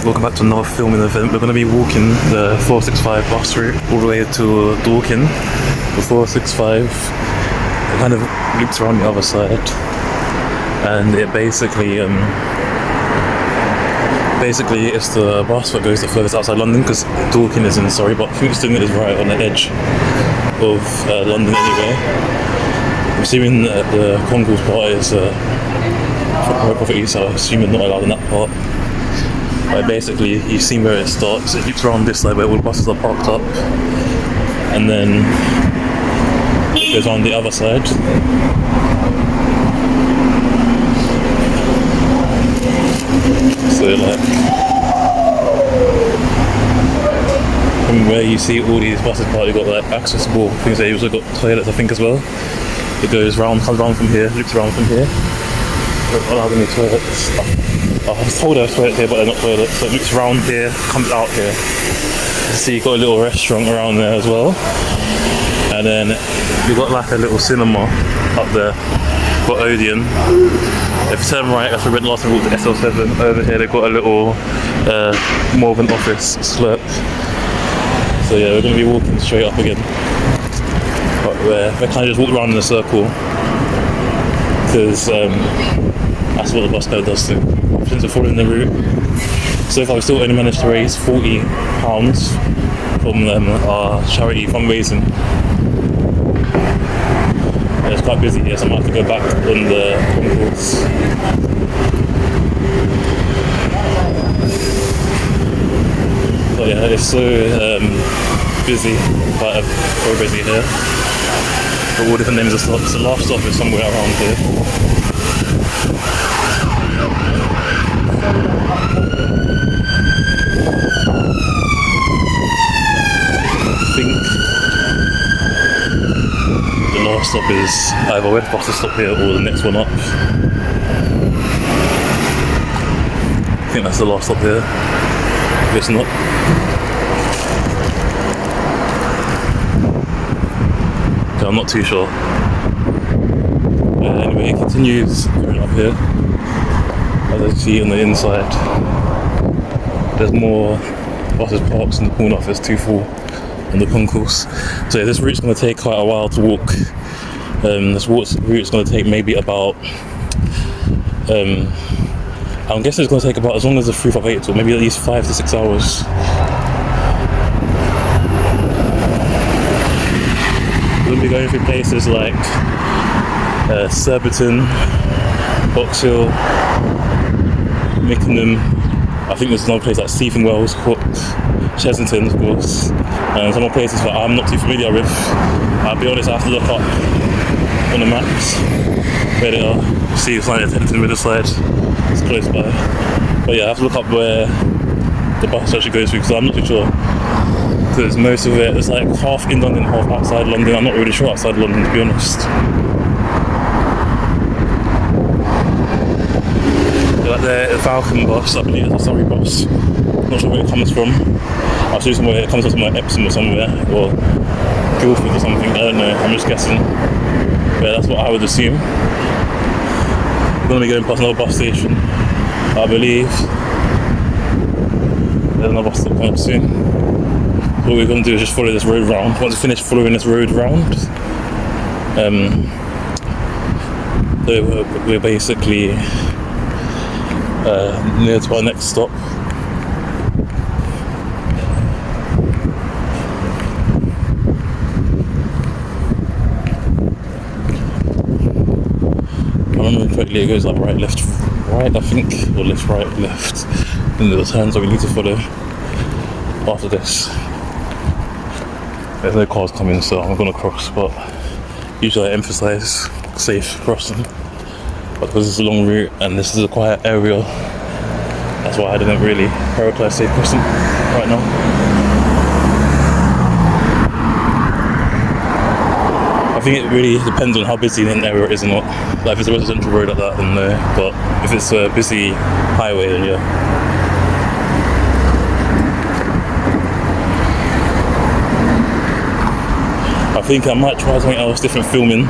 welcome back to another filming event. We're going to be walking the 465 bus route all the way to Dorking. The 465 kind of loops around the other side, and it basically it's the bus that goes the furthest outside London, because Dorking is in Surrey, but Kingston is right on the edge of London anyway. I'm assuming that the concourse part is property, so I'm assuming not allowed in that part. But basically, you've seen where it starts. It loops around this side where all the buses are parked up, and then it goes on the other side. So like, from where you see all these buses parked, you've got like accessible things there. You've also got toilets, I think, as well. It goes round, comes round from here, loops around from here. Don't allow any toilets. I was told there's toilets here, but they're not toilets. So it loops around here, comes out here. So you've got a little restaurant around there as well. And then you've got like a little cinema up there for Odeon. If you turn right, that's where we went last time we walked to SL7. Over here they've got a little, more of an office slurp. So yeah, we're going to be walking straight up again. But we're kind of just walk around in a circle, because that's what the bus code does too. Since we're following the route, so far we still only managed to raise £40 from our charity fundraising. And it's quite busy here, so I might have to go back on the concourse. But yeah, it's so busy, quite very busy here. For all different names of stops. The last stop is somewhere around here. I think the last stop is either where the bus stop here or the next one up. I think that's the last stop here. If it's not. Okay, I'm not too sure. Anyway, it continues going up here. As I see on the inside, there's more buses parked in the corner. There's 2 full on the concourse. So yeah, this route's going to take quite a while to walk. This route's going to take maybe about, I'm guessing it's going to take about as long as the 358, or maybe at least 5 to 6 hours. We're going to be going through places like Surbiton, Box Hill, Mickenham. I think there's another place like Stephen Wells, Hook, Chesington, of course, and some more places that I'm not too familiar with. I'll be honest, I have to look up on the maps where they are. See, it's like headed to the middle side, it's close by. But yeah, I have to look up where the bus actually goes through, because I'm not too sure. Because most of it's like half in London, half outside London. I'm not really sure outside London, to be honest. Like the Falcon bus, I believe it's a Surrey bus. Not sure where it comes from. I'll see somewhere it comes from somewhere Epsom or somewhere, or Guildford or something. I don't know. I'm just guessing. But that's what I would assume. We're going to be going past another bus station, I believe. There's another bus stop coming up soon. What we're going to do is just follow this road round. Once we finish following this road round, we're basically near to our next stop. If I remember correctly, it goes like right, left, right, I think, or left, right, left. And there are turns that we need to follow after this. There's no cars coming, so I'm going to cross, but usually I emphasise safe crossing. But because it's a long route and this is a quiet area, that's why I didn't really prioritise safe crossing right now. I think it really depends on how busy the area is or not. Like if it's a residential road like that, then no. But if it's a busy highway, then yeah. I think I might try something else, different filming.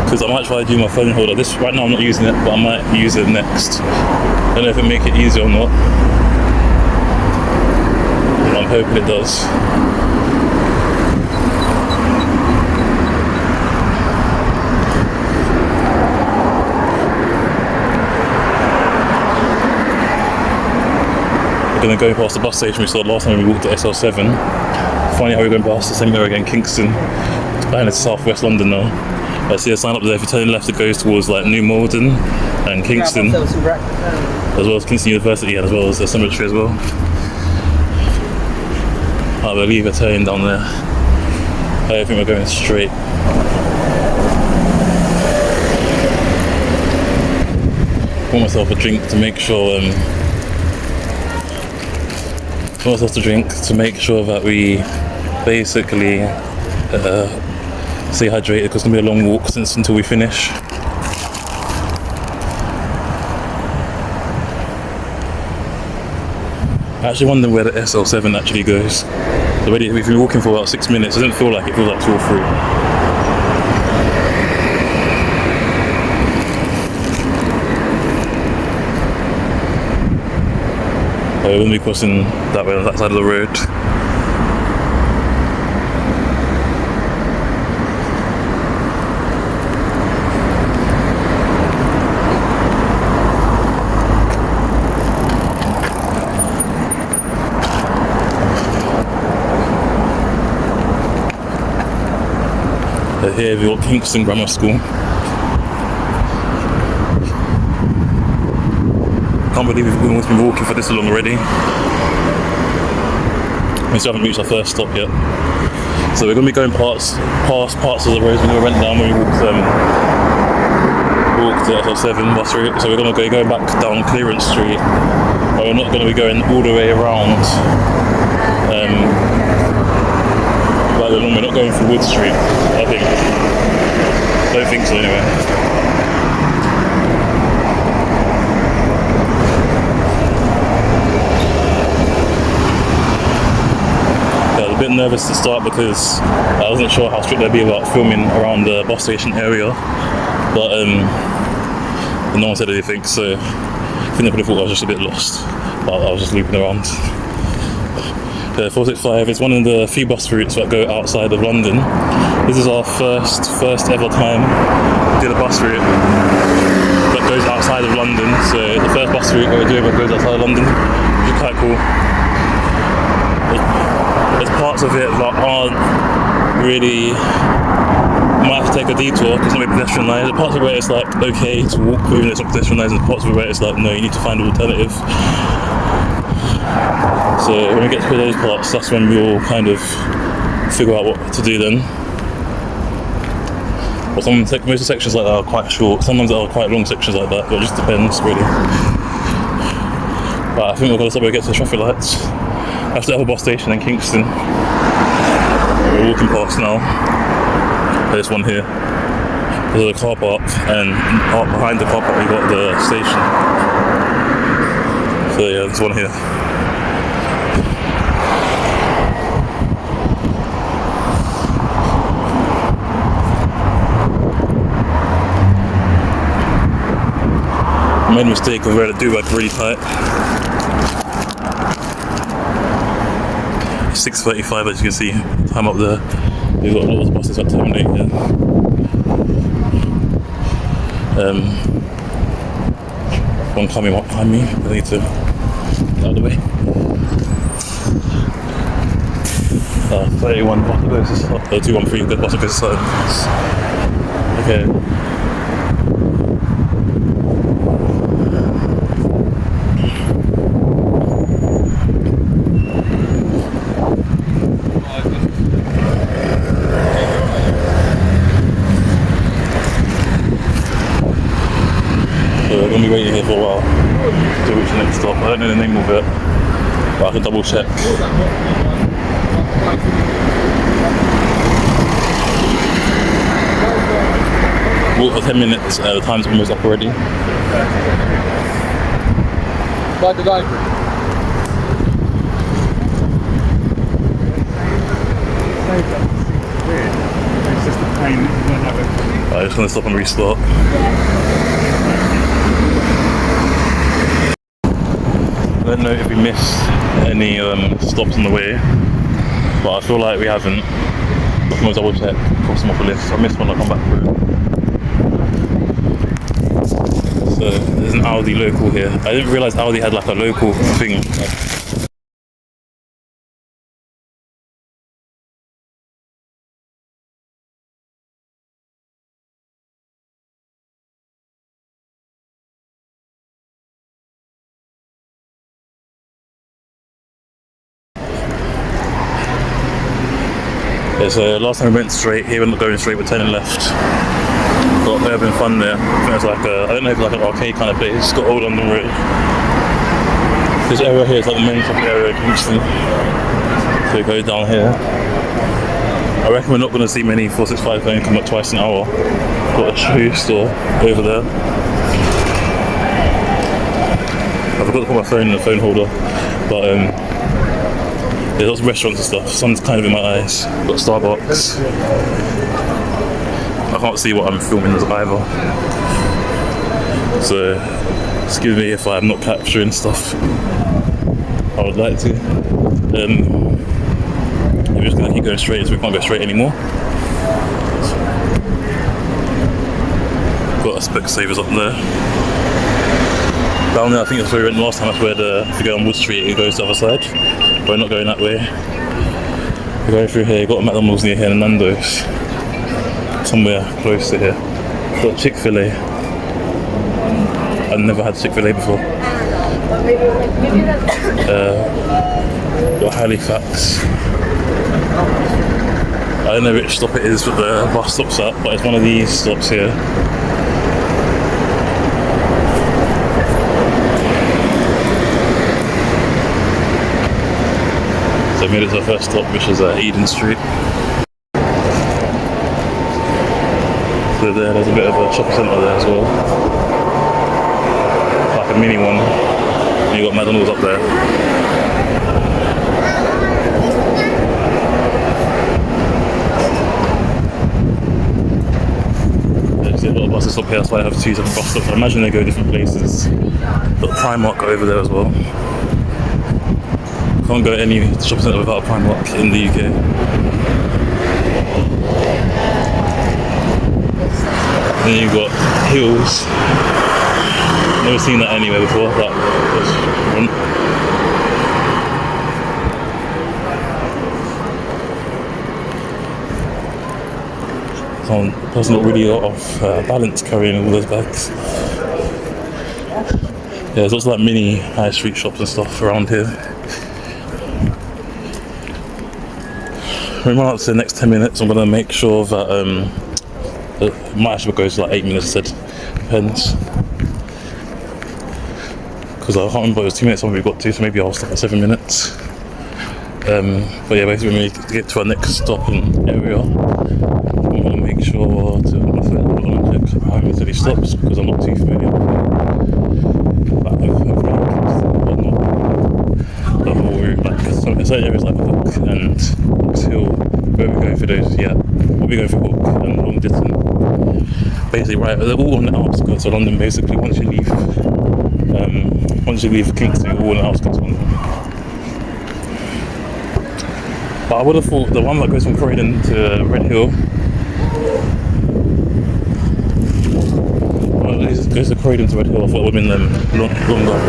Because I might try to do my phone holder. This right now I'm not using it, but I might use it next. I don't know if it make it easier or not. I'm hoping it does. We're going to go past the bus station we saw last time we walked to SL7. Funny how we're going past the same area again, Kingston. It's behind it's southwest London now. I see a sign up there. If you turn left, it goes towards like New Malden and Kingston, as well as Kingston University, and as well as the cemetery as well. I believe we're turning down there. I don't think we're going straight. I bought myself a drink to make sure. To make sure that we basically stay hydrated, because it's gonna be a long walk until we finish. I actually wonder where the SL7 actually goes. Already, we've been walking for about 6 minutes. It doesn't feel like it, feels like 2 or 3. We're going to be crossing that way on that side of the road. Here we've got Kingston Grammar School. Can't believe we've almost been walking for this long already. We still haven't reached our first stop yet. So we're going to be going past parts of the roads we're going to rent down when we walk to SL7 bus route. So we're going to be going back down Clearance Street, but we're not going to be going all the way around. We're not going for Wood Street, I think. Don't think so anyway. I was a bit nervous to start because I wasn't sure how strict they'd be about filming around the bus station area, but no one said anything, so I think they probably thought I was just a bit lost, but I was just looping around. 465 is one of the few bus routes that go outside of London. This is our first ever time we did a bus route that goes outside of London. So the first bus route we're doing that goes outside of London, which is quite cool. There's parts of it that aren't really, you might have to take a detour because it's not pedestrianised. There's parts of it where it's like okay to walk even though it's not pedestrianised, and parts of it where it's like no, you need to find an alternative. So when we get to those parts, that's when we'll kind of figure out what to do then. But most of the sections like that are quite short. Sometimes there are quite long sections like that, but it just depends really. But I think we're going to stop when we get to the traffic lights. That's the other bus station in Kingston. We're walking past now. There's one here. There's a car park, and behind the car park we got the station. So yeah, there's one here. I made a mistake of wearing the do-rag really tight. 6:35 as you can see, time up there. We've got a lot of buses that terminate here. One coming up behind me, I need to get out of the way. 31 bus goes to 213, the bus goes to okay. We're going to be waiting here for a while to reach the next stop. I don't know the name of it, but I can double check. Walk for 10 minutes, the time's almost up already. By the library. It's just a pain that you don't have it. I'm just going to stop and restart. know if we missed any stops on the way, but I feel like we haven't. I'm gonna double check, cross them off the list. I missed one, I'll come back through. So there's an Aldi local here. I didn't realise Aldi had like a local thing. Yeah, so last time we went straight, here we're not going straight, we're turning left. Got urban fun there. I think it's like I don't know if it's like an arcade kind of place. It's got Old London Road. This area here is like the main traffic area of Kingston. So we go down here. I reckon we're not going to see many 465 going come up twice an hour. Got a shoe store over there. I forgot to put my phone in the phone holder, but there's lots of restaurants and stuff. Sun's kind of in my eyes. Got Starbucks. I can't see what I'm filming as either. So excuse me if I'm not capturing stuff. I would like to. We're just gonna keep going straight, so we can't go straight anymore. Got a Specsavers up there. Down there, I think that's where we went last time. That's where if you go on Wood Street, it goes to the other side. We're not going that way. We're going through here. Got a McDonald's near here and a Nando's somewhere close to here. Got Chick-fil-A. I've never had Chick-fil-A before. Got Halifax. I don't know which stop it is that the bus stops at, but it's one of these stops here. So we made it to the first stop, which is Eden Street. So there's a bit of a shopping centre there as well. Like a mini one. And you got McDonald's up there. There's a lot of buses up here, that's why I have two different bus stops. I imagine they go different places. Got Primark over there as well. Can't go to any shopping centre without a Primark in the UK. Then you've got Hills. Never seen that anywhere before. That was fun. Some person not really off balance carrying all those bags. Yeah, there's lots of like mini high street shops and stuff around here. We're running up to the next 10 minutes. I'm going to make sure that it might actually go to like 8 minutes instead. Depends. Because I can't remember, it was 2 minutes when we got to, so maybe I'll stop at 7 minutes. But yeah, basically when we get to our next stop and area, I'm going to make sure to check how many stops, because I'm not too familiar with the whole route. Like certain areas like Hook and Box Hill, where we're going for those, yeah, we'll be going for Hook and long distance. Basically, right, they're all on the outskirts of London. Basically, once you leave Kingston, you're all on the outskirts of London. But I would have thought the one that goes from Croydon to Red Hill, well, it goes to Croydon to Red Hill. I thought it would have been longer.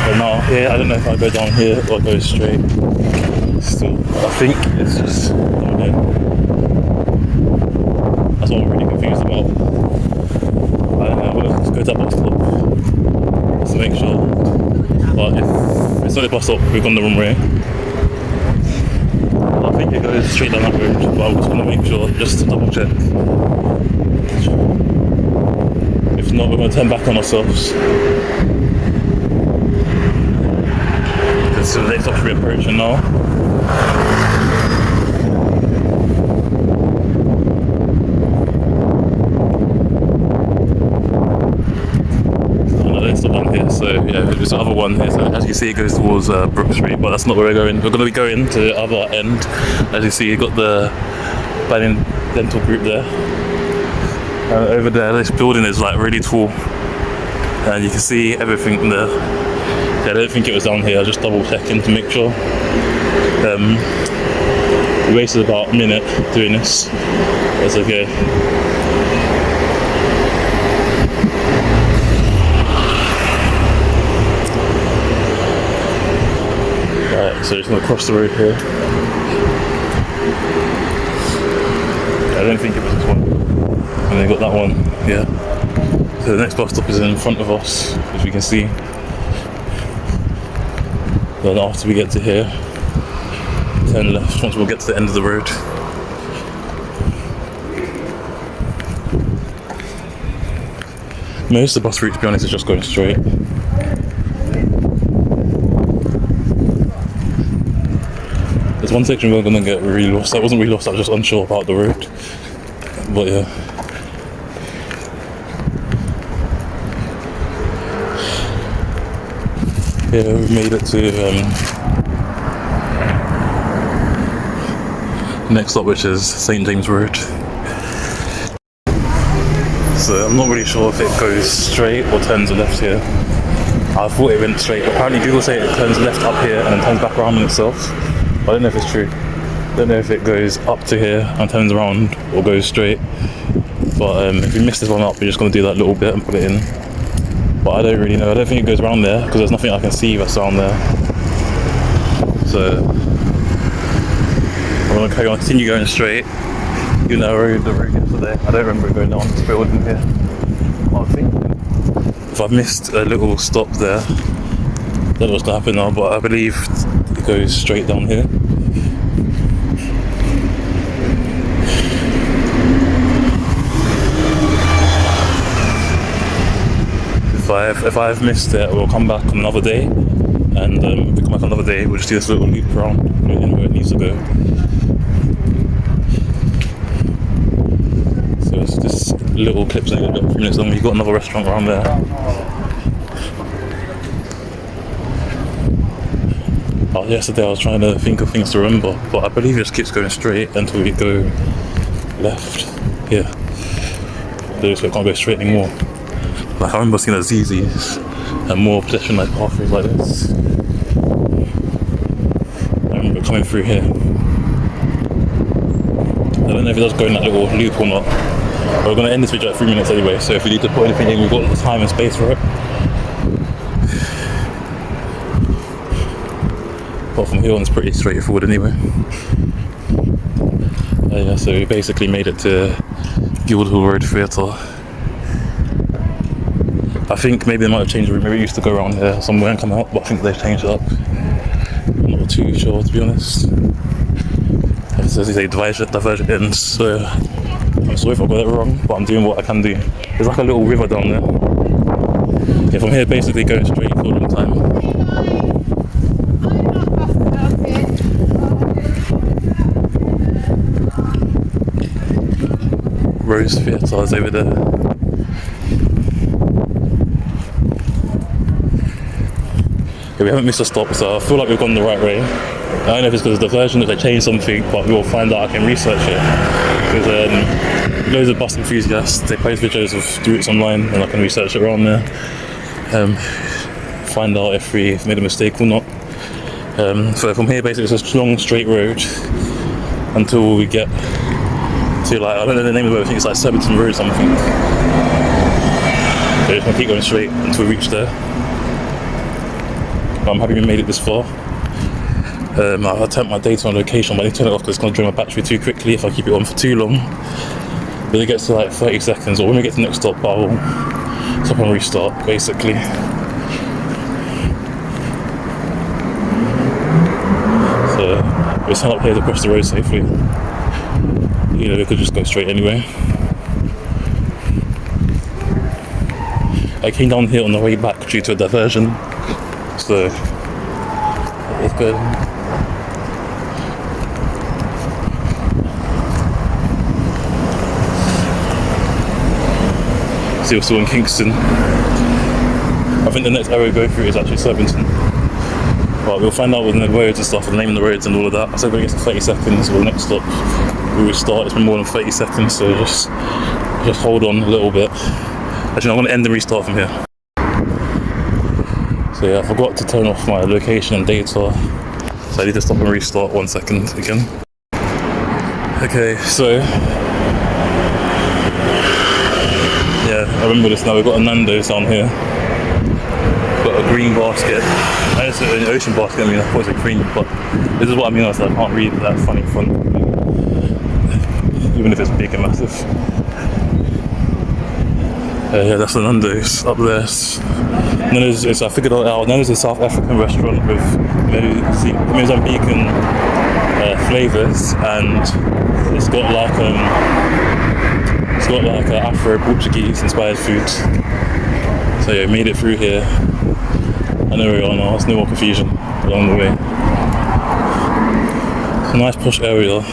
But now, yeah, I don't know if I go down here or go straight. Still, I think it's just down there. That's what I'm really confused about. I don't know, we'll just go to that bus stop just to make sure. But if it's not the bus stop, we've gone the wrong way. I think it goes straight down that road, but I'm just going to make sure, just to double check. If not, we're going to turn back on ourselves. Because the next stop should be approaching now. It's the one here, so yeah, there's the other one here. So as you see, it goes towards Brook Street, but that's not where we're going. We're going to be going to the other end. As you see, you've got the Banning Dental Group there. Over there, this building is like really tall. and you can see everything there. Yeah, I don't think it was down here, I just double checking to make sure. We wasted about a minute doing this. That's okay. Right, so just gonna cross the road here. I don't think it was this one. And then got that one, yeah. So the next bus stop is in front of us, as we can see. Then after we get to here, turn left once we'll get to the end of the road. Most of the bus route, to be honest, is just going straight. There's one section we're gonna get really lost. I wasn't really lost, I was just unsure about the road. But yeah. Yeah, we made it to next stop, which is St James Road. So I'm not really sure if it goes straight or turns left here. I thought it went straight, but apparently Google say it turns left up here and then turns back around on itself. But I don't know if it's true. I don't know if it goes up to here and turns around or goes straight. But if we miss this one up, we're just going to do that little bit and put it in. But I don't really know. I don't think it goes around there because there's nothing I can see that's around there. So I'm going to carry on, continue going straight. You know, the road yesterday. I don't remember it going down this building here. I think if I've missed a little stop there, I don't know what's going to happen now, but I believe it goes straight down here. If I've missed it, we'll come back on another day, and if we come back on another day, we'll just do this little loop around, put it in where it needs to go. So it's this little clip's only about 3 minutes long. You've got another restaurant around there. Oh, yesterday I was trying to think of things to remember, but I believe it just keeps going straight until we go left. Yeah, so it can't go straight anymore. Like I remember seeing the ZZs and more pedestrian-like pathways like this. I remember coming through here. I don't know if it does go in that little loop or not. But we're going to end this video at 3 minutes anyway, so if we need to put anything in, we've got the time and space for it. But from here on, it's pretty straightforward anyway. Yeah, so we basically made it to Guildhall Road Theatre. I think maybe they might have changed the route. Maybe it used to go around here somewhere and come out, but I think they've changed it up. I'm not too sure, to be honest. As they say, diversion ends, so I'm sorry if I got it wrong, but I'm doing what I can do. There's like a little river down there. Yeah, from here basically going straight for a long time. Rose Theatre is over there. Yeah, we haven't missed a stop, so I feel like we've gone the right way. I don't know if it's because of the version that they changed something, but we'll find out. I can research it. Because loads of bus enthusiasts, they post videos of routes online, and I can research it around there. Find out if we've made a mistake or not. So from here, basically, it's a long straight road until we get to, like, I don't know the name of it, I think it's like Surbiton Road or something. So just gonna keep going straight until we reach there. I'm happy we made it this far. I'll attempt my data on location, but I need to turn it off because it's going to drain my battery too quickly if I keep it on for too long. But it gets to like 30 seconds, or when we get to the next stop, I'll stop and restart, basically. So we'll stand up here to cross the road safely. You know, we could just go straight anyway. I came down here on the way back due to a diversion. So it's good. See, we're still in Kingston. I think the next area we go through is actually Surbiton. But we'll find out with the roads and stuff, and the name of the roads and all of that. So when it gets to 30 seconds, or the next stop, we will start. It's been more than 30 seconds, so just hold on a little bit. Actually, I'm going to end and restart from here. So yeah, I forgot to turn off my location and data, so I need to stop and restart 1 second again. Okay, so yeah, I remember this now. We've got a Nando's down here. Got a green basket. It's an ocean basket. I mean, I thought it was green, but this is what I mean. I can't read that funny font, even if it's big and massive. Yeah, that's the Nando's up there. Nando's is, I figured it out, Nando's is a South African restaurant with Mozambican flavours, and it's got like Afro-Portuguese inspired food. So yeah, made it through here. I know where we are now, there's no more confusion along the way. It's a nice posh area.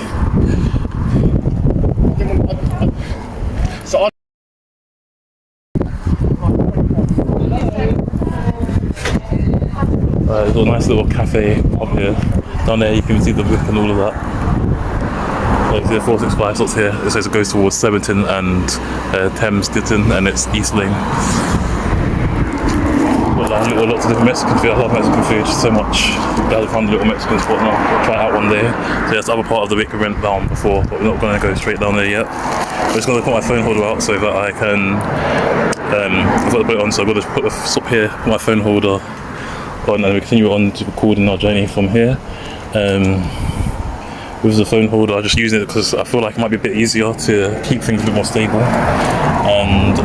There's a nice little cafe up here. Down there you can see the whip and all of that. So you see the 465 stops here. It says it goes towards Surbiton and Thames Ditton, and it's East Lane. Got lots of different Mexican food. I love Mexican food so much. I found a little Mexican spot now. I'll try it out one day. So that's the other part of the wick we went down before, but we're not going to go straight down there yet. I'm just going to put my phone holder out so that I can. I've got to put it on, so I've got to put the stop here, put my phone holder on, and we continue on to recording our journey from here. With the phone holder, I'm just using it because I feel like it might be a bit easier to keep things a bit more stable, and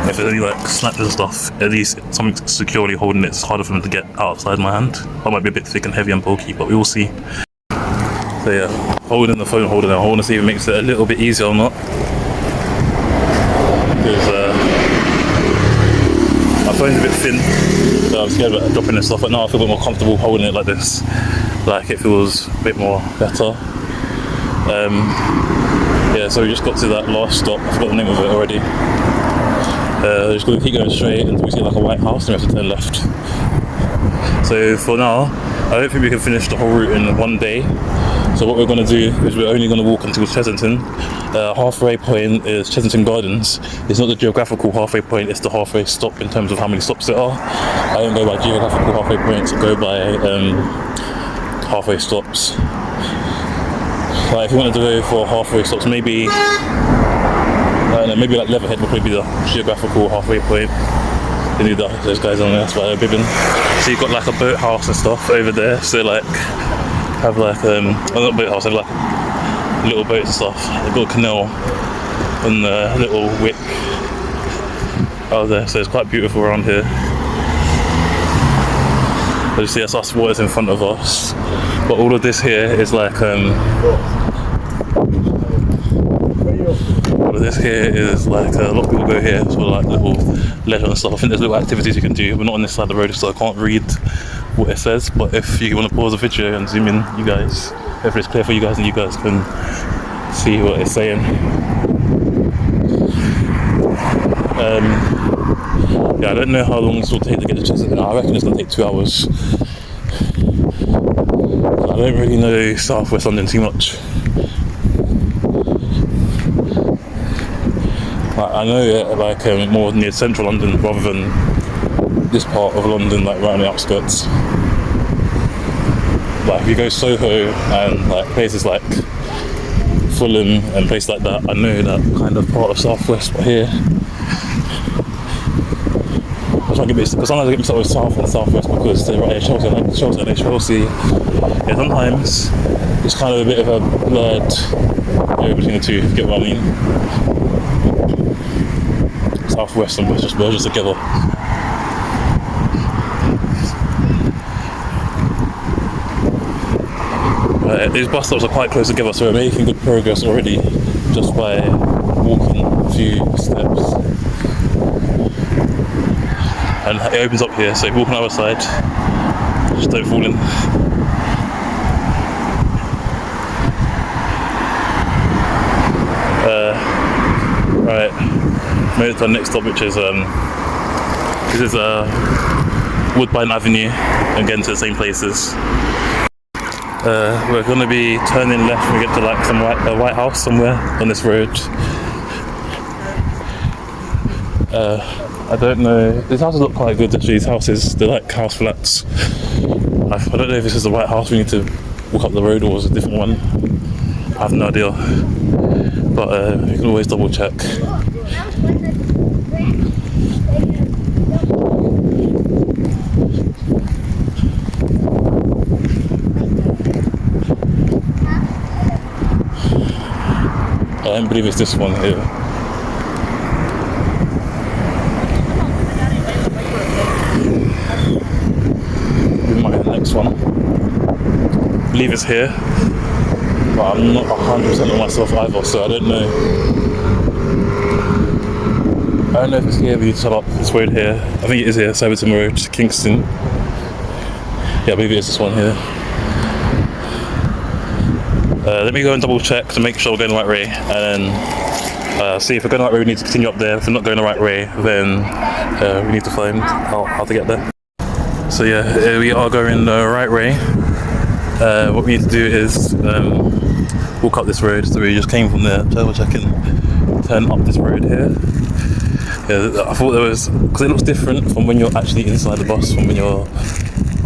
if there's any like snaps and stuff, at least something securely holding it. It's harder for them to get outside my hand. That might be a bit thick and heavy and bulky, but we will see. So yeah, holding the phone holder now. I want to see if it makes it a little bit easier or not, because my phone's a bit thin, so I'm scared about dropping and stuff, but now I feel a bit more comfortable holding it like this. Like it feels a bit more better. Yeah, so we just got to that last stop. I forgot the name of it already. Just going to keep going straight until we see like a white house, and we have to turn left. So for now, I don't think we can finish the whole route in one day. So what we're going to do is we're only going to walk until Chessington. Halfway point is Chessington Gardens. It's not the geographical halfway point, it's the halfway stop in terms of how many stops there are. I don't go by geographical halfway points, I go by halfway stops. Like if you wanted to go for halfway stops, maybe I don't know, maybe like Leatherhead would probably be the geographical halfway point. They need those guys on there, that's why they're bibbing. So you've got like a boathouse and stuff over there, so like have like not boathouse, have like little boats and stuff. They've got a canal and a little wick out there, so it's quite beautiful around here. You see that's what is in front of us, but all of this here is like all of this here is like a lot of people go here for like little leisure and stuff. I think there's little activities you can do. We're not on this side of the road, so I can't read what it says, but if you want to pause the video and zoom in, you guys, if it's clear for you guys, and you guys can see what it's saying. Yeah, I don't know how long this will take to get to Chessington. I reckon it's going to take 2 hours. I don't really know South West London too much. I know it like more near central London rather than this part of London, like right on the outskirts. Like if you go Soho and like places like Fulham and places like that, I know that kind of part of South West, but here because sometimes I get mixed up with South and Southwest because they're right here, Chelsea and Chelsea. Yeah, sometimes it's kind of a bit of a blurred area between the two, if you get what I mean. Southwest and West just merges together. These bus stops are quite close together, so we're making good progress already just by walking a few steps. And it opens up here, so if you walk on the other side, just don't fall in. Right, made it to the next stop, which is this is Woodbine Avenue, again to the same places. We're going to be turning left when we get to like a White House somewhere on this road. I don't know. These houses look quite good actually. These houses, they're like house flats. I don't know if this is the right house. We need to walk up the road or is it a different one. I have no idea. But you can always double check. I don't believe it's this one here. We might get the next one. I believe it's here, but I'm not 100% on myself either, so I don't know. I don't know if it's here, we need to turn up this road here. I think it is here, Surrey Road, Kingston. Yeah, I believe it is this one here. Let me go and double check to make sure we're going the right way, and then see if we're going the right way we need to continue up there. If we're not going the right way, then we need to find how to get there. So yeah, we are going the right way. What we need to do is walk up this road. So we just came from there, double check and turn up this road here. Yeah, I thought there was, because it looks different from when you're actually inside the bus, from when you're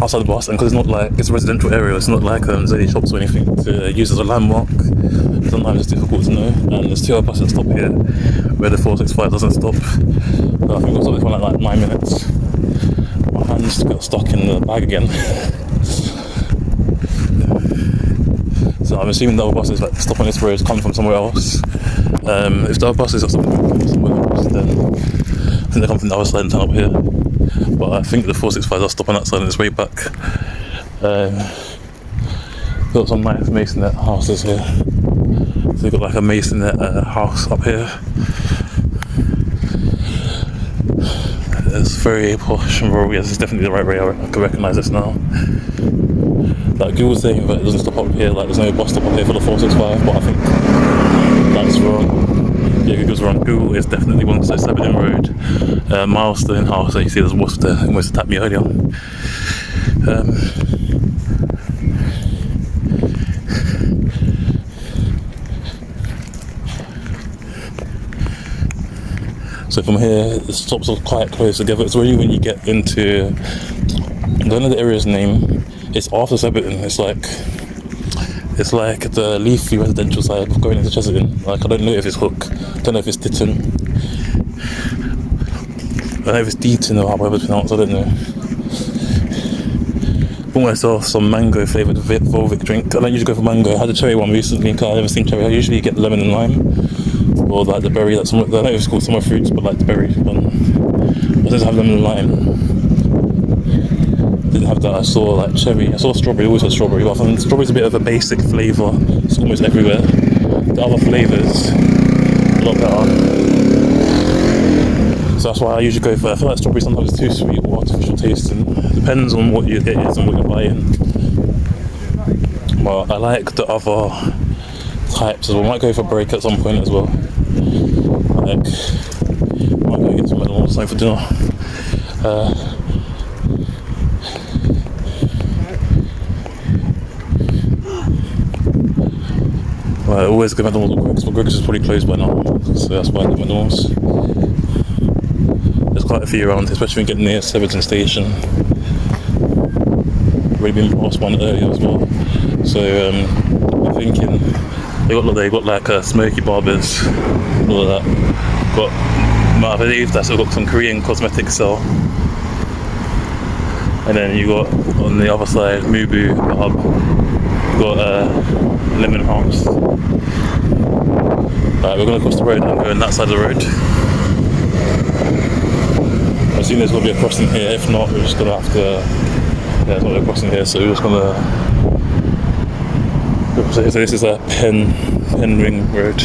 outside the bus, and because it's not like, it's a residential area, it's not like there's any shops or anything to use as a landmark. Sometimes it's difficult to know, and there's 2 other buses that stop here where the 465 doesn't stop. I think we'll stop for like 9 minutes. My hands got stuck in the bag again. So I'm assuming the other buses like stop on this road come from somewhere else. If the other buses are stopping from somewhere else, then I think they come from the other side and turn up here. But I think the 465 are stopping that side on its way back. Got some nice masonette houses here. So you've got like a masonette house up here. It's very posh and rural. Yes, it's definitely the right way. I can recognise this now. Like Google's saying that it doesn't stop up here, like there's no bus stop up here for the 465, but I think that's wrong. Yeah, Google's wrong. Google is definitely one, so Sabine Road, Milestone House, that you see there's a wasp there, almost attacked me earlier. So from here, the stops are quite close together. It's really when you get into, I don't know the area's name. It's after Surbiton. It's like the leafy residential side of going into Chesterton. Like I don't know if it's Hook, don't know if it's Ditton, I don't know if it's Deaton or however it's pronounced. I don't know. Bought myself some mango flavoured Volvic drink. I don't usually go for mango. I had a cherry one recently because I've never seen cherry. I usually get lemon and lime, or like the berry. That's I don't know if it's called summer fruits, but like the berry one. I just have lemon and lime. Didn't have that. I saw like cherry. I saw strawberry. Always had strawberry, but I found strawberry's a bit of a basic flavour. It's almost everywhere. The other flavours a lot better. So that's why I usually go for. I feel like strawberry sometimes is too sweet or artificial tasting. Depends on what it is and what you're buying. But I like the other types as well. I might go for break at some point as well. Like, I might go get some McDonald's something for dinner. I always go McDonald's or Greggs, but Greggs is probably closed by now, so that's why I go McDonald's. There's quite a few around, especially when you get near Surbiton Station. Already been past one earlier as well. So I'm thinking they got like smoky barbers, all of that. I believe that's got some Korean cosmetics sell. And then you got on the other side Mubu Hub. You got Lemon House. Right, we're going to cross the road and go on that side of the road. I assume there's going to be a crossing here. If not, we're just going to have to. Yeah, there's not a crossing here, so we're just going to. So this is a Pen Ring Road.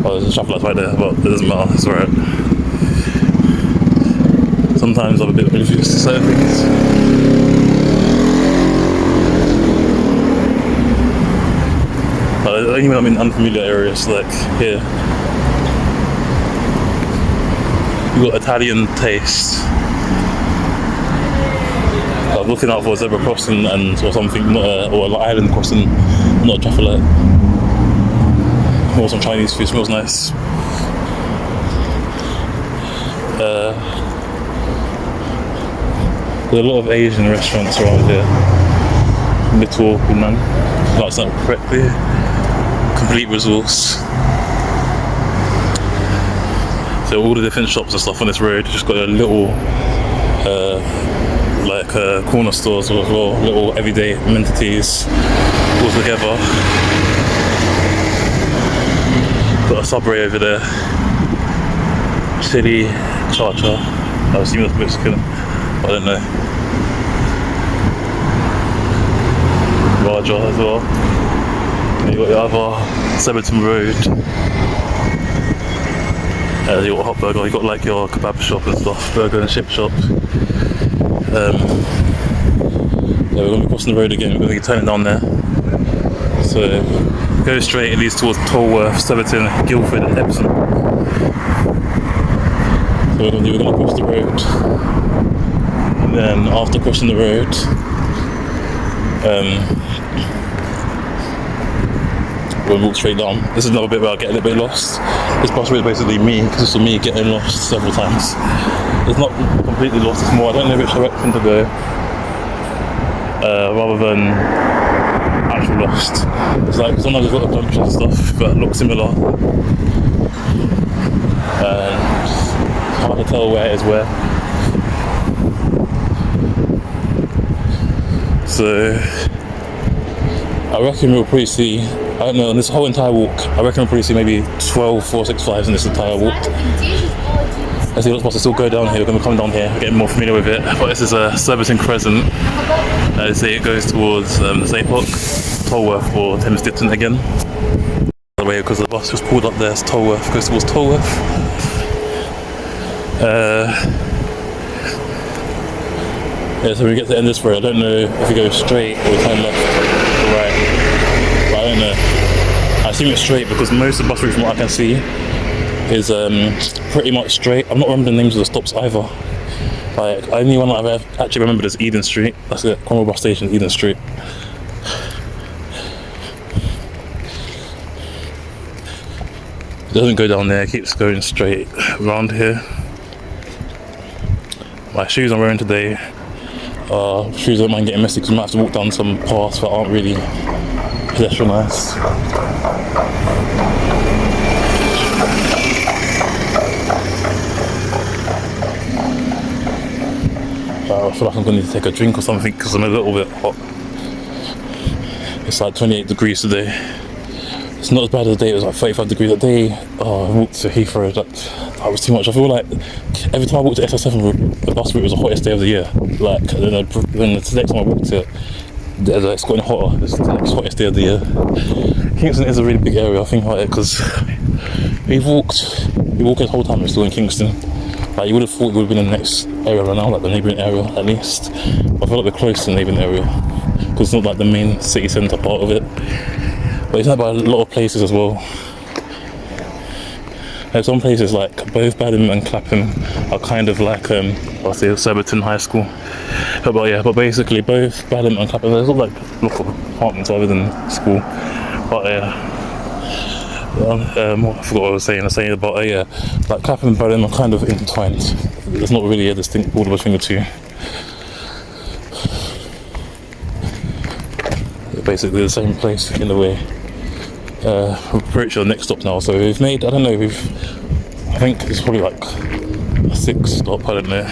There's a traffic light right there, but it doesn't matter, it's alright. Sometimes I'm a bit confused to certain things. Only when I'm in unfamiliar areas, like here. You've got Italian taste. I've looking out for a zebra crossing or something, or an island crossing, not a traffic light. Or some Chinese food, smells nice. There's a lot of Asian restaurants around here. Little man, that's not correctly. Complete resource. So all the different shops and stuff on this road just got a little corner stores as well, little everyday amenities all together. Got a Subway over there, chili, cha-cha, I assume that's Mexican, I don't know. Raja as well. And you got the other Surbiton Road. You got a hot burger, you got like your kebab shop and stuff, burger and chip shop. Yeah, we're going to be crossing the road again, we're going to be turning down there. So, go straight, it leads towards Tolworth, Surbiton, Guildford and Epsom. So we're going to cross the road. And then after crossing the road, we'll walk straight down. This is another bit where I get a little bit lost. This bus route is basically me, because it's me getting lost several times. It's not completely lost, it's more I don't know which direction to go, rather than actual lost. It's like sometimes you've got a bunch of stuff that look similar, and it's hard to tell where it is where. So I reckon we'll probably see, I don't know, on this whole entire walk, I reckon we'll probably see maybe 12 465s in this entire walk. I see lots of buses still go down here, we're going to come down here, getting more familiar with it. But this is a Surbiton Crescent. As I say, it goes towards the St. Hook, Tolworth or Thames Ditton again. By the way, because the bus just pulled up there, it's Tolworth, goes towards Tolworth. Yeah, so when we get to the end of this road, I don't know if we go straight or we turn left or right. But I don't know. I assume it's straight because most of the bus route from what I can see is pretty much straight. I'm not remembering the names of the stops either. Like, the only one that I've actually remembered is Eden Street. That's it, Cornwall bus station, Eden Street. It doesn't go down there, it keeps going straight around here. My shoes I'm wearing today, shoes don't mind getting messy because I might have to walk down some paths that aren't really pedestrianised. I feel like I'm going to need to take a drink or something because I'm a little bit hot. It's like 28 degrees today. It's not as bad as the day, it was like 35 degrees a day. Oh, I walked to Heathrow, that was too much. I feel like every time I walked to SS7 route, the bus route was the hottest day of the year. Like, then the next time I walked it, it's gotten hotter. It's the next hottest day of the year. Kingston is a really big area, I think about it, because we walked this whole time, we're still in Kingston. Like, you would have thought we would have been in the next area right now, like the neighbouring area at least. But I feel like we're close to the neighbouring area, because it's not like the main city centre part of it. But it's not by a lot of places as well. There's some places like both Badham and Clapham are kind of like I'll say Surbiton High School. But basically both Badham and Clapham, there's not like local apartments other than school. But I forgot what I was saying. I was saying about like Clapham and Badham are kind of intertwined. There's not really a distinct border between the two. They're basically the same place in a way. We're pretty sure next stop now, so we've made, I think it's probably like a 6 stop, I don't know.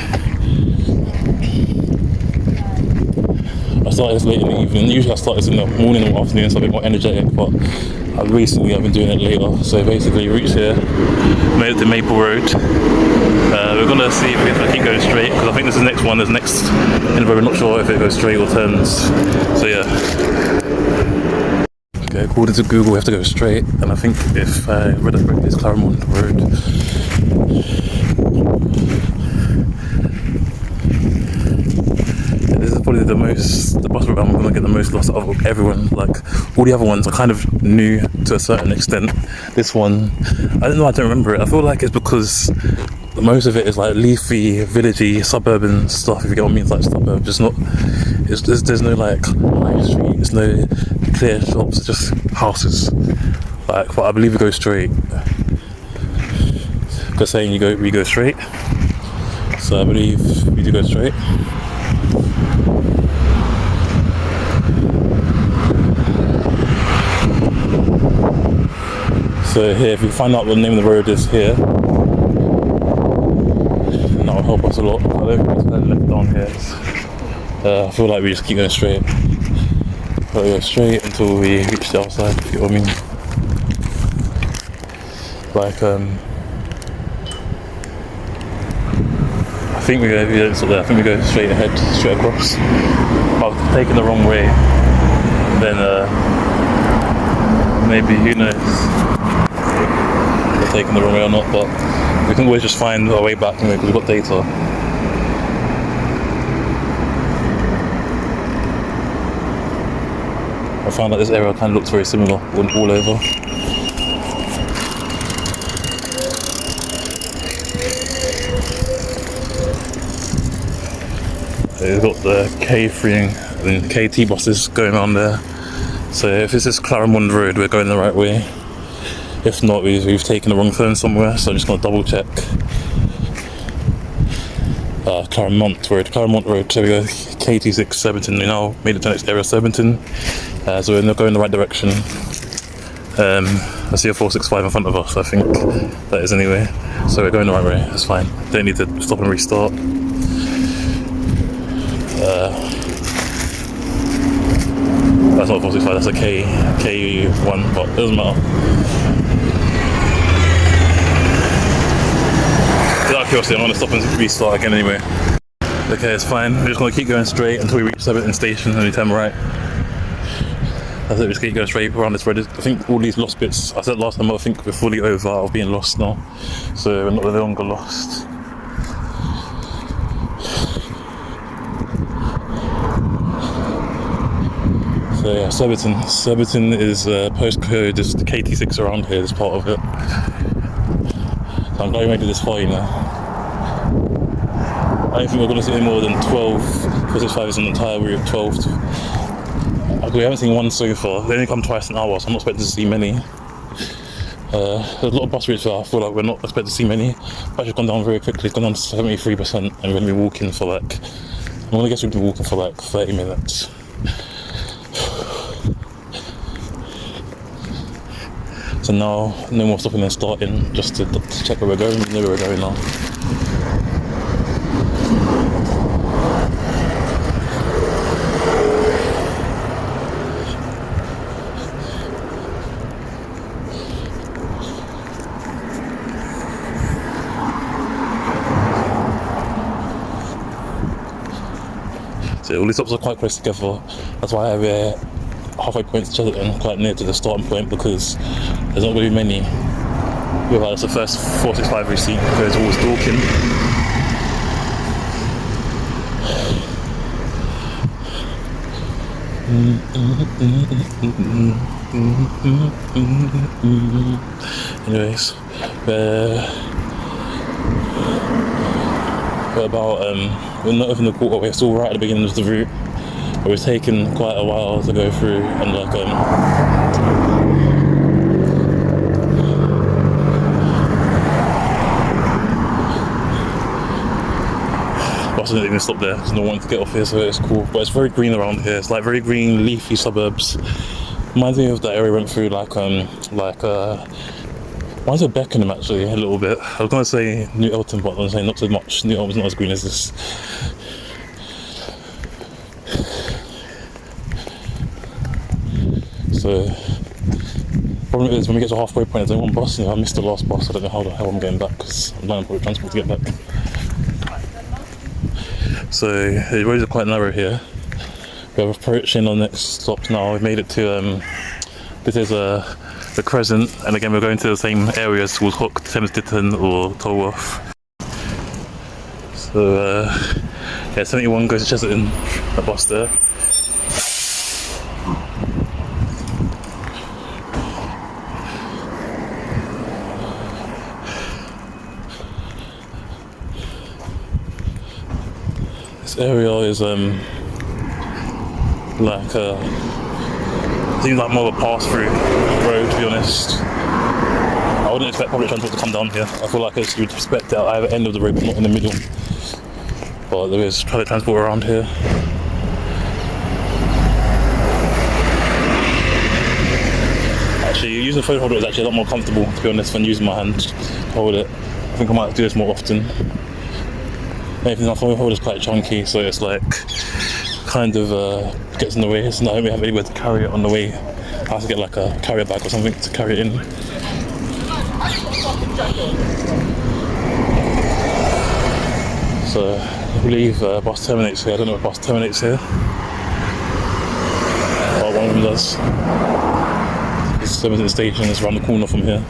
I started this late in the evening. Usually I start this in the morning or afternoon, so I'm a bit more energetic, but recently I've been doing it later. So basically reached here, made it to Maple Road. We're gonna see if I keep going straight, because I think this is the next one, there's next in the road, we're not sure if it goes straight or turns. So yeah. Okay, according to Google, we have to go straight, and I think if I read it correctly, it's Claremont Road. Yeah, this is probably the bus route I'm going to get the most lost out of everyone. Like, all the other ones are kind of new to a certain extent. This one, I don't remember it. I feel like it's because most of it is like leafy, villagey, suburban stuff, if you get what I mean. It's like suburb, just not There's no like high street, there's no clear shops, it's just houses. Like, but I believe we go straight. Because saying we go straight. So I believe we do go straight. So here, if we find out what the name of the road is here, that will help us a lot. I don't think we turn left down here. I feel like we just keep going straight. But we go straight until we reach the outside, if you know what I mean. Like, I think we go straight ahead, straight across. I've taken the wrong way, then maybe, who knows, we're taking the wrong way or not, but we can always just find our way back anyway because we've got data. I found that this area kind of looks very similar all over. We've got the K3 and KT buses going on there. So if this is Claremont Road, we're going the right way. If not, we've taken the wrong turn somewhere, so I'm just going to double check. Claremont Road, so we go KT6 Surbiton. We now made it to the next area, Surbiton. So we're going in the right direction. I see a 465 in front of us, I think that is anyway. So we're going the right way, that's fine. Don't need to stop and restart. That's not a 465, that's a K1, but it doesn't matter. Out of curiosity, I'm going to stop and restart again anyway. Okay, it's fine. We're just going to keep going straight until we reach Surbiton station and we turn right. That's it, we just keep going straight around this road. I think all these lost bits, I said last time, I think we're fully over of being lost now. So we're not no longer lost. So yeah, Surbiton is postcode, is the KT6 around here, is part of it. So I'm glad we made it this far, you know. I don't think we're going to see any more than 12, 465 is an entire route of 12. We haven't seen one so far. They only come twice an hour, so I'm not expecting to see many. There's a lot of bus routes where I feel like we're not expecting to see many. But it's gone down very quickly, it's gone down to 73%, and we're going to be walking for like, I'm going to guess we'll be walking for like 30 minutes. So now, no more stopping and starting, just to check where we're going. We know where we're going now. So all these stops are quite close together. That's why we're halfway point to Chesterton, quite near to the starting point, because there's not going to be many. That's the first 465 we see goes towards Dorking. Anyways, we're not even the quarter, we're still right at the beginning of the route. But it's taken quite a while to go through, and like buses didn't even stop there, there's no one to get off here, so it's cool. But it's very green around here, it's like very green, leafy suburbs. Reminds me of that area we went through, reminds me of Beckenham actually, a little bit. I was going to say New Elton, but I was going to say not so much. New Elton's not as green as this. So, problem is when we get to the halfway point, there's only one bus, and I missed the last bus. I don't know how the hell I'm getting back, because I'm not on public transport to get back. So the roads are quite narrow here. We're approaching our next stop now. We've made it to this is the Crescent, and again we're going to the same areas towards Hook, Thames Ditton or Tolworth. So yeah, 71 goes to Chesterton, a bus there. This area is like seems like more of a pass-through road, to be honest. I wouldn't expect public transport to come down here. I feel like you'd expect it at either end of the road, but not in the middle. But there is public transport around here. Actually, using a phone holder is actually a lot more comfortable, to be honest, than using my hand to hold it. I think I might do this more often. Maybe my phone holder is quite chunky, so it's like kind of gets in the way. So now I don't really have anywhere to carry it on the way. I have to get like a carrier bag or something to carry it in. So I believe bus terminates here. I don't know if bus terminates here. Oh, one of them does. This Surrey station is around the corner from here.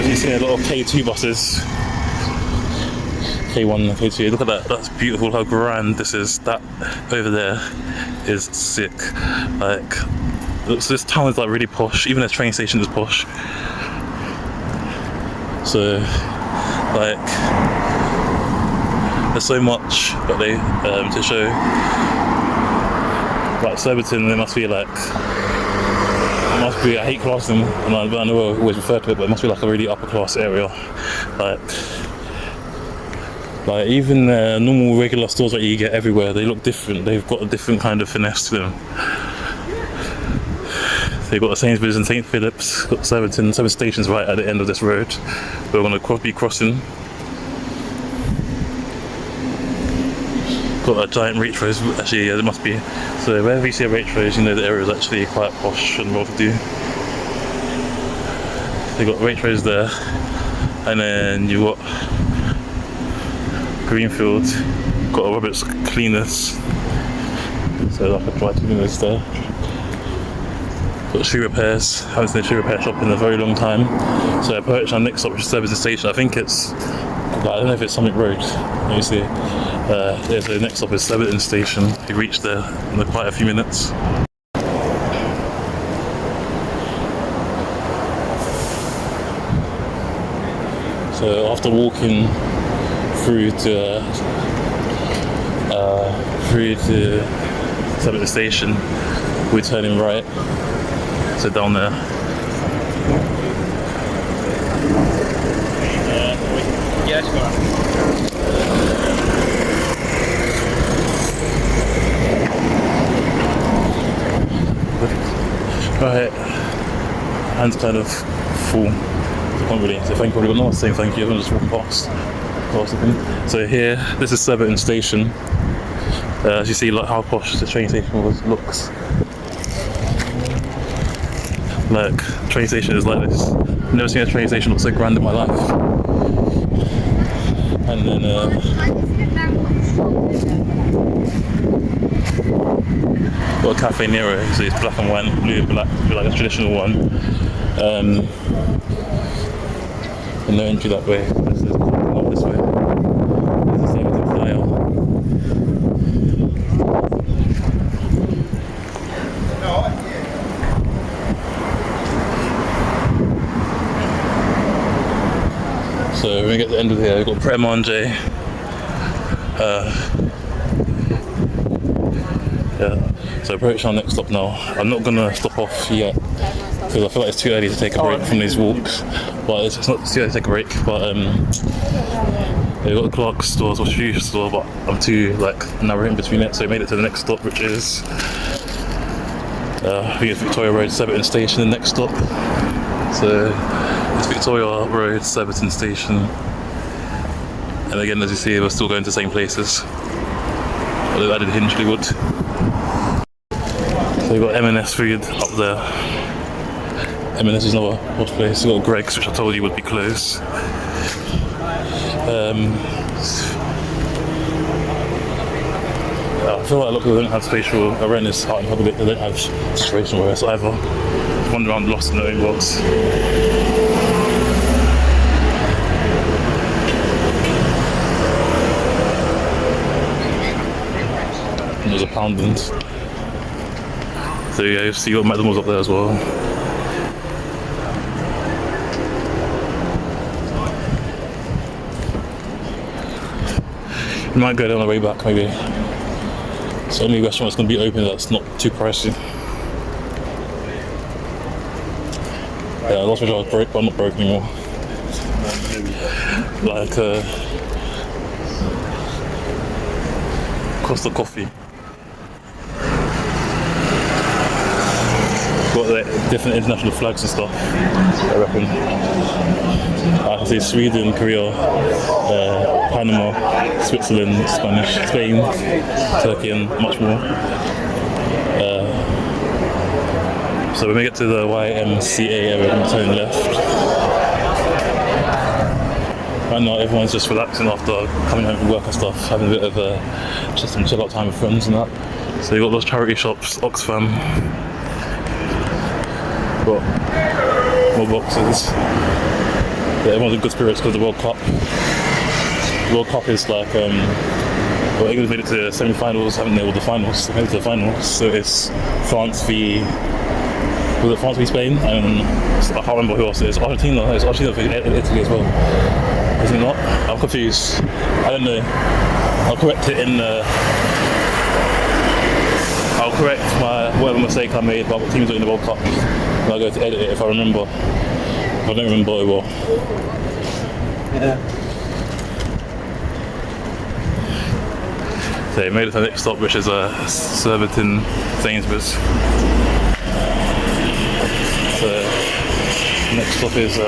You see a lot of K2 buses. K1 and K2. Look at that. That's beautiful. How grand this is. That over there is sick. Like, so this town is like really posh. Even the train station is posh. So, like, there's so much that they to show. Like Surbiton, there must be like. I hate classing, and I know I always refer to it, but it must be like a really upper class area. Like even normal regular stores that you get everywhere, they look different. They've got a different kind of finesse to them. They've got the Sainsbury's and St Philip's, got Surbiton, 7 stations right at the end of this road. We're going to be crossing. Got a giant Waitrose, actually, yeah, there must be. So wherever you see a Waitrose, you know the area is actually quite posh and well to do. So you got Waitrose there, and then you got Greenfield, got a Robert's Cleaners, so like a dry cleaners there. Got shoe repairs, haven't seen a shoe repair shop in a very long time. So I approached our next stop, which is Surrey station. I think it's, I don't know if it's Summit Road, let me see. Yeah, so the next stop is Surrey station. We reached there in quite a few minutes. So after walking through to Surrey station, we're turning right. So down there. Yeah, sure. Right, hands kind of full. I can't really say thank you. Probably got no one saying thank you. I'm just walking past. So here, this is Surrey station. As you see, like how posh the train station looks. Like, train station is like this. I've never seen a train station look so grand in my life. And then got a Cafe Nero, so it's black and white, blue and black, like a traditional one. And no entry that way. This is not this way. It's the same as the flyer. So when we get to the end of here, we've got Pret a Manger. Yeah. So approaching our next stop now. I'm not gonna stop off yet because I feel like it's too early to take a break from these walks. But it's not too early to take a break. But they've got the Clark's stores or shoe store, but I'm too like narrow in between it. So we made it to the next stop, which is I think it's Victoria Road, Surbiton Station. The next stop. So it's Victoria Road, Surbiton Station. And again, as you see, we're still going to the same places. But they've added Hinchley Wood. So we've got M&S food up there. M&S is another posh place. We've got Greg's, which I told you would be close. I feel like a lot of people don't have spatial awareness out in public. They don't have situational awareness either. Just wander around lost in their own box. And there's a Poundland. So yeah, so you got McDonald's up there as well. We might go down the way back maybe. It's the only restaurant that's going to be open that's not too pricey. Yeah, I lost my job, I was broke, but I'm not broke anymore. Like, Costa Coffee. Got like different international flags and stuff, I reckon. I can see Sweden, Korea, Panama, Switzerland, Spanish, Spain, Turkey and much more. So when we get to the YMCA area, we're going to turn left. Right now everyone's just relaxing after coming home from work and stuff, having a bit of just some chill out time with friends and that. So you got those charity shops, Oxfam, got more boxes. Yeah, everyone's in good spirits because of the World Cup. The World Cup is like, well, England made it to the semi-finals, haven't they, or the finals? They made it to the finals, so it's France v Spain, and I can't remember who else it is. Argentina, it's Argentina v Italy as well. Is it not? I'm confused. I don't know. I'll correct it in I'll correct my whatever mistake I made about what teams are in the World Cup when I go to edit it if I remember. If I don't remember it well. Yeah. So we made it to the next stop, which is Surbiton Sainsbury's. So next stop is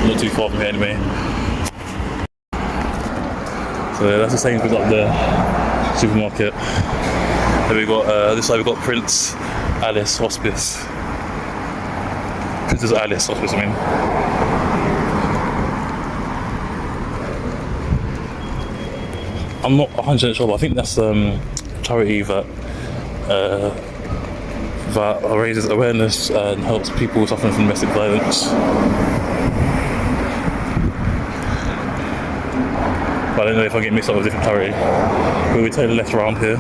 not too far from here anyway. So that's the Sainsbury's up there, supermarket. Then we got this side we got Prince Alice Hospice. Princess Alice Hospice, I mean. I'm not 100% sure, but I think that's charity that raises awareness and helps people suffering from domestic violence. But I don't know if I get mixed up with a different charity. But we turn left around here.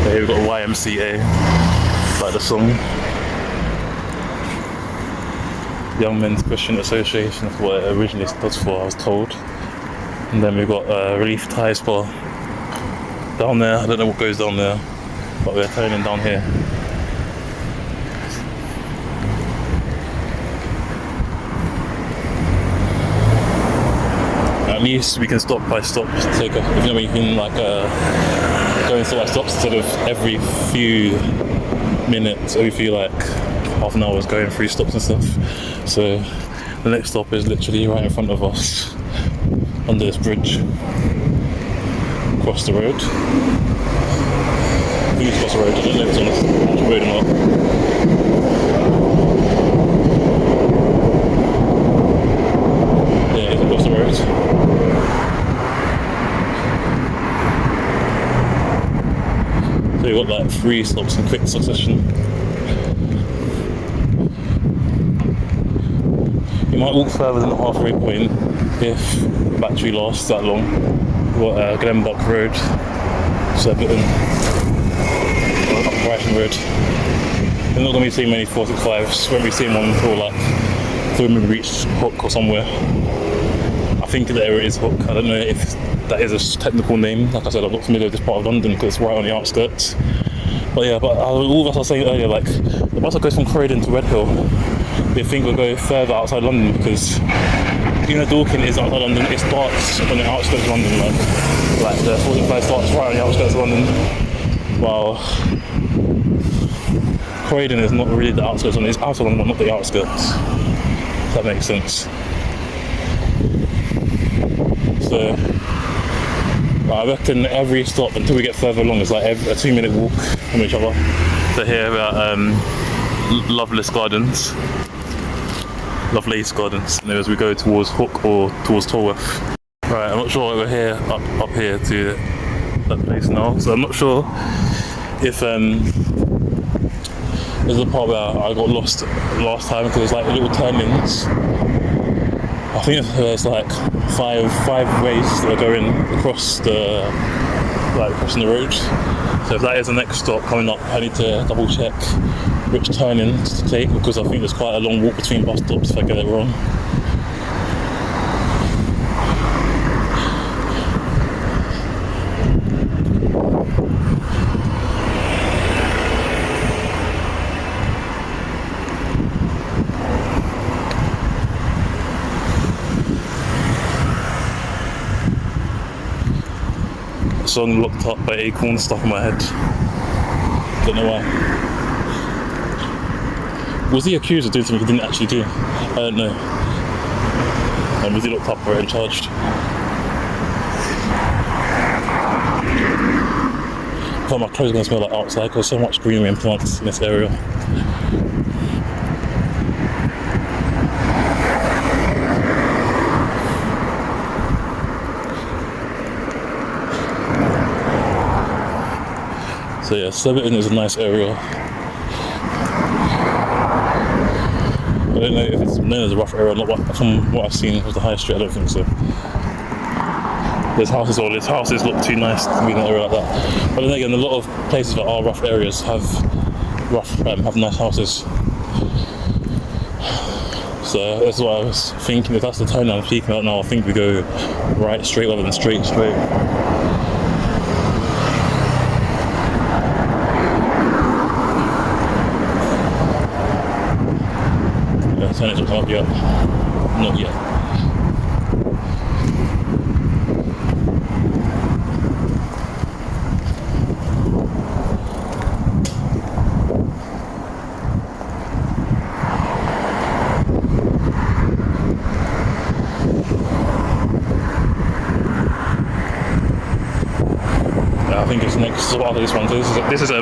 So here we've got YMCA, like the song. Young Men's Christian Association, that's what it originally stood for, I was told. And then we've got Relief Thai Spa down there. I don't know what goes down there, but we're turning down here. At least we can stop by stop to take a, you know, we can like go in stop by stops instead of every few minutes, every few like half an hour is going through stops and stuff. So the next stop is literally right in front of us, under this bridge, across the road. I think it's across the road, I don't know if it's on the actual road or not. Yeah, it's across the road. So you've got like 3 stops in quick succession. You might walk further than the halfway point if the battery lasts that long. We've got Glenbuck Road, Surbiton, up Brighton Road. We're not going to be seeing many 465s, won't be seeing one until like, until we reach Hook or somewhere. I think the area is Hook, I don't know if that is a technical name. Like I said, I'm not familiar with this part of London because it's right on the outskirts. But yeah, but all of us are saying earlier, like, the bus that goes from Croydon to Redhill, we think we'll go further outside London because even though Dorking is outside London, it starts on the outskirts of London, like the 45 starts right on the outskirts of London, while Croydon is not really the outskirts of London, it's outside London but not the outskirts, if that makes sense. So I reckon every stop until we get further along is like a 2-minute walk from each other. So here we're at Lovelace Gardens, and then as we go towards Hook or towards Tolworth. Right, I'm not sure we're here up here to that place now, so I'm not sure if there's a part where I got lost last time because there's like little turnings. I think there's like five ways that are going across the crossing the road. So if that is the next stop coming up, I need to double check which turning to take, because I think there's quite a long walk between bus stops if I get it wrong. Song Locked Up by Acorn stuck in my head. Don't know why. Was he accused of doing something he didn't actually do? I don't know. And was he locked up or and charged? I thought my clothes are going to smell like outside because there's so much greenery and plants in this area. So yeah, Surrey is a nice area. I don't know if it's known as a rough area or not. From what I've seen with the high street, I don't think so. There's houses look too nice to be in an area like that. But then again, a lot of places that are rough areas have nice houses. So that's what I was thinking. If that's the tone I'm speaking about now, I think we go right straight rather than straight. Turn it to come up yet. Not yet. I think it's next so after this one. So this is I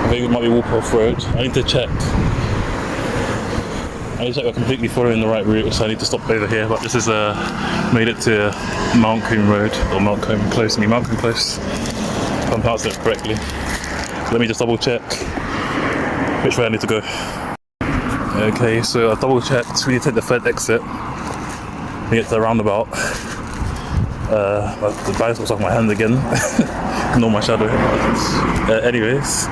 think it might be Walpoth Road. I need to check. We're completely following the right route, so I need to stop over here. But this is made it to Mount Combe Road, or Mount Combe Close, Mount Combe Close, if I'm pronouncing it correctly. So let me just double check which way I need to go. Okay, so I double checked. We need to take the third exit. We get to the roundabout. The bike looks off my hand again. Ignore my shadow. Anyways.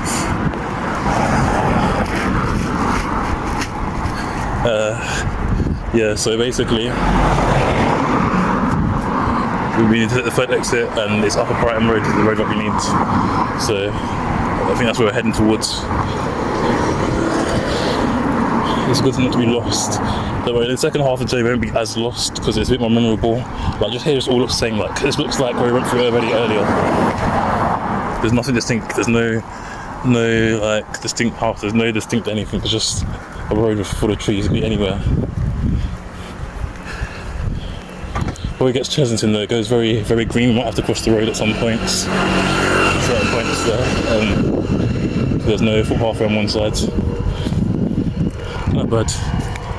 Yeah, so basically we need to take the third exit, and it's Upper Brighton Road is the road that we need. So I think that's where we're heading towards. It's good not to be lost. So in the second half of the journey we won't be as lost because it's a bit more memorable. Like just here it all looks the same. Like this looks like where we went through already earlier. There's nothing distinct. There's no like distinct house. There's no distinct anything. It's just a road full of trees. It could be anywhere. Before it gets to Chesington though, it goes very, very green. We might have to cross the road at some points. Certain points there. There's no footpath on one side. Not bad.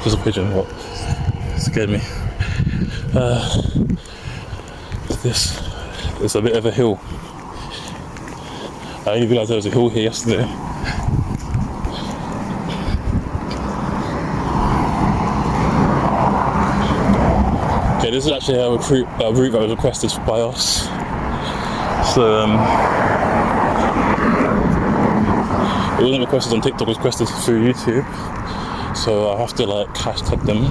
Just a pigeon. What? Scared me. This is a bit of a hill. I only realised there was a hill here yesterday. Okay, this is actually a route that was requested by us. So it wasn't requested on TikTok, it was requested through YouTube. So I have to like hashtag them.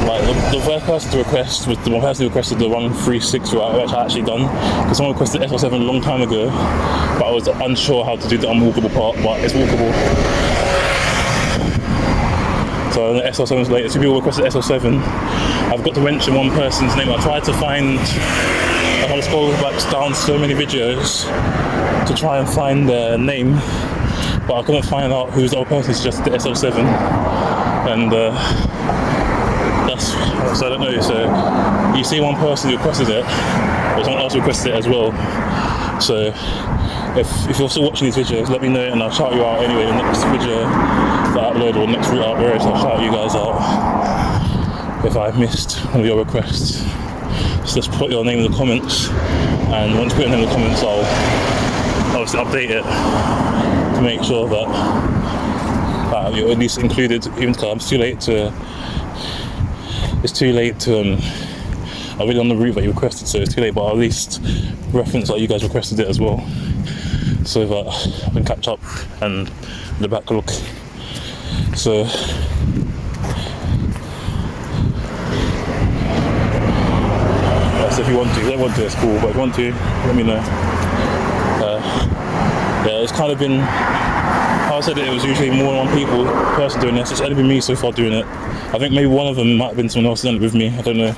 Like the first person to request was the one person who requested the 136 route, which I actually done. Because someone requested SL7 a long time ago, but I was unsure how to do the unwalkable part, but it's walkable. So the SL7 is later. Two people requested SL7. I've got to mention one person's name. I tried to find, I had to scroll back down so many videos to try and find their name, but I couldn't find out who the other person suggested the SL7. And so I don't know. So you see one person who requested it, but someone else requested it as well. So if you're still watching these videos, let me know and I'll shout you out anyway in the next video that I upload or next route I upload. I'll shout you guys out if I've missed one of your requests. So just put your name in the comments, and once you put your name in the comments, I'll obviously update it to make sure that you're at least included, even because it's too late to I've been on the route that you requested, so it's too late, but I'll at least reference that you guys requested it as well, so that I can catch up and the backlog. So that's if you want to. If you don't want to, it's cool, but if you want to, let me know. Yeah, it's kind of been, how I said it was usually more than one person doing this. It's only been me so far doing it. I think maybe one of them might have been someone else doing it with me, I don't know,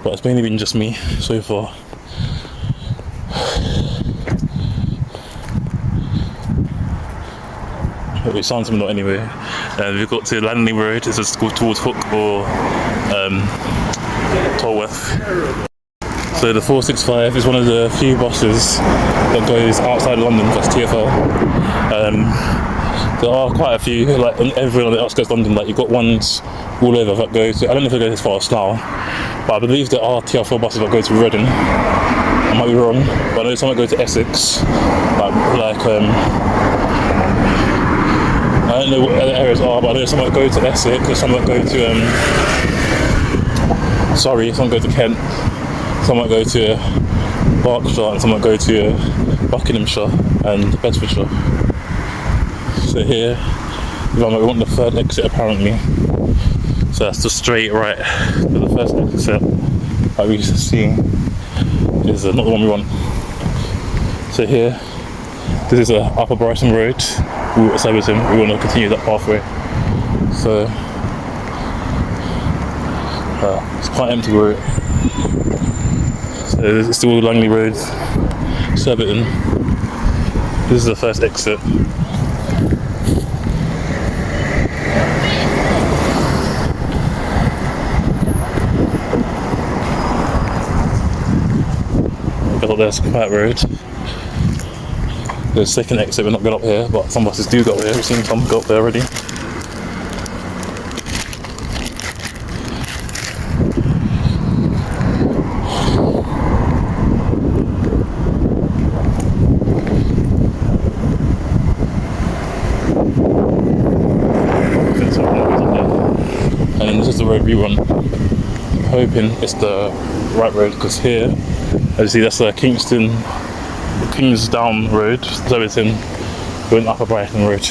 but it's mainly been just me so far. It sounds similar anyway. We've got to Langley Road, it's just towards Hook or Tolworth. So the 465 is one of the few buses that goes outside London, that's TfL. There are quite a few, like everyone on the outskirts of London, like you've got ones all over that go to, I don't know if they go as far as Slough, but I believe there are TfL buses that go to Reading. I might be wrong, but I know some that go to Essex, I don't know what other areas are, but I know some that go to Essex, there's some that go to Surrey, some go to Kent, some that go to Berkshire, and some that go to Buckinghamshire and Bedfordshire. So here, we want the third exit apparently. So that's the straight right. But the first exit that we see is not the one we want. So here, this is Upper Brighton Road. We want to continue that pathway. So it's quite empty road. So it's still Langley Road, Surbiton. This is the first exit. Got there's Quiet Road. The second exit, we're not going up here, but some buses do go up here. We've seen some go up there already. And then this is the road we want. I'm hoping it's the right road, because here, as you see, that's the Kingsdown Road, Surbiton, going Upper Brighton Road.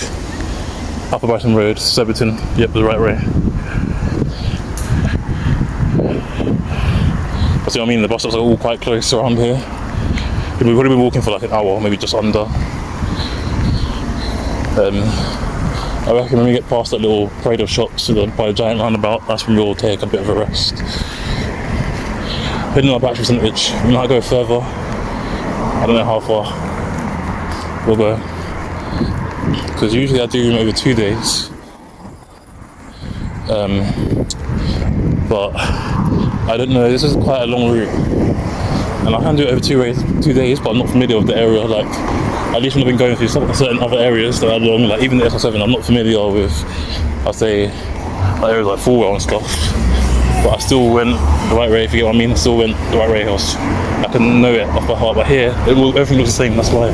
Upper Brighton Road, Surbiton, yep, the right way. That's what I mean, the bus stops are all quite close around here. We've already been walking for like an hour, maybe just under. I reckon when we get past that little parade of shops by the giant roundabout, that's when we'll take a bit of a rest. Depending on our battery percentage, we might go further. I don't know how far we'll go, because usually I do over 2 days, but I don't know, this is quite a long route, and I can do it over 2 days, but I'm not familiar with the area. Like, at least when I've been going through certain other areas that are long, like even the SR7, I'm not familiar with, I'd say, like areas like Fulwell and stuff. But I still went the right way, if you get what I mean. I still went the right way. I can know it off by heart, but here, everything looks the same, that's why.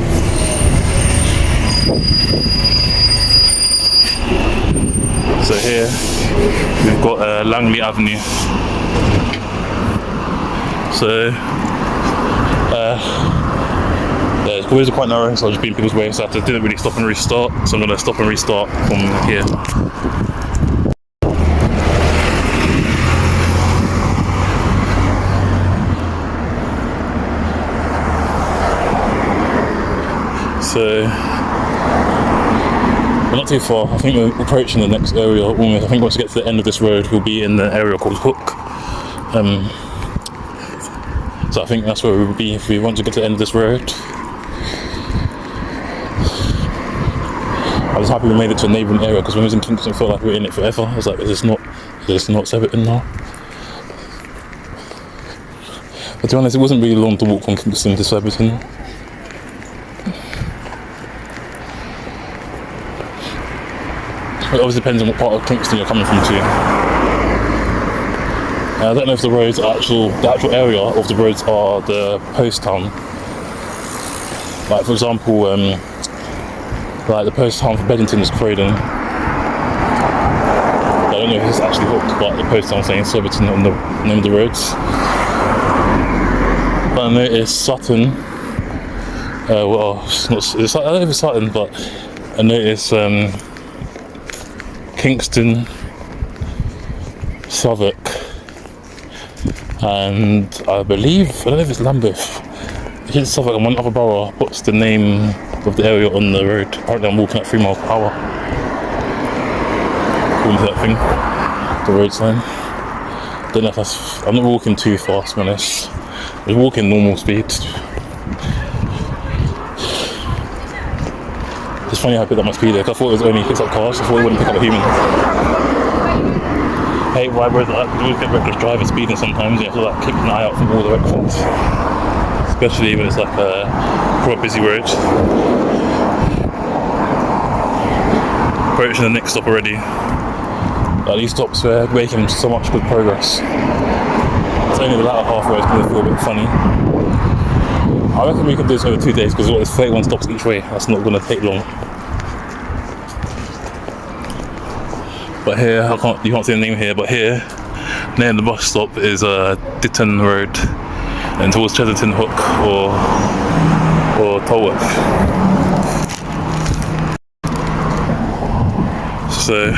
So here, we've got Langley Avenue. So, yeah, the corridors are quite narrow, so I'll just be in people's way, so I didn't really stop and restart, so I'm going to stop and restart from here. So, we're not too far. I think we're approaching the next area almost. I think once we get to the end of this road, we'll be in the area called Hook. So I think that's where we will be if we want to get to the end of this road. I was happy we made it to a neighbouring area, because when we was in Kingston, I felt like we were in it forever. I was like, is this not Surbiton now? But to be honest, it wasn't really long to walk from Kingston to Surbiton. It obviously depends on what part of Kingston you're coming from too. I don't know if the roads are the actual area of the roads are the post town. Like for example, like the post town for Beddington is Croydon. I don't know if it's actually Hook, but the post town saying Surbiton on the name of the roads. But I noticed Sutton. Well, I don't know if it's Sutton, but I noticed Kingston, Southwark, and I don't know if it's Lambeth. I think Southwark and one other borough puts the name of the area on the road. Apparently I'm walking at 3 miles per hour. According to that thing, the road sign. Don't know if I'm not walking too fast, to be honest. I'm walking normal speed. It's funny how I picked up my speed there, 'cause I thought it was only picks up cars, I thought it wouldn't pick up a human. I hate roads like that, you always get reckless driving speeding sometimes, you have to like keep an eye out from all directions. Especially when it's like a proper busy road. Approaching the next stop already. Like these stops were making so much good progress. It's only the latter half where it's going to feel a bit funny. I reckon we could do this over 2 days because it's 31 stops each way. That's not going to take long. But here, you can't see the name here, but here, near the bus stop is Ditton Road, and towards Chesterton Hook or Tolworth. So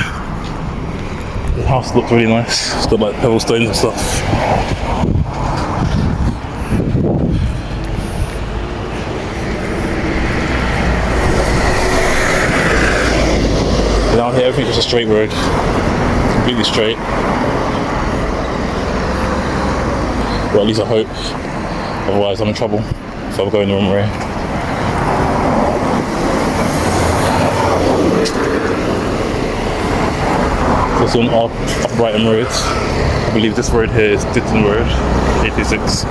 the house looks really nice. It's got like pebble stones and stuff. Down here, everything's just a straight road, completely straight. Well, at least I hope. Otherwise, I'm in trouble if I'm going the wrong way. This on Upper Brighton Road. I believe this road here is Ditton Road, 86.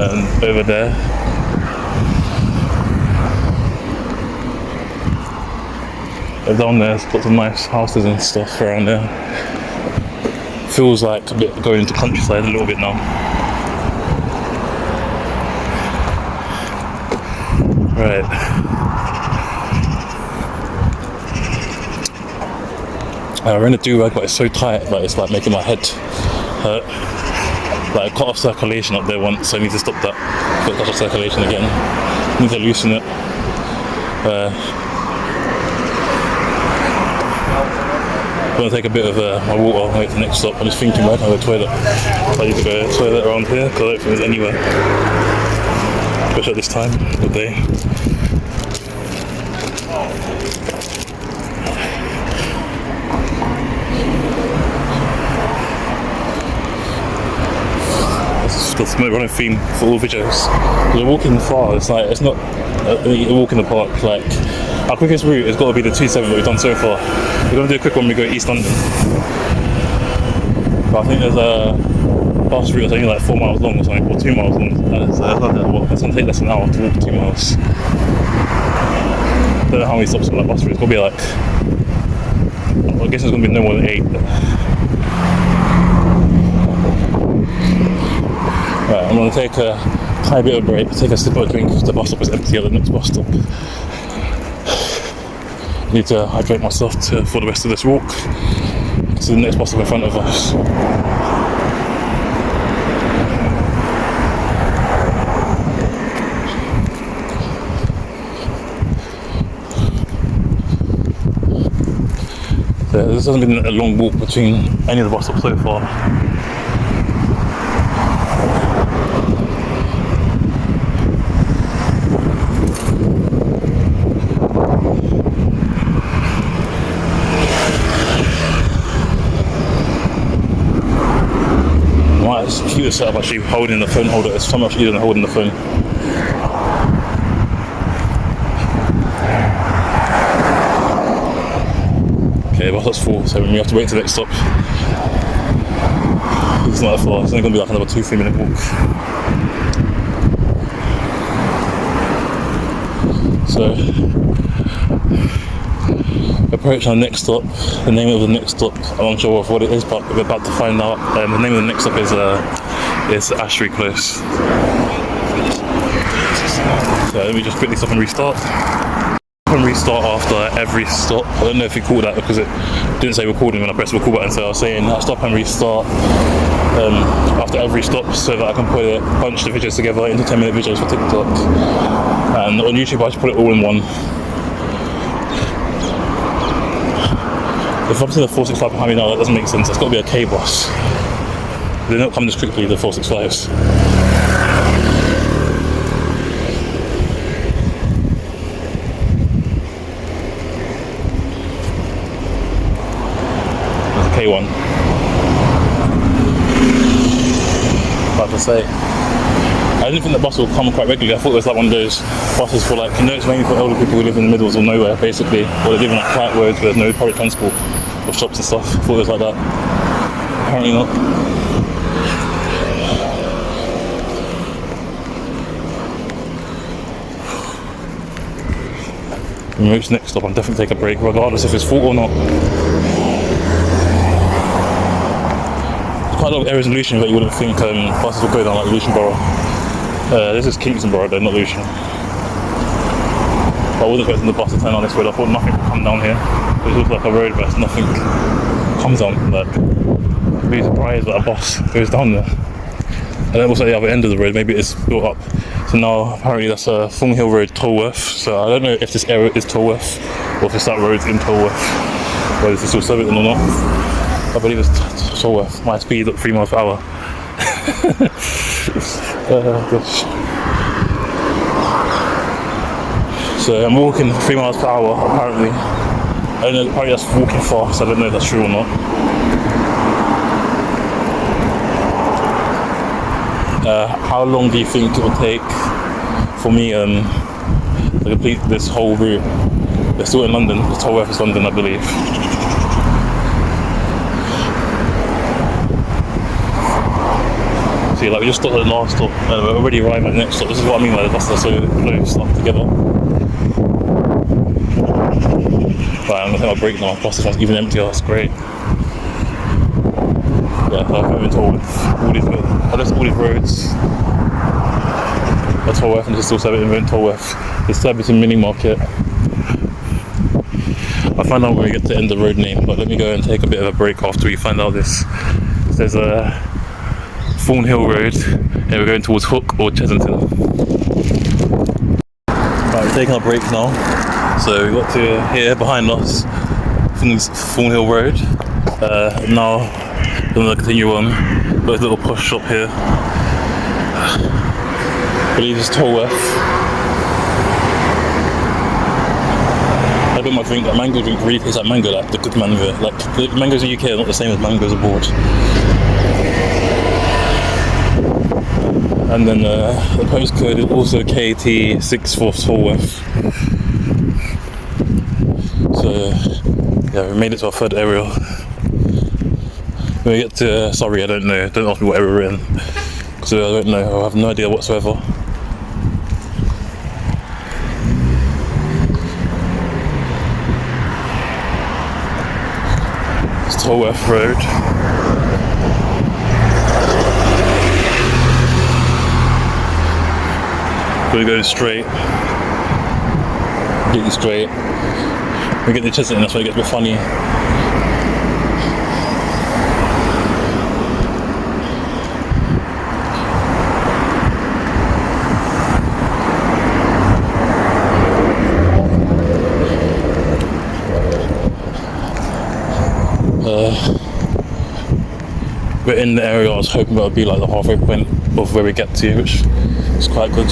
And over there, down there's lots of nice houses and stuff around there. Feels like a bit going into countryside a little bit now. Right. I ran a do-rag, but it's so tight that it's like making my head hurt. Like I cut off circulation up there once, so I need to stop that. Cut off circulation again. Need to loosen it. I'm gonna take a bit of my water on the way to the next stop. I'm just thinking where can I go to the toilet. I need to go to the toilet around here because I don't think there's anywhere. Especially at this time of the day. That's my running theme for all videos. We're walking far, it's like, it's not a walk in the park. Like, our quickest route has got to be the 2-7 that we've done so far. We're going to do a quick one when we go to East London. But I think there's a bus route that's only like 4 miles long or something, or 2 miles long. It's going to take less than an hour to walk 2 miles. I don't know how many stops on that bus route. It's going to be like, well, I guess it's going to be no more than 8. Right, I'm going to take a tiny bit of a break, take a sip of a drink because the bus stop is empty at the next bus stop. I need to hydrate myself for the rest of this walk to the next bus stop in front of us. So this hasn't been a long walk between any of the bus stops so far. It's cute to set up actually holding the phone holder. It's so much easier than holding the phone. Okay, well that's 4, so we have to wait till the next stop. It's not that far, it's only going to be like another 2-3 minute walk. So, approaching our next stop. The name of the next stop, I'm not sure of what it is, but we're about to find out. The name of the next stop is Ashbury Close. So let me just quickly stop and restart. and restart after every stop. I don't know if you caught that because it didn't say recording when I pressed the record button, so I was saying I stop and restart after every stop so that I can put a bunch of videos together into 10-minute videos for TikTok. And on YouTube I just put it all in one. If I'm seeing the 465 behind me now, that doesn't make sense. It's got to be a K-bus. They're not coming this quickly, the 465s. K1. Hard to say. I didn't think the bus would come quite regularly. I thought it was like one of those buses for like, you know, it's mainly for older people who live in the middles of nowhere, basically, or they live in like quiet roads where there's no public transport or shops and stuff. I thought it was like that. Apparently not. When we reach next stop, I'm definitely take a break, regardless if it's full or not. Quite a lot of areas in Lucian that you wouldn't think buses would go down, like Lucian Borough. This is Kingston Borough though, not Lucian. But I wasn't expecting the bus to turn on this road. I thought nothing would come down here. It looks like a road where nothing comes on. Like, I'd be surprised that a bus goes down there. And then also at the other end of the road, maybe it's built up. So now apparently that's Thornhill Road, Tolworth. So I don't know if this area is Tolworth or if it's that road in Tolworth, whether it's still serving or not. I believe it's Tolworth. My speed at 3 miles per hour. Gosh. So I'm walking 3 miles per hour apparently. I don't know, apparently that's walking fast. I don't know if that's true or not. How long do you think it will take for me to complete this whole route? They're still in London. Tolworth is London, I believe. See, like we just stopped at the last stop and we're already arriving at the next stop. This is what I mean by the buses are so close up together. Right, I'm gonna take my break now. My bus is even emptier. That's great. Yeah, I've moved into all these roads. That's Tolworth, and there's still serving in Tolworth. There's Surbiton Mini Market. I'll find out when we get to the end of the road name, but let me go and take a bit of a break after we find out this. There's a Thornhill Road, and we're going towards Hook or Chesington. Right, we're taking our break now. So we got to here behind us, Thornhill Road. Now I'm gonna continue on. Got a little posh shop here. I believe it's Tolworth. I got my drink, that mango drink really tastes like mango, like the good mango. Like the mangoes in the UK are not the same as mangoes abroad. And then the postcode is also KT6 for Tolworth. So yeah, we made it to our third area. When we get to Surrey, I don't know. Don't ask me what area we're in, because I don't know. I have no idea whatsoever. It's Tolworth Road. We're going straight. Getting straight. We get the Chesington, that's why it gets a bit funny. We're in the area I was hoping that would be like the halfway point of where we get to, which is quite good.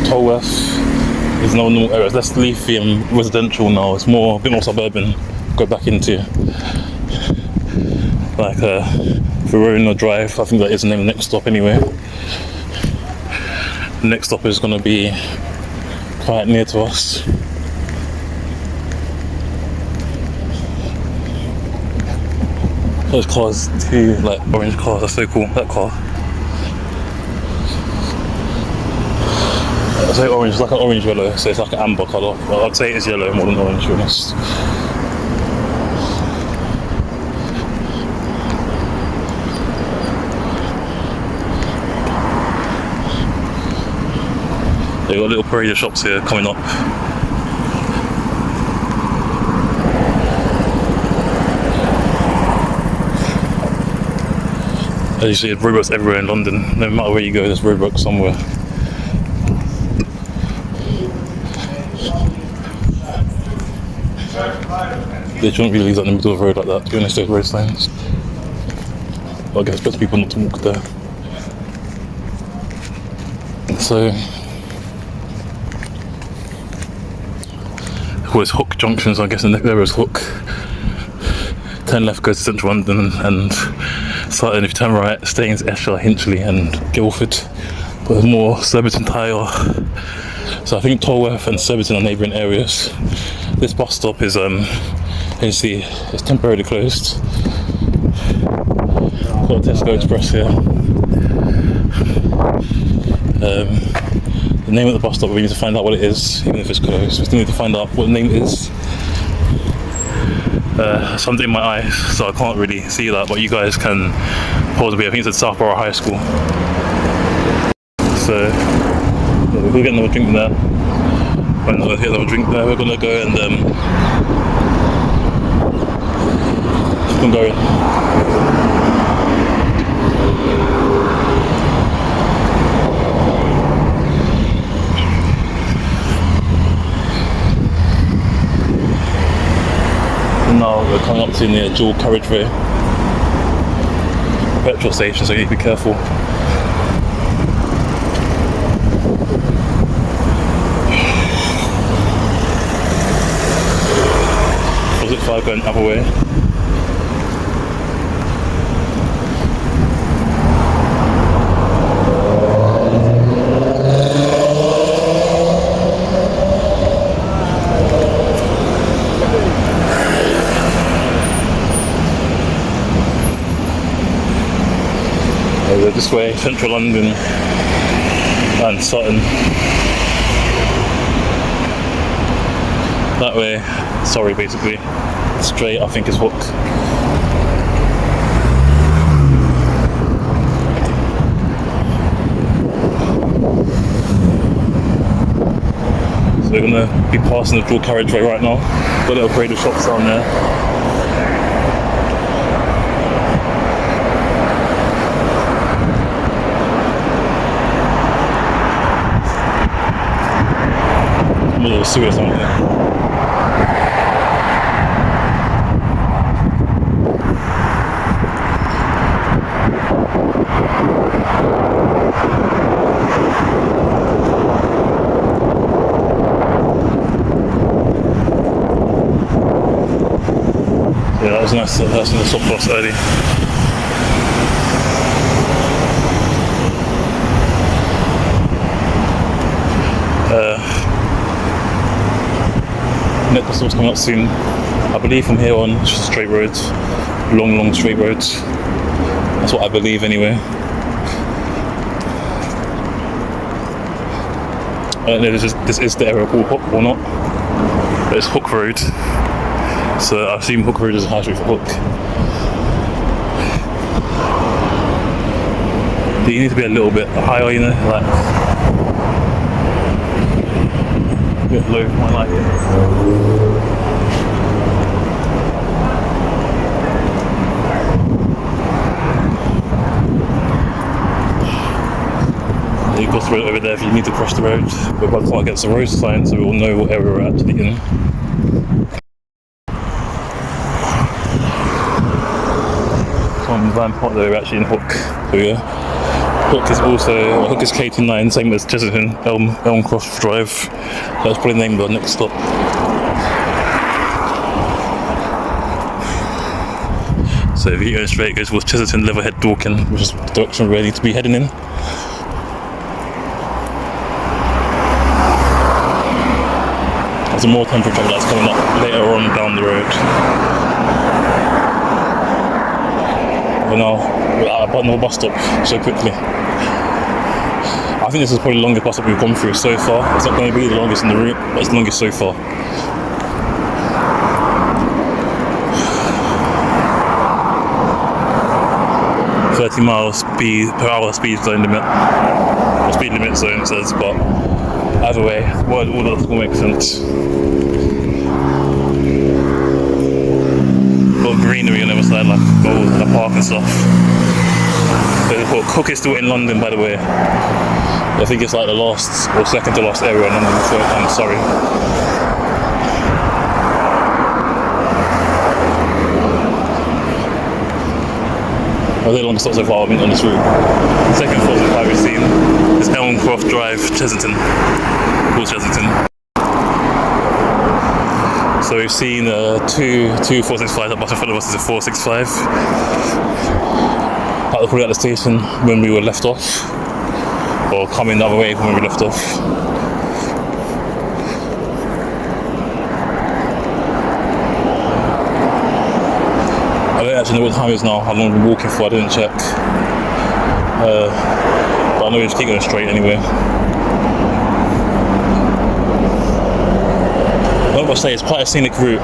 Tolworth is no normal area. It's less leafy and residential now. It's more, a bit more suburban. Go back into like Verona Drive. I think that is the name of the next stop anyway. The next stop is going to be quite near to us. Those cars, two like orange cars, are so cool. That car. I say orange, it's like an orange yellow, so it's like an amber colour. Well, I'd say it's yellow more than orange, to be honest. They've got little parade of shops here coming up. As you see, there's roadworks everywhere in London. No matter where you go, there's roadworks somewhere. They shouldn't really leave that in the middle of the road like that, to be honest, those road signs. But I guess it's best for people not to walk there. So, well, it's Hook Junction, so I guess the next area is Hook. 10 left goes to central London, and starting if you turn right, stays Esher, Hinchley and Guildford. But there's more Surbiton Tyre. So I think Tolworth and Surbiton are neighbouring areas. This bus stop is, you can see, it's temporarily closed. Got a Tesco Express here. The name of the bus stop, we need to find out what it is, even if it's closed. We still need to find out what the name is. Something in my eye, so I can't really see that, but you guys can possibly. I think it's at Southborough High School. So yeah, we'll go get another drink there. When I get another drink there, we're gonna go and keep on going. Now we're coming up to near dual carriageway petrol station, so you need to be careful. Opposite 5 going the other way. This way, central London and Sutton. That way, Surrey basically. Straight, I think, is Hook. So we're gonna be passing the dual carriageway right now. Got a little parade of shops down there. A little sewer or something. Yeah, that was nice. That's in the stop bus early. Next bus stop's coming up soon. I believe from here on it's just straight roads, long straight roads. That's what I believe anyway. I don't know if this is the area called Hook or not, but it's Hook Road. So I assume Hook Road is a high street for Hook. But you need to be a little bit higher, you know, like a bit low for my liking. You cross the road over there if you need to cross the road, but by the time I get the road sign so we all know what area we're actually in. From Van Park though, we're actually in Hook. So yeah, Hook is KT9, same as Chessington, Elm Cross Drive. That's probably the name of the next stop. So if you go straight, it goes towards Chessington, Leatherhead, Dorking, which is the direction we need to be heading in. There's more temperature that's coming up later on down the road. But now we're at another bus stop so quickly. I think this is probably the longest bus stop we've gone through so far. It's not going to be the longest in the route, but it's the longest so far. mph speed zone limit, or speed limit zone it says, but Either way, all of this will make sense. Got greenery on the other side, like gold and a park and stuff. Hook is still in London, by the way. I think it's like the last or second to last area in London before I'm sorry. I was the longest stop so far I've been on this route. The second stop so far we've seen is Elmcroft Drive, Chessington. Called Chessington. So we've seen two 465 that bus in front of us is a 465. That was probably at the station when we were left off, or coming the other way when we were left off. I don't actually know what time it is now, how long we've been walking for, I didn't check. But I know we just keep going straight anyway. I must say, it's quite a scenic route.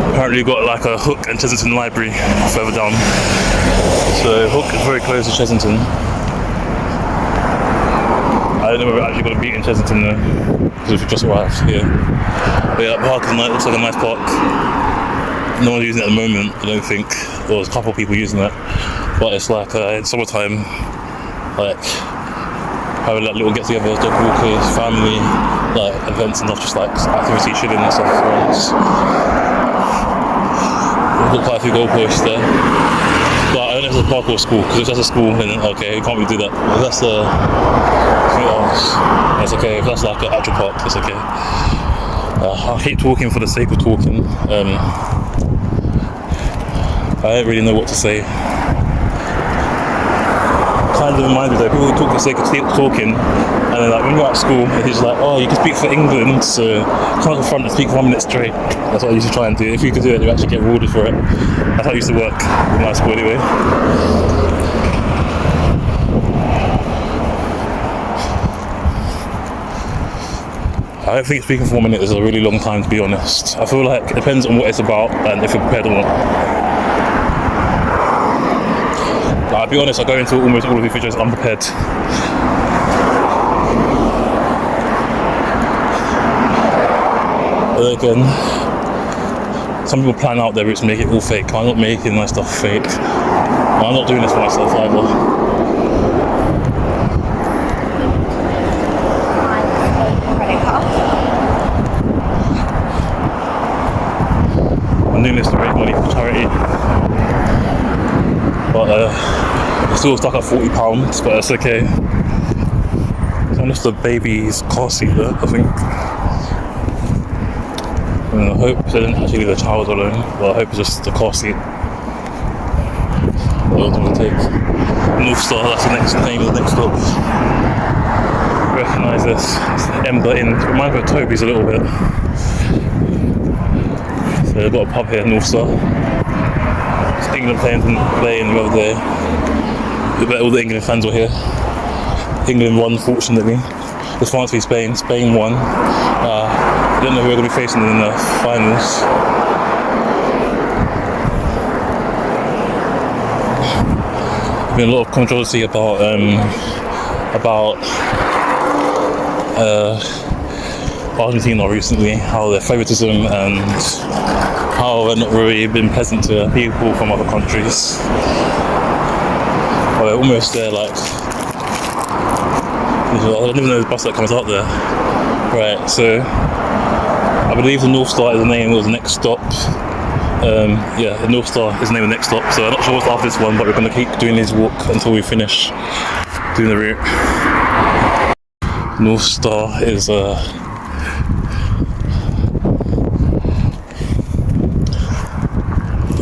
Apparently you've got like a Hook and Chessington Library further down. So Hook is very close to Chessington. I don't know if we're actually going to be in Chessington though, because we've just arrived here. But yeah, the park is nice, looks like a nice park. No one's using it at the moment, I don't think. Well, there's a couple of people using it. But it's like, in summertime, like, having like little get-togethers, dog walkers, family, like events and not just like activity, chilling and stuff. We've got quite a few goalposts there. But I don't know if it's a park or a school, because if that's a school, then okay, you can't really do that. If that's the that's okay. If that's like an actual park, that's okay. I hate talking for the sake of talking. I don't really know what to say. Kind of reminds me that people talk for the sake of talking, and then like when you're at school, it's just like, oh, you can speak for England, so come to the front and speak for 1 minute straight. That's what I used to try and do. If you could do it, you actually get rewarded for it. That's how it used to work in my school anyway. I don't think speaking for 1 minute is a really long time, to be honest. I feel like it depends on what it's about and if you're prepared or not. I'll be honest, I go into almost all of these videos unprepared. But again, some people plan out their routes and make it all fake. I'm not making my stuff fake. I'm not doing this for myself either. I'm doing this to raise money for charity. But I'm still stuck at £40, but that's okay. It's just the baby's car seat there, I think. And I hope they didn't actually leave the child alone, but I hope it's just the car seat. What else I'm going to take? North Star, that's the next name of the next stop. Recognise this. It's Ember Inn. It reminds me of Toby's a little bit. So they've got a pub here, North Star. England playing the other day. I bet all the England fans were here. England won, fortunately. It's France v Spain. Spain won. I don't know who we're going to be facing in the finals. There's been a lot of controversy about Argentina recently, how their favouritism and how they're not really been pleasant to people from other countries. Well, they're almost there, like, I don't even know the bus that comes out there. Right, so I believe the North Star is the name of the next stop. Yeah, the North Star is the name of the next stop, so I'm not sure what's after this one, but we're going to keep doing this walk until we finish doing the route. North Star is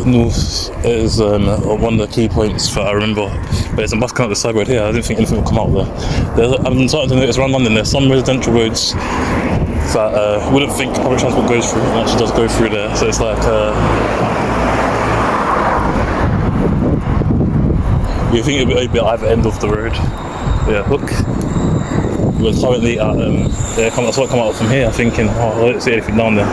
North is one of the key points that I remember. But there's a bus coming up the side road here. I didn't think anything would come out there. I'm starting to notice around London there's some residential roads that wouldn't think public transport goes through, and actually does go through there. So it's like you think it would be at either end of the road. Yeah, Hook. We're currently at I saw it come out from here, thinking, oh, I don't see anything down there.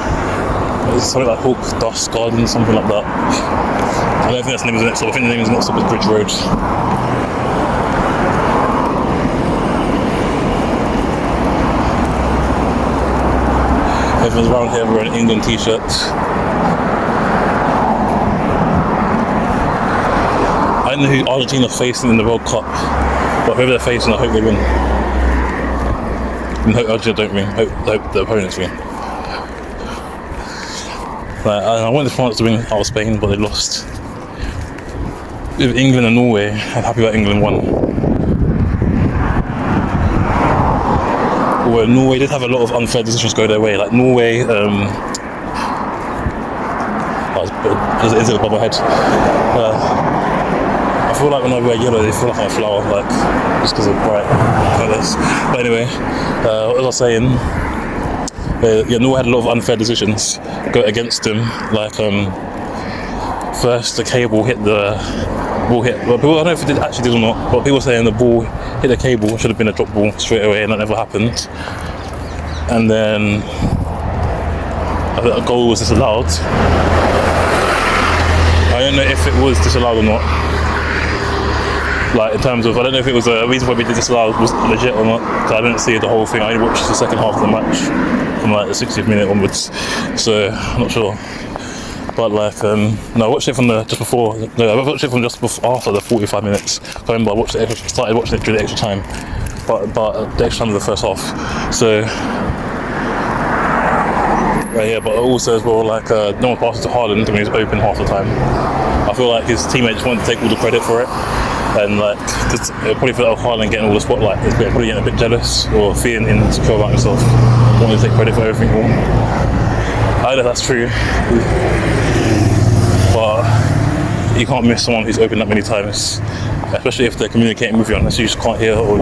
It's something like Hook, Dust Garden, something like that. I don't think that's the name of the next stop. I think the name of the next stop is Bridge Road. everyone's around here wearing England t-shirts. I don't know who Argentina are facing in the World Cup, but whoever they're facing, I hope they win. And hope Argentina don't win. Hope the opponents win. I wanted France to win out of Spain, but they lost. With England and Norway, I'm happy that England won. Well, Norway did have a lot of unfair decisions go their way. Like Norway, there's it above my head. I feel like when I wear yellow, they feel like I'm a flower, like just because of bright colours. But anyway, what was I saying? Yeah, Norway had a lot of unfair decisions go against them. Like first, the cable hit the ball hit. Well, people, I don't know if it actually did or not, but people were saying the ball hit the cable. It should have been a drop ball straight away, and that never happened. And then a goal was disallowed. I don't know if it was disallowed or not. Like in terms of, I don't know if it was a reason why we did disallowed was legit or not. Because I didn't see the whole thing. I only watched the second half of the match from like the 60th minute onwards. So I'm not sure. But like, no, I watched it from just before. No, I watched it from just before, after the 45 minutes. I remember I started watching it during the extra time, but the extra time of the first half. So, yeah, but also as well, like no one passes to Haaland when he's open half the time. I feel like his teammates want to take all the credit for it, and like, cause it probably feel like Haaland getting all the spotlight. He's probably getting a bit jealous or feeling insecure about himself, wanting to take credit for everything. I don't know if that's true, but you can't miss someone who's open that many times, especially if they're communicating with you unless you just can't hear or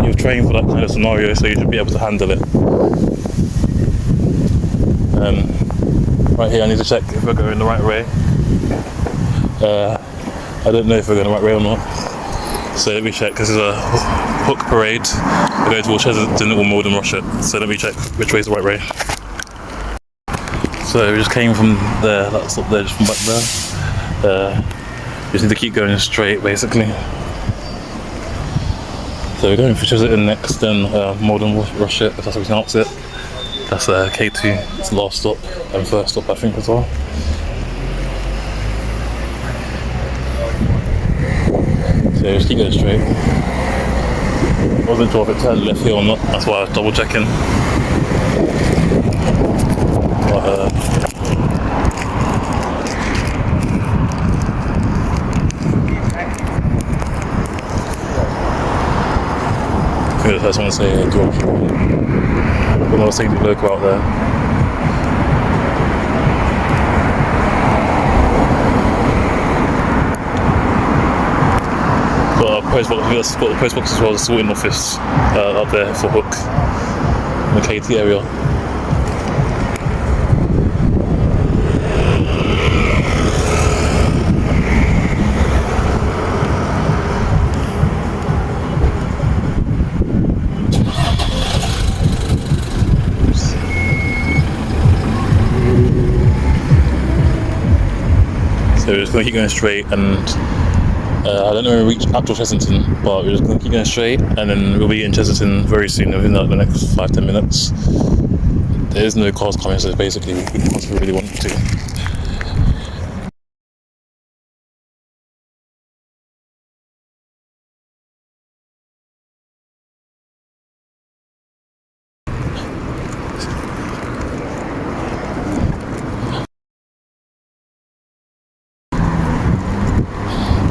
you've trained for that kind of scenario, so you should be able to handle it. Right here I need to check if we're going the right way. I don't know if we're going the right way or not. So let me check, because there's a hook parade. We're going towards Chesterton or Malden Rushet. So let me check which way is the right way. So we just came from there, that's up there, just from back there. We just need to keep going straight, basically. So we're going for Chesterton next, then Malden Rushet, if that's how we pronounce it. That's K2, it's the last stop, and first stop I think as well. So just keep going straight. I wasn't sure if it turned left here or not, that's why I was double checking. But, I think the first one to say Dorking. But I was thinking local out there. Post box, that's got the post box as well, the sorting office up there for Hook in the KT area. So we're just going to keep going straight, and I don't know when we reach actual Chesterton, but we're just going to keep going straight, and then we'll be in Chesterton very soon, within like the next 5-10 minutes. There is no cars coming, so basically we can pass if we really want to.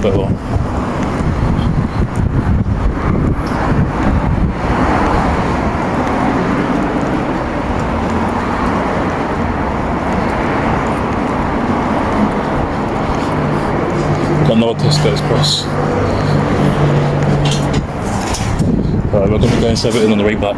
But well. Got another Tesco Express. Right, we're going to be going 7 on the way back.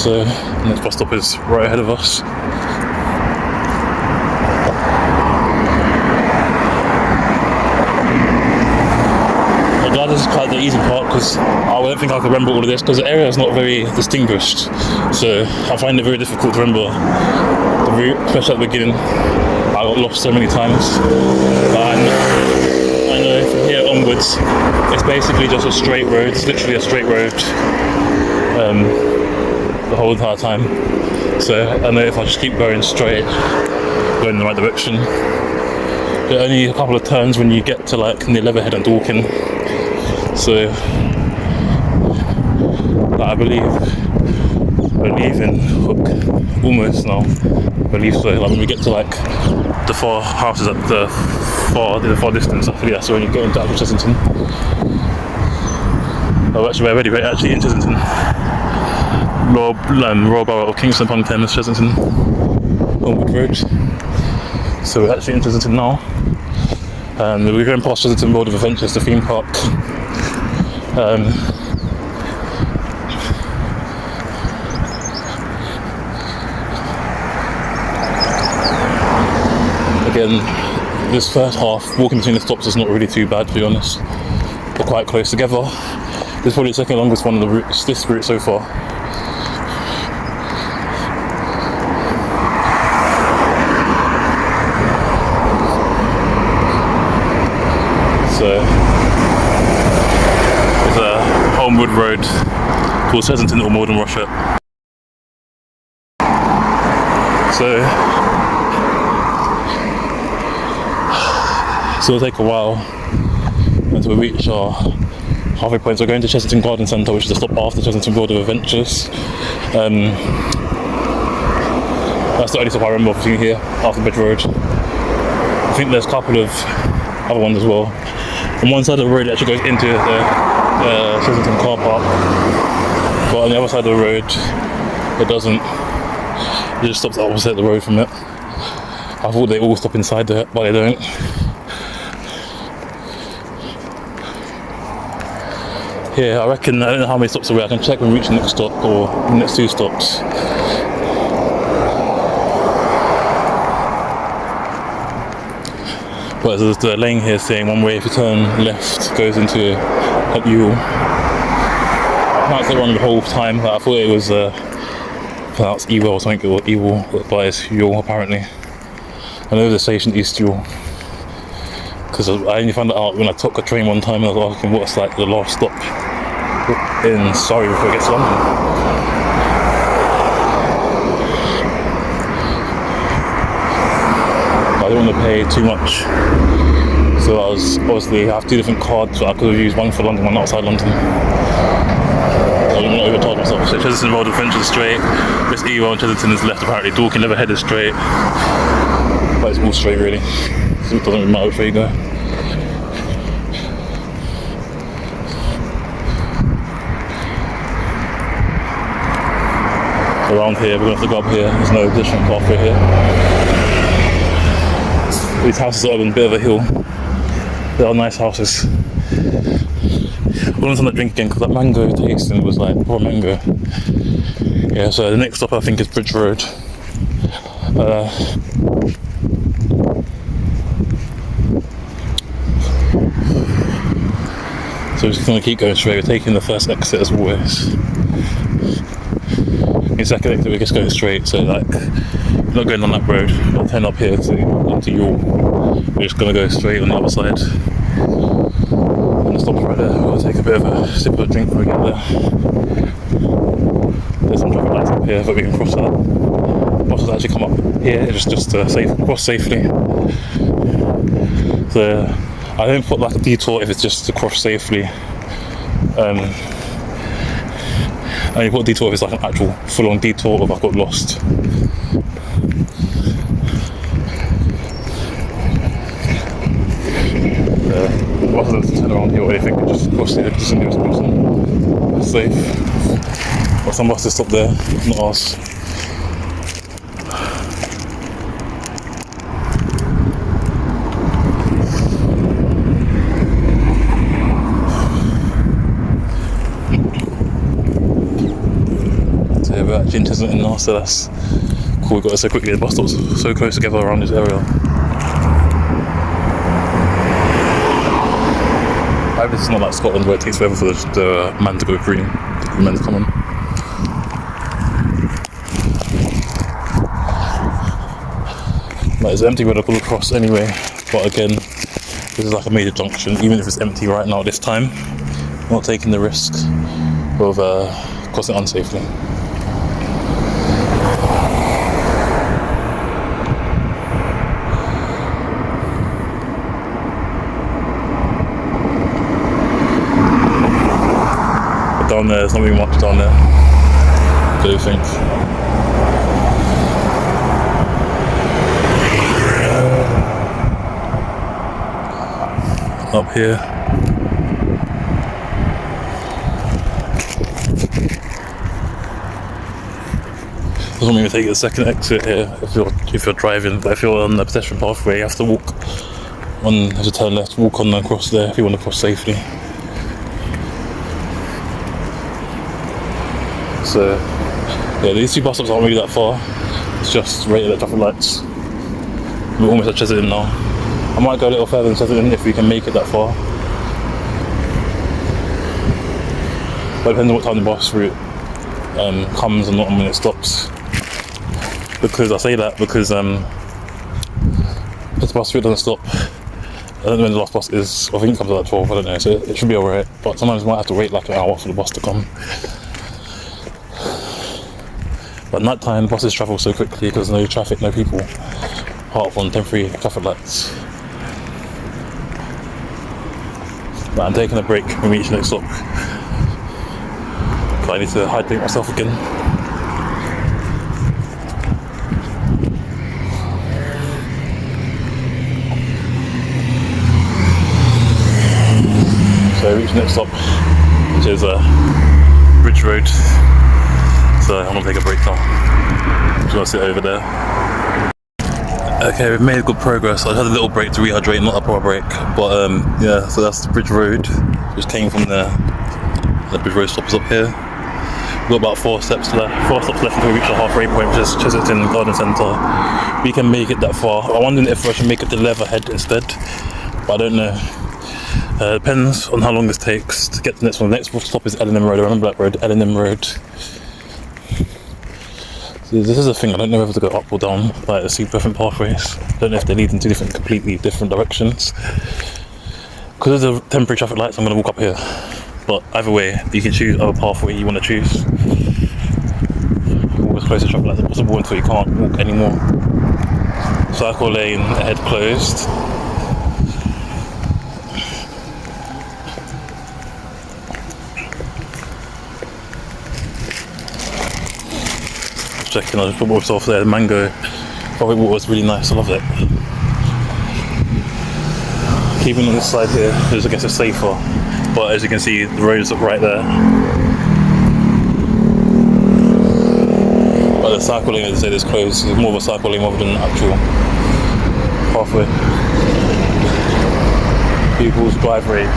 So the next bus stop is right ahead of us. This is quite the easy part because I don't think I can remember all of this because the area is not very distinguished, so I find it very difficult to remember the route, especially at the beginning. I got lost so many times, but I know from here onwards it's basically just a straight road. It's literally a straight road the whole entire time, so I know if I just keep going straight, going in the right direction. There are only a couple of turns when you get to like near Leatherhead and Dorking. So I believe we're leaving Hook almost now. I believe so. Like when we get to like the far houses at the far distance, I think that's when you get into actual Chessington. Oh, actually, we're actually in Chessington. Royal Borough of Kingston upon Thames, Chessington, Homewood Road. So we're actually in Chessington now. And we're going past Chessington World of Adventures, the theme park. Again, this first half, walking between the stops is not really too bad, to be honest. They're quite close together. This is probably the second longest one of the routes, this route so far. So it's a Homewood Road towards Chessington or Morden Rochette. So it'll take a while until we reach our halfway point. So we're going to Chessington Garden Centre, which is the stop after Chessington World of Adventures. That's the only stop I remember between here, after Bridge Road. I think there's a couple of other ones as well. On one side of the road it actually goes into the Chessington car park, but on the other side of the road it doesn't. It just stops opposite the road from it. I thought they all stop inside there, but they don't. Yeah, I reckon, I don't know how many stops away. I can check when we reach the next stop or the next two stops. But there's the lane here saying one way if you turn left goes into Ewell. I pronounced it wrong the whole time. I thought it was pronounced Ewell or something, or Ewell, but it's Ewell apparently. I know the station East Ewell, because I only found it out when I took a train one time and I was asking what's like the last stop in Surrey before it gets to London. I didn't want to pay too much, so I was obviously I have two different cards, so I could have used one for London, one outside London. So I didn't want to overcharge myself. So Chessington Road of Adventure is straight, this Ewell and Chessington is left apparently, Dorking Leatherhead is straight, but it's all straight really, so it doesn't really matter which way you go. So around here, we're going to have to go up here, there's no additional pathway here. These houses are on a bit of a hill. They are nice houses. I want to drink again because that mango tasting was like poor mango. Yeah, so the next stop I think is Bridge Road. So we're just going to keep going straight. We're taking the first exit as always. In the second exit we're just going straight, so like we're not going on that road. We'll turn up here into Ewell. We're just going to go straight on the other side. And the stop's right there. We'll take a bit of a sip of a drink when we get there. There's some traffic lights up here, but we can cross that. Buses actually come up here just to cross safely. So I don't put like a detour if it's just to cross safely. And you put a detour if it's like an actual full-on detour if I've got lost. Rather than turn around here or anything, just cross the nearest crossing. It's safe. But some buses stop there, not us. actually in Chesington now, so that's cool. We got it so quickly. The bus stops so close together around this area. I hope this is not like Scotland where it takes forever for the man to go green, the man to come on. Like, it's empty when I pull across anyway, but again, this is like a major junction. Even if it's empty right now at this time, I'm not taking the risk of crossing unsafely. But down there's not really much down there, I don't think. Up here. Doesn't mean you take the second exit here if you're driving, but if you're on the pedestrian pathway, you have to walk on. You have to turn left, walk on across there if you want to cross safely. So yeah, these two bus stops aren't really that far. It's just right at the traffic lights. We're almost at Chesington now. I might go a little further than Chesington if we can make it that far. But it depends on what time the bus route comes and not when it stops. Because I say that because if the bus route doesn't stop, I don't know when the last bus is. I think it comes at like 12, I don't know, so it should be alright. But sometimes you might have to wait like an hour for the bus to come. But at night time, buses travel so quickly because no traffic, no people, apart from temporary traffic lights. But I'm taking a break when we reach the next stop. I need to hydrate myself again. So I reach the next stop, which is Bridge Road. So I'm gonna take a break now. Just gonna sit over there. Okay, we've made good progress. I had a little break to rehydrate, not a proper break. But yeah, so that's the Bridge Road. Just came from there. The Bridge Road stop is up here. We've got about 4 stops left until we reach the halfway point, which is Chesington Garden Centre. We can make it that far. I'm wondering if I should make it to Leatherhead instead, but I don't know. Depends on how long this takes to get to the next one. The next stop is Ellingham Road. I remember that road, Ellingham Road. So this is a thing, I don't know whether to go up or down, like the two different pathways. I don't know if they lead in two completely different directions. Because of the temporary traffic lights, I'm going to walk up here. But either way, you can choose other pathway you want to choose. Walk as close to traffic lights as possible until you can't walk anymore. Cycle lane ahead closed. Checking, I just put myself there. The mango probably was really nice, I love it. Keeping on this side here, because I guess it's safer. But as you can see, the road is up right there. But the cycle lane, as I said, is closed. It's more of a cycle lane rather than an actual pathway. People's driveways.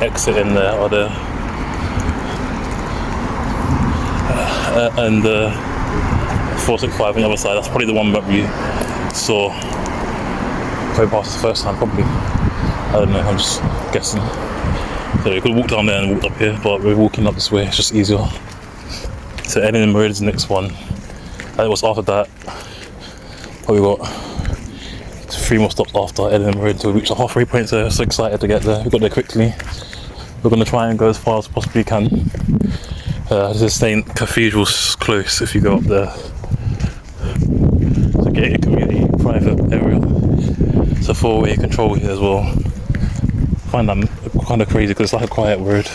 Exit in there are there. And 465 on the other side, that's probably the one that we saw go past the first time, probably. I don't know, I'm just guessing. So we could walk down there and walk up here, but we're walking up this way, it's just easier. So Ellingham Road is the next one. And it was after that, probably got 3 more stops after Ellingham Road until we reach the halfway point, so I'm so excited to get there. We got there quickly. We're going to try and go as far as possibly can. This is St Cathedral's close if you go up there. It's a gated community, private area. It's a 4-way control here as well. I find that kind of crazy because it's like a quiet road.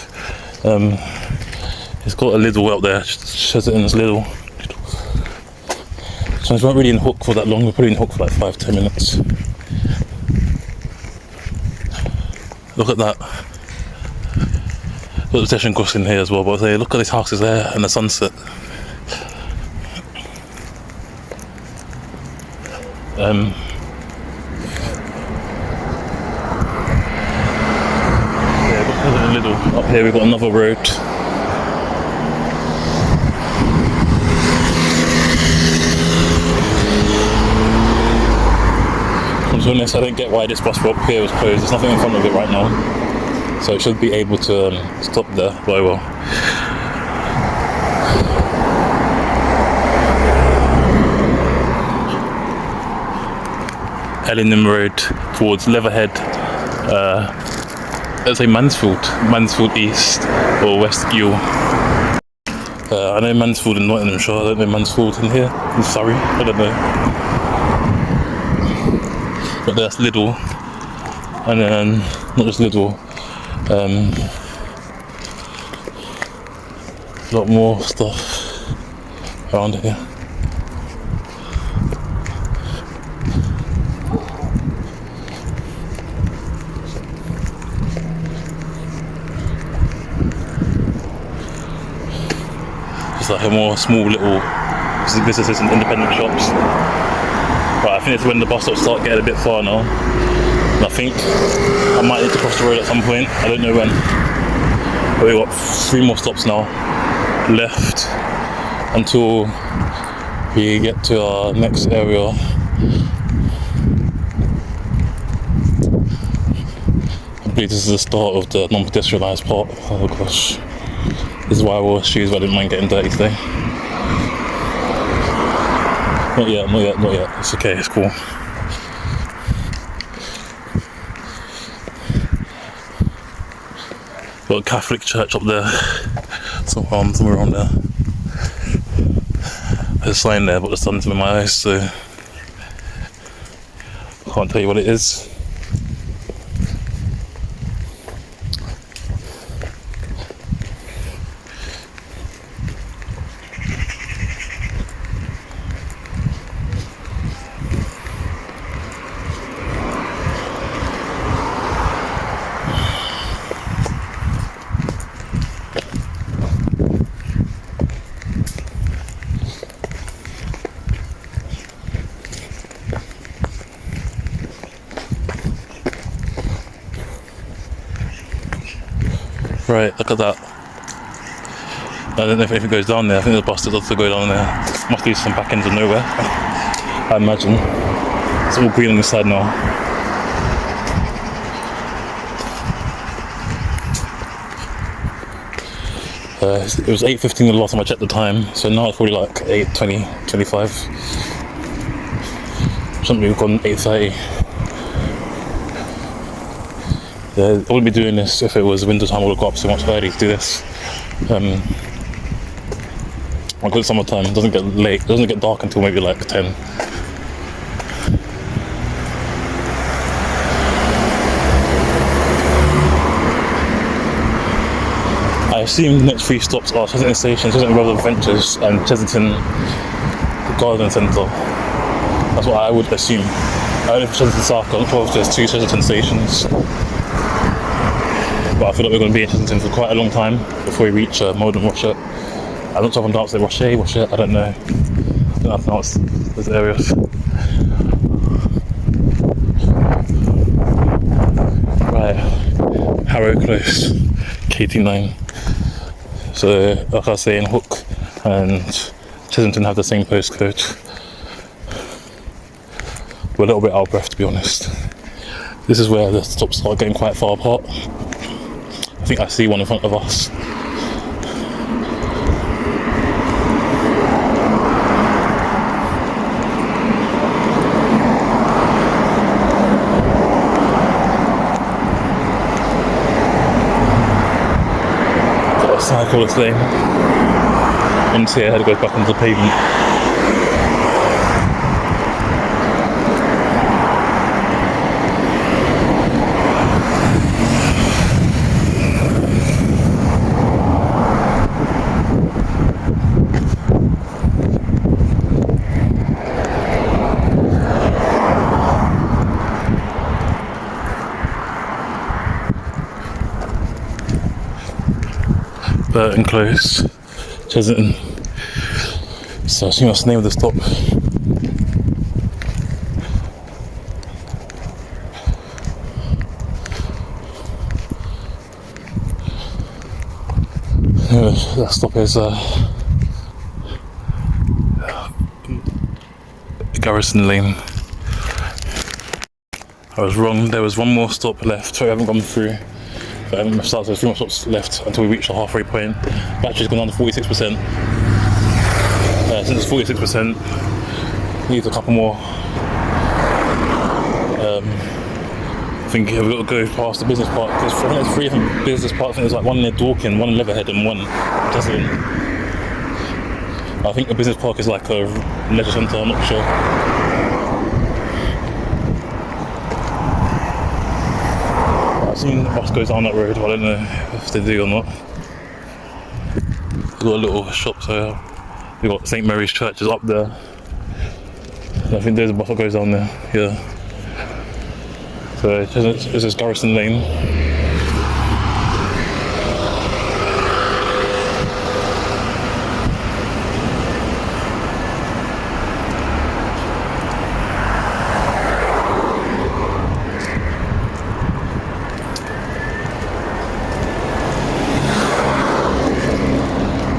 It's got a Lidl up there, Chesington's Lidl. So it's not really in Hook for that long, we're probably in Hook for like 5-10 minutes. Look at that. Got the pedestrian crossing here as well, but I say, look at these houses there and the sunset. Yeah, got a little up here. We've got another road. be honest, I don't get why this bus stop here was closed. There's nothing in front of it right now, so it should be able to stop there very well. Ellingham Road towards Leatherhead, let's say Mansfield East or West Ewell. I know Mansfield in Nottinghamshire, I don't know Mansfield in here, in Surrey, I don't know. But that's Lidl, and then, not just Lidl, a lot more stuff around here. Just like a more small little businesses and independent shops. But I think it's when the bus stops start getting a bit far now. And I think I might need to cross the road at some point. I don't know when. But we've got 3 more stops now left until we get to our next area. I believe this is the start of the non-pedestrianised part. Oh gosh. This is why I wore shoes, but I didn't mind getting dirty today. Not yet. It's okay, it's cool. Got a Catholic church up there, somewhere around there. There's a sign there, but the sun's in my eyes, so I can't tell you what it is. Right, look at that. I don't know if anything goes down there. I think the bus does also go down there. Must be some back ends of nowhere, I imagine. It's all green on this side now. It was 8:15 the last time I checked the time, so now it's probably like 8:20, 25. Something we've gone 8:30. I wouldn't be doing this if it was winter time. I would have got up so much early to do this. Because it's summertime, it doesn't get late, it doesn't get dark until maybe like 10. I assume the next 3 stops are Chesington Station, Chesington Road Adventures, and Chesington Garden Centre. That's what I would assume. I don't know if Chesington South, I'm not sure if there's 2 Chesington stations. But I feel like we're going to be in Kingston for quite a long time before we reach Malden Rochette. I'm not sure if I'm pronouncing it Rochette, I don't know. I don't know how to pronounce those areas. Right, Harrow Close, KT9. So, like I was saying, Hook and Chesington have the same postcode. We're a little bit out of breath, to be honest. This is where the stops start getting quite far apart. I think I see one in front of us. Got a cyclist lane. Into here, it goes back onto the pavement. Burton Close, Chesington. So I think that's the name of the stop. That stop is Garrison Lane. I was wrong. There was one more stop left. Sorry, I haven't gone through. There's 3 more stops left until we reach the halfway point. Battery's gone down to 46%. Since it's 46%, needs a couple more. I think we've got to go past the business park. I think there's 3 different business parks. I think there's like one near Dorking, one in Leatherhead, and one Kingston. I think the business park is like a leisure centre, I'm not sure. I've seen the bus goes down that road, but I don't know if they do or not. We've got a little shop, so we've got St Mary's Church is up there. And I think there's a bus that goes down there, yeah. So this is Garrison Lane.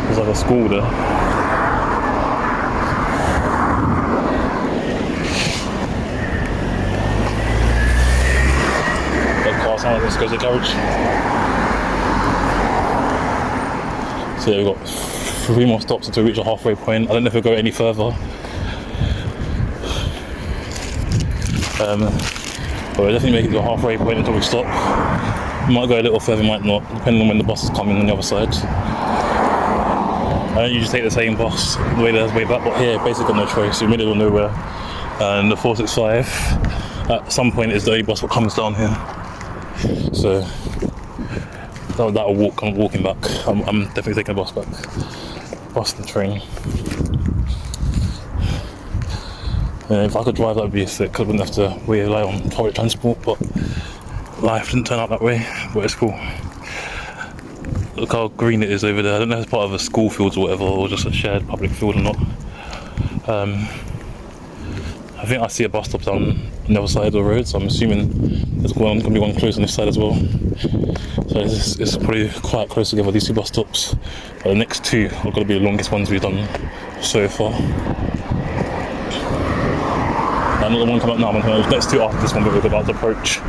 There's like a school there. Let's go to the garage. So yeah, we've got 3 more stops until we reach a halfway point. I don't know if we'll go any further. But we'll definitely make it to a halfway point until we stop. We might go a little further, might not, depending on when the bus is coming on the other side. I don't usually take the same bus the way there's way back, but here basically got no choice. We're in the middle of nowhere. And the 465 at some point is the only bus that comes down here. So that'll walk. I'm walking back. I'm definitely taking the bus back. Bus and train. Yeah, if I could drive, that would be sick. I wouldn't have to rely on public transport. But life didn't turn out that way. But it's cool. Look how green it is over there. I don't know if it's part of a school field or whatever, or just a shared public field or not. I think I see a bus stop down on the other side of the road, so I'm assuming there's going to be one close on this side as well. So it's probably quite close together, these 2 bus stops. But the next 2 are going to be the longest ones we've done so far. I'm not the one coming up now, I'm the next 2 after this one, but we're about to approach.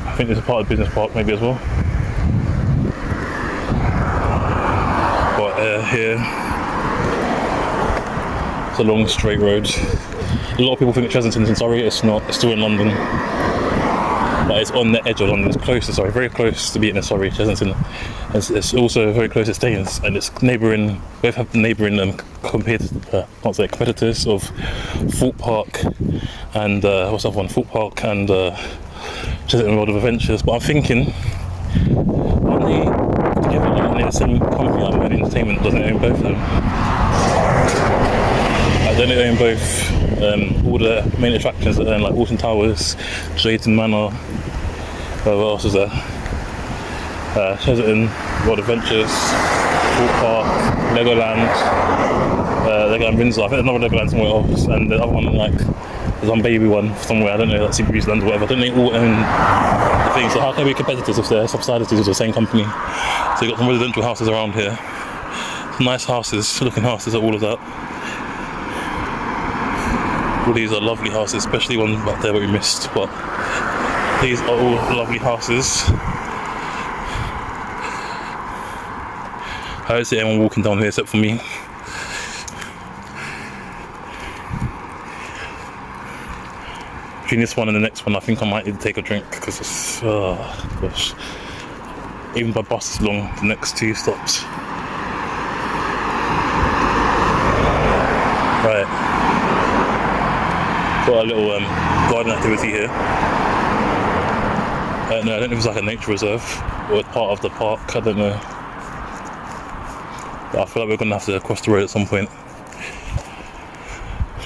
I think there's a part of the business park maybe as well. But here, a long straight road. A lot of people think Chesington's in Surrey. It's not. It's still in London, but it's on the edge of London. It's close to Surrey, very close to being in Surrey. Chesington. It's also very close to Staines, and it's neighbouring. Both have neighbouring competitors of Thorpe Park and what's the other one? Thorpe Park and Chesington World of Adventures. But I'm thinking, aren't they together? Aren't they the same company? Like Moon Entertainment doesn't own both of them. They don't own both all the main attractions that own, like Alton Towers, Drayton Manor, what else is there? Chesington World Adventures, Thorpe Park, Legoland, Legoland Windsor. I think there's another Legoland somewhere else, and the other one, like, there's one baby one somewhere, I don't know, like Super Land or whatever. I don't think they all own the thing, so how can they be competitors if they're subsidiaries of the same company? So you've got some residential houses around here. Some nice houses, looking houses at all of that. All these are lovely houses, especially one back there that we missed, but these are all lovely houses. I don't see anyone walking down here except for me. Between this one and the next one, I think I might need to take a drink because it's, gosh. Even by bus it's long, the next 2 stops. Right. Got a little garden activity here. No, I don't know if it's like a nature reserve or it's part of the park, I don't know. But I feel like we're going to have to cross the road at some point.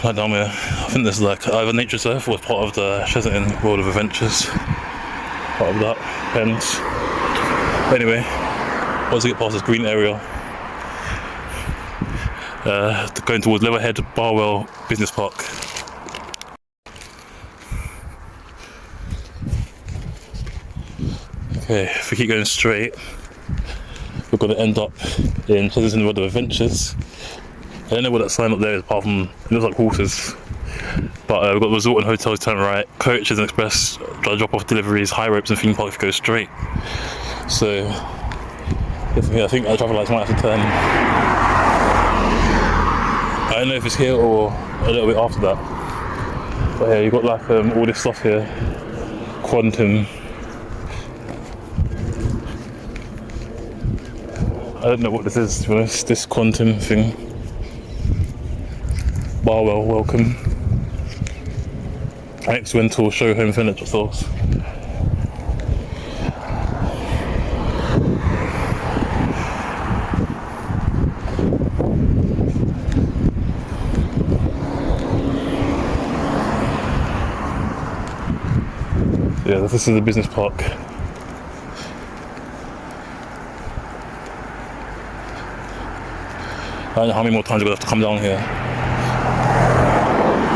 Right down here, I think there's like either nature reserve or it's part of the Chesington World of Adventures. Part of that, depends. Anyway, once we get past this green area, going towards Leatherhead Barwell Business Park. Okay, if we keep going straight, we're going to end up in Chesington World of Adventures. I don't know what that sign up there is apart from, it looks like horses. But we've got resort and hotels turn right, coaches and express drop off deliveries, high ropes and theme parks go straight. So I think our traffic lights might have to turn. I don't know if it's here or a little bit after that. But yeah, you've got like all this stuff here. Quantum. I don't know what this is, to be honest, this quantum thing. Barwell, welcome. Next rental, show home furniture stores. Yeah, this is the business park. I don't know how many more times we're going to have to come down here.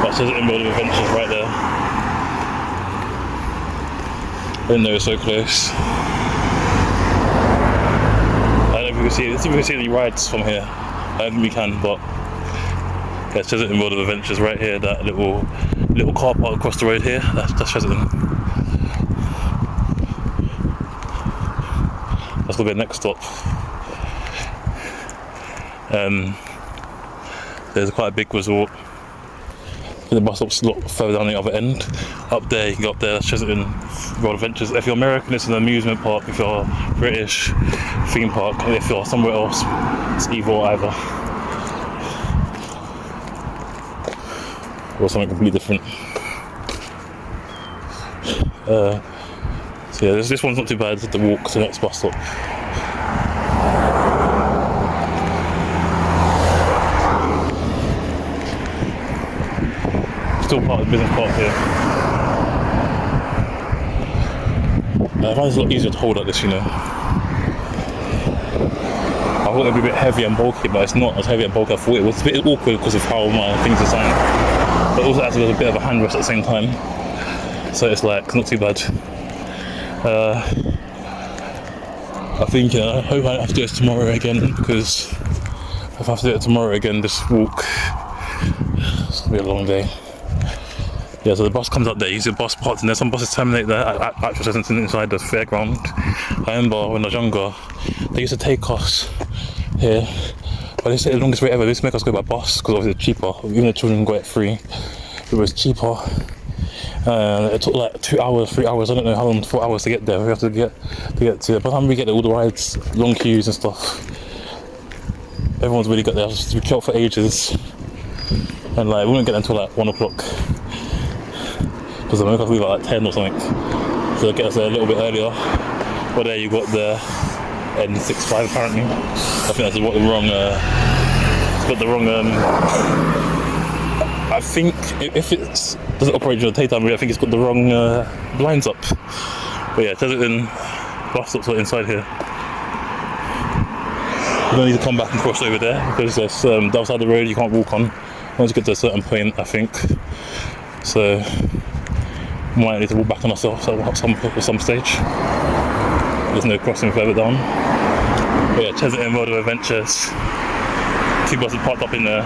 But it says Inbuilt Adventures right there. I didn't know it was so close. I don't know if we can see it. Let's see if we can see any rides from here. I don't think we can, but yeah, it says Inbuilt Adventures right here. That little car park across the road here. That's Chesterton. That's gonna be the next stop. There's quite a big resort. The bus stop's a lot further down the other end. Up there, you can go up there, that's Chesterton World Adventures. If you're American, it's an amusement park. If you're British, theme park. And if you're somewhere else, it's either or either. Or something completely different. So yeah, this one's not too bad. It's the walk to the next bus stop. Still part of the business park here. I find it's a lot easier to hold like this, you know. I thought it'd be a bit heavy and bulky, but it's not as heavy and bulky as I thought it was. It's a bit awkward because of how my things are designed. But it also has a bit of a handrest at the same time. So it's like, not too bad. I think, I hope I don't have to do this tomorrow again, because if I have to do it tomorrow again, this walk, it's gonna be a long day. Yeah, so the bus comes up there, you see the bus parked in there, some buses terminate there at actual Chesterton inside the fairground. I remember when I was younger, they used to take us here, but they said the longest way ever, they used to make us go by bus, because obviously it's cheaper, even the children go it free, it was cheaper. It took like 2 hours, 3 hours, I don't know how long, 4 hours to get there. We have to get to by the time we get there, all the rides, long queues and stuff. Everyone's really got there, we queued up for ages. And like, we wouldn't get there until like 1 o'clock. Because they make us leave at like 10 or something. So they get us there a little bit earlier. But there you got the N65 apparently. I think that's what the wrong, it's got the wrong, I think if it doesn't operate during the daytime, I think it's got the wrong blinds up. But yeah, it does it in bus stops inside here. You don't need to come back and cross over there because there's the other side of the road you can't walk on once you get to a certain point, I think. So we might need to walk back on ourselves at some stage. There's no crossing further down. But yeah, Chesterton World of Adventures. 2 buses parked up in the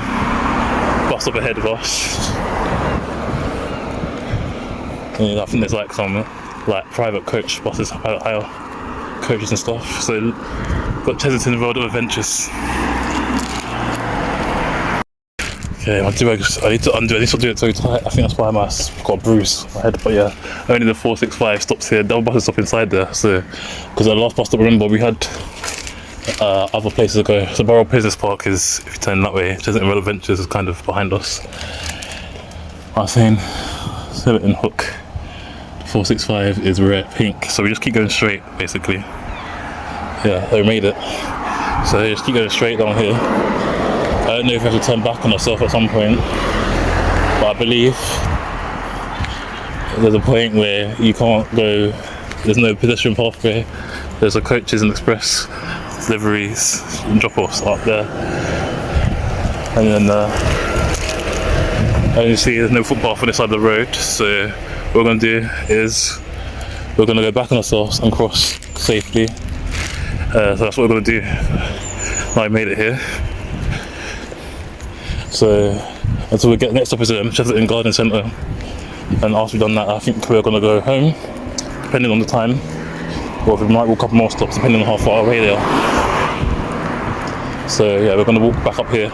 bus up ahead of us. And I think there's like some like private coach buses, higher coaches and stuff. So got Chesterton World of Adventures. Okay, I need to undo it. I need to do it so tight. I think that's why I got a bruise on my head. But yeah, only the 465 stops here. Double buses stop inside there. So because the last bus stop, remember, we had other places to go. So Borough Business Park is, if you turn that way, Chesterton World Adventures is kind of behind us. I was saying, Surrey Hook 465 is red pink, so we just keep going straight basically. Yeah, we made it. So just keep going straight down here. I don't know if we have to turn back on ourselves at some point, but I believe there's a point where you can't go, there's no pedestrian pathway, there's a coaches and express deliveries and drop-offs up there, and then as you see there's no footpath on this side of the road, so what we're going to do is we're going to go back on ourselves and cross safely. So that's what we're going to do. I made it here, so until we get, next stop is Chesterton Garden Centre, and after we've done that I think we're going to go home, depending on the time, or we might walk a couple more stops depending on how far away they are. So yeah, we're going to walk back up here,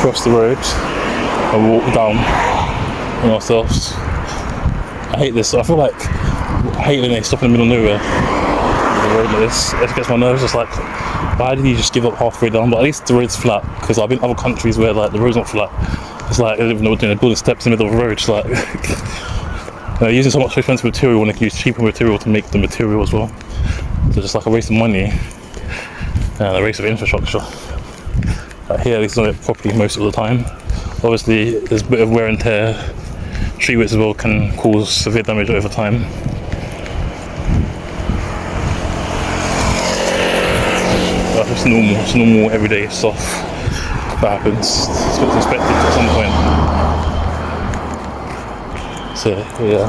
cross the road and walk down on ourselves. I hate this. I feel like I hate when they stop in the middle of nowhere. The road like this, it gets my nerves. It's like, why did you just give up halfway down? But at least the road's flat, because I've been in other countries where like the road's not flat. It's like they don't even know what they're doing. They're building steps in the middle of the road. It's like they're using so much expensive material when they can use cheaper material to make the material as well. So just like a waste of money and a waste of infrastructure. Here at least done it properly most of the time. Obviously there's a bit of wear and tear. Tree widths as well can cause severe damage over time. But it's normal everyday stuff that happens. It's what's expected at some point. So yeah.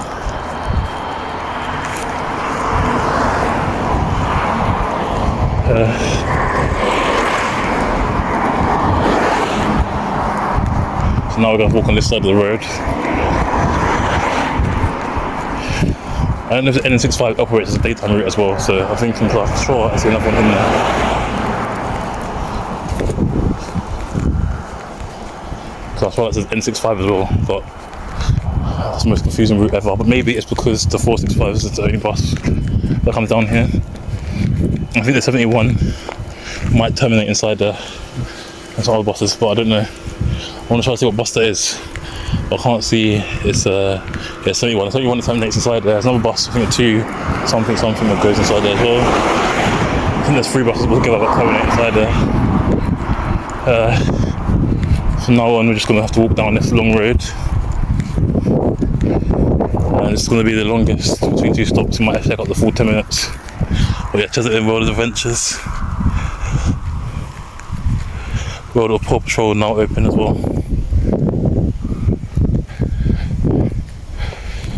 So now we're going to walk on this side of the road. I don't know if the N65 operates as a daytime route as well, so I'm thinking, I'm sure I see another one in there. So I swear that says N65 as well, but that's the most confusing route ever. But maybe it's because the 465 is the only bus that comes down here. I think the 71 might terminate inside there. There's some other buses, but I don't know. I want to try to see what bus that is. But I can't see. It's 71. It's only one that terminates inside there. There's another bus, I think a 2 something that goes inside there as well. I think there's 3 buses altogether that terminate inside there. From now on we're just going to have to walk down this long road. And it's going to be the longest between 2 stops. We might have to take up the full 10 minutes. But yeah, Chesterton World of Adventures. World of Paw Patrol now open as well.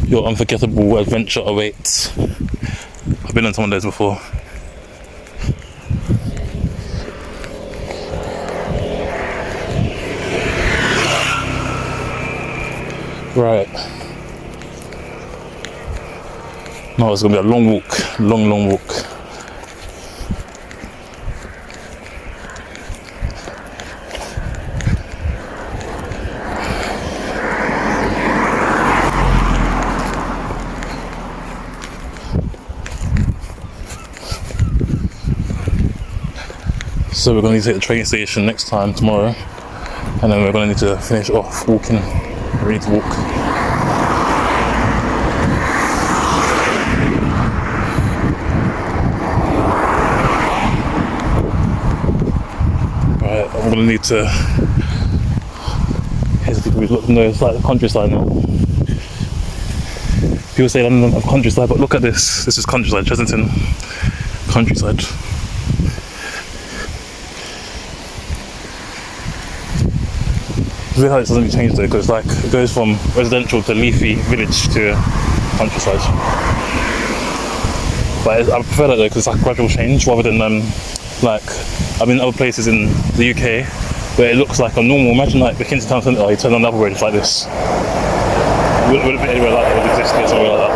Your unforgettable adventure awaits. I've been on some of those before. Right. Now it's going to be a long walk. Long walk. So we're going to need to take the train station next time tomorrow, and then we're going to need to finish off walking. We need to walk. Right, I'm going to need to. No, it's like the countryside now. People say London of countryside, but look at this. This is countryside, Chesterton countryside. It's weird how it doesn't change though, because like it goes from residential to leafy village to countryside. But I prefer that though, because it's like a gradual change rather than like I've been in other places in the UK where it looks like a normal. Imagine like the Kingston town centre, you turn on the other road, it's like this. Wouldn't be anywhere like that would exist here, somewhere like that.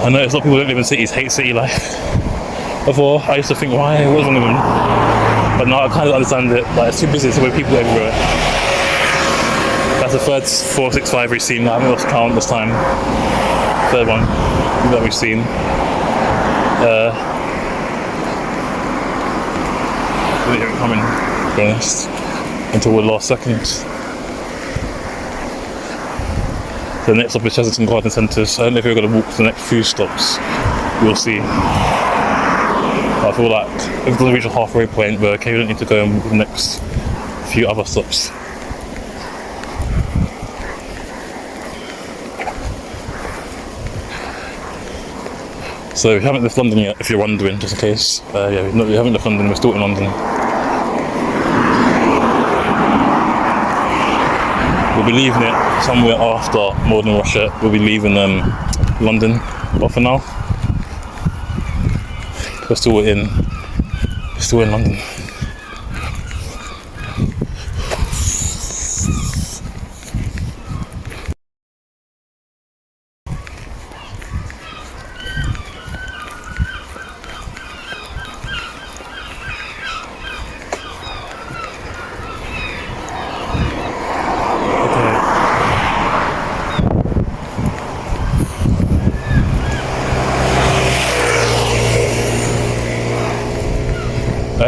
I know a lot of people who don't live in cities hate city life. Before I used to think, why? What's wrong with them? But now I kind of understand it. Like it's too busy, so there are people everywhere. That's the third 465 we've seen. I haven't lost count this time. Third one that we've seen. Didn't hear it coming, to be honest, until the last second. So the next stop is Chesterton Garden Centre. So I don't know if we're going to walk to the next few stops. We'll see. I feel like if we're going to reach a halfway point, we're okay, we don't need to go and walk the next few other stops. So we haven't left London yet, if you're wondering, just in case. Yeah, we haven't left London, we're still in London. We'll be leaving it somewhere after Modern Russia. We'll be leaving London, but for now, we're still in London.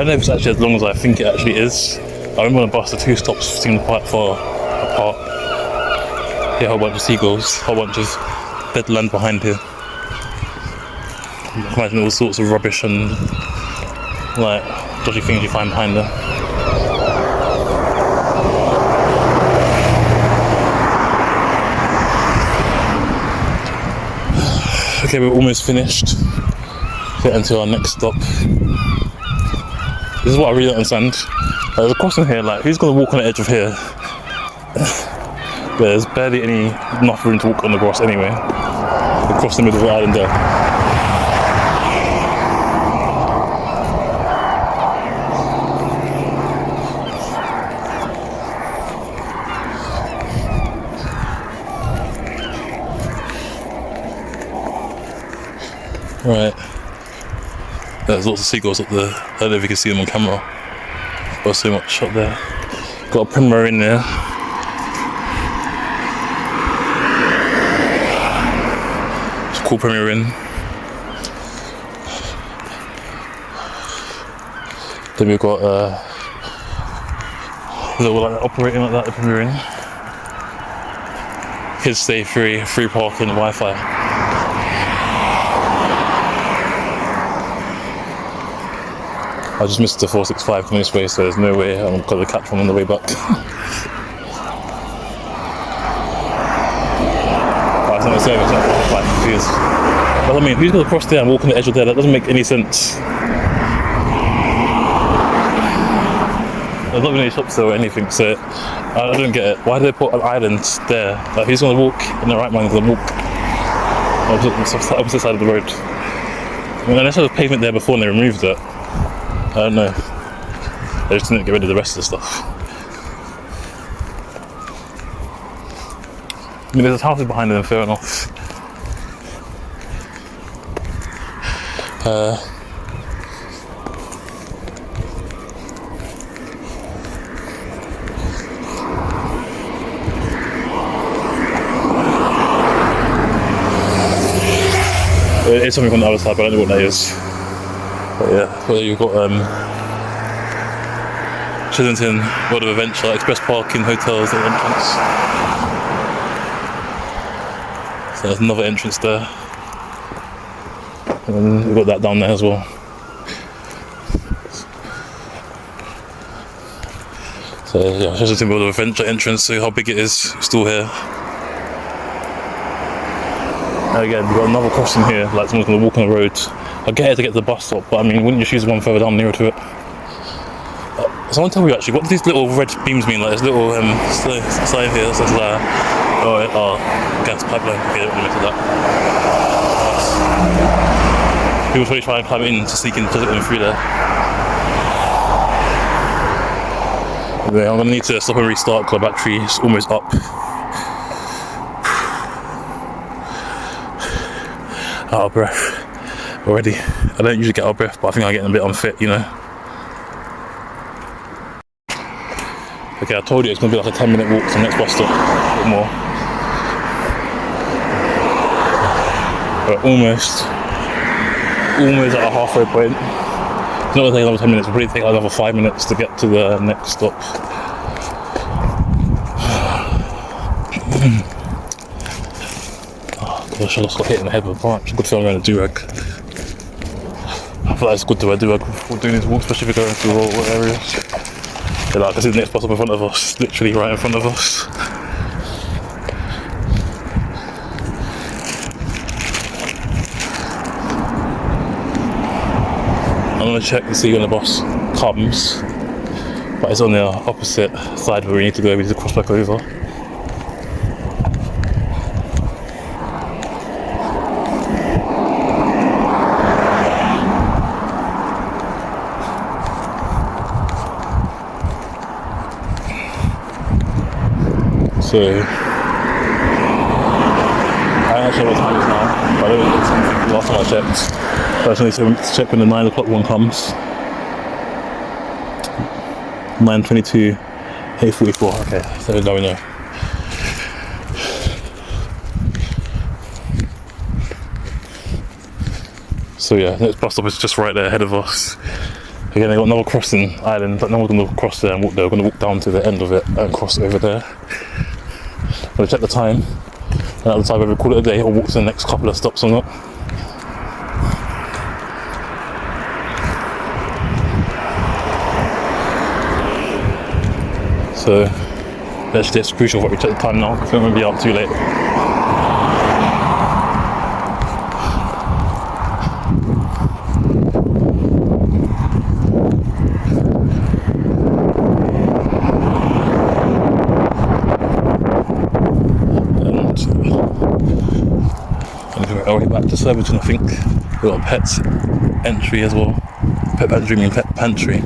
don't know if it's actually as long as I think it actually is. I remember on the bus, the two stops seemed quite far apart. Here, a whole bunch of seagulls, a whole bunch of dead land behind here. You can imagine all sorts of rubbish and like dodgy things you find behind there. Okay, we're almost finished. Getting to our next stop. This is what I really don't understand. There's a crossing here, like who's gonna walk on the edge of here? There's barely enough room to walk on the grass anyway. Across the middle of the island there. Right. There's lots of seagulls up there. I don't know if you can see them on camera. There's so much up there. Got a primrose in there. It's a cool primrose in. Then we've got a little like operating like that, the primrose in. Kids stay free parking, Wi-Fi. I just missed the 465 coming this way, so there's no way I'm going to catch one on the way back. It's not the same, it's not 465, confused. But I mean, who's going to cross there and walk on the edge of there? That doesn't make any sense. There's not even any shops there or anything, so I don't get it. Why do they put an island there? Like, who's going to walk in the right mind going to walk on the opposite side of the road? I mean, unless there was pavement there before and they removed it. I don't know. They just didn't get rid of the rest of the stuff. I mean, there's houses behind them, fair enough. It's something on the other side, but I don't know what that is. But yeah, well, you've got Chillington, World of Adventure, Express Parking, hotels at the entrance. So there's another entrance there. And then we've got that down there as well. So yeah, Chillington World of Adventure entrance, so how big it is, still here. And again, we've got another crossing here, like someone's going to walk on the road. I get it to get to the bus stop, but I mean, wouldn't you choose one further down nearer to it? Someone tell me actually, what do these little red beams mean? Like this little sign here that says gas pipeline. Okay, don't really miss that. People probably try and climb in to sneak in to them through there. Anyway, I'm going to need to stop and restart because my battery is almost up. Out of breath already. I don't usually get out of breath, but I think I'm getting a bit unfit, you know. Okay, I told you it's going to be like a 10-minute walk to the next bus stop, a bit more. We're almost at a halfway point. It's not going to take another 10 minutes, it'll probably take another 5 minutes to get to the next stop. Oh gosh, I just got hit in the head with a branch. Good thing I'm wearing a do-rag. I feel like it's good to wear a do-rag before doing these walks, especially if you're going through rural areas. Yeah, like I see the next bus stop in front of us, literally right in front of us. I'm going to check to see when the bus comes, but it's on the opposite side where we need to go. We need to cross back over. So, I don't actually know what time it is now, but I don't know it's something last time I checked. I just need to check when the 9 o'clock one comes. 9:22, 8:44, okay, so now we know. So yeah, next bus stop is just right there ahead of us. Again, they got another crossing island, but no one's going to cross there and walk there. We're going to walk down to the end of it and cross over there. I'm going to check the time and I'll decide whether we call it a day or walk to the next couple of stops or not. So it's crucial that we check the time now because we don't want to be out too late. And our way back to Surbiton, I think. We've got a pets entry as well. Pet pantry, pet pantry.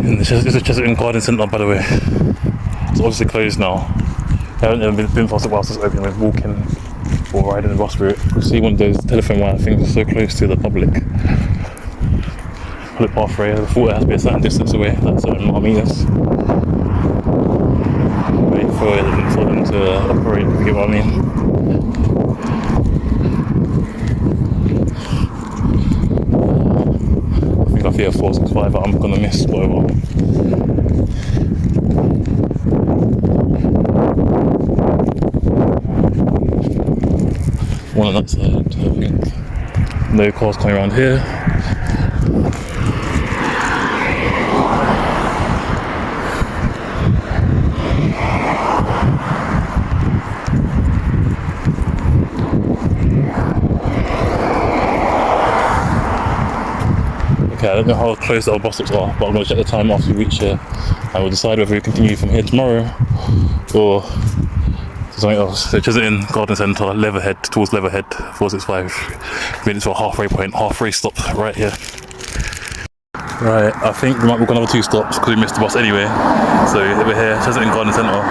And this is a Chesterton Garden Centre, by the way. It's obviously closed now. I haven't been past it whilst it's open. We're walking or riding the bus route. You see one of those telephone wire things are so close to the public pathway. I thought it has to be a certain distance away, like certain amount of meters. Wait for them to operate, if you get what I mean. I fear 465 I'm gonna miss, whatever. One on that side, I think. No cars coming around here. Okay, I don't know how close our bus stops are, but I'm going to check the time after we reach here and we'll decide whether we continue from here tomorrow or to something else. So Chesterton Garden Centre, Leatherhead, towards Leatherhead, 465. Made it to a halfway point, halfway stop right here. Right, I think we might walk another 2 stops because we missed the bus anyway. So we're here, Chesterton Garden Centre.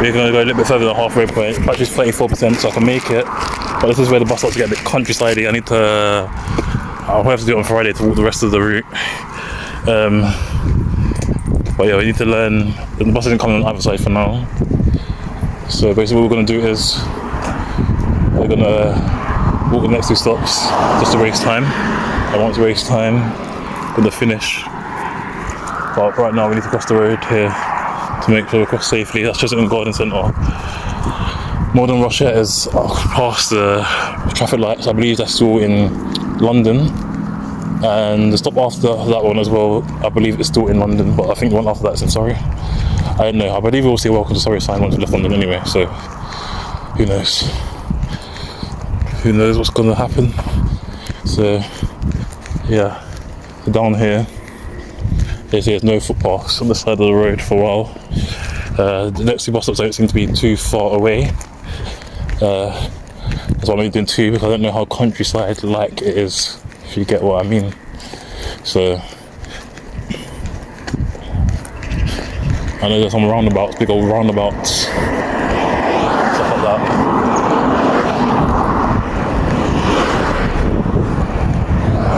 We're going to go a little bit further than the halfway point. Battery's 34%, so I can make it. But this is where the bus stops get a bit countryside-y. I'll have to do it on Friday to walk the rest of the route. But yeah, we need to learn. The bus isn't coming on either side for now. So basically what we're going to do is we're going to walk the next 2 stops just to waste time. I want to waste time, we're going to finish. But right now we need to cross the road here to make sure we cross safely. That's just in Garden Centre. Modern Russia is past the traffic lights. I believe that's still in London, and the stop after that one as well, I believe it's still in London, but I think the one after that is in Surrey. I don't know, I believe we'll see a welcome to Surrey sign once we left London anyway, so who knows what's going to happen. So yeah, so down here they say there's no footpaths on the side of the road for a while. The next 2 bus stops don't seem to be too far away. That's why I'm only doing 2 because I don't know how countryside like it is, if you get what I mean. So I know there's some roundabouts, big old roundabouts, stuff like that.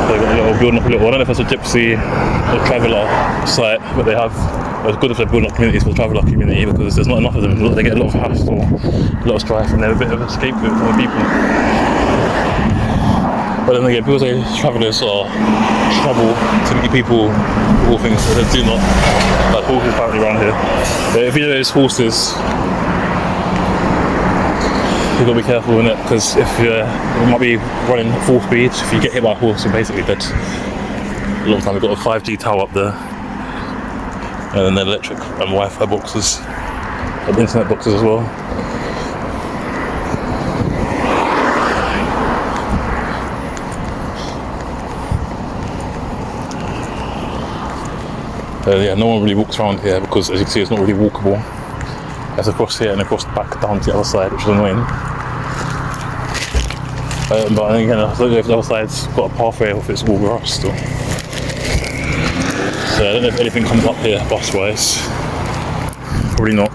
They've got a little building up a little, I don't know if it's a gypsy or traveller site, but they have. It's good if they're building up communities for the traveller community because there's not enough of them. They get a lot of hassle, a lot of strife, and they're a bit of a scapegoat for the people. But then again, people say travellers are trouble to meet people, all things, so they do not. Like horses apparently around here. But if you know those horses, you've got to be careful in it because if you might be running at full speed, if you get hit by a horse, you're basically dead. A long time. We've got a 5G tower up there. And then the electric and Wi-Fi boxes and internet boxes as well. Yeah, no one really walks around here because as you can see it's not really walkable. It's across here and across back down to the other side, which is annoying. But again, I don't know if the other side's got a pathway or if it's all grass still. So I don't know if anything comes up here bus-wise. Probably not.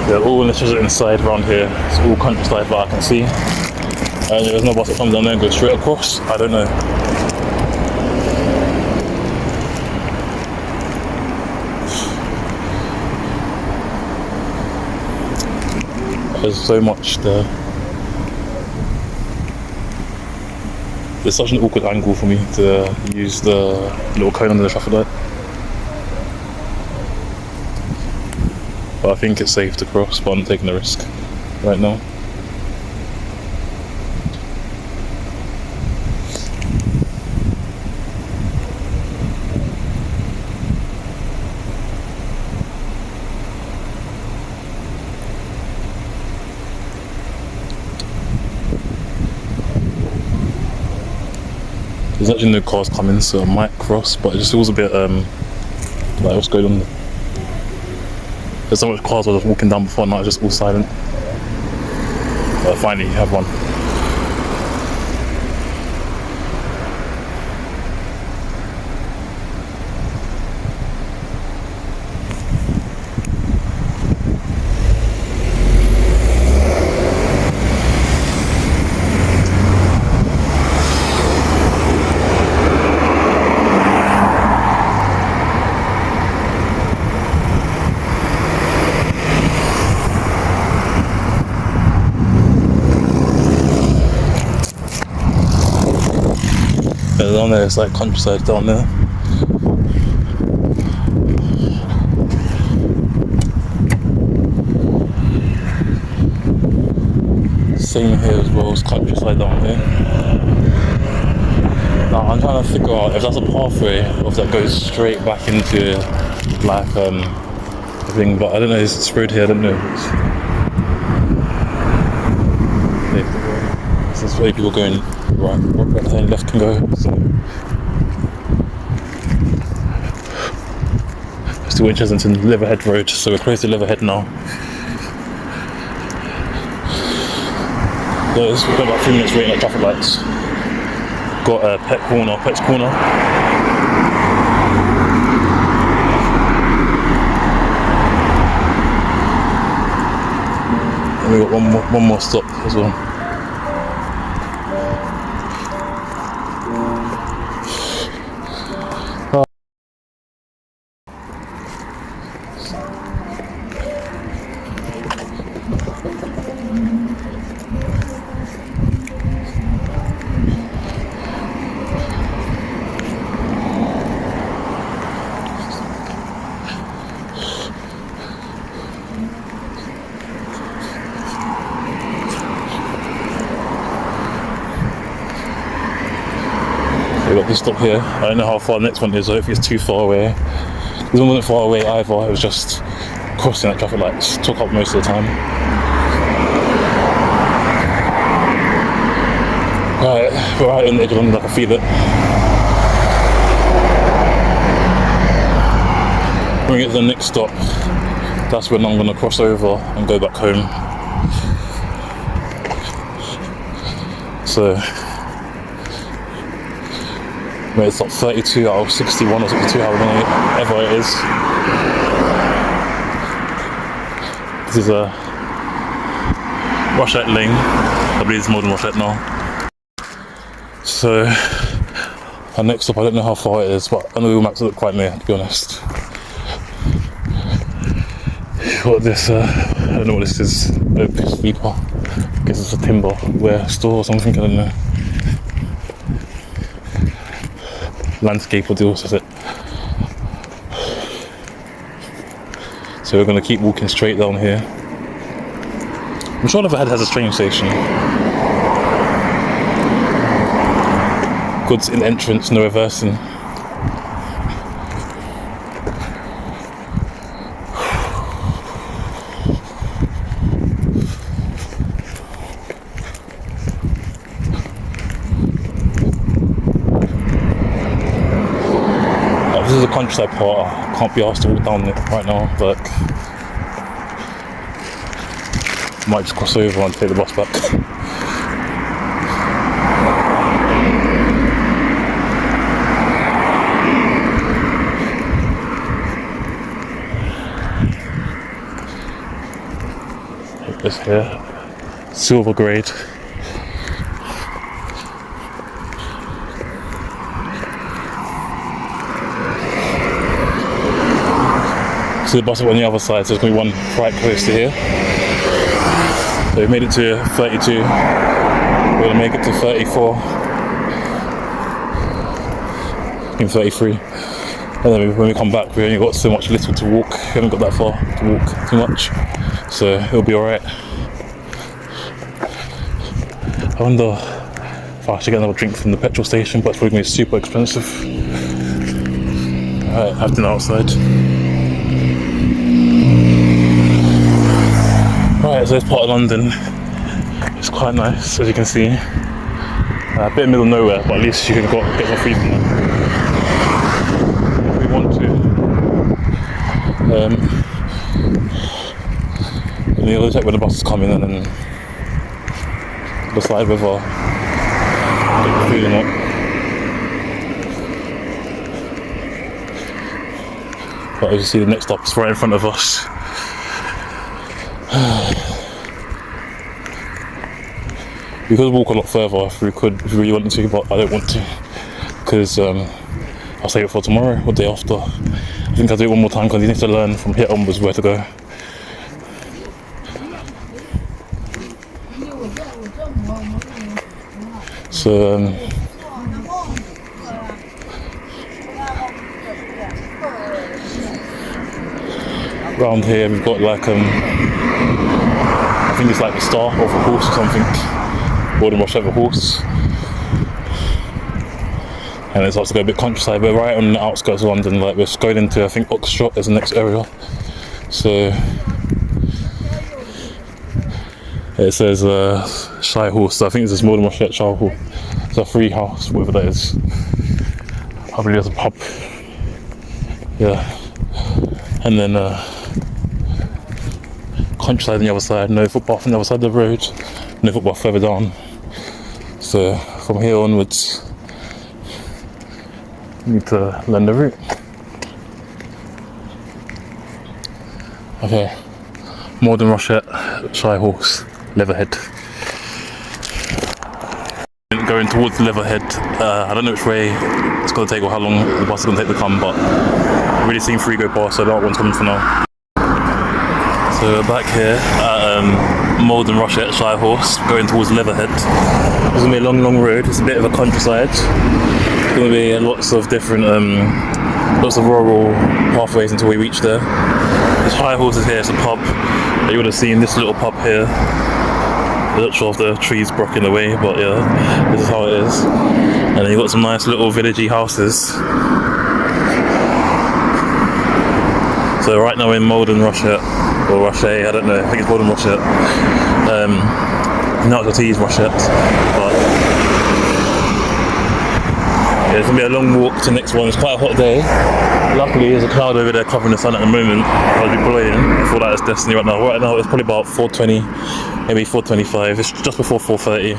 They're all in the inside around here. It's all countryside that I can see. And there's no bus that comes down there and goes straight across. I don't know. There's so much there. It's such an awkward angle for me to use the little cone under the traffic light. But I think it's safe to cross, but I'm taking the risk right now. There's actually no cars coming, so I might cross, but it just feels a bit like what's going on there. There's so much cars I was walking down before, now it's just all silent. But finally you have one. Down there, it's like countryside down there. Same here as well, it's countryside down here. Now I'm trying to figure out if that's a pathway or if that goes straight back into like a thing, but I don't know, it's road here, I don't know. This is where people going right and left can go. So still interested in Liverhead Road, so we're close to Liverhead now. So we've got about 3 minutes waiting at traffic lights. Got a Pet's Corner. And we got one more stop as well. We got this stop here. I don't know how far the next one is, or if it's too far away. This one wasn't far away either, it was just crossing that traffic lights. Took up most of the time. Right, we're right on the edge of London, I can feel it. When we get to the next stop, that's when I'm going to cross over and go back home. So it's like 32 out of 61 or 62, however it is. This is a Rushlight Lane. I believe it's more than Rushlight now. So our next stop, I don't know how far it is, but I know Google Maps look quite near, to be honest. Got this, I don't know what this is, oak sleeper. I guess it's a timber ware store or something, I don't know. Landscape or deals with it. So we're going to keep walking straight down here. I'm sure Liverhead has a train station. Goods in entrance, no reversing. This is a countryside part. I can't be asked to walk down it right now, but I might just cross over and take the bus back. Take this here, silver grade. So the bus is on the other side, so there's going to be one right close to here. So we made it to 32. We're going to make it to 34. In 33. And then when we come back, we only got so little to walk. We haven't got that far to walk too much. So it'll be alright. I wonder if I should get another drink from the petrol station, but it's probably going to be super expensive. Alright, I have dinner outside. Right, so this part of London is quite nice, as you can see. A bit in the middle of nowhere, but at least you can get some free from there. If we want to. And you'll check where the bus is coming and then decide whether to get the food or not. But as you see, the next stop is right in front of us. We could walk a lot further if we really wanted to, but I don't want to because I'll save it for tomorrow or the day after. I think I'll do it one more time because you need to learn from here onwards where to go. So around here we've got like I think it's like the star of a horse or something. Golden Rush over horse. And it's also got a bit countryside. We're right on the outskirts of London, like we're going into I think Oxford as the next area. So it says Shy Horse, so I think it's a Golden Rush at Shy Hall. It's a free house, whatever that is. I believe there's a pub. Yeah. And then countryside on the other side, no footpath on the other side of the road, no footpath further down. So from here onwards, you need to learn the route. Okay, Modern Russia, Shy Horse, Leatherhead. Going towards Leatherhead, I don't know which way it's going to take or how long the bus is going to take to come, but I've already seen three go past, so that one's coming for now. So we're back here at Malden Russia Shy Horse, going towards Leatherhead. It's going to be a long road. It's a bit of a countryside. There's going to be lots of different, lots of rural pathways until we reach there. This Shy Horse is here. It's a pub. You would have seen this little pub here. I'm not sure if the trees blocking the way, but yeah, this is how it is. And then you've got some nice little villagey houses. So right now we're in Malden Russia. Or Russia, I don't know, I think it's Golden Russia. Not the T's Russia, but yeah, it's gonna be a long walk to the next one. It's quite a hot day. Luckily there's a cloud over there covering the sun at the moment. I'll be blowing. I thought that is destiny right now. Right now it's probably about 4:20, maybe 4:25. It's just before 4:30.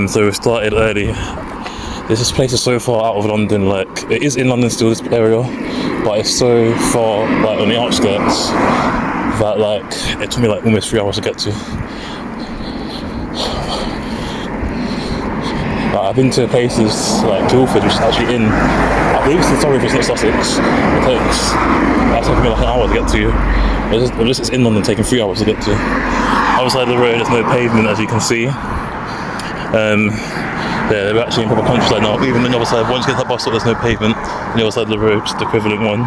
So we started early. This place is so far out of London, like it is in London still, this area, but it's so far like on the outskirts that like it took me like almost 3 hours to get to. I've been to places like Guildford, which is actually in, I believe it's in Surrey, if it's not Sussex. That's taking me like an hour to get to. But this is in London, taking 3 hours to get to. Other side of the road, there's no pavement, as you can see. Yeah, they're actually in proper countryside now. Even on the other side, once you get that bus stop, there's no pavement. On the other side of the road, the equivalent one.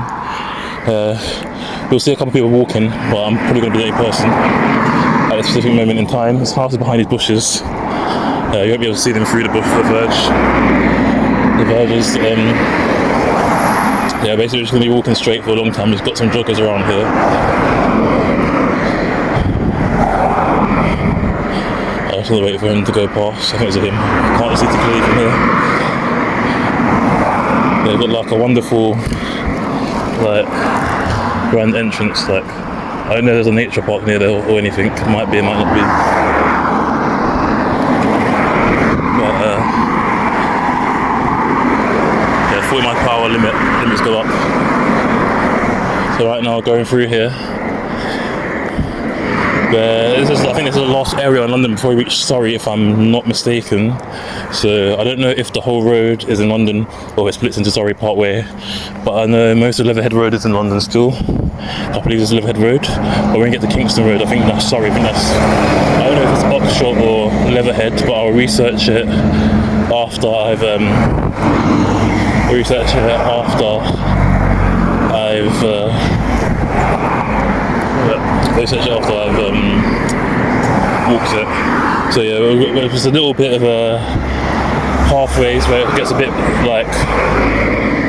You'll see a couple of people walking, but I'm probably going to be the only person at a specific moment in time. This house is behind these bushes. You won't be able to see them through the bush, the verge. The verges. Yeah, basically we're just going to be walking straight for a long time. We've got some joggers around here. I'm just going to wait for him to go past. I think it's him. Can't see too clearly from here. They've got like a wonderful, like, grand entrance. Like, I don't know if there's a nature park near there or anything. It might be, it might not be. But yeah, 40 mile per hour limits go up. So right now going through here. I think this is the last area in London before we reach Surrey, if I'm not mistaken. So I don't know if the whole road is in London or it splits into Surrey part way, but I know most of Leatherhead Road is in London still. I believe it's Leatherhead Road. But when we get to Kingston Road, I think that's Surrey. I don't know if it's Oxshot or Leatherhead, but I'll research it after I've walked it. So yeah, there's a little bit of a pathways where it gets a bit like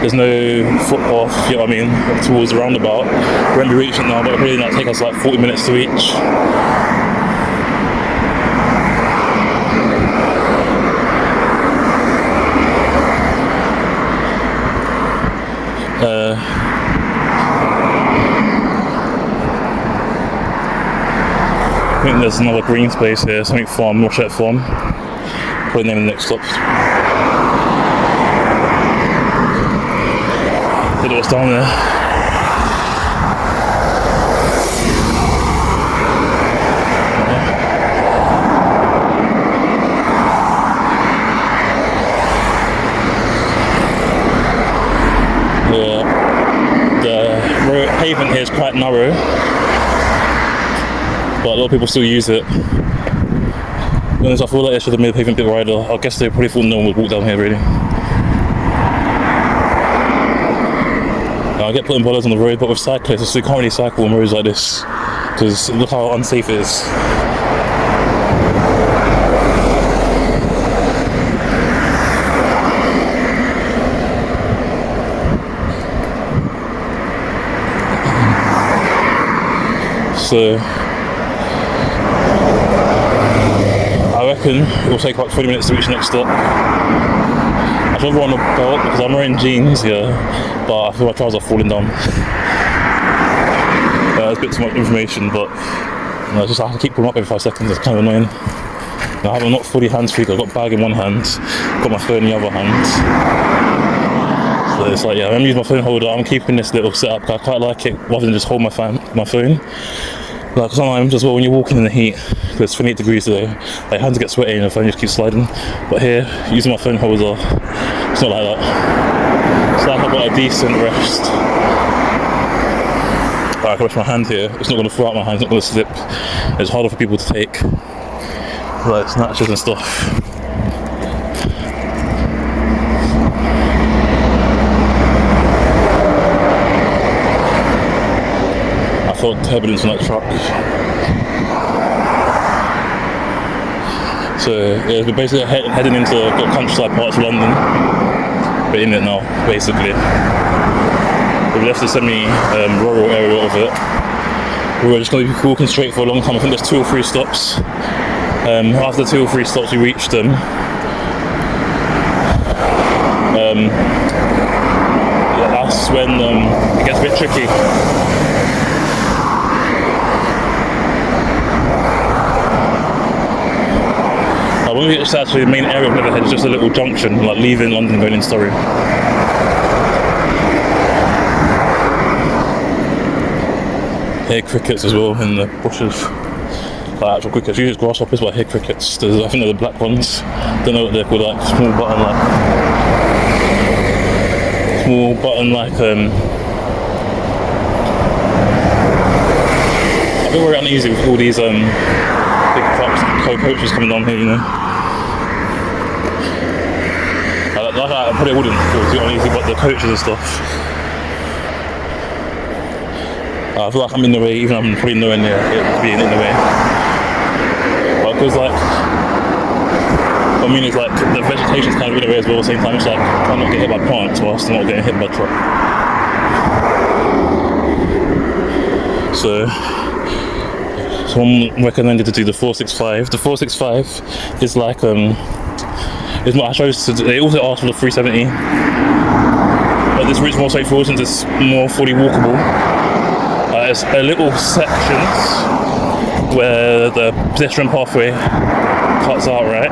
there's no footpath, you know what I mean, towards the roundabout. We won't be reaching it now, but it'll probably like take us like 40 minutes to reach. I think there's another green space here, something farm, Northshire Farm. Probably name the next stop. Look what's down there. The pavement here is quite narrow, but a lot of people still use it. I feel like they should have made the pavement a bit wider. I guess they probably thought no one would walk down here really. I get putting bollards on the road, but with cyclists, you can't really cycle on roads like this because look how unsafe it is. So I reckon it will take about 20 minutes to reach the next stop. I should run a belt because I'm wearing jeans, yeah, but I feel my trousers are falling down. It's a bit too much information, but I just have to keep pulling up every 5 seconds. It's kind of annoying. I'm not fully hands-free. I've got a bag in one hand, got my phone in the other hand. So it's like, yeah, I'm using my phone holder. I'm keeping this little setup. I quite like it rather than just hold my phone. Like sometimes as well when you're walking in the heat, because it's 28 degrees today, like hands get sweaty and the phone just keeps sliding. But here, using my phone holder, it's not like that. It's like I've got a decent rest. Like I can rest my hand here, it's not going to fall out my hand, it's not going to slip. It's harder for people to take, like snatches and stuff. I felt turbulence on that truck. So yeah, we're basically heading into the countryside parts of London. We're in it now, basically. We've left the semi-rural area of it. We're just going to be walking straight for a long time. I think there's 2 or 3 stops. After 2 or 3 stops, we reached them. Yeah, that's when it gets a bit tricky. When we get to actually the main area of Leatherhead, it's just a little junction, like leaving London going in Surrey. Hear crickets as well in the bushes. Like actual crickets, usually it's grasshoppers, but I hear crickets. I think they're the black ones. Don't know what they're called, like small button like I feel very uneasy with all these big trucks, coaches coming down here, you know. I probably wouldn't feel too uneasy, but the coaches and stuff. I feel like I'm in the way, even though I'm probably nowhere near it being in the way. But because like, I mean, it's like the vegetation's kind of in the way as well at the same time. It's like trying not to get hit by plants whilst not getting hit by a truck. So someone recommended to do the 465. The 465 is like is what I chose to do. They also asked for the 370, but this route's more straightforward since it's more fully walkable. There's a little sections where the pedestrian pathway cuts out, right?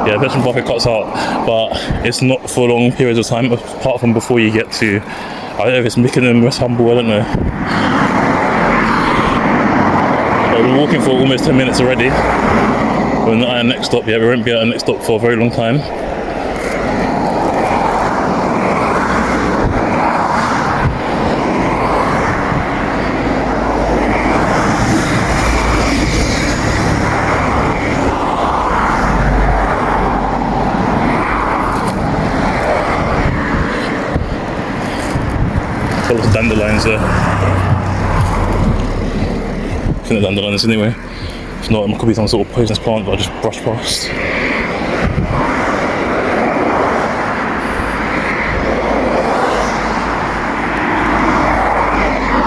Yeah, the pedestrian pathway cuts out, but it's not for long periods of time, apart from before you get to, I don't know if it's Mickenham, West Humble, I don't know. We've been walking for almost 10 minutes already. We're not at our next stop yet. We won't be at our next stop for a very long time. Lots of dandelions there. I think they're dandelions anyway. If not, it could be some sort of poisonous plant that I just brushed past.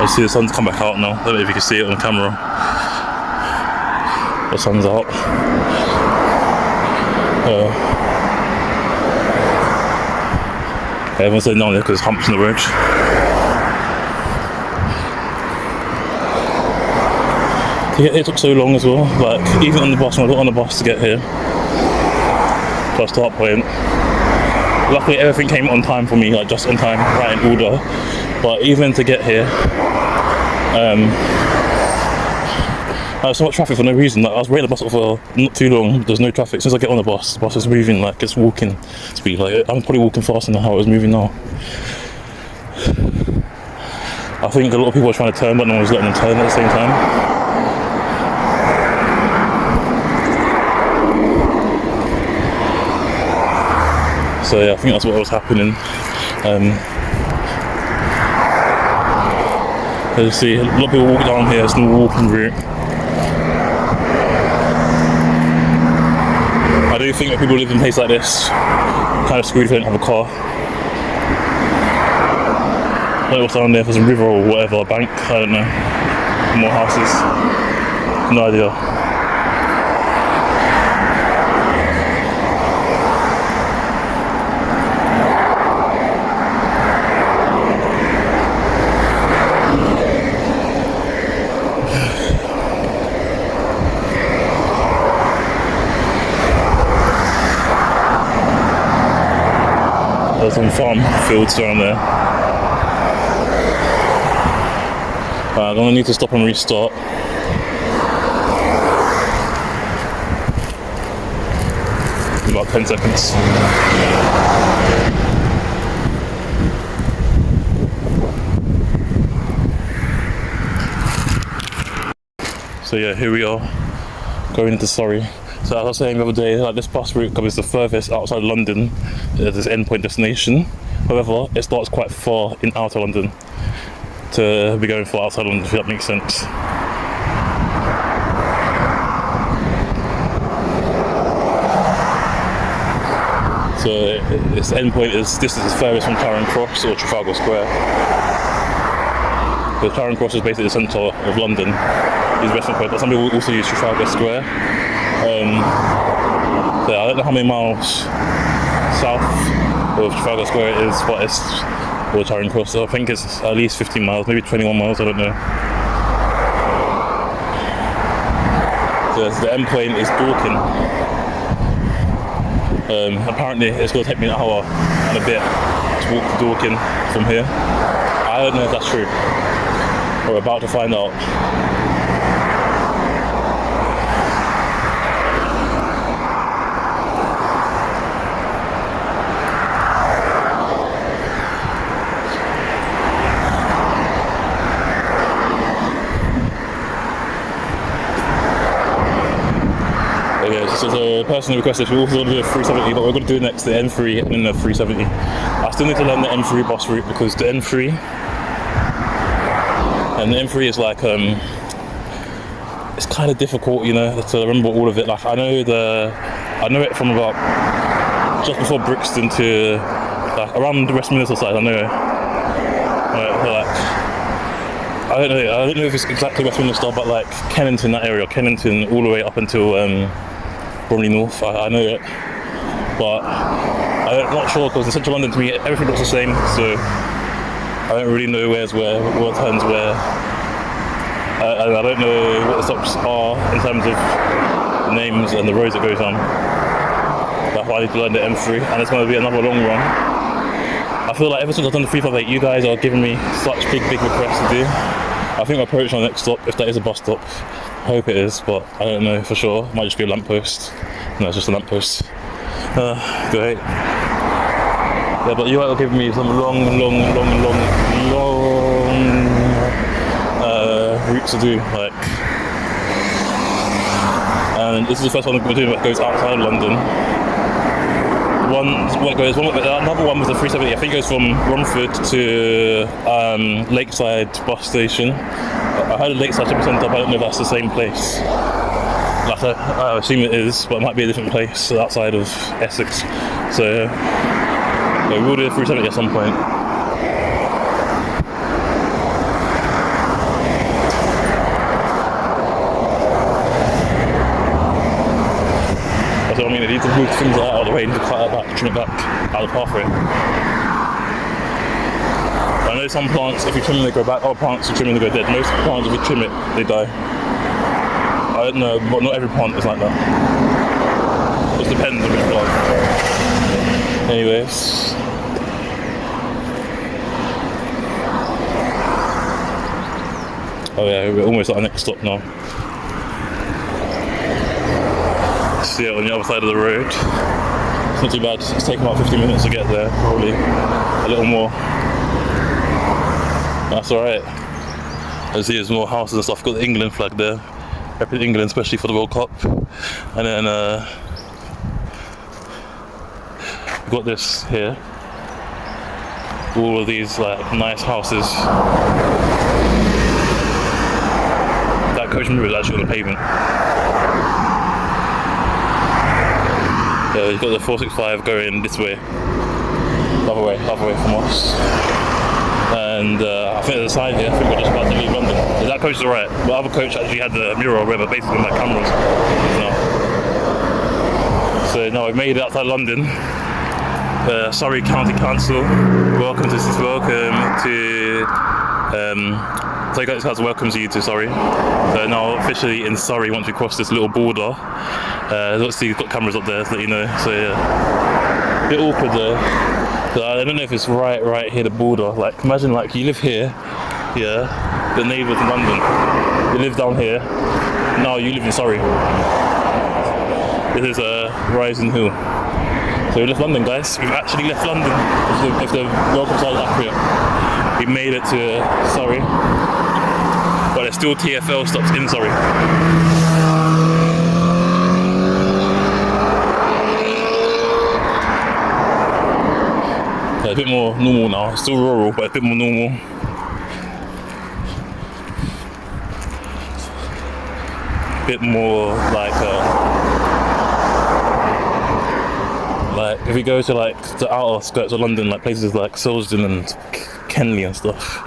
I see the sun's come back out now. I don't know if you can see it on the camera. The sun's out. Everyone's saying no there because there's humps in the road. To get here took so long as well, like even on the bus, when I got on the bus to get here to our start point, luckily everything came on time for me, like just on time, right in order, but even to get here, there's so much traffic for no reason. Like I was waiting the bus for not too long, there's no traffic. As soon as I get on the bus is moving like it's walking speed, like I'm probably walking faster than how it was moving now. I think a lot of people are trying to turn, but no one's letting them turn at the same time. So yeah, I think that's what was happening. As you see, a lot of people walk down here, it's no walking route. I do think that people who live in a place like this kind of screwed if they don't have a car. I don't know what's down there, if there's a river or whatever, a bank, I don't know. More houses, no idea. There's some farm fields around there. I'm gonna need to stop and restart. About 10 seconds. So yeah, here we are, going into Surrey. So as I was saying the other day, like this bus route covers the furthest outside London, this endpoint destination. However, it starts quite far in outer London to be going for outside London, if that makes sense. So this endpoint is distance furthest from Charing Cross or Trafalgar Square. So Charing Cross is basically the centre of London, is the reference point, but some people also use Trafalgar Square. So I don't know how many miles south of Trafalgar Square it is, but it's or Charing Cross, so I think it's at least 15 miles, maybe 21 miles, I don't know. So the end point is Dorking. Apparently it's going to take me an hour and a bit to walk to Dorking from here. I don't know if that's true. We're about to find out. So the person who requested, we're also going to do a 370, but we're going to do next the M3 and then the 370. I still need to learn the M3 bus route because the M3 and the M3 is like it's kind of difficult, you know, to remember all of it. Like I know it from about just before Brixton to like around the Westminster side. I know. I don't know if it's exactly Westminster, but like Kennington, that area, Kennington, all the way up until Bromley North. I know it, but I'm not sure because in central London to me everything looks the same, so I don't really know where's where, what turns where. I don't know what the stops are in terms of the names and the roads it goes on. That's why I need to learn the M3, and it's going to be another long run. I feel like ever since I've done the 358, you guys are giving me such big requests to do. I think we're approaching our next stop, if that is a bus stop. I hope it is, but I don't know for sure. It might just be a lamppost. No, it's just a lamppost. Great. Yeah, but you are giving me some long route to do, like. And this is the first one we're doing that goes outside of London. Another one was a 370. I think it goes from Romford to Lakeside bus station. I heard of Lakeside Shopping Centre, but I don't know if that's the same place. Like I assume it is, but it might be a different place outside of Essex. So we will do a 370 at some point. That's what I mean. They need to move things out of the way and to cut it back, trim it back out of the pathway. I know some plants, if you trim them, they grow back. Other plants, you trim them, they go dead. Most plants, if you trim it, they die. I don't know, but not every plant is like that. It just depends on which plant. Anyways. Oh yeah, we're almost at our next stop now. See it on the other side of the road. It's not too bad. It's taken about 15 minutes to get there, probably a little more. That's alright. I see there's more houses and stuff. Got the England flag there. Representing England, especially for the World Cup. And then we've got this here. All of these like nice houses. That coaching route is actually on the pavement. Yeah, we've got the 465 going this way. Other way from us. And I think there's a sign here, I think we're just about to leave London. That coach is alright. The other coach actually had the mirror or whatever, basically my cameras. So now we've made it outside London. Surrey County Council, welcome to Surrey County Council welcomes you to Surrey. So now officially in Surrey once we cross this little border. Obviously you've got cameras up there to let you know, so yeah. A bit awkward there. I don't know if it's right here, the border. Like, imagine like you live here, yeah, the neighbours in London. You live down here, now you live in Surrey. This is a rising hill. So we left London, guys. We've actually left London, if the welcome sign is accurate. We made it to Surrey, but there's still TfL stops in Surrey. A bit more normal now. It's still rural, but a bit more normal. A bit more like if we go to like the outer skirts of London, like places like Selsdon and Kenley and stuff.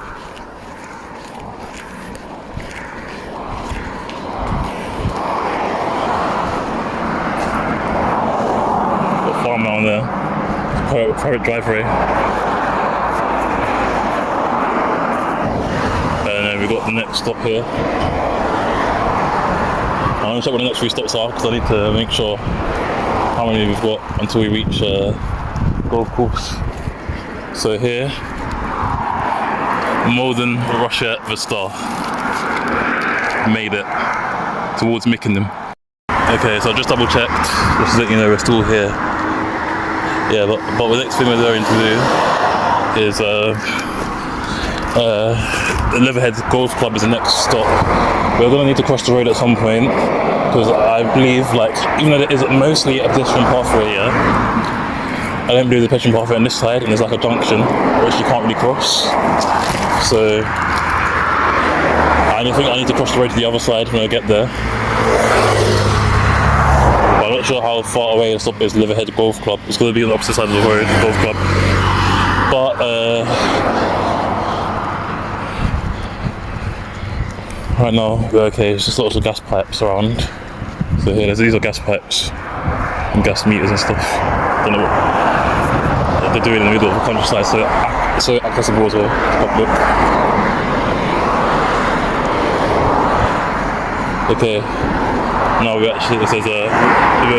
Got a farm down there. Private driveway. And then we've got the next stop here. I'm going to check what the next 3 stops are because I need to make sure how many we've got until we reach golf course. So here, Malden, Russia, the Star. Made it towards Mickenham. Okay, so I just double checked, just to let you know we're still here. Yeah, but the next thing we're going to do is the Leatherhead Golf Club is the next stop. We're going to need to cross the road at some point because I believe, like, even though it is mostly a pedestrian pathway here, I don't believe the pedestrian pathway on this side, and there's like a junction which you can't really cross. So I think I need to cross the road to the other side when I get there. I'm not sure how far away the stop is, Leatherhead Golf Club. It's going to be on the opposite side of the road, the golf club. But, right now, we're okay. There's just lots of gas pipes around. So here, these are gas pipes and gas meters and stuff. Don't know what they're doing in the middle of the countryside, so accessible as well to public. Okay. Now we actually, this is a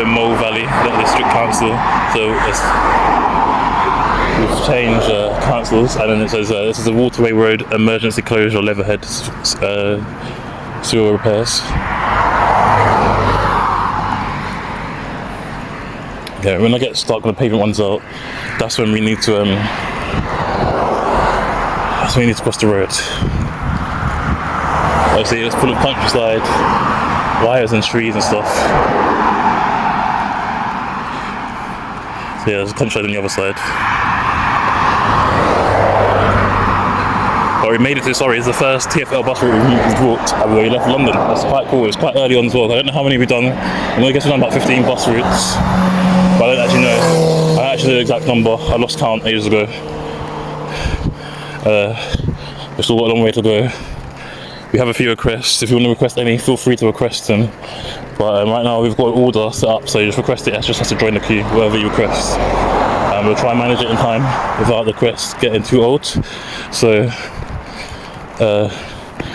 Mole Valley, the district council, so it's we've changed councils, and then it says this is a Waterway Road emergency closure, Leatherhead sewer repairs. Yeah, when I get stuck when the pavement runs out, that's when we need to cross the road. Obviously it's full of countryside, wires and trees and stuff. So yeah, there's a countryside on the other side. But we made it to Surrey. It's the first TfL bus route we've walked and we left London. That's quite cool. It was quite early on as well. I don't know how many we've done. I guess we've done about 15 bus routes. But I don't actually know. I don't actually know the exact number. I lost count ages ago. We've still got a long way to go. We have a few requests. If you want to request any, feel free to request them. But right now we've got an order set up, so you just request it. It just has to join the queue, whatever you request. We'll try and manage it in time without the requests getting too old. So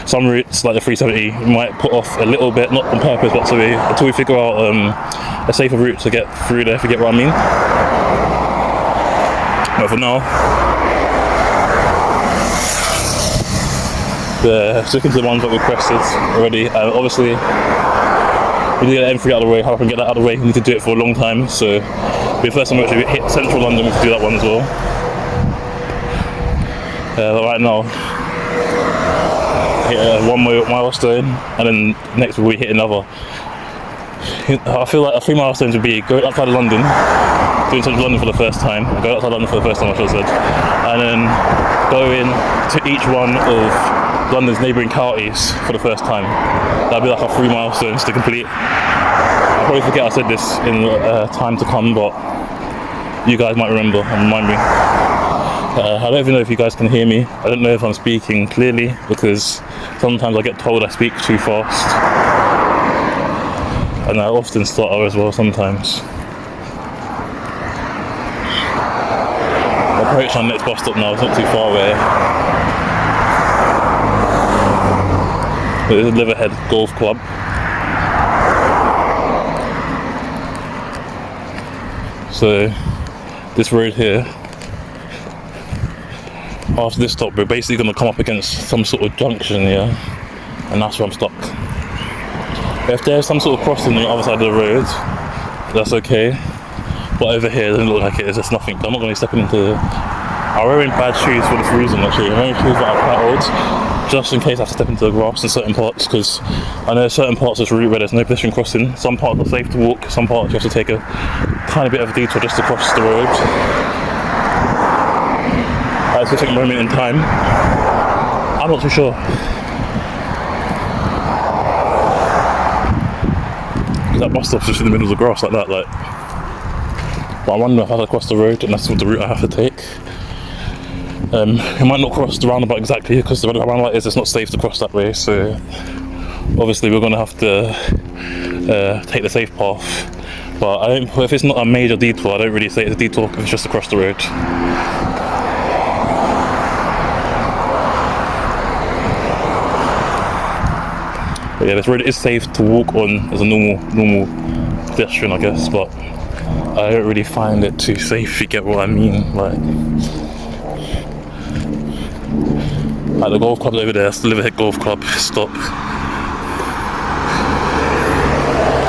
some routes, like the 370, we might put off a little bit, not on purpose, but until we figure out a safer route to get through there, if you get what I mean. But for now, sticking to the ones that we requested already. Obviously, we need to get M3 out of the way. How I can get that out of the way, we need to do it for a long time. So, the first time we actually hit central London, we can do that one as well. But right now, hit one milestone, and then next we'll be hit another. I feel like 3 milestones would be going outside of London, doing central London for the first time, go outside London for the first time, I should have said, and then going to each one of London's neighbouring counties for the first time. That'd be like our 3 milestones to complete. I'll probably forget I said this in time to come, but you guys might remember and remind me. I don't even know if you guys can hear me. I don't know if I'm speaking clearly, because sometimes I get told I speak too fast. And I often stutter as well sometimes. I'll approach our next bus stop now, it's not too far away. There's a Leatherhead Golf Club. So, this road here, after this stop, we're basically going to come up against some sort of junction here, and that's where I'm stuck. If there's some sort of crossing on the other side of the road, that's okay. But over here, it doesn't look like it. There's just nothing. I'm not going to be stepping into. I'm wearing bad shoes for this reason. Actually, I'm wearing shoes that are quite old, just in case I have to step into the grass in certain parts. Because I know certain parts of this route where there's no pedestrian crossing. Some parts are safe to walk. Some parts you have to take a tiny bit of a detour just to cross the road. At a specific moment in time, I'm not too sure. That bus stop's just in the middle of the grass like that, but I wonder if I have to cross the road, and that's what the route I have to take. We might not cross the roundabout exactly, because the roundabout is, it's not safe to cross that way, so obviously we're going to have to take the safe path. But if it's not a major detour, I don't really say it's a detour if it's just across the road. But yeah, this road is safe to walk on as a normal pedestrian, I guess, but I don't really find it too safe, if you get what I mean. Like the golf club over there, that's the Leatherhead Golf Club stop.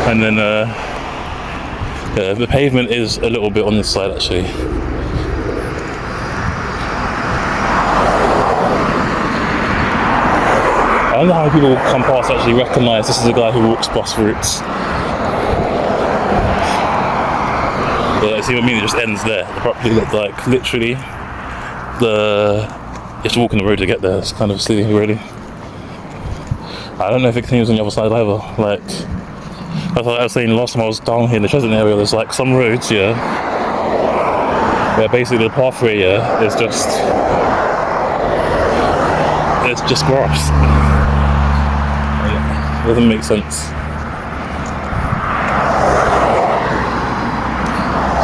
And then the pavement is a little bit on this side actually. I don't know how people come past actually recognise this is a guy who walks bus routes. But see what I mean? It just ends there. Abruptly, like literally, you have to walk in the road to get there. It's kind of silly, really. I don't know if it continues on the other side either. Like, that's what I was saying last time I was down here in the Cheshunt area. There's like some roads, yeah, where basically the pathway, yeah, is just grass. It doesn't make sense.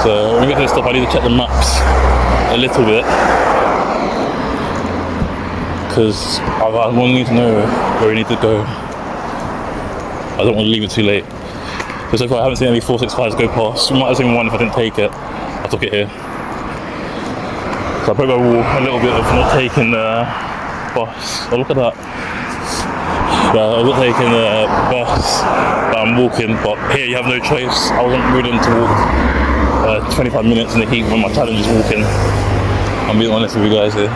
So when we get to this stop, I need to check the maps a little bit, because I want to know where we need to go. I don't want to leave it too late. So far I haven't seen any 465s go past. We might have seen one if I didn't take it. I took it here. So I broke my rule a little bit of not taking the bus. Oh, look at that. I'm not taking the bus, but I'm walking. But here you have no choice. I wasn't willing to walk 25 minutes in the heat when my challenge is walking. I'm being honest with you guys here.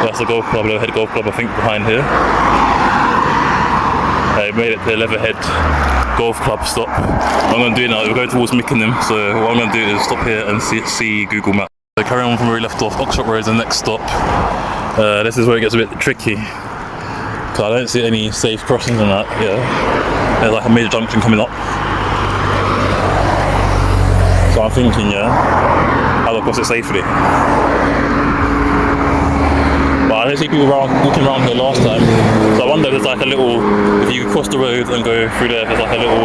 That's the golf club, Leatherhead Golf Club, I think, behind here. I made it to the Leatherhead Golf Club stop. What I'm going to do now, we're going towards Mickenham, so what I'm going to do is stop here and see Google Maps. So carry on from where we left off. Oxford Road is the next stop. This is where it gets a bit tricky, because I don't see any safe crossings on that. Yeah, there's like a major junction coming up, so I'm thinking, yeah, how do I cross it safely? But I didn't see people walking around here last time, so I wonder if there's like a little, if you cross the road and go through there, there's like a little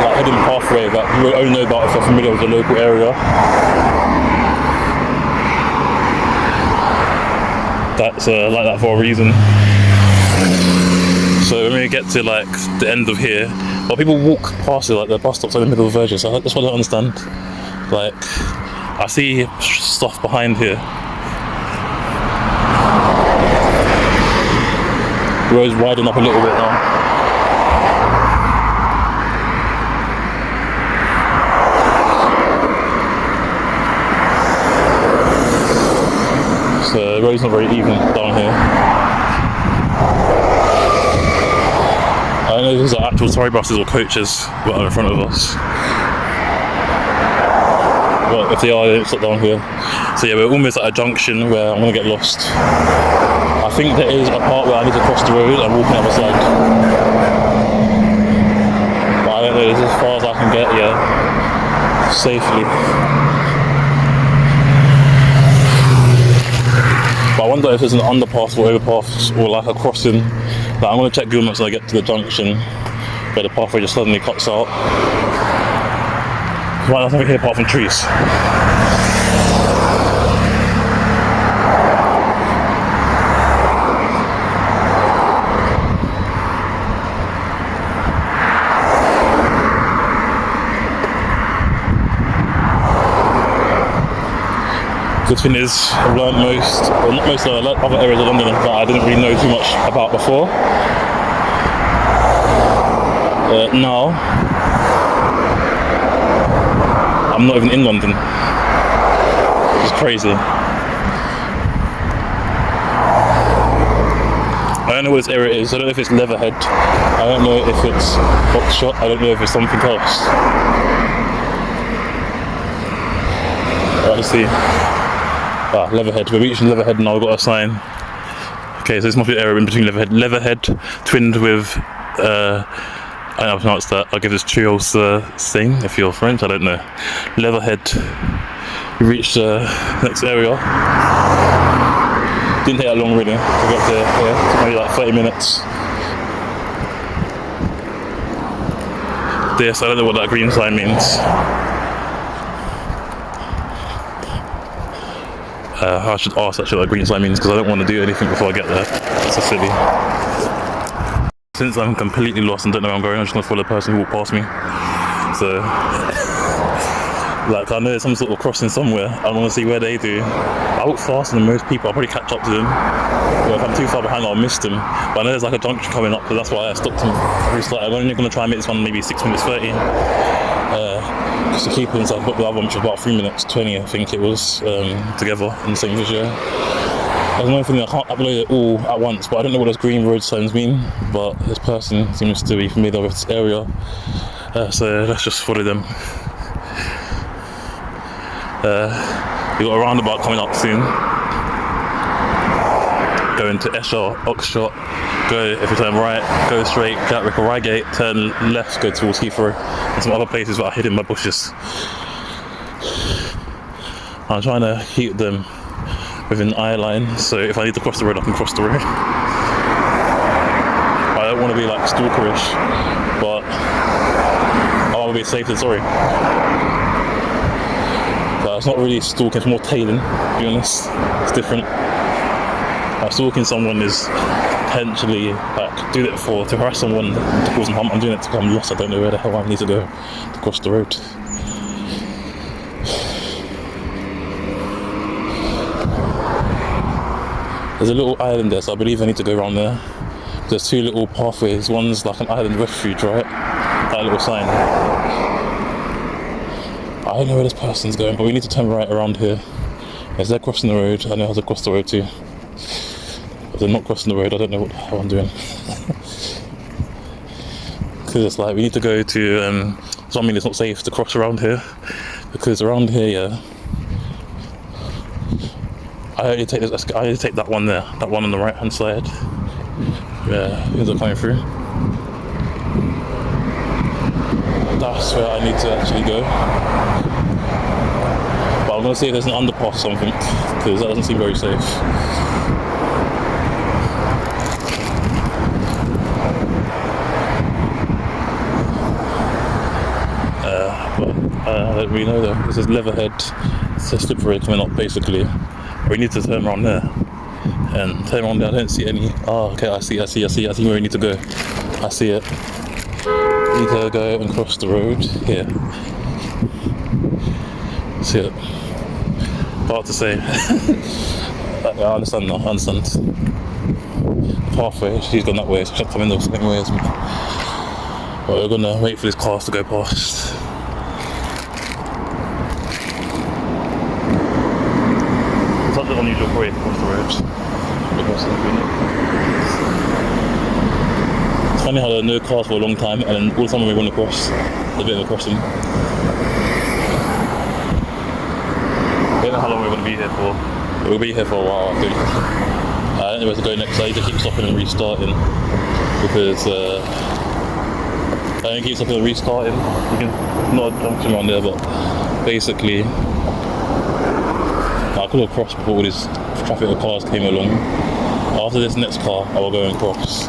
like hidden pathway that you would only know about if you're familiar with the local area. That's like that for a reason. So when we get to like the end of here, well, people walk past it, like the bus stops are in the middle of Virgin, so that's what I don't understand. Like, I see stuff behind here. The road's widening up a little bit now. So the road's not very even down here. I don't know if these are actual Surrey buses or coaches that are in front of us. But if they are, they don't stop down here. So yeah, we're almost at a junction where I'm going to get lost. I think there is a part where I need to cross the road and walk on the other side. But I don't know, this is as far as I can get, yeah, safely. But I wonder if there's an underpass or overpass or like a crossing. But I'm going to check Google Maps when I get to the junction where the pathway just suddenly cuts out. Right, there's nothing here apart from trees. Good thing is, I've learned most, well not most, other areas of London that I didn't really know too much about before. Now, I'm not even in London, which is crazy. I don't know what this area is. I don't know if it's Leatherhead. I don't know if it's Oxshot. I don't know if it's something else. Alright, let's see. Leatherhead. We're reaching Leatherhead now. I've got a sign. Okay, so this must be the area in between Leatherhead twinned with I don't know how to pronounce that. I'll give this trio saying if you're French, I don't know. Leatherhead. We reached the next area. Didn't take that long really. We got to here. Took maybe like 30 minutes. This, I don't know what that green sign means. I should ask actually what that green sign means, because I don't want to do anything before I get there. It's so silly. Since I'm completely lost and don't know where I'm going, I'm just going to follow the person who walked past me. So, like, I know there's some sort of crossing somewhere. I want to see where they do. I walk faster than most people. I'll probably catch up to them. Well, if I'm too far behind, I'll miss them. But I know there's like a junction coming up, so that's why I stopped and restarted. I'm only going to try and make this one maybe 6 minutes 30. Just to keep it inside. I booked the other one, which was about 3 minutes 20, I think it was, together in the same video. There's another thing, I can't upload it all at once, but I don't know what those green road signs mean. But this person seems to be familiar with this area, so let's just follow them. We've got a roundabout coming up soon. Going to Esher, Oxshot. Go, if you turn right, go straight, Gatwick or Reigate, turn left, go towards Heathrow, and some other places that are hidden by bushes. I'm trying to keep them within the eye line, so if I need to cross the road, I can cross the road. I don't want to be like stalkerish, but I want to be safe than sorry. But it's not really stalking, it's more tailing, to be honest. It's different. Stalking someone is potentially like do it to harass someone, to cause them harm. I'm doing it to become lost. I don't know where the hell I need to go to cross the road. There's a little island there, so I believe I need to go around there. There's two little pathways. One's like an island refuge, right? That little sign. I don't know where this person's going, but we need to turn right around here. If they're crossing the road, I know how to cross the road too. If they're not crossing the road, I don't know how I'm doing. Because it's like we need to go to something that's not safe to cross around here. Because around here, yeah, I only take this. I only take that one there, that one on the right hand side. Yeah, who's it coming through? That's where I need to actually go. But I'm gonna see if there's an underpass or something, because that doesn't seem very safe. I don't really know though. This is Leatherhead, it's a slippery coming up basically. We need to turn around there. And turn around there, I don't see any. Oh, okay, I see where we need to go. I see it. We need to go and cross the road here. See it. Hard to say. I understand now, I understand. The pathway, she's gone that way, so she's coming the same way as me. But we're gonna wait for this cars to go past. Such an unusual way to cross the road. It's funny how there are no cars for a long time, and then all of a sudden we want to cross a bit of a crossing. I don't know how long we're going to be here for. We'll be here for a while, I think. I don't know where to go next. I need to keep stopping and restarting because I don't keep stopping and restarting. You can not a junction around there, but basically I could have crossed before all this traffic of cars came along. After this next car, I will go and cross.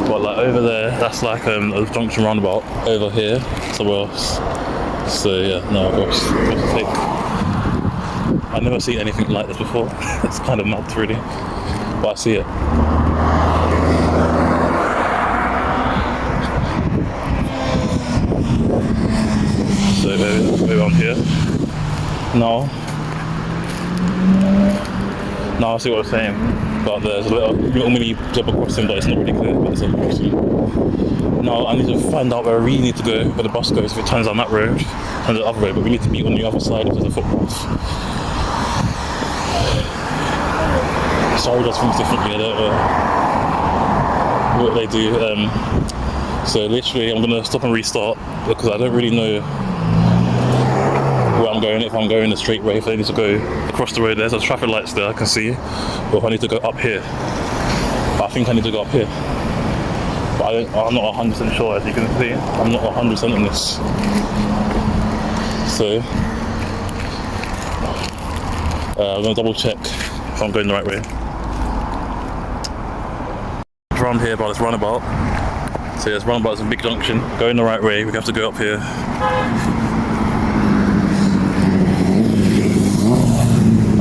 But like over there, that's like a junction roundabout. Over here, somewhere else. So yeah, no, of course. I've never seen anything like this before. It's kind of mad, really. But I see it. So maybe I'm here. Now I see what I'm saying. But there's a little mini zebra crossing, but it's not really clear. But it's a crossing. Now I need to find out where we need to go, where the bus goes. If it turns down that road, and the other road, but we need to be on the other side if there's a footpath. Surrey does things differently. I don't know what they do. So literally, I'm gonna stop and restart because I don't really know where I'm going. If I'm going a straight way, if I need to go across the road, there's traffic lights there I can see, or if I need to go up here. But I think I need to go up here. But I'm not 100% sure, as you can see. I'm not 100% on this. So I'm gonna double check if I'm going the right way. Around here by this runabout. So this runabout is a big junction. Going the right way, we have to go up here.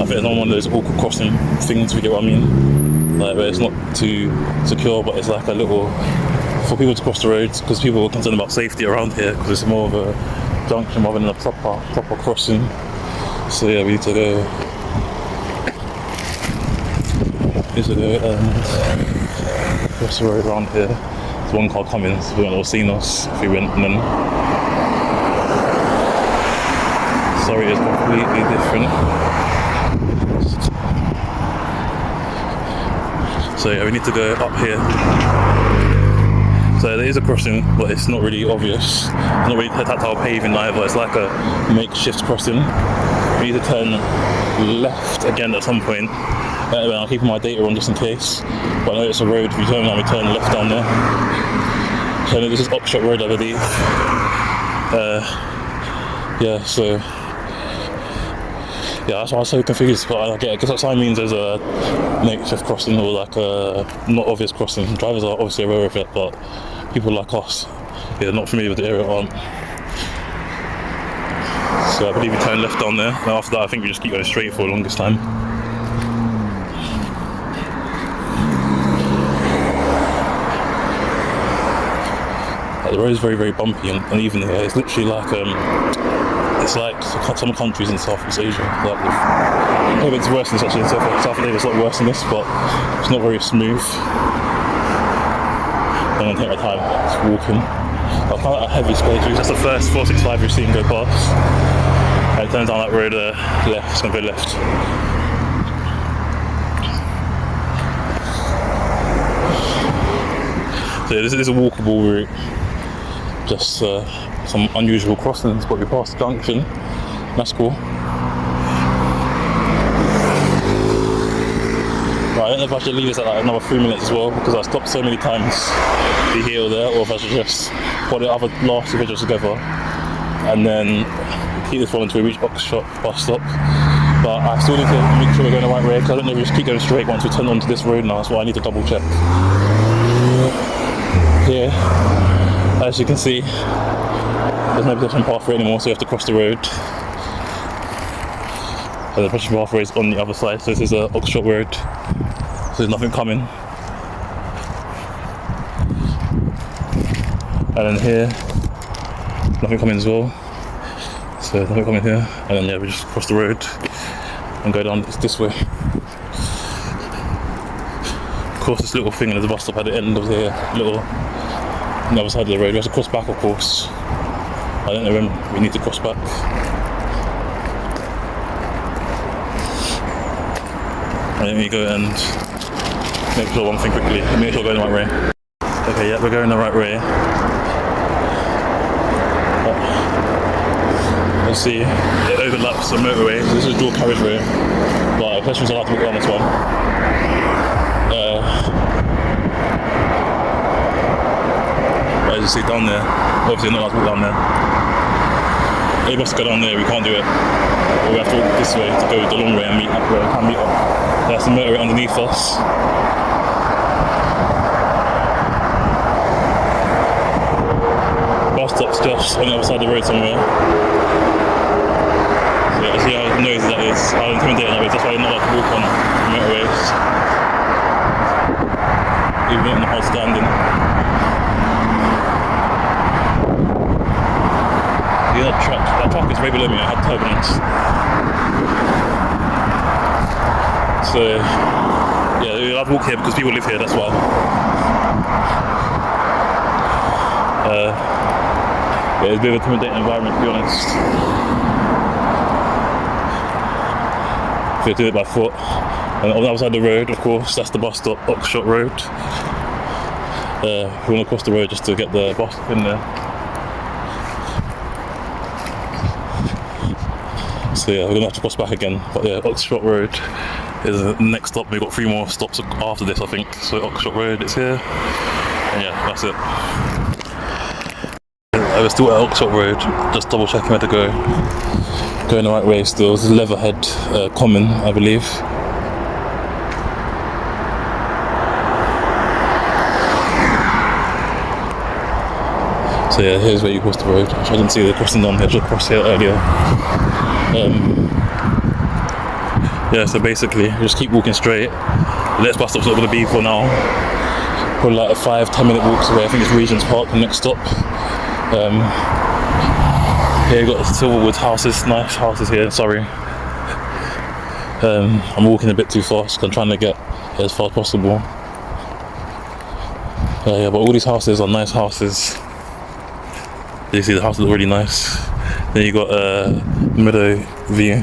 I think it's not one of those awkward crossing things, if you get what I mean. Like where it's not too secure, but it's like a little for people to cross the roads, because people are concerned about safety around here, because it's more of a junction rather than a proper crossing. So yeah, we need to go. Cross the road around here. There's one car coming, so we won't all seen us if we went, and then Surrey is completely different. So yeah, we need to go up here. So there is a crossing, but it's not really obvious. It's not really tactile paving either. It's like a makeshift crossing. We need to turn left again at some point. I'm keeping my data on just in case. But I know it's a road. If you turn around, we turn left down there. So I know this is Oxshot Road, I believe. Yeah, so yeah, that's why I was so confused. But I guess that sign means there's a makeshift crossing, or like a not obvious crossing. Drivers are obviously aware of it, but people like us, yeah, not familiar with the area, aren't. So I believe we turn left down there. And after that, I think we just keep going straight for the longest time. The road is very, very bumpy and uneven here. It's literally like it's like some countries in Southeast Asia. Like, maybe it's worse than this actually. In South Asia, it's a lot worse than this, but it's not very smooth. I'm gonna take my time just walking. I'm kind of at a heavy speed. That's the first 465 we've seen go past. And it turns down that road left. It's gonna go left. So yeah, this is a walkable route. Just some unusual crossings, but we passed the junction. That's cool. Right, I don't know if I should leave this at like another 3 minutes as well, because I stopped so many times to be here or there, or if I should just put the other last two videos together and then keep this one until we reach Oxshot bus stop. But I still need to make sure we're going the right way, because I don't know if we just keep going straight once we turn onto this road now. That's why I need to double check. Here, as you can see, there's no pedestrian pathway anymore, so you have to cross the road. And the pedestrian pathway is on the other side, so this is a Oxshot road. So there's nothing coming. And then here, nothing coming as well. So nothing coming here. And then yeah, we just cross the road and go down this way. Of course, this little thing, and there's a bus stop at the end of the on the other side of the road. We have to cross back, of course. I don't know when we need to cross back. And then we go and make sure one thing quickly. Make sure we're going the right way. Okay, yeah, we're going the right way. Let's see, it overlaps the motorway. This is a dual carriageway, but pedestrians are allowed to walk on this one. As you see down there, obviously not allowed to walk down there. Able to go down there, we can't do it. But we have to walk this way to go the long way and meet up where we can meet up. That's the motorway underneath us. Bus stop's just on the other side of the road somewhere. So yeah, see how noisy that is, how intimidating that is. That's why you're not allowed to walk on motorways. Even on the hard standing. Yeah, that truck is right below me. I had turbulence. So yeah, you're allowed to walk here because people live here, that's why. Yeah, it's a bit of an intimidating environment, to be honest. If you do it by foot. And on the other side of the road, of course, that's the bus stop, Oxshot Road. We want to cross the road just to get the bus stop in there. So yeah, we're gonna have to cross back again. But yeah, Oxshot Road is the next stop. We've got 3 more stops after this, I think. So Oxshot Road is here. And yeah, that's it. We're still at Oxshot Road, just double checking where to go. Going the right way still. This is Leatherhead Common, I believe. So yeah, here's where you cross the road. I didn't see the crossing down here, just crossed here earlier. Yeah, so basically, you just keep walking straight. The next bus stop's not going to be for now. Probably like a 5-10 minute walks away. I think it's Regent's Park, the next stop. Here you've got the Silverwood houses, nice houses here, sorry. I'm walking a bit too fast because I'm trying to get as far as possible. Yeah, but all these houses are nice houses. You see the house is really nice. Then you got a meadow view.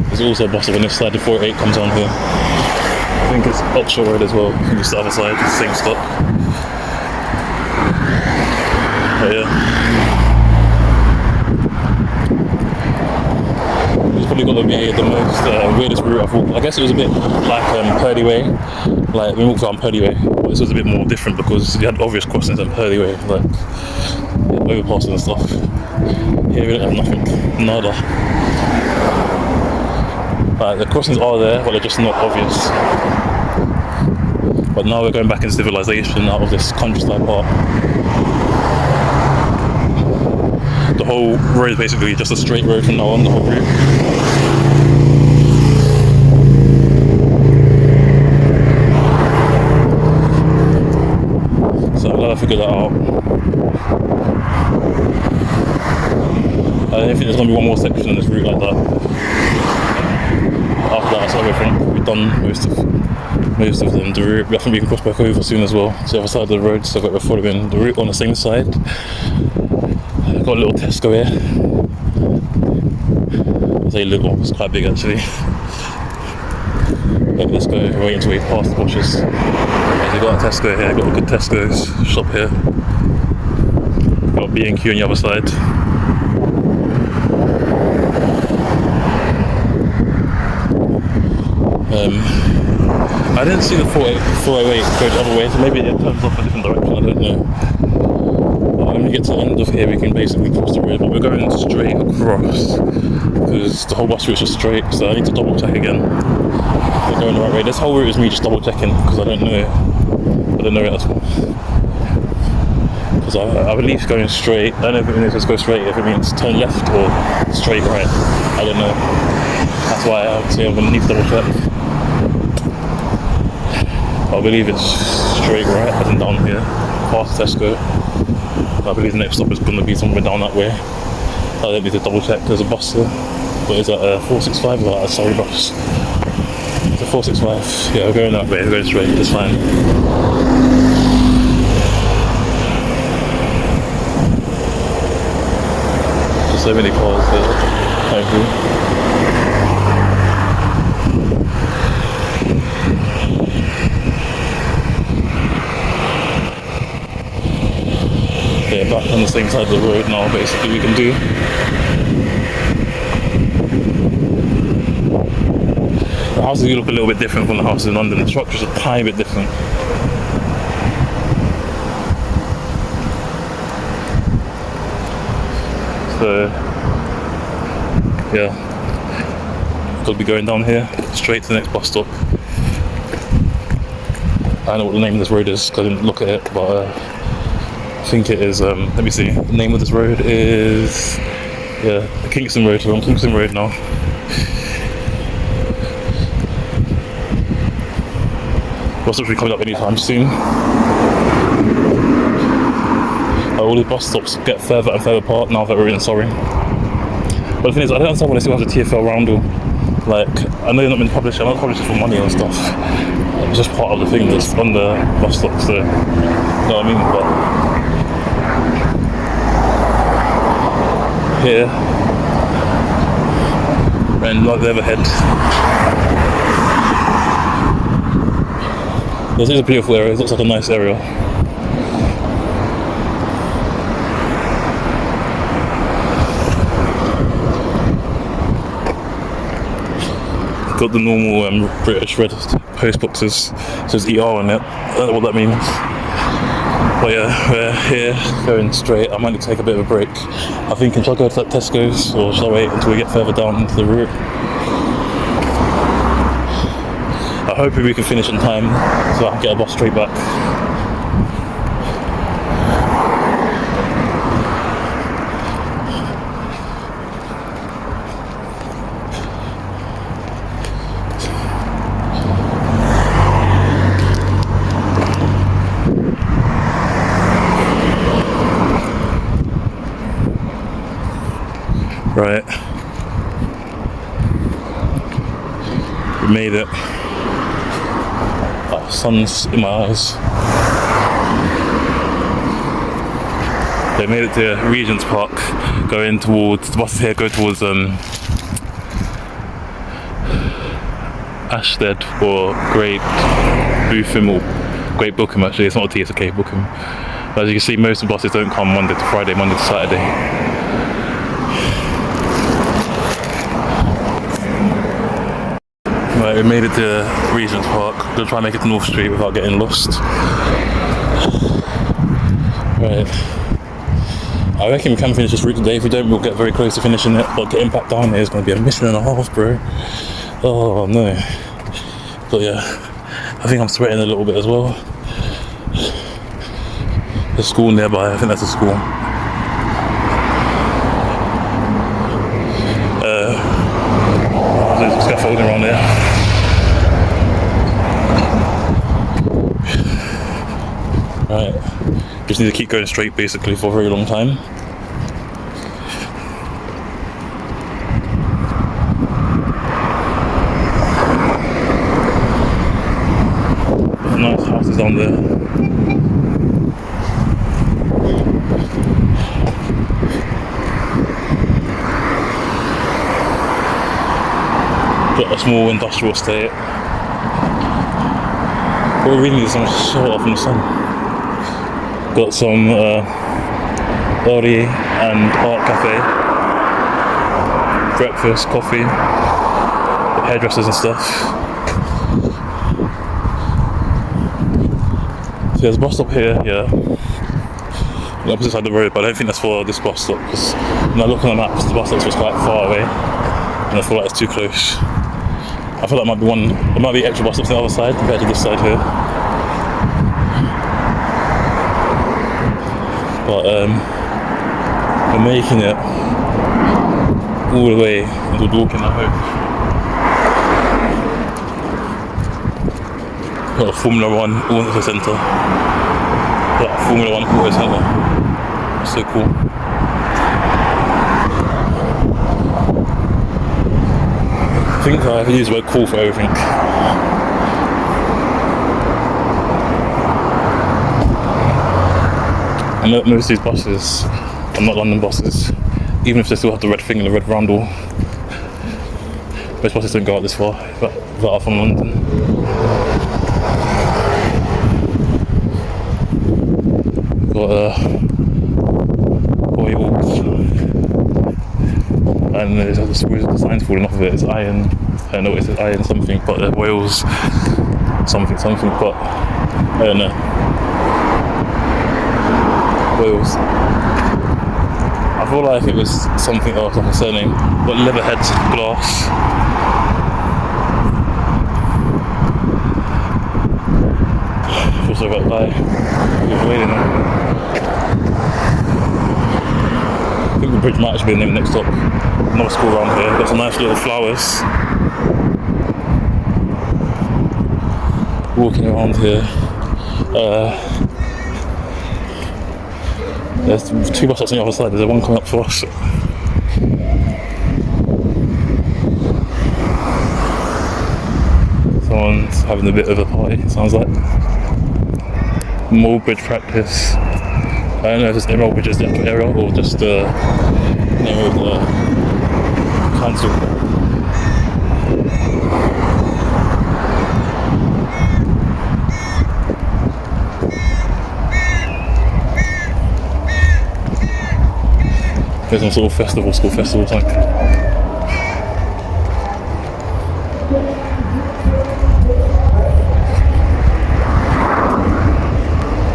There's also a bus stop on this side, the 48 comes on here. I think it's Oxshot Road as well. I think it's the other side, the same stop. But yeah. It's probably got to be the most weirdest route I've walked. I guess it was a bit like Purley Way. Like we walked around Purley Way, but this was a bit more different because you had obvious crossings on Purley Way, like overpasses and stuff. Here we don't have nothing, nada. The crossings are there, but they're just not obvious. But now we're going back into civilization out of this countryside part. The whole road is basically just a straight road from now on, the whole route. figure that out. I don't think there's going to be one more section on this route like that. After that, that's everything. We've done most of them. The route, I think we can cross back over soon as well to the other side of the road, so we're following the route on the same side. I've got a little Tesco here. I say little, it's quite big actually. But let's go wait until we pass the bushes. We've got a Tesco here, got a good Tesco's shop here. Got B&Q on the other side. I didn't see the 408 go the other way, so maybe it turns off a different direction, I don't know. But when we get to the end of here, we can basically cross the road, but we're going straight across because the whole bus route is just straight, so I need to double check again. We're going the right way. This whole route is me just double checking because I don't know it at all. Because I believe going straight, I don't know if it means just go straight, if it means turn left or straight right, I don't know. That's why I would say I'm going to need to double check. I believe it's straight right, as in down here, past Tesco. I believe the next stop is going to be somewhere down that way. I don't need to double check, there's a bus here. What is that, a 465 or a Surrey bus? It's a 465, yeah, we're going that way, we're going straight, it's fine. There's so many cars here, thankfully. Yeah, back on the same side of the road now, basically, we can do. The houses look a little bit different from the houses in London. The structure's a tiny bit different. So, yeah, got to be going down here, straight to the next bus stop. I don't know what the name of this road is, because I didn't look at it, but I think it is, let me see, the name of this road is, yeah, the Kingston Road, we're on Kingston Road now. Bus stops will be coming up anytime soon. All the bus stops get further and further apart now that we're in Surrey. But the thing is, I don't understand why they still have the TfL roundel. Like, I know you're not meant to publish it, I'm not publishing for money and stuff. It's just part of the thing that's on the bus stop, so, you know what I mean? But here, and like the other head. This is a beautiful area, it looks like a nice area. Got the normal British red post boxes, it says ER on it, I don't know what that means. But yeah, we're here, going straight. I might need to take a bit of a break. I'm thinking, should I go to that Tesco's or should I wait until we get further down into the route? I'm hoping we can finish in time so I can get a bus straight back. Right, we made it. Oh, sun's in my eyes. They made it to Regent's Park, going towards, the buses here go towards Ashstead or Great Bootham, or Great Bookham actually, it's not a T, it's a K, Bookham. But as you can see, most of the buses don't come Monday to Friday, Monday to Saturday. Right, we made it to Regent's Park. We're gonna try and make it to North Street without getting lost. Right. I reckon we can finish this route today. If we don't, we'll get very close to finishing it. But getting back down here is going to be a mission and a half, bro. Oh no. But yeah, I think I'm sweating a little bit as well. There's a school nearby. I think that's a school. There's scaffolding around there. Right, just just need to keep going straight basically for a very long time. Nice houses down there. Got a small industrial estate. But really need some shut off in the sun. Got some Dorking and art cafe, breakfast, coffee, hairdressers and stuff. So there's a bus stop here, yeah, on the opposite side of the road, but I don't think that's for this bus stop because when I look on the maps, the bus stop was quite far away, and I feel like it's too close. I feel like there might be extra bus stops on the other side compared to this side here. But we're making it all the way into Dorking, I hope. Got a Formula 1 auto centre. Got a Formula 1 auto centre. So cool. I think I have to use the word cool for everything. And most of these buses are not London buses, even if they still have the red thing and the red roundel. Most buses don't go out this far, but are from London. Got oils, and there's the signs falling off of it. It's iron. I don't know what it says, iron something, but oils something, but I don't know. Oils. I feel like it was something else, like a surname, but Leatherhead Glass. I feel so about that. It's waiting now. I think the bridge might actually be the name next stop. Another school around here. Got some nice little flowers. Walking around here. There's two bus stops on the other side, there's one coming up for us. Someone's having a bit of a party, it sounds like. Mole bridge practice. I don't know if this Emerald Bridge is the actual area or just the name of the council. There's some sort of festival, school festival something.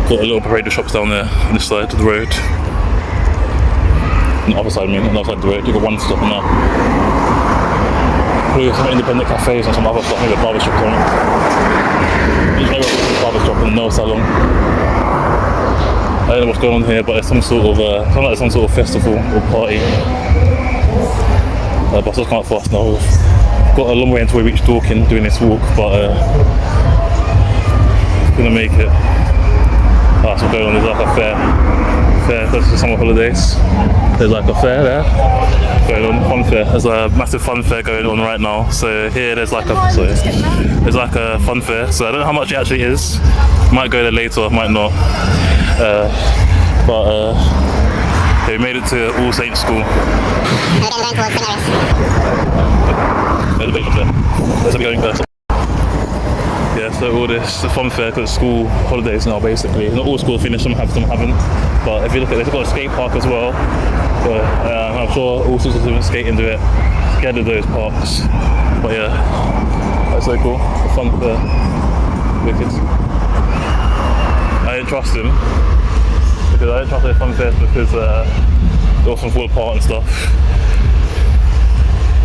Got a little parade of shops down there on this side of the road. On the other side, on the other side of the road. You've got one stop now. Probably some independent cafes and some other stuff, maybe a barber shop or something. There's no barber shop and no salon. I don't know what's going on here, but it's some sort of festival or party. But it's come up fast now. We've got a long way until we reach Dorking doing this walk, but gonna make it. That's what's going on. There's like a fair close to summer holidays. There's like a fair there going on, fun fair. There's a massive fun fair going on right now. So here there's like a fun fair. So I don't know how much it actually is. Might go there later, might not. We made it to All Saints School. There's a big up there. Let's be going first. Yeah, so all this fun fair because school holidays now basically. Not all schools finish, some have, some haven't. But if you look at it, they've got a skate park as well. But I'm sure all sorts of students skate into it, get into those parks. But yeah, that's so cool. The fun fair. Wicked. I didn't trust him. Because I don't trust their fun fairs because they often fall apart and stuff.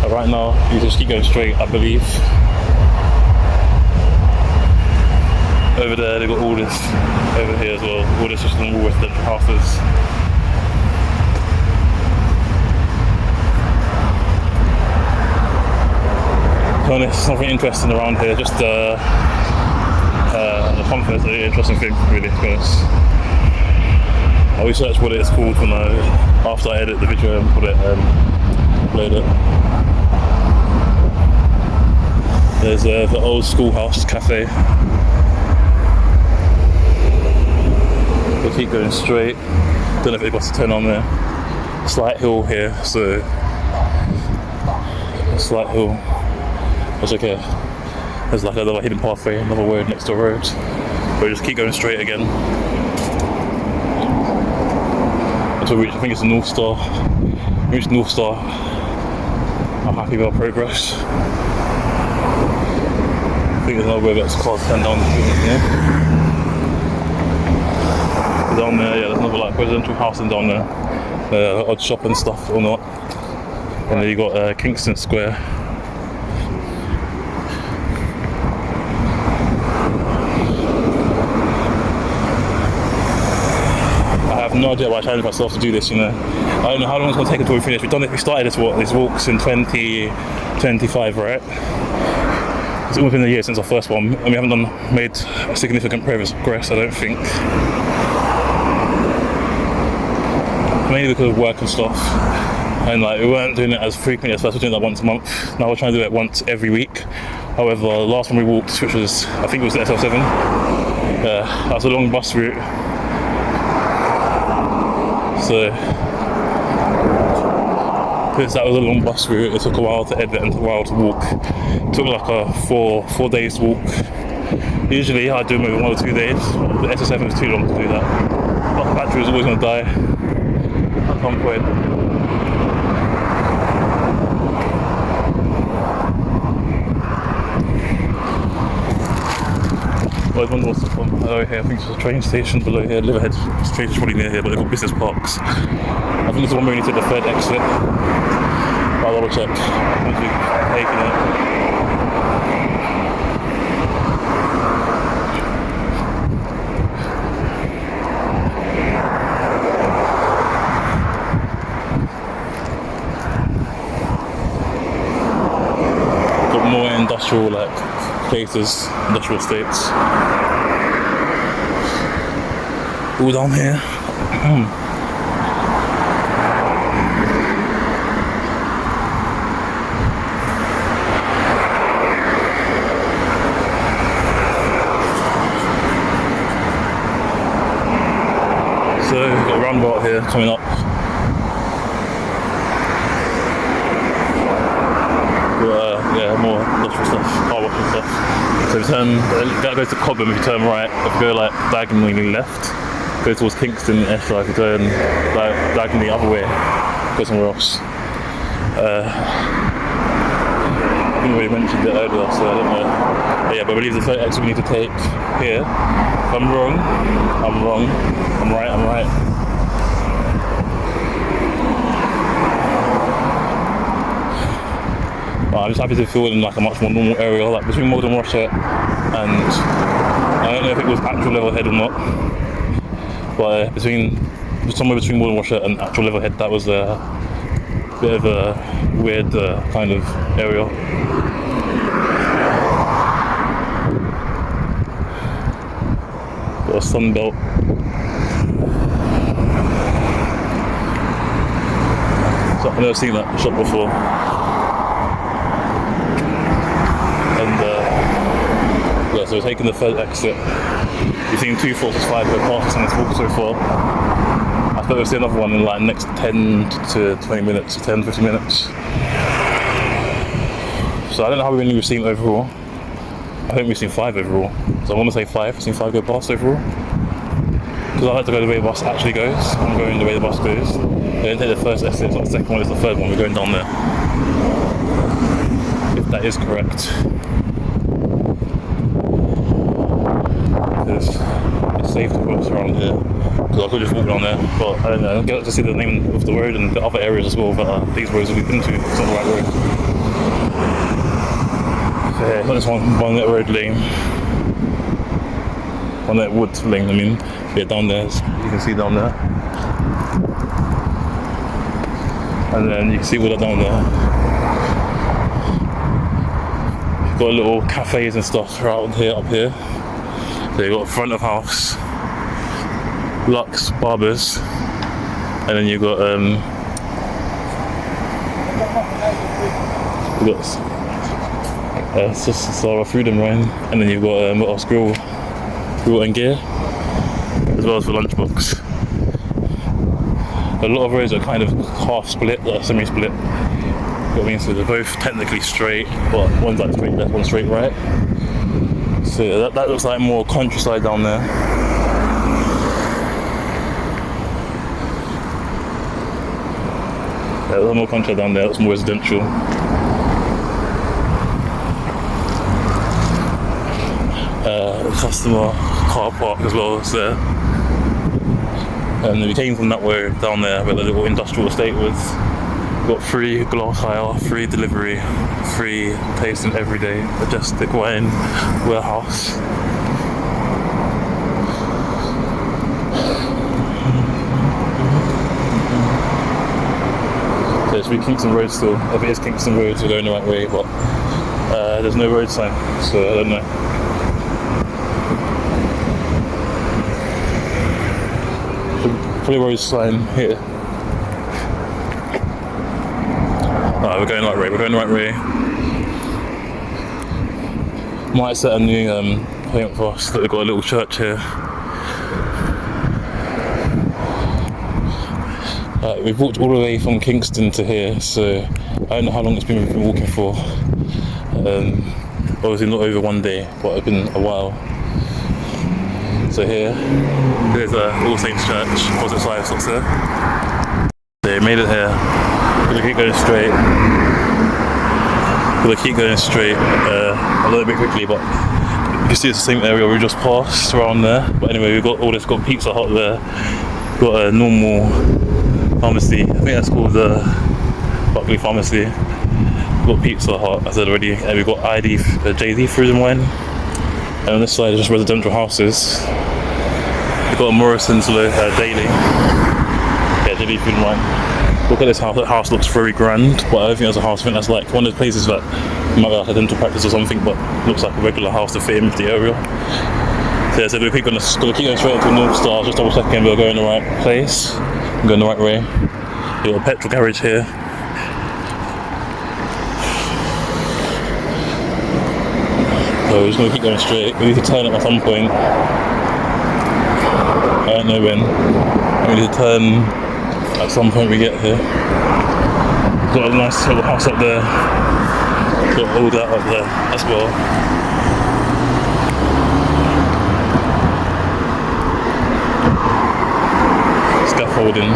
But right now, you just keep going straight, I believe. Over there, they've got all this over here as well. All this just normal residential houses. To be honest, something interesting around here. Just the fun fair is an interesting thing, really, to be honest. I'll research what it's called when after I edit the video and put it upload it. There's the old schoolhouse cafe. We'll keep going straight. Don't know if it got to turn on there. Slight hill here, so a slight hill. That's okay. There's like another hidden pathway, another road next to a road. But just keep going straight again. Until we reach, I think it's the North Star. We reach North Star. I'm happy with our progress. I think there's another way that's cars turn down the street here. Down there, yeah, there's another like residential housing down there. Odd shop and stuff or not. And then you got Kingston Square. I have no idea why I challenged myself to do this, you know. I don't know how long it's going to take until we finish. We started these walks in 2025, right? It's almost been a year since our first one, and we haven't made significant progress, I don't think. Mainly because of work and stuff. And like we weren't doing it as frequently as first, we were doing that once a month. Now we're trying to do it once every week. However, the last one we walked, which was, I think it was the SL7, that was a long bus route. So, because that was a long bus route, it took a while to edit and a while to walk. It took like a four days to walk. Usually I do maybe 1 or 2 days. The SL7 was too long to do that. But the battery was always going to die at some point. Well, one more stuff below here. I think there's a train station below here. Liverhead train station probably near here, but they've got business parks. I think it's the one where we need to take the third exit. I'll double check once we've taken it. Got more industrial like places, industrial estates. All down here. So we've got a roundabout here coming up. Yeah, more industrial stuff, car wash and stuff. So if you turn, that goes to Cobham if you turn right. If you go like diagonally left, go towards Kingston Airstrike. If you turn diagonally the other way, go somewhere else. I think we already mentioned it earlier, so I don't know. But yeah, but I believe the third exit we need to take here. If I'm wrong, I'm wrong. I'm right, I'm right. I'm just happy to feel in like a much more normal area, like between Modern Russia and I don't know if it was actual Levelhead or not, but somewhere between Modern Russia and actual Levelhead, that was a bit of a weird kind of area. Got a sunbelt. So I've never seen that shop before. Yeah, so we're taking the third exit. We've seen 2 465 go past and it's walked so far. I thought we'll see another one in like the next 10 to 20 minutes, 10, 50 minutes. So I don't know how many we've seen overall. I think we've seen 5 overall. So I want to say 5. I've seen 5 go past overall. Because I like to go the way the bus actually goes. I'm going the way the bus goes. I didn't take the first exit, it's not the second one, it's the third one. We're going down there. If that is correct. It's safe to cross around here because I could just walk down there, but I don't know, I don't get to see the name of the road and the other areas as well that these roads we've been to. It's not the right road. So yeah, not just one net road lane, one net wood lane, I mean. Yeah, down there, you can see down there, and then you can see all that down there. You've got little cafes and stuff around here, up here. So you've got front of house, Lux Barbers, and then you've got Sarah Freedom Ryan, and then you've got what else? Grill and Gear, as well as the lunchbox. A lot of roads are kind of half split, like semi-split. What means so they're both technically straight, but one's like straight left, one's straight right. So that looks like more countryside down there. Yeah, there's more countryside down there. That's more residential. Customer car park as well is there. And we came from that way down there where the little industrial estate was. We got free glass hire, free delivery, free tasting every day, majestic wine warehouse. So it should be Kingston Road still. If it is Kingston Road, we're going the right way, but there's no road sign, so I don't know. Probably road sign here. No, we're going the right way. We're going the right way. Might set a new thing for us that we've got a little church here. We've walked all the way from Kingston to here, so I don't know how long we've been walking for. Obviously not over one day, but it's been a while. So here, there's All Saints Church, opposite side, stops there. They made it here. We're gonna keep going straight. A little bit quickly, but you can see it's the same area we just passed around there. But anyway, we've got all this, got Pizza Hut there. We've got a normal pharmacy. I think that's called the Buckley Pharmacy. We've got Pizza Hut, as I said already, and we've got JD Food and Wine. And on this side is just residential houses. We've got a Morrison's Daily. Yeah, JD Food and Wine. Look at this house. That house looks very grand, but I don't think that's a house. I think that's like one of those places that might be like a dental practice or something, but looks like a regular house to fit in with the area. So yeah, so we're keep going straight into North Star, just double checking we're going the right place. We're going the right way. We've got a petrol garage here. So we're just going to keep going straight. We need to turn up at some point. I don't know when. We need to turn at some point we get here. We've got a nice little house up there. Got all that up there as well. Scaffolding.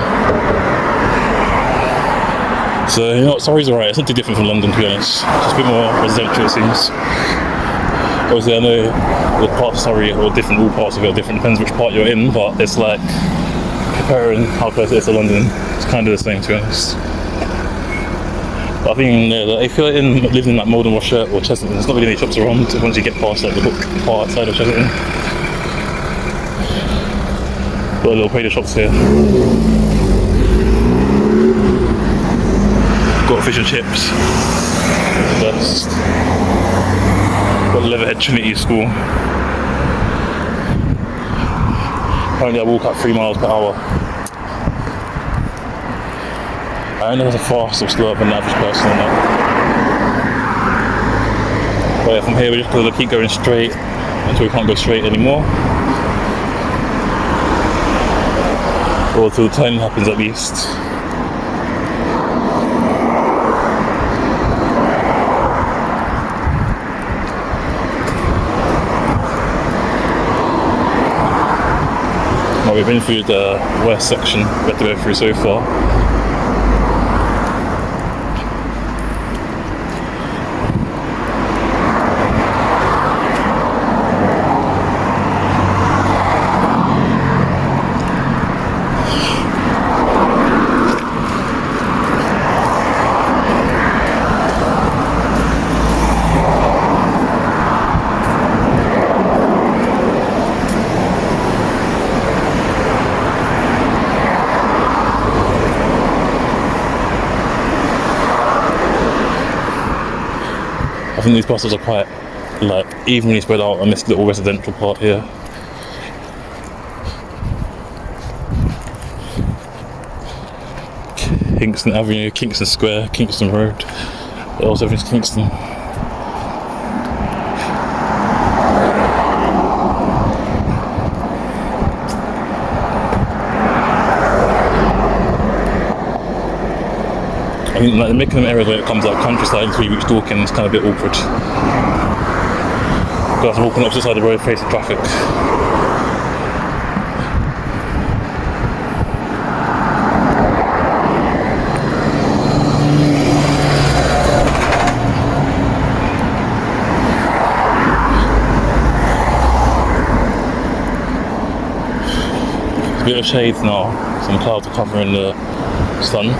So you know what, Surrey's alright. It's not too different from London, to be honest. Just a bit more residential, it seems. Obviously I know the parts of Surrey are different, all parts of it are different, depends which part you're in, but it's like comparing how close it is to London, it's kind of the same, to be honest. But I think if you're living in like Malden or Shirt or Chessington, there's not really any shops around once you get past like the book part outside of Chessington. Got a little Prada shops here. Got fish and chips. Best. Got Leatherhead Trinity School. Apparently I walk at 3 miles per hour. I don't know if it's a fast or slower than the average person or not. But yeah, from here we're just going to keep going straight until we can't go straight anymore. Or until the turning happens at least. We've been through the west section we have to go through so far. I think these buses are quite like evenly spread out on this little residential part here. Kingston Avenue, Kingston Square, Kingston Road. Also everything's Kingston. I mean, like, they're making them areas where it comes out countryside until you reach Dorking. It's kind of a bit awkward. Guys walking opposite side of the road facing traffic. There's a bit of shade now. Some clouds are covering the sun.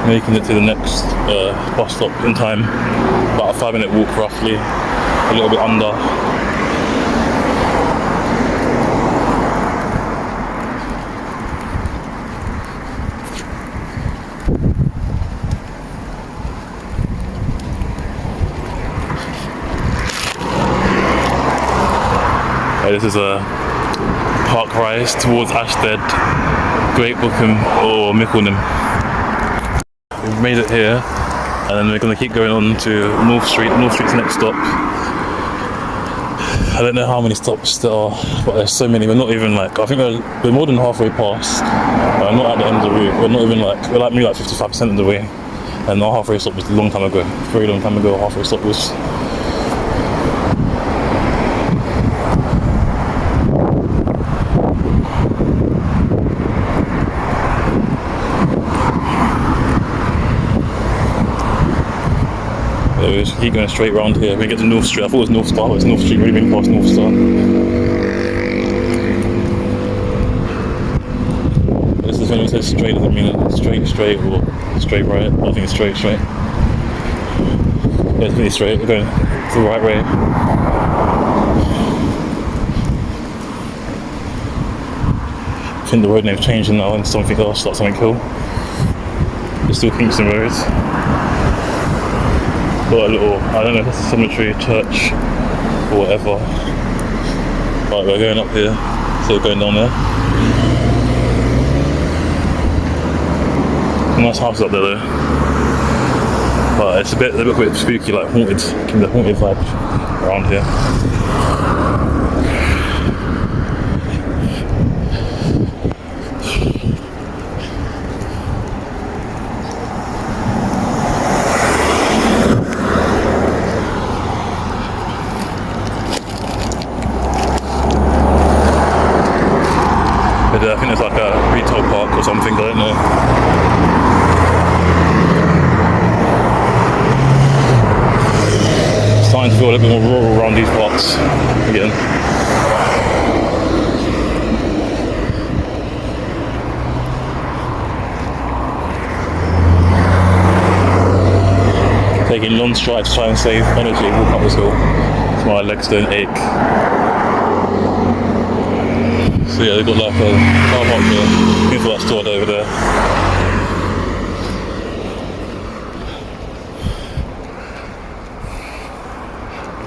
Making it to the next bus stop in time. About a 5-minute walk roughly, a little bit under. This is a park rise towards Ashstead, Great Bookham or Mickleham. We've made it here, and then we're going to keep going on to North Street. North Street's the next stop. I don't know how many stops there are, but there's so many. We're not even like, I think we're more than halfway past. We're not at the end of the route. We're not even like, we're like maybe like 55% of the way. And our halfway stop was a long time ago. Very long time ago, our halfway stop was. We just keep going straight round here. We get to North Street. I thought it was North Star, but it's North Street. We've been past North Star. This is when it says straight, doesn't mean straight or straight right. I think it's straight. Yeah, it's really straight. We're going the right way. I think the road name's changing now and something else, like something cool. It's still Kingston Road. Got a little, I don't know if it's a cemetery, church, or whatever. Right, we're going up here, so we're going down there. Nice house up there though. But it's a bit spooky, like haunted, give me the haunted vibe around here. I think there's like a retail park or something, I don't know. It's starting to feel a little bit more rural around these parts again. Taking long strides to try and save energy, walk up this hill so my legs don't ache. So yeah, they've got like a car park here, people that stored over there.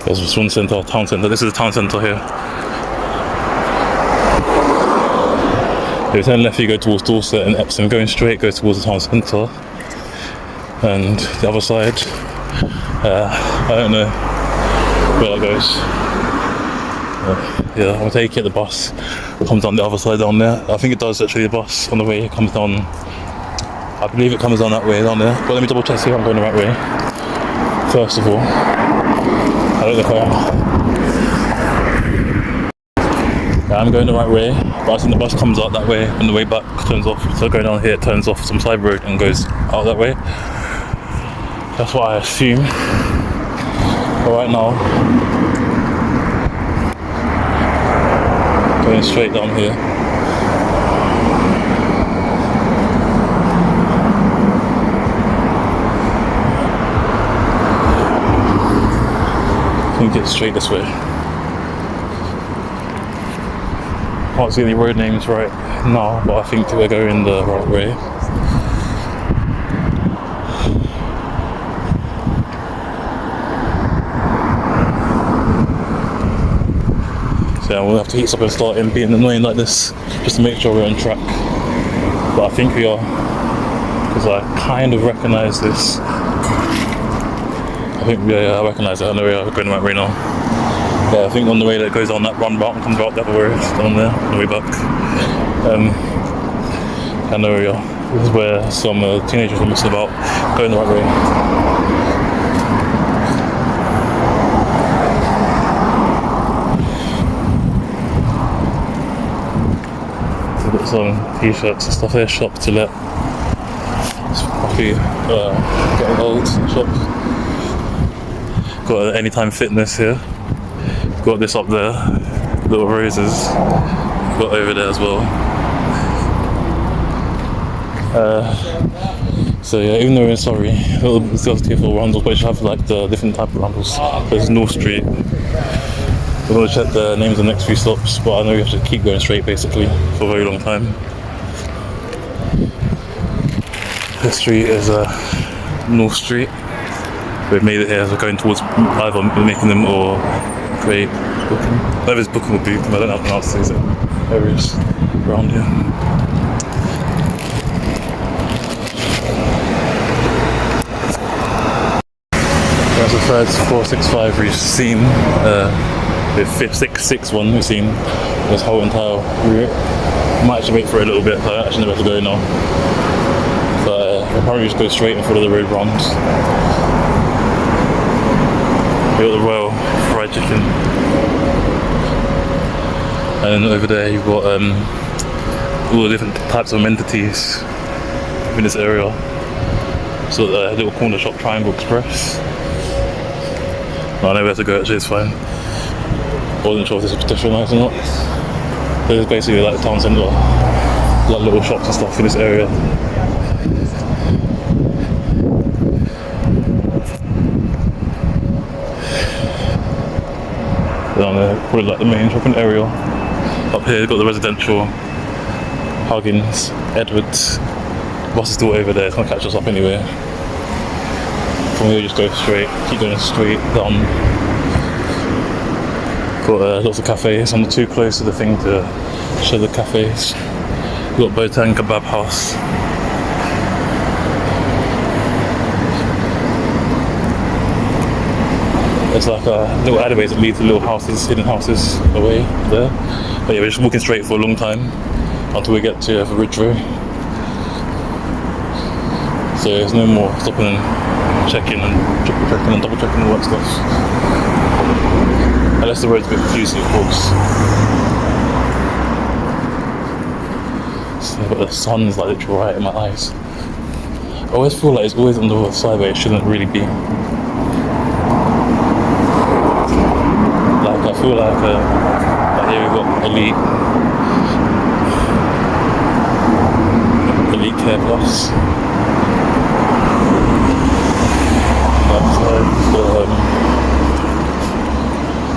There's this one centre, town centre. This is the town centre here. If you turn left, you go towards Dorset and Epsom. Going straight, go towards the town centre. And the other side, I don't know where that goes. Yeah, I'll take it, the bus comes down the other side down there. I think it does actually, the bus on the way it comes down. I believe it comes down that way down there. But let me double check, see if I'm going the right way. First of all, I don't know if I am. Yeah, I'm going the right way, but I think the bus comes out that way and the way back turns off. So going down here, it turns off some side road and goes out that way. That's what I assume. But right now, going straight down here. I think it's straight this way. Can't see any road names right now, but I think we're going the right way. So yeah, we'll have to heat up and start in being annoying like this, just to make sure we're on track. but I think we are, because I kind of recognise this. I think I recognise it. I know we are going the right way now. Yeah, I think on the way that goes on that run route and comes out the other road down there on the way back. I know we are. This is where some teenagers were messing about, going the right way. We've got some t-shirts and stuff there, shop to let. It's probably getting old shop. Got Anytime Fitness here. Got this up there, little roses. Got over there as well. So yeah, even though we're in Surrey, it's just here for Rundles, but you should have like the different type of Rundles. There's North Street. We're going to check the names of the next few stops, but I know we have to keep going straight basically for a very long time. This street is North Street. We've made it here as we're going towards either making them or create booking. Whether it's booking or booking, I don't know how to pronounce these areas around here. That's the third 465 we've seen. The 566 one we've seen this whole entire route. Might actually wait for a little bit, but I actually know where to go now. But we'll probably just go straight and follow the road round. We got the Royal Fried Chicken. And then over there you've got all the different types of amenities in this area. So the little corner shop, Triangle Express. I know where to go actually, it's fine. I wasn't sure if this was pedestrianised or not. But it's basically like the town centre, like little shops and stuff in this area. Down there, probably like the main shopping area. Up here you've got the residential, Huggins, Edwards. The bus is still over there, it's going to catch us up anyway. From here, just go straight, keep going straight down. Got lots of cafes. I'm not too close to the thing to show the cafes. We've got Botan Kebab House. There's like little alleyways that lead to little houses, hidden houses away there. But yeah, we're just walking straight for a long time until we get to the Ridge Road. So there's no more stopping and checking and triple checking and double checking and all that stuff. Unless the road's a bit confusing, of course. So, but the sun's like literally right in my eyes. I always feel like it's always on the other side where it shouldn't really be. Like I feel like here we've got Elite Care Plus.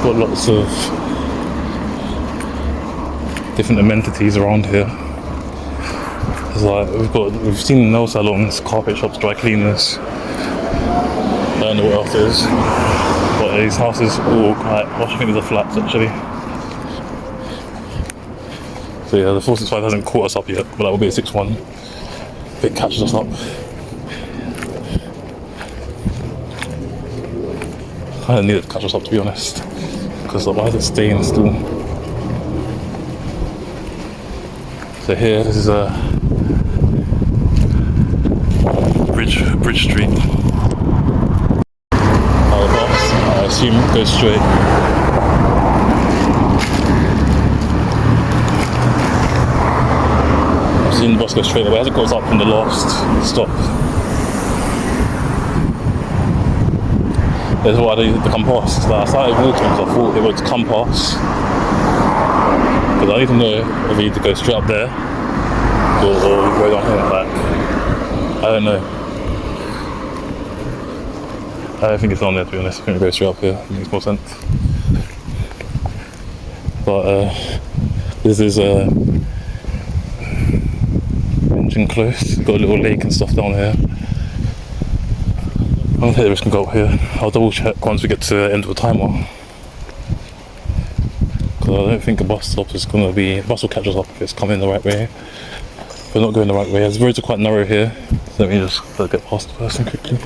Got lots of different amenities around here. It's like we've seen nail salons, carpet shops, dry cleaners. I don't know what else there is. But these houses all quite, I think these are flats actually. So yeah, the 465 hasn't caught us up yet, but that will be a 6-1 if it catches us up. I kind of need it to catch us up, to be honest, because why is it staying still? So here, this is a Bridge Street. Now the bus, I assume, goes straight. I've seen the bus go straight away as it goes up from the last stop. That's why they come past. Like I started walking because I thought it would come past. Because I don't even know if we need to go straight up there or go down here and back. I don't know. I don't think it's on there, to be honest. I think we go straight up here. It makes more sense. But this is engine close. Got a little lake and stuff down here. I don't think the risk can go up here. I'll double check once we get to the end of the timer. Because I don't think a bus stop is going to be... The bus will catch us up if it's coming the right way. We're not going the right way. The roads are quite narrow here. So let me just get past the person quickly.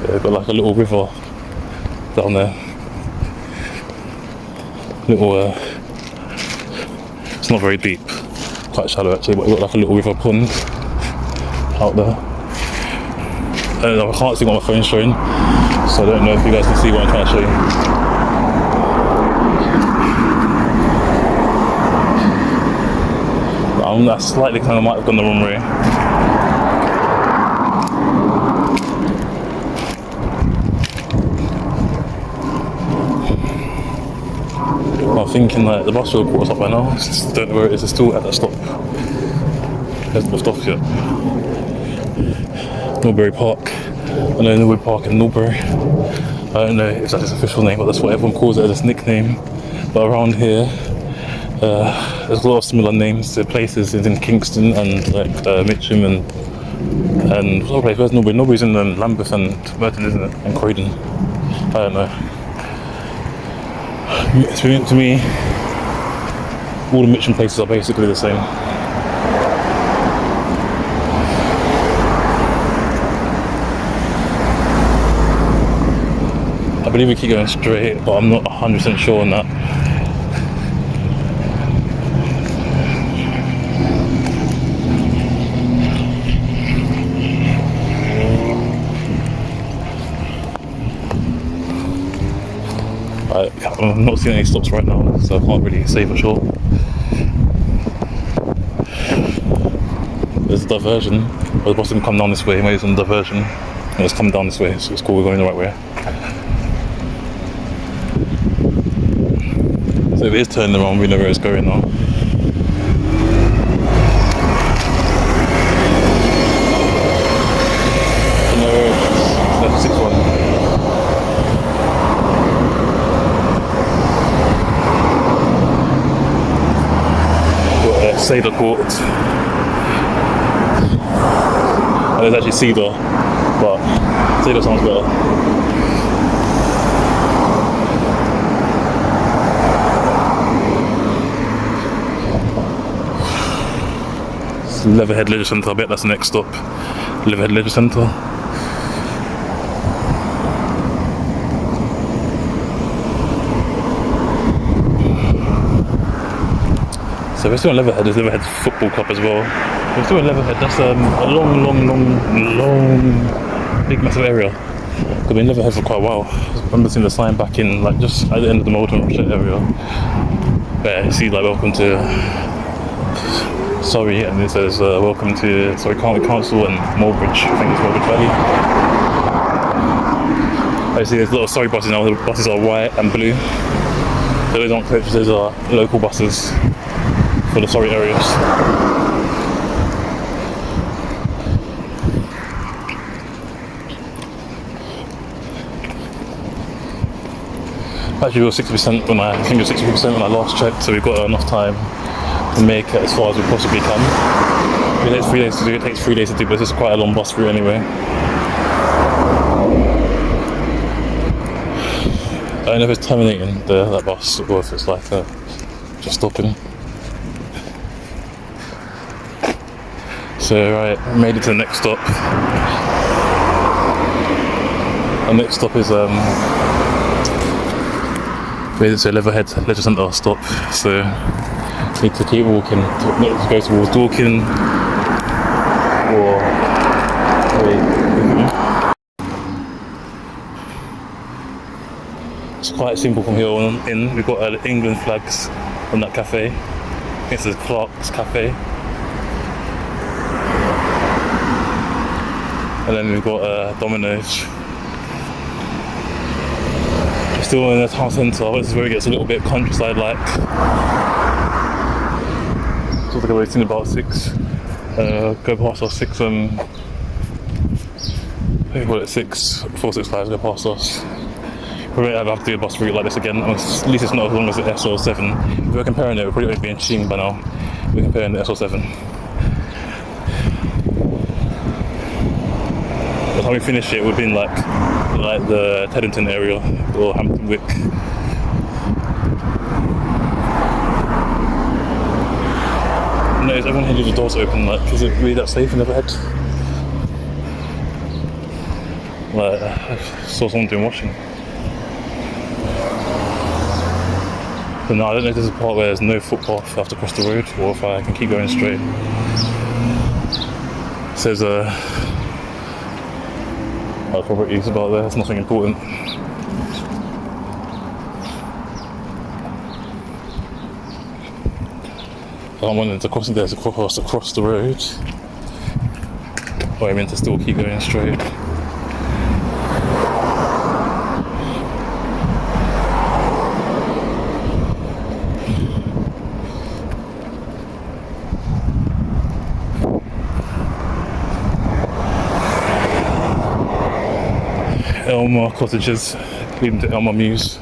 Yeah, we've got like a little river down there. Little, it's not very deep, quite shallow actually, but we've got like a little river pond out there. I can't see what my phone's showing, so I don't know if you guys can see what I'm trying to show you. That slightly kind of might have gone the wrong way. I'm thinking that the bus will have brought us up by now. I just don't know where it is. It's still at that stop. It hasn't left off yet. Norbury Park. I know Norbury Park in Norbury. I don't know if that's its official name, but that's what everyone calls it as its nickname. But around here, there's a lot of similar names to places in Kingston and like Mitcham and what's other place? Where's Norbury? Norbury's in Lambeth and Merton, isn't it? And Croydon. I don't know. To me, all the Mitcham places are basically the same. I believe we keep going straight, but I'm not 100% sure on that. I'm not seeing any stops right now, so I can't really say for sure. There's a diversion. Well, the bus didn't come down this way, maybe it's on diversion. And it's come down this way, so it's cool, we're going the right way. So if it is turning around, we know where it's going now. That's 6-1. Cedar Court. And there's actually Cedar, but Cedar sounds better. It's Leatherhead Leisure Centre, I bet that's the next stop. Leatherhead Leisure Centre. So we're still in Leatherhead. There's Leatherhead Football Club as well. We're still in Leatherhead. That's a long, big massive area. I've been in Leatherhead for quite a while. I remember seeing the sign back in like just at the end of the Moulton area. Where you see like welcome to Surrey, and it says welcome to Surrey County Council and Mulbridge. I think it's Mulbridge Valley. I see there's a lot of Surrey buses now. The buses are white and blue. Those aren't coaches, those are local buses for the Surrey areas. Actually, we were 60% when I think it was 60% when I last checked, so we've got enough time to make it as far as we possibly can. It takes 3 days to do. It takes 3 days to do, but this is quite a long bus route anyway. I don't know if it's terminating that bus or if it's like just stopping. So right, made it to the next stop. Our next stop is made it to Leatherhead Leisure Centre stop. So need to keep walking to go towards Dorking or it's quite simple from here on in. We've got England flags on that cafe. This is Clark's Cafe. And then we've got Domino's. We're still in the town centre, this is where it gets a little bit countryside-like. So I think I've seen about 6. Go past us 6, I think we call it 465, go past us. Probably have to do a bus route like this again, at least it's not as long as the SL7. If we're comparing it, we're probably going to be in Ching by now. We're comparing the SL7. time we finish it, we've been like the Teddington area or Hampton Wick. No, is everyone here leaves the doors open? Like, is it really that safe in the bed? Like, I saw someone doing washing. But no, I don't know if there's a part where there's no footpath I have to cross the road, or if I can keep going straight. It says properties about there, it's nothing important. I'm wanting to cross there to cross the road. Or I meant to still keep going straight. Elmer Cottages, leading to Elmer Mews.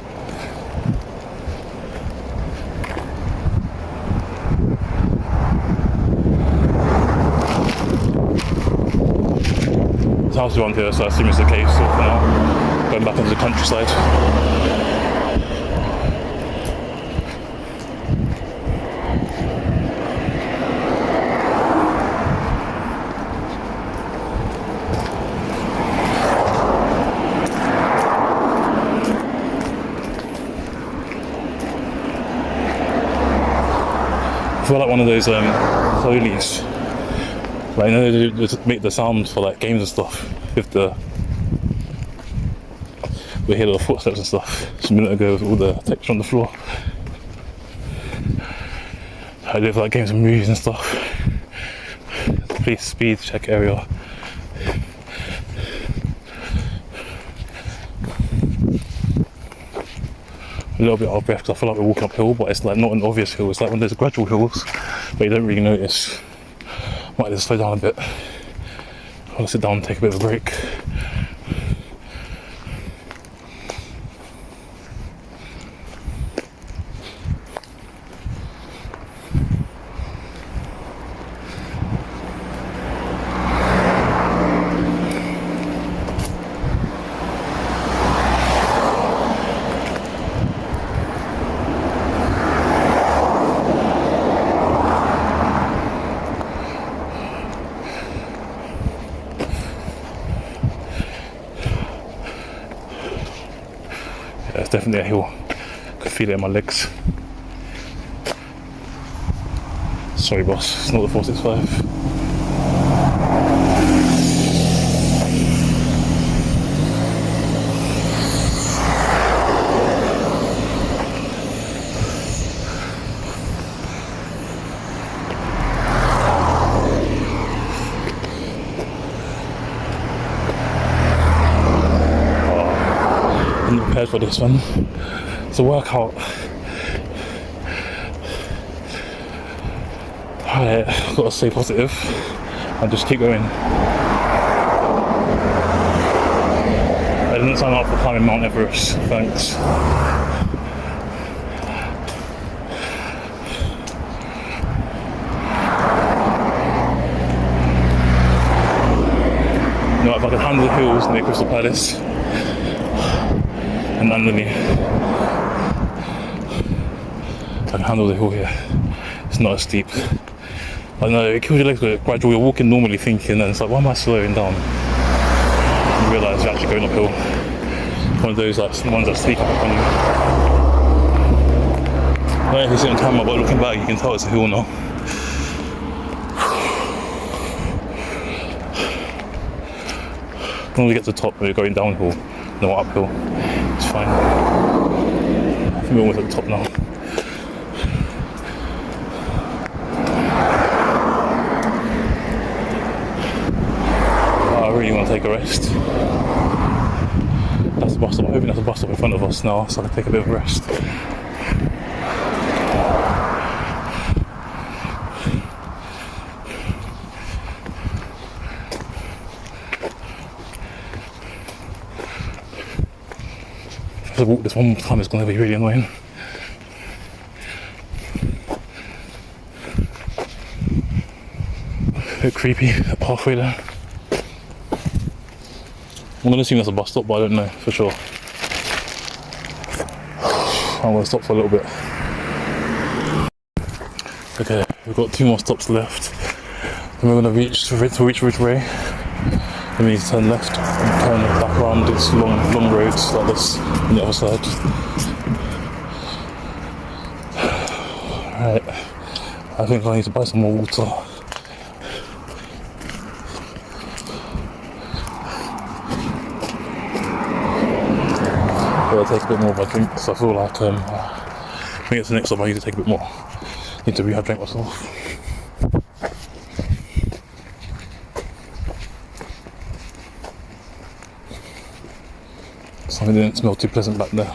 There's houses around here, so I assume it's the case. So for now, going back into the countryside. I feel like one of those Foley's, like, you know, they just make the sound for like games and stuff. With we hear the footsteps and stuff. Just a minute ago with all the texture on the floor. I do for like games and movies and stuff. Police speed check area. A little bit out of breath because I feel like we're walking uphill, but it's like not an obvious hill. It's like when there's gradual hills, but you don't really notice. Might just slow down a bit. I'll sit down and take a bit of a break. It's definitely a hill. Could feel it in my legs. Sorry boss, it's not the 465. I'm not prepared for this one. It's a workout. Alright, I've got to stay positive and just keep going. I didn't sign up for climbing Mount Everest, thanks. You know, if I could handle the hills near Crystal Palace, and underneath, I can handle the hill here. It's not as steep. I know it kills your legs with gradual. You're walking normally thinking, and it's like, why am I slowing down? You realise you're actually going uphill. One of those like ones that sneak up on you. I don't know if you see on camera, but looking back, you can tell it's a hill now. When we get to the top, we're going downhill, no uphill. It's fine. I think we're almost at the top now. I really want to take a rest. That's the bus stop. I'm hoping that's the bus stop in front of us now, so I can take a bit of a rest. If I walk this one more time, it's going to be really annoying. A bit creepy, that pathway there. I'm gonna assume that's a bus stop, but I don't know for sure. I'm gonna stop for a little bit. Okay, we've got 2 more stops left. Then we're gonna reach Ridgeway. Then we need to turn left and turn back around these long roads like this on the other side. Right, I think I need to buy some more water. I'll take a bit more of my drink, so I feel like when I get to the next stop I need to take a bit more. Need to rehydrate myself. Something didn't smell too pleasant back there.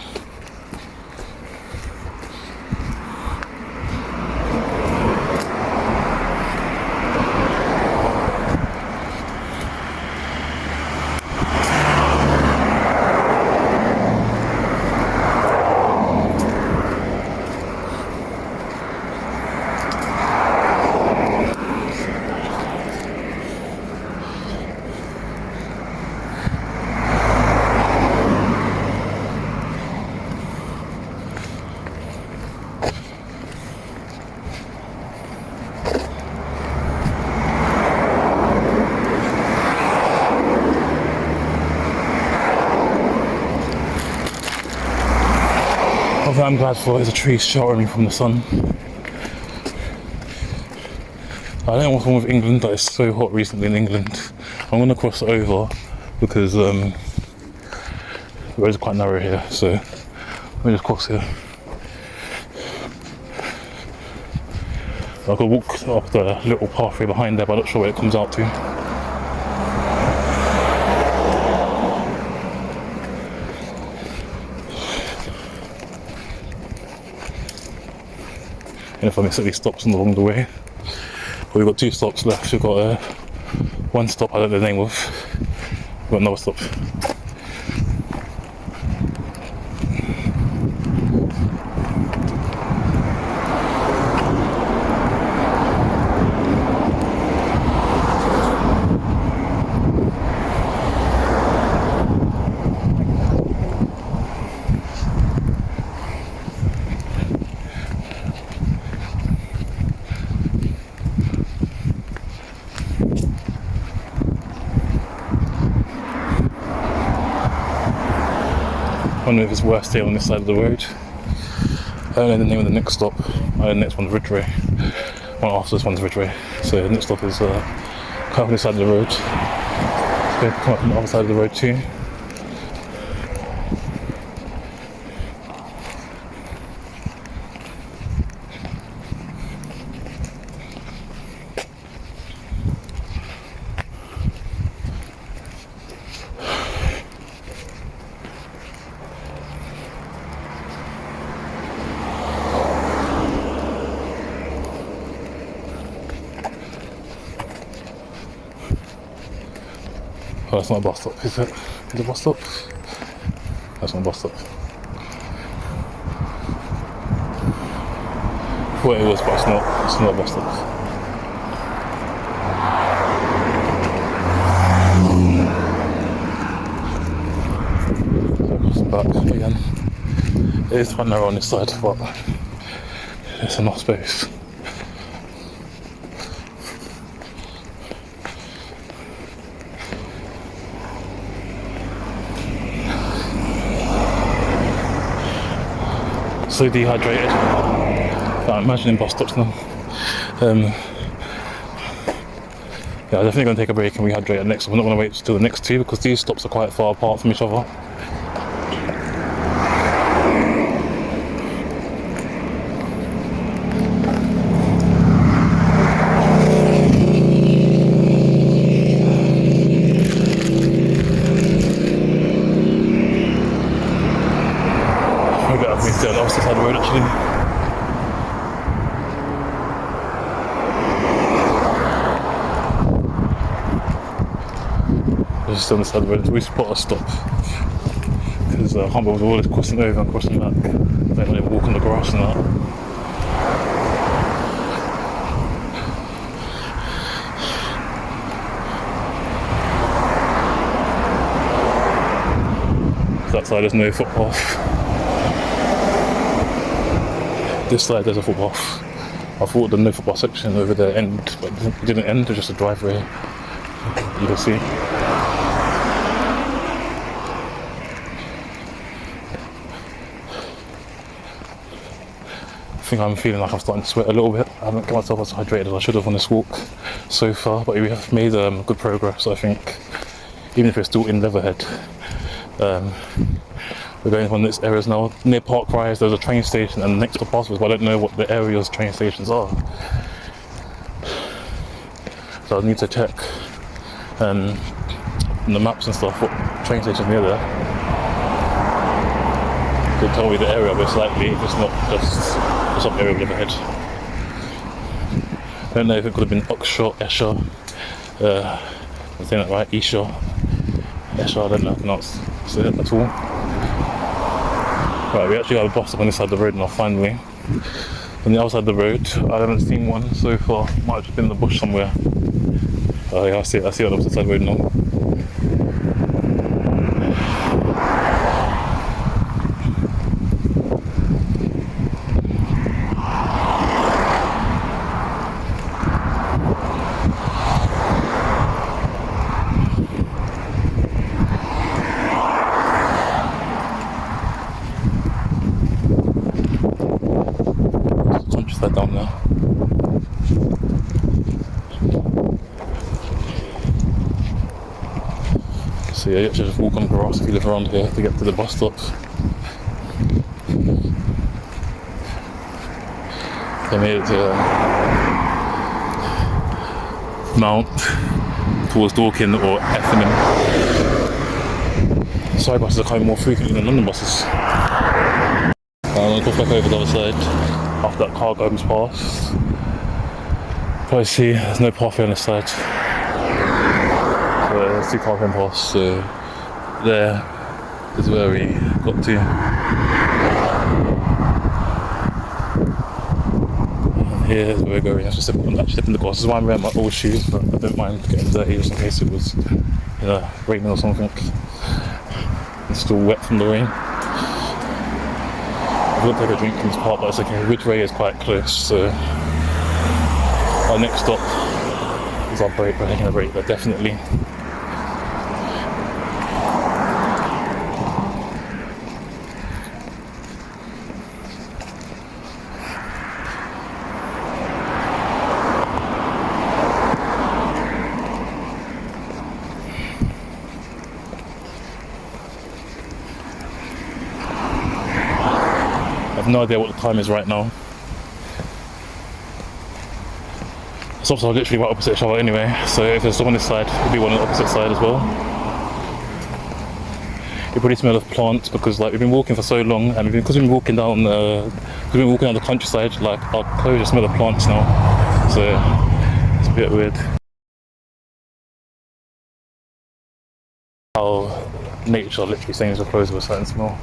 What I'm glad for is a tree sheltering me from the sun. I don't know what's wrong with England, but it's so hot recently in England. I'm going to cross over because the roads are quite narrow here, so let me just cross here. I could walk up the little pathway behind there, but I'm not sure where it comes out to. And if I miss any stops along the way. But we've got 2 stops left. We've got 1 stop I don't know the name of. We've got another stop. I don't know if it's worth staying on this side of the road. I don't know the name of the next stop. The next one's Ridgeway. Well, after this one's Ridgeway. So the next stop is come up on this side of the road. So come up on the other side of the road too. Oh, that's not a bus stop, is it? Is it a bus stop? That's not a bus stop. Well, it was, but it's not. It's not a bus stop. So back again. It is quite narrow on this side, but there's enough space. So dehydrated. I'm imagining bus stops now. Yeah, I'm definitely going to take a break and rehydrate at next. I'm not going to wait till the next 2 because these stops are quite far apart from each other. Maybe I've missed it on the opposite side of the road actually. Just on the side of the road, we spot a stop because I can't bother with all this crossing over and crossing back. I don't want to walk on the grass and that. That side there's no footpath. This side there's a footpath. I thought the no footpath section over there end, but it didn't end, it's just a driveway. You can see. I think I'm feeling like I'm starting to sweat a little bit. I haven't got myself as hydrated as I should have on this walk so far, but we have made good progress, I think. Even if we're still in Leatherhead. We're going from this areas now. Near Park Rise there's a train station and next to Bosworth, but I don't know what the area's train stations are. So I need to check on the maps and stuff what train stations near there. To tell me the area, but it's likely it's not just the sub area of Leatherhead. I don't know if it could have been Oxshott, Esher, I'm saying that right, Esher, I don't know how to pronounce it at all. Right, we actually have a bus up on this side of the road now, finally. On the other side of the road, I haven't seen one so far. Might have just been in the bush somewhere. Oh yeah, I see it on the other side of the road now. Down there. So yeah, you have to just walk on grass if you live around here to get to the bus stops. They made it to Mount towards Dorking or Effingham. Surrey buses are coming more frequently than London buses. I'm going to go back over the other side after that car goes past. Probably see there's no pathway on this side. So there's two cars going past, so there is where we got to. And here is where we're going. I have to step in the grass. This is why I'm wearing my old shoes, but I don't mind getting dirty just in case it was raining or something. It's still wet from the rain. I will take a drink in this park, but it's okay. Ridgeway is quite close, so our next stop is our break. We're taking a break there, definitely. I have no idea what the time is right now. The stops are literally right opposite each other anyway, so if there's stop on this side, it'll be one on the opposite side as well. You probably smell of plants because we've been walking for so long, and because we've been walking down the countryside, our clothes just smell of plants now, so it's a bit weird. How nature literally stains your clothes with a certain smell.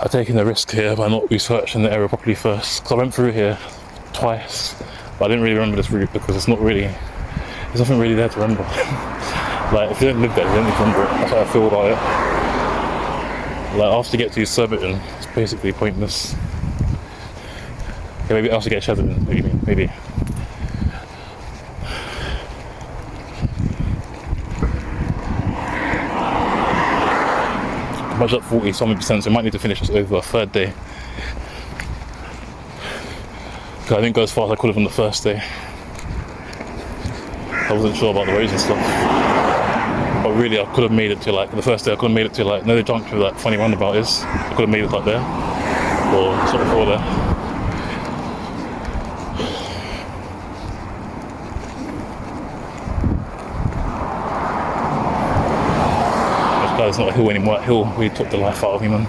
I've taken a risk here by not researching the area properly first, because I went through here twice, but I didn't really remember this route because there's nothing really there to remember. Like, if you don't live there, you don't need to remember it. That's how I feel about it. Like, after you get to Surbiton, it's basically pointless. Okay, maybe after you get Chesterton, maybe. Much up 40-something%, so we might need to finish this over a third day. I didn't go as far as I could have on the first day. I wasn't sure about the roads and stuff. But really, I could have made it to the first day. I could have made it to near the junction where that funny roundabout is. I could have made it there, or sort of before there. It's not a hill anymore. That hill really took the life out of me, man.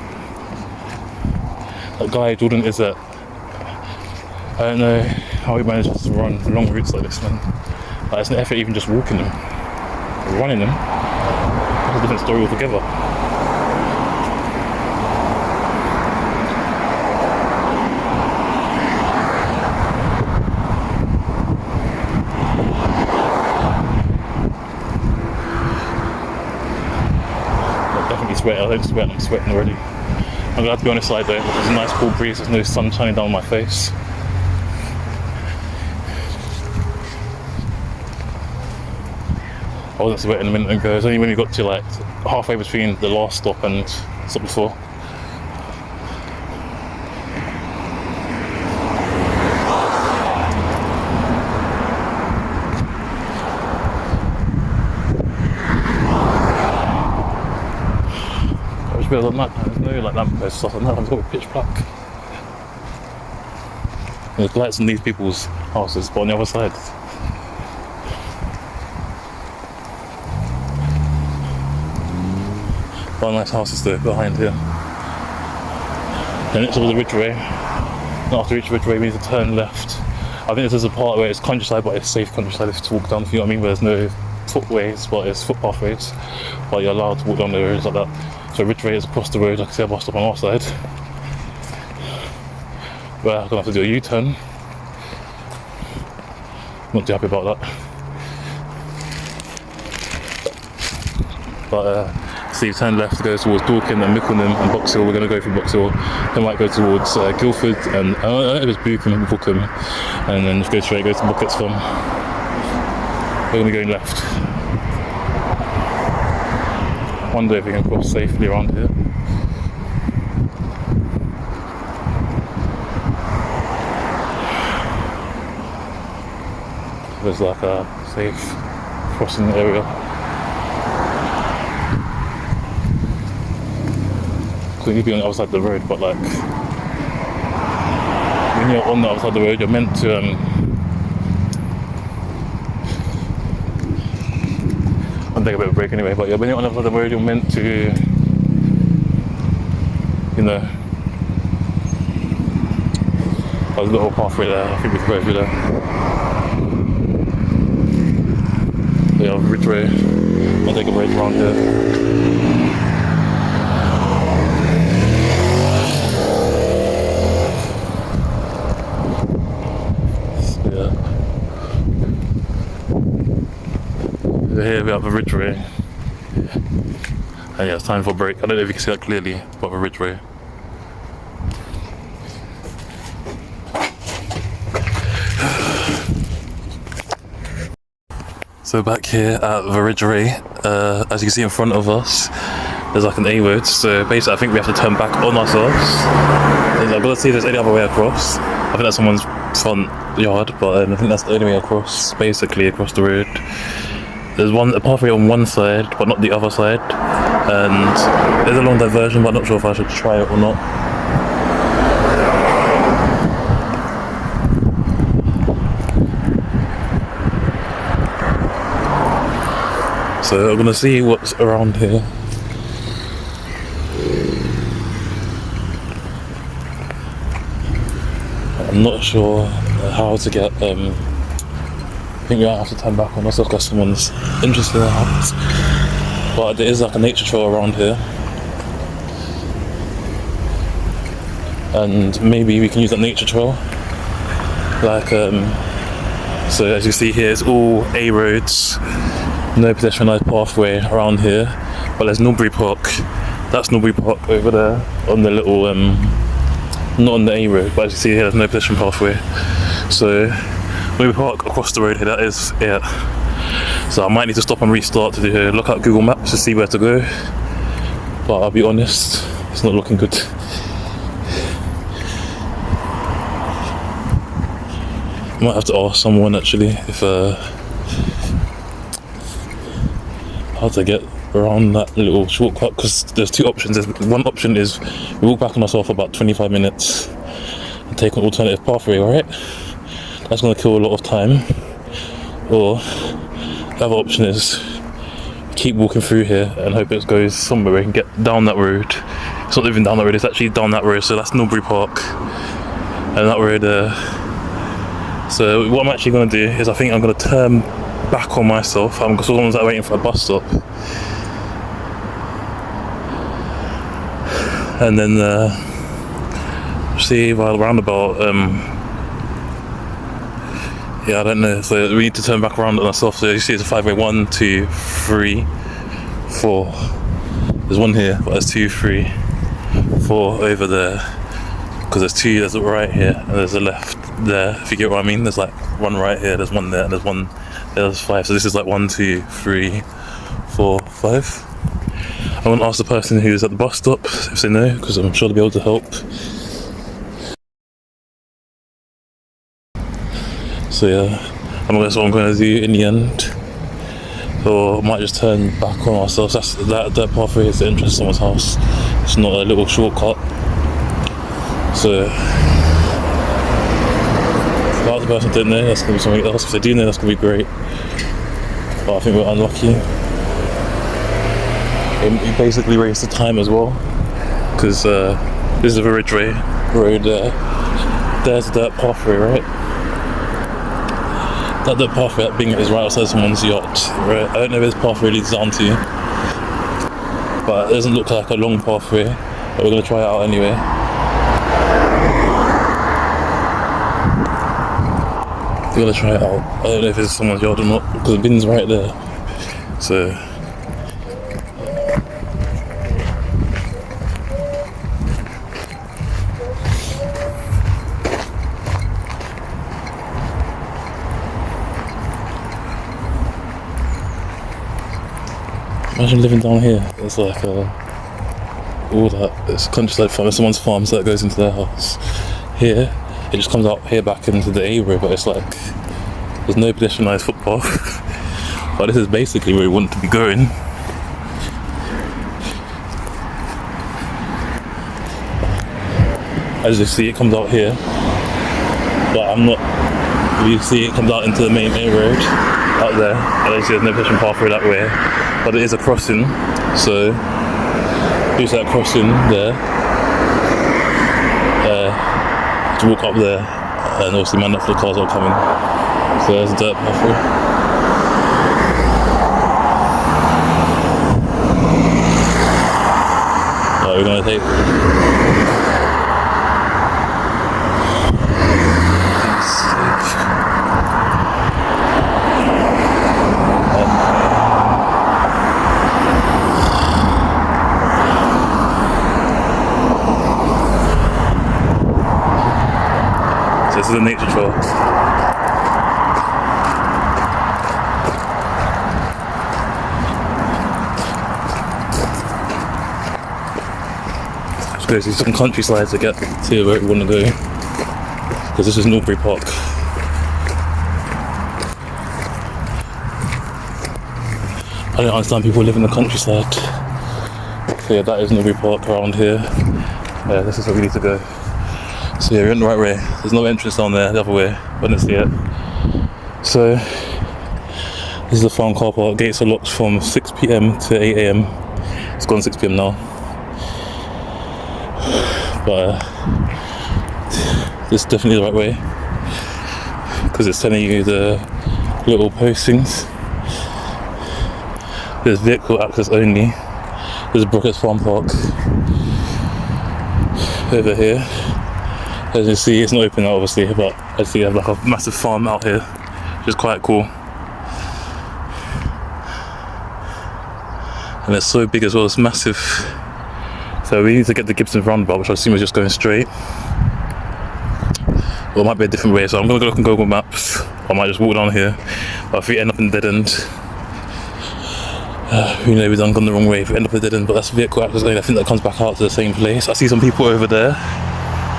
That guy Jordan is I don't know how he manages to run long routes like this, man. It's an effort even just walking them. Running them, that's a different story altogether. sweat. I don't sweat. I'm sweating already. I'm glad to be on this side though. There's a nice cool breeze. There's no sun shining down on my face. I wasn't sweating a minute ago. It's only when we got to like halfway between the last stop and stop before. I wish we had a night time. There's no like lampposts stuff like that. It's got to be pitch black. There's lights on these people's houses, but on the other side. Quite nice houses though behind here. And it's over the Ridgeway. And after each Ridgeway we need to turn left. I think this is a part where it's countryside, but it's safe countryside if to walk down, if you know what I mean, where there's no footways, but it's footpathways, but you're allowed to walk down the roads like that. So Ridgeway is across the road. I can see a bus stop on our side. But I'm gonna have to do a U-turn. Not too happy about that. But so you turn left to go towards Dorking and Mickleham and Box Hill. We're going to go through Box Hill. Then might go towards Guildford and I don't know if it's Bookham, and then go straight, go to Buckets Farm. We're going to be going left. Wonder if we can cross safely around here. There's like a safe crossing area. So you'd be on the other side of the road, but like when you're on the other side of the road, you're meant to I'll take a bit of a break anyway, but when you're on the other side of the road, you're meant to, you know, there's a little pathway there. I think we can go through there. Yeah, Ridgeway. I'll take a break around here. Here we have a Ridgeway, and yeah, it's time for a break. I don't know if you can see that clearly, but a Ridgeway. So back here at the Ridgeway, as you can see in front of us, there's like an A road. So basically, I think we have to turn back on ourselves. I'm gonna see if there's any other way across. I think that's someone's front yard, but I think that's the only way across. Basically, across the road. There's a pathway on one side, but not the other side, and there's a long diversion, but I'm not sure if I should try it or not. So I'm gonna see what's around here. I'm not sure how to get I think we might have to turn back on ourselves because someone's interested in that. But there is like a nature trail around here. And maybe we can use that nature trail. Like, so as you see here, it's all A roads. No pedestrianised pathway around here. But there's Norbury Park. That's Norbury Park over there on the little, not on the A road, but as you see here, there's no pedestrian pathway. So, when we park across the road here, that is it. So I might need to stop and restart to look at Google Maps to see where to go. But I'll be honest, it's not looking good. I might have to ask someone actually if how to get around that little shortcut, because there's two options. One option is we walk back on ourselves for about 25 minutes and take an alternative pathway, right? That's going to kill a lot of time. Or the other option is keep walking through here and hope it goes somewhere where we can get down that road. It's not even down that road, it's actually down that road. So that's Norbury Park and that road there. So what I'm actually going to do is I think I'm going to turn back on myself. I'm just ones that are waiting for a bus stop. And then see while roundabout yeah, I don't know. So we need to turn back around on ourselves. So you see it's a 5-way, 1, 2, 3, 4. There's one here, but there's 2, 3, 4 over there. Because there's 2, there's a right here, and there's a left there, if you get what I mean. There's like one right here, there's one there, and there's one there, there's 5. So this is like 1, 2, 3, 4, 5. I want to ask the person who's at the bus stop if they know, because I'm sure they'll be able to help. So yeah, that's what I'm going to do in the end. Or I might just turn back on ourselves. That pathway is the entrance to someone's house. It's not a little shortcut. So if the person didn't know, that's going to be something else. If they do know, that's going to be great. But I think we're unlucky. It basically raised the time as well, because this is a ridgeway road there. There's a dirt pathway, right? That dirt pathway that being is right outside someone's yacht, right? I don't know where this pathway leads down to, but it doesn't look like a long pathway, but we're going to try it out anyway. We're going to try it out. I don't know if it's someone's yard or not, because the bin's right there. So imagine living down here. It's like all that. It's countryside farm. It's someone's farm, so that goes into their house. Here, it just comes out here back into the A road, but it's like there's no pedestrianised footpath. But this is basically where we want to be going. As you see, it comes out here, but I'm not. You see, it comes out into the main A road out there. And you see, there's no pedestrian pathway that way. But it is a crossing, so use that crossing there to walk up there, and obviously man up for the cars are coming. So there's a dirt pathway. Right, we're gonna take. This is a nature trail. Let's go see some countryside to get to where we want to go, because this is Norbury Park. I don't understand people who live in the countryside. So yeah, that is Norbury Park around here. Yeah, this is where we need to go. So yeah, we're in the right way. There's no entrance down there, the other way. I didn't see it. So this is the farm car park. Gates are locked from 6 PM to 8 AM. It's gone 6 PM now. But this is definitely the right way, because it's telling you the little postings. There's vehicle access only. There's Brookett's Farm Park over here. As you see, it's not open now obviously, but I see you have like a massive farm out here, which is quite cool. And it's so big as well, it's massive. So we need to get the Gibson roundabout, which I assume is just going straight. Or it might be a different way, so I'm going to look on Google Maps. I might just walk down here, but if we end up in dead end, who knows, we've gone the wrong way if we end up in dead end. But that's vehicle access only. I think that comes back out to the same place. I see some people over there.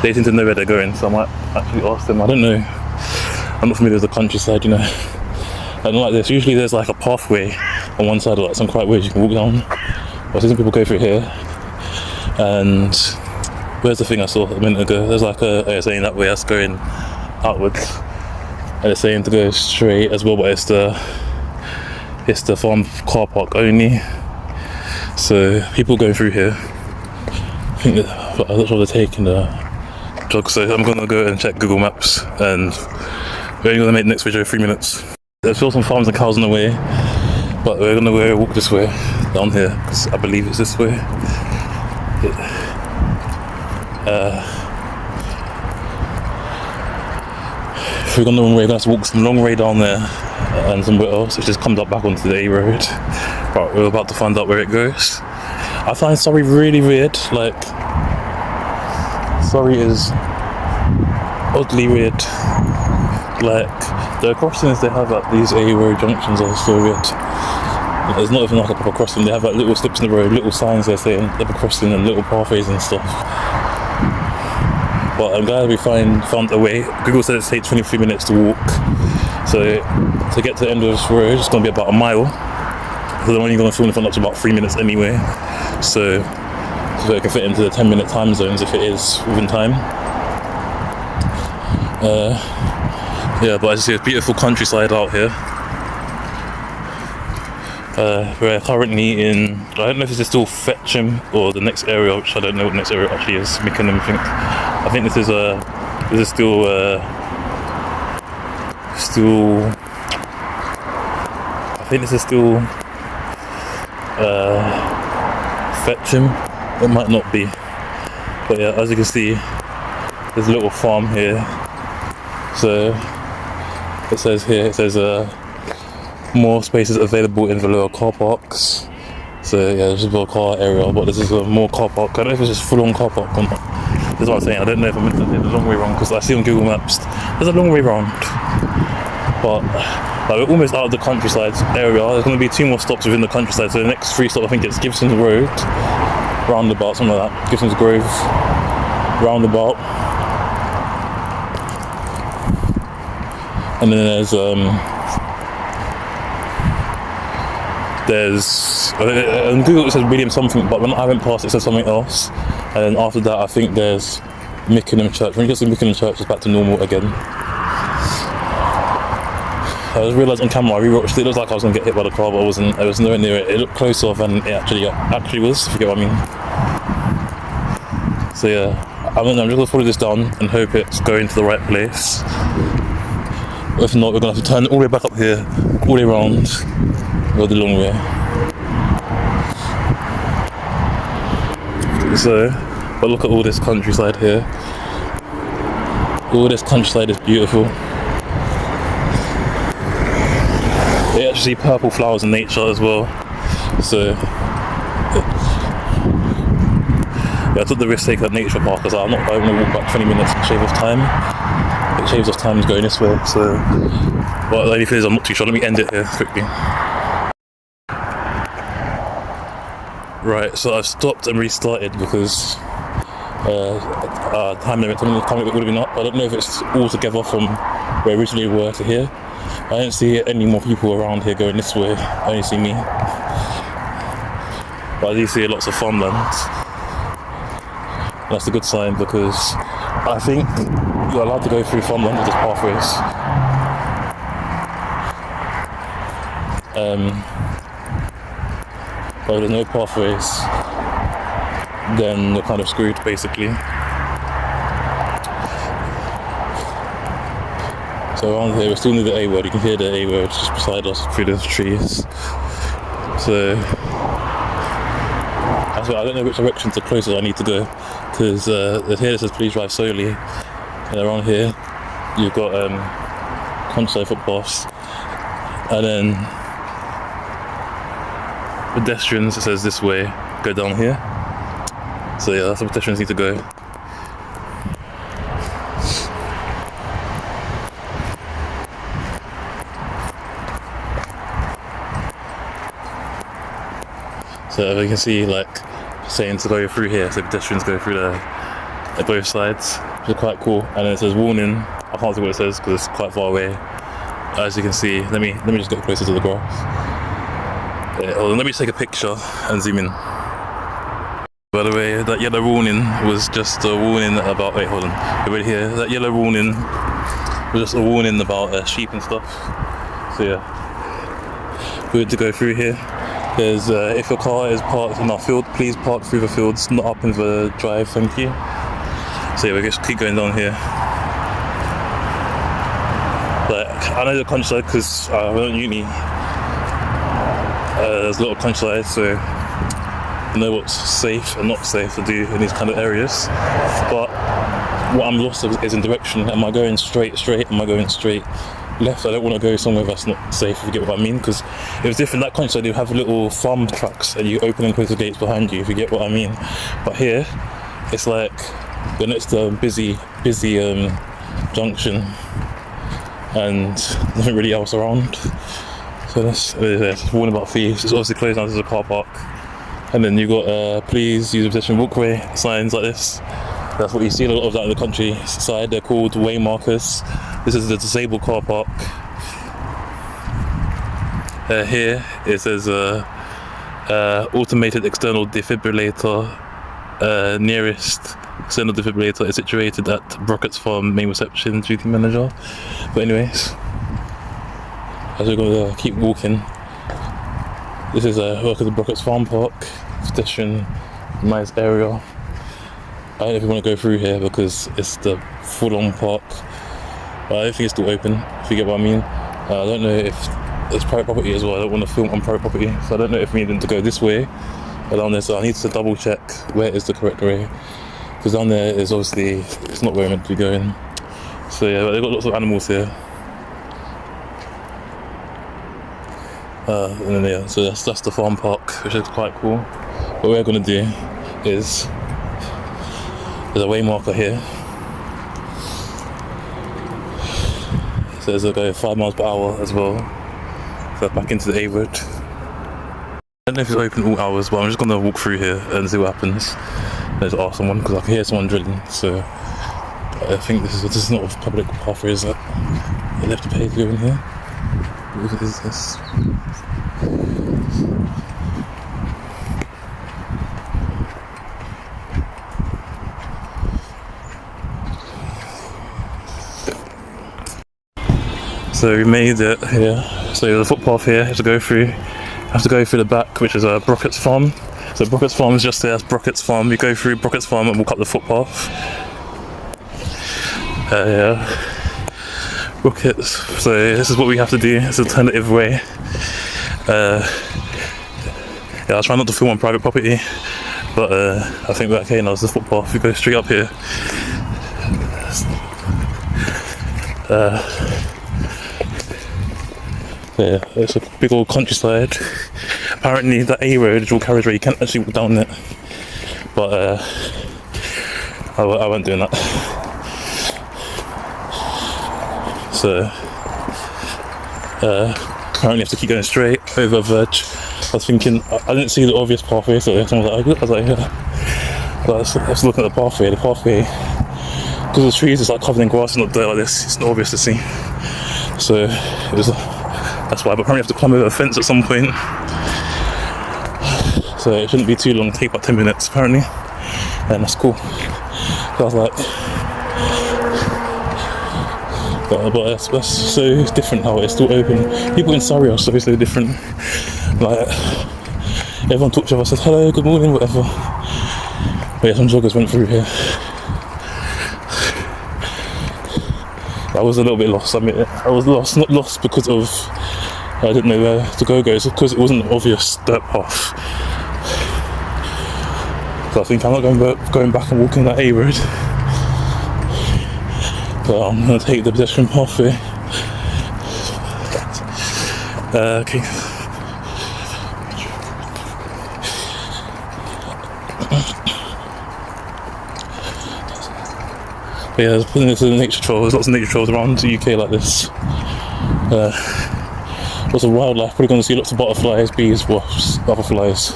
They seem to know where they're going, so I might actually ask them. I don't know. I'm not familiar with the countryside, you know. I don't like this. Usually there's like a pathway on one side, or like some quiet ways you can walk down. But I see some people go through here. And where's the thing I saw a minute ago? There's like a saying that way, that's going outwards. And it's saying to go straight as well, but it's the farm car park only. So people going through here, I think that, I'm not sure they're taking the jog. So I'm gonna go and check Google Maps, and we're only gonna make the next video 3 minutes. There's still some farms and cows on the way, but we're gonna go walk this way down here, because I believe it's this way. If we're going the wrong way, we're going to have to walk some long way down there and somewhere else, which just comes up back onto the A road. But we're about to find out where it goes. I find Surrey really weird. Like, Surrey is oddly weird. Like, the crossings they have at these A road junctions are so weird. There's not even like a proper crossing. They have like little slips in the road, little signs they're saying they're crossing, and little pathways and stuff. But I'm glad we found a way. Google said it takes 23 minutes to walk. So to get to the end of this road, it's going to be about a mile. So they're only going to film in front up to about 3 minutes anyway. So it can fit into the 10-minute time zones if it is within time. Yeah, but as you see, it's beautiful countryside out here. We're currently in, I don't know if this is still Fetcham or the next area, which I don't know what the next area actually is, Mickenham, I think this is still Fetcham. It might not be, but yeah, as you can see, there's a little farm here. So it says more spaces available in the lower car parks. So yeah, this is a car area, but this is a more car park. I don't know if it's just full on car park or not. That's what I'm saying. I don't know if I'm meant to take the long way round, because I see on Google Maps there's a long way round. But like, we're almost out of the countryside area. There's going to be 2 more stops within the countryside. So the next 3 stops, I think it's Gibson's Road, roundabout, something like that. Gibson's Grove, roundabout. And then there's on Google it says William something, but when I went past it says something else. And then after that, I think there's Mickenham Church. When you get to Mickenham Church, it's back to normal again. I just realised on camera, I rewatched it. It looked like I was going to get hit by the car, but I wasn't. I was nowhere near it. It looked closer than it actually was, if you get what I mean. So yeah, I'm just going to follow this down and hope it's going to the right place. If not, we're going to have to turn all the way back up here, all the way around, go the long way. So, but look at all this countryside here. All this countryside is beautiful. They actually see purple flowers in nature as well. So yeah, I took the risk taker at nature park because I'm going to walk back 20 minutes to shave off time. It shaves off time going this way. So, but the only thing is I'm not too sure. Let me end it here quickly. Right, so I've stopped and restarted because time limit would have been up. I don't know if it's all together from where originally we were to here. I don't see any more people around here going this way. I only see me. But I do see lots of farmland. That's a good sign because I think you're allowed to go through farmland with these pathways. But if there's no pathways, then you're kind of screwed basically. So around here we're still near the A word. You can hear the A word just beside us through those trees. So that's why I don't know which direction to closest I need to go, because here it says please drive slowly, and around here you've got countryside footpaths, and then pedestrians, it says this way, go down here. So yeah, that's where pedestrians need to go. So you can see, like, saying to go through here, so pedestrians go through both sides, which is quite cool. And then it says warning. I can't see what it says because it's quite far away. As you can see, let me just get closer to the grass. Yeah, hold on, let me take a picture and zoom in. By the way, that yellow warning was just a warning about. Wait, hold on. Over here, that yellow warning was just a warning about sheep and stuff. So yeah, we're good to go through here. There's if your car is parked in our field, please park through the fields, not up in the drive, thank you. So yeah, we just keep going down here. Like, I know the countryside because we're at uni. There's a lot of countryside, so I know what's safe and not safe to do in these kind of areas. But what I'm lost of is in direction. Am I going straight? Am I going straight? left. I don't want to go somewhere that's not safe, if you get what I mean, because it was different. That country, they have little farm tracks and you open and close the gates behind you, if you get what I mean. But here, it's like you're next to a busy junction and nothing really else around. So that's warning about thieves. It's obviously closed down as a car park. And then you got please use a pedestrian walkway signs like this. That's what you see a lot of that in the countryside. They're called way markers. This is the disabled car park. Here it says automated external defibrillator. Nearest external defibrillator is situated at Brockett's Farm main reception, duty manager. But anyways, as we're gonna keep walking, this is work at the Brockett's Farm Park. Pedestrian, nice area. I don't know if you want to go through here because it's the full-on park. But I don't think it's still open, if you get what I mean. I don't know if it's private property as well. I don't want to film on private property, so I don't know if we need to go this way or down there. So I need to double check where is the correct way, because down there is obviously it's not where I'm meant to be going. So yeah, but they've got lots of animals here. And then yeah, so that's the farm park, which is quite cool. What we're gonna do is there's a way marker here. So there's a go 5 miles per hour as well. So back into the A road. I don't know if it's open all hours, but I'm just gonna walk through here and see what happens. Let's ask someone, because I can hear someone drilling. So I think this is not a public pathway, is it? They have to pay to go in here. What is this? So we made it here. So there's a footpath here. Have to go through the back, which is Brockett's Farm. So Brockett's Farm is just there. That's Brockett's Farm. You go through Brockett's Farm and walk up the footpath. Yeah. Brockett's. So this is what we have to do. It's an alternative way. Yeah, I'll try not to film on private property, but I think we're okay now. It's the footpath. We go straight up here. Yeah, it's a big old countryside. Apparently that A road, dual carriageway, you can't actually walk down it. But I won't do that. So currently have to keep going straight over verge. I was thinking, I didn't see the obvious pathway, so I was like, yeah. But let's look at the pathway. The pathway, because the trees is like covered in grass and not dirt like this, it's not obvious to see. So that's why, but apparently I have to climb over a fence at some point. So it shouldn't be too long, take about 10 minutes apparently. And that's cool. So I was like, but that's so different how it's still open. People in Surrey are so different. Like, everyone talked to each other, said hello, good morning, whatever. But yeah, some joggers went through here. I was a little bit lost, I mean, I was lost, not lost because of I didn't know where to go, it's because it wasn't an obvious dirt path. So I think I'm not going back and walking that A road, but I'm going to take the pedestrian pathway. Okay. But yeah, this is a nature trail. There's lots of nature trails around the UK like this. Lots of wildlife. Probably going to see lots of butterflies, bees, wasps, other flies,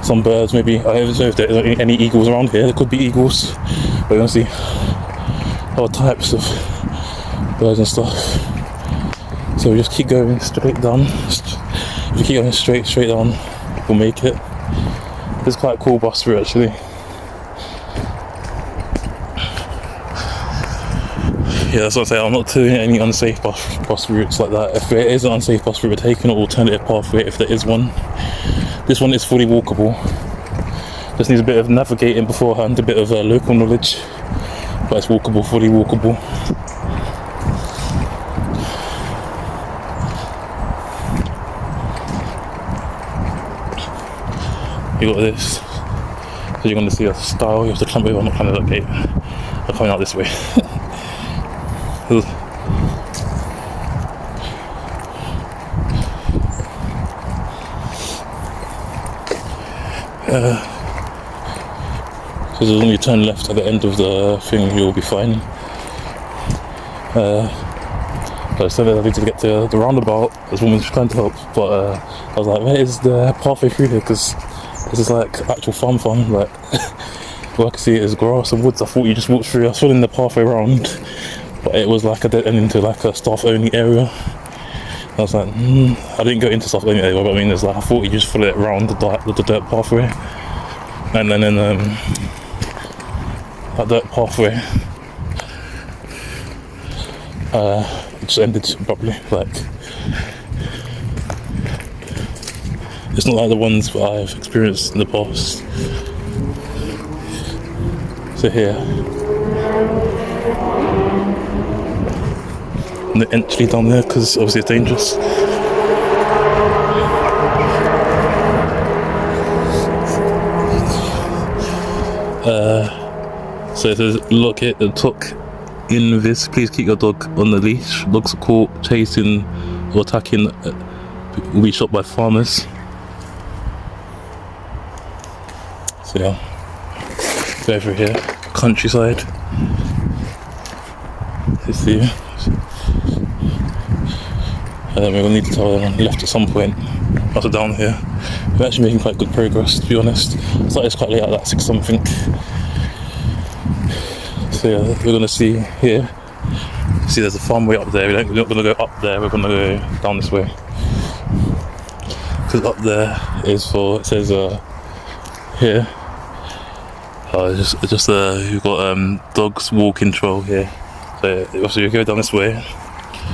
some birds. Maybe I don't know if there's any eagles around here. There could be eagles. But you're going to see other types of birds and stuff. So we just keep going straight down. If you keep going straight down, we'll make it. It's quite a cool bus route actually. Yeah, that's what I say. I'm not doing any unsafe bus routes like that. If there is an unsafe bus route, we're taking an alternative pathway if there is one. This one is fully walkable. Just needs a bit of navigating beforehand, a bit of local knowledge. But it's walkable, fully walkable. You got this. So you're going to see a style. You have to climb over. I'm not climbing that gate. I'm coming out this way. Because as long as you turn left at the end of the thing, you'll be fine. But so I need to get to the roundabout. This woman's trying to help, but I was like, where is the pathway through here? Because this is like actual farm, like all I can see is grass and woods. I thought you just walked through. I was following the pathway around, but it was like a dead end into like a staff only area. I was like, I didn't go into staff only area, but I mean, there's like, I thought you just follow it around the dirt pathway, and then that dirt pathway it just ended abruptly. Like, it's not like the ones that I've experienced in the past. So here, and the entry down there, because obviously it's dangerous. So it says, look it and took in this, please keep your dog on the leash. Dogs are caught chasing or attacking will be shot by farmers. So yeah, go over here, countryside. You see, and then we're gonna need to tell them left at some point. Also down here, we're actually making quite good progress, to be honest. I started quite late at that 6 something. So yeah, we're gonna see here. See, there's a farm way up there. We're not gonna go up there. We're gonna go down this way. Because up there is for, it says here. You've got dogs walking trail here. So obviously we go down this way.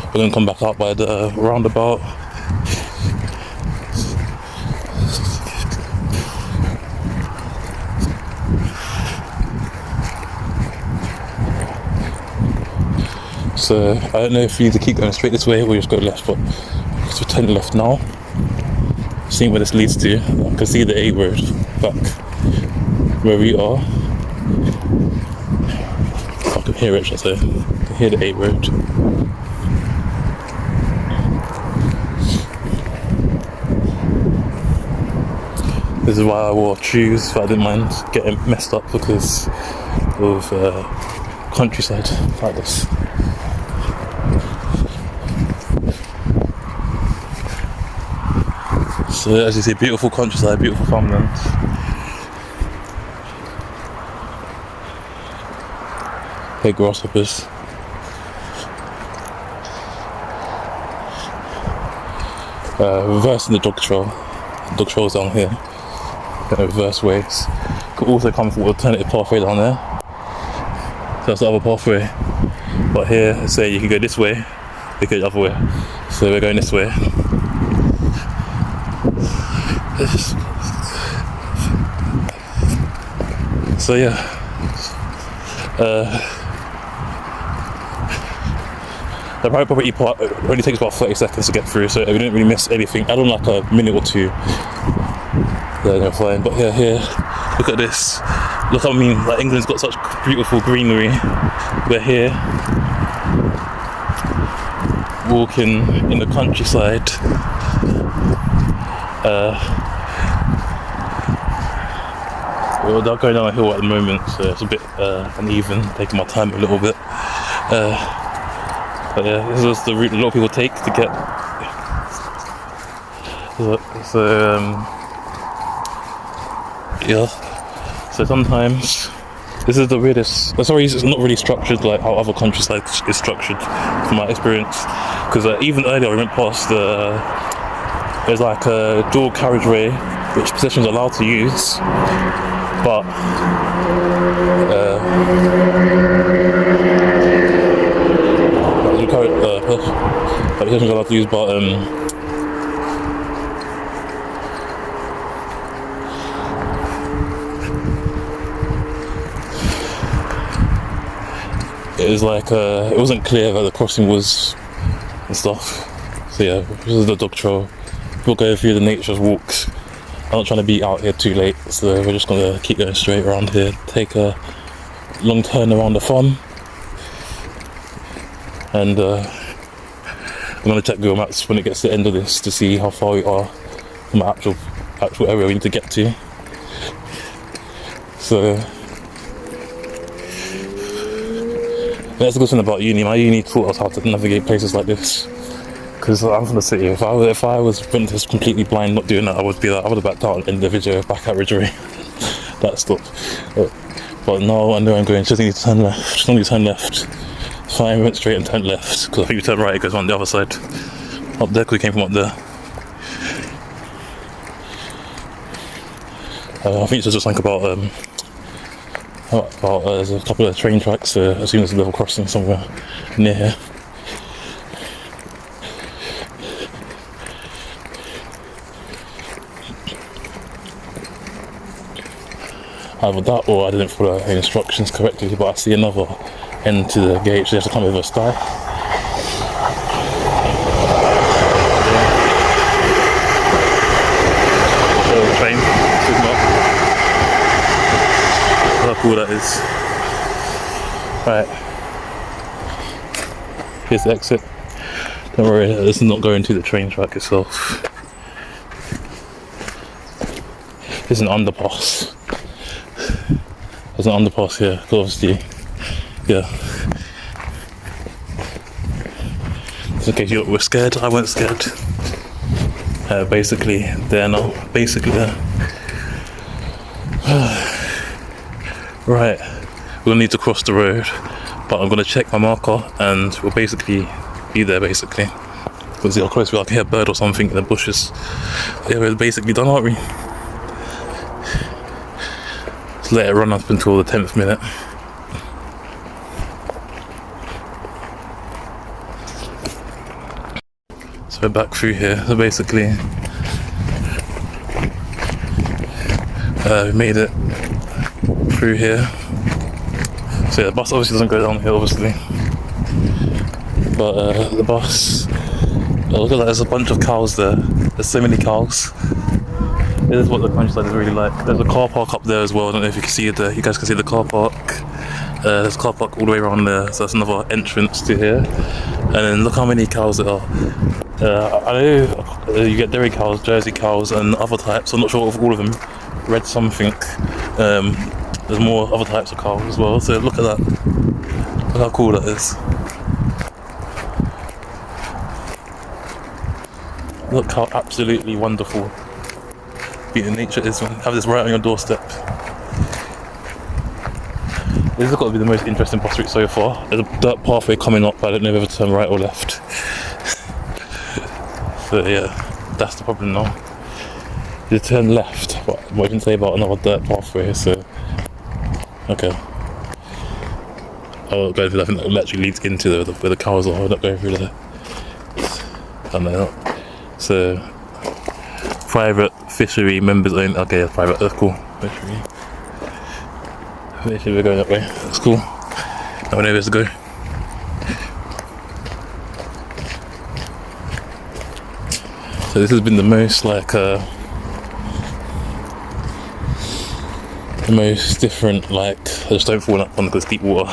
We're gonna come back out by the roundabout. So I don't know if you either keep going straight this way or just go left, but let's turn left now. Seeing where this leads to, I can see the A road back where we are. I can hear it, I say. I can hear the A road. This is why I wore shoes, but I didn't mind getting messed up because of countryside like this. So as you see, beautiful countryside, beautiful farmland. Hey, grasshoppers. Reversing the dog trail. The dog trail's down here. Reverse ways. Could also come from alternative pathway down there. So that's the other pathway. But here, say you can go this way, we go the other way. So we're going this way. So yeah, the right property part only takes about 30 seconds to get through, so we didn't really miss anything. Add on like a minute or two, then you're fine. But yeah, here, look at this. Look, I mean, like England's got such beautiful greenery. We're here, walking in the countryside. We're going down a hill at the moment, so it's a bit uneven, taking my time a little bit. But yeah, this is the route a lot of people take to get. Yeah. So sometimes this is the weirdest. Sorry, it's not really structured like how other countryside is structured, from my experience. Because even earlier I went past there's like a dual carriageway which pedestrians are allowed to use, but pedestrians are allowed to use, but it was like it wasn't clear that the crossing was and stuff. So yeah, this is the dog trail. We'll go through the nature's walks. I'm not trying to be out here too late, so we're just gonna keep going straight around here, take a long turn around the farm, and I'm gonna check Google Maps when it gets to the end of this to see how far we are from the actual area we need to get to. So that's a good thing about uni. My uni taught us how to navigate places like this. Because I'm from the city. If I was went just completely blind, not doing that, I would have backed out in the video back at Ridgery. That stopped. But no, I know I'm going. Just need to turn left. Just need to turn left. Fine, went straight and turned left. Because I think you turn right, it goes on the other side. Up there, because we came from up there. I think it's just like about there's a couple of train tracks. I assume there's a level crossing somewhere near here. Either that or I didn't follow the instructions correctly, but I see another end to the gate, so you have to come over a sky. Train, how cool that is. Right, here's the exit. Don't worry, this is not going to the train track itself. This is an underpass. There's an underpass here, obviously. Yeah. Just in case you were scared, I weren't scared. Basically, there now. Basically, there. Right, we'll need to cross the road, but I'm gonna check my marker, and we'll basically be there. Basically, because how close we are. I can hear a bird or something in the bushes. Yeah, we're basically done, aren't we? Let's let it run up until the 10th minute. So we're back through here. So basically, we made it through here. So yeah, the bus obviously doesn't go down here, obviously. But the bus, look at that, there's a bunch of cows there. There's so many cows. This is what the countryside is really like. There's a car park up there as well. I don't know if you can see it there. You guys can see the car park. There's a car park all the way around there. So that's another entrance to here. And then look how many cows there are. I know you get dairy cows, Jersey cows, and other types. I'm not sure of all of them. Read something. There's more other types of cows as well. So look at that. Look how cool that is. Look how absolutely wonderful beauty nature is when you have this right on your doorstep. This has got to be the most interesting bus route so far. There's a dirt pathway coming up, but I don't know whether to turn right or left. So yeah, that's the problem now. You turn left, what you can say about another dirt pathway, so okay. I'll go through that. I think that literally leads into where the cows are. I'm not going through there. I know. So private fishery members own. Okay, yeah, private. That's cool. Fishery. We're going that way. That's cool. Now we know where to go. So this has been the most the most different. Like, I just don't fall up on because deep water.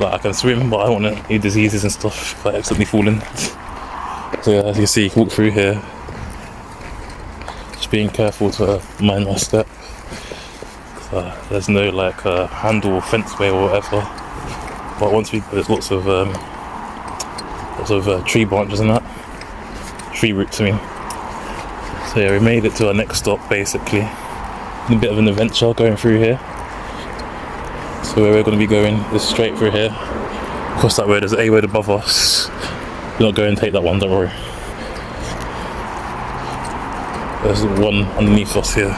Like I can swim, but I don't want any diseases and stuff by accidentally falling. So yeah, as you can see, you can walk through here. Just being careful to mind my step. There's no handle or fence way or whatever. But once there's lots of tree branches and that. Tree roots, I mean. So yeah, we made it to our next stop basically. A bit of an adventure going through here. So where we're going to be going is straight through here. Across that road, there's an A road above us. We're not going to take that one, don't worry. There's one underneath us here.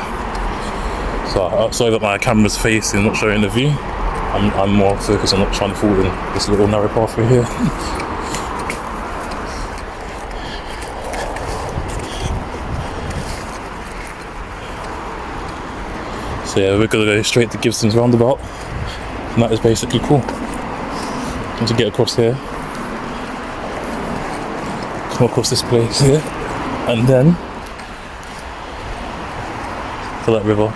So sorry that my camera's facing, not showing the view. I'm more focused on not trying to fall in this little narrow pathway here. So yeah, we're going to go straight to Kingston's roundabout. And that is basically cool. Once you get across here, come across this place here, and then to that river.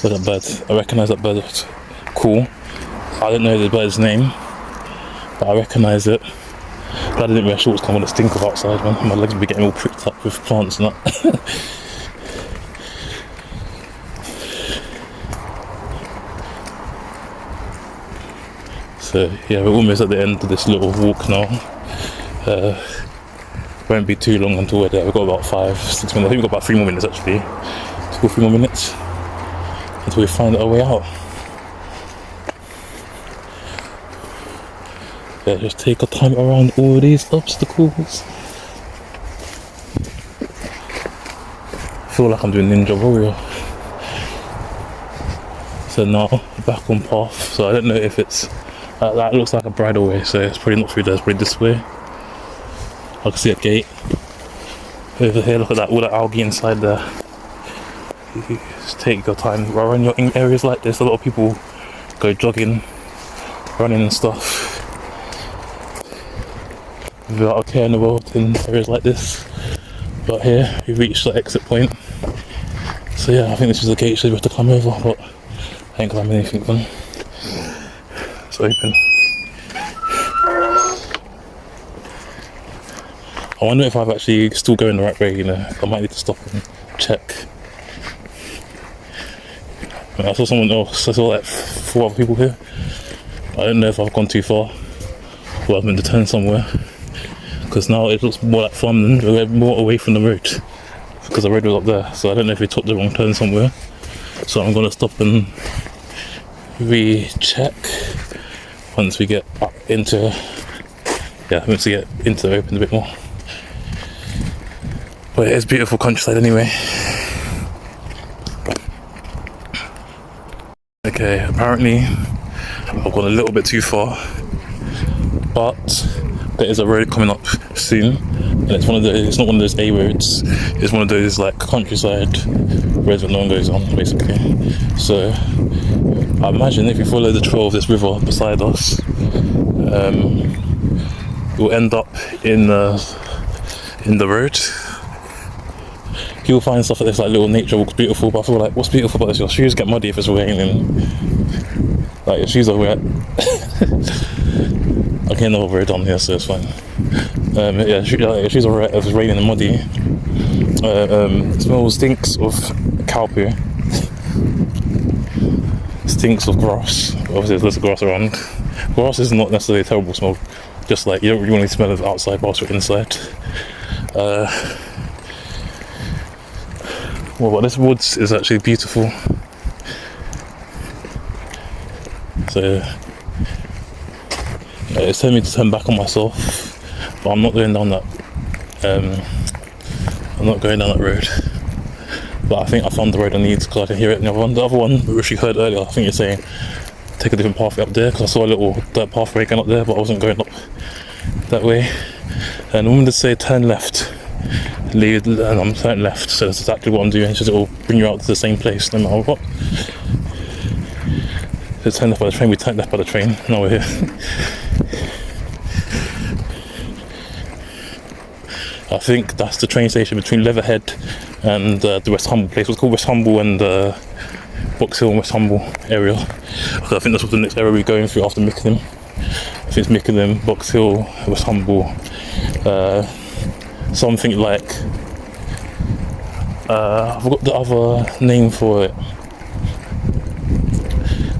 Look at that bird. I recognise that bird. It's cool. I don't know the bird's name, but I recognise it. Glad I didn't wear shorts come on the stink of outside, man. My legs would be getting all pricked up with plants and that. So yeah, we're almost at the end of this little walk now. Won't be too long until we're there. We've got about 5-6 minutes. I think we've got about 3 more minutes actually. Let's go 3 more minutes until we find our way out. Yeah, just take our time around all these obstacles. I feel like I'm doing Ninja Warrior. So now back on path. So I don't know if it's that looks like a bridleway, so it's probably not through there, it's probably this way. I can see a gate over here. Look at that, all that algae inside there. You just take your time around your in areas like this. A lot of people go jogging, running and stuff without a care in the world in areas like this. But here we reached the exit point. So yeah, I think this is the gate, so we have to climb over, but I ain't climbing anything fun. It's open. I wonder if I've actually still going the right way, you know. I might need to stop and check. I saw someone else, I saw like 4 other people here. I don't know if I've gone too far or I've meant to turn somewhere. Because now it looks more like farmland, we're more away from the road. Because the road was up there, so I don't know if we took the wrong turn somewhere. So I'm going to stop and recheck once we get up into, once we get into the open a bit more. But it is beautiful countryside anyway. Okay, apparently I've gone a little bit too far, but there is a road coming up soon, and it's not one of those A roads, it's one of those like countryside roads that no one goes on basically. So I imagine if we follow the trail of this river beside us, we'll end up in the road. You'll find stuff like this, like little nature walks, beautiful, but I feel like what's beautiful about this, your shoes get muddy if it's raining. Like your shoes are wet. Okay, another road down here, so it's fine. Your shoes are wet if it's raining and muddy. It stinks of cow poo. Stinks of grass. Obviously there's lots of grass around. Grass is not necessarily a terrible smell, just like you don't really want to smell it outside whilst you're inside. Well, but this woods is actually beautiful. So it's telling me to turn back on myself, but I'm not going down that. I'm not going down that road. But I think I found the road I need because I can hear it in the other one. The other one, which you heard earlier, I think you're saying take a different pathway up there because I saw a little dirt pathway going up there, but I wasn't going up that way. And the woman did say turn left. Leave, and I'm turning left, so that's exactly what I'm doing. It will bring you out to the same place no matter what. So turn left by the train, we turned left by the train, now we're here. I think that's the train station between Leatherhead and the West Humble place. It's called West Humble and Box Hill and West Humble area. Okay, I think that's what the next area we're going through after Mickleham. I think it's Mickleham, Box Hill, West Humble. Something like I forgot the other name for it.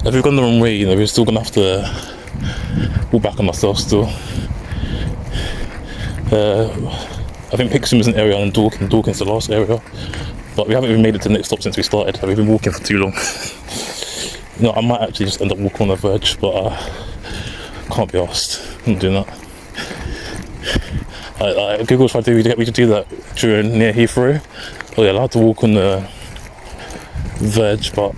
If we've gone the wrong way, you know, we're still gonna have to walk back on ourselves still. I think Kingston is an area and Dorking's the last area, but we haven't even made it to the next stop since we started. We've been walking for too long. You know, I might actually just end up walking on the verge, but can't be asked. I'm not doing that. Google tried to get me to do that during near Heathrow. Oh yeah, allowed to walk on the verge, but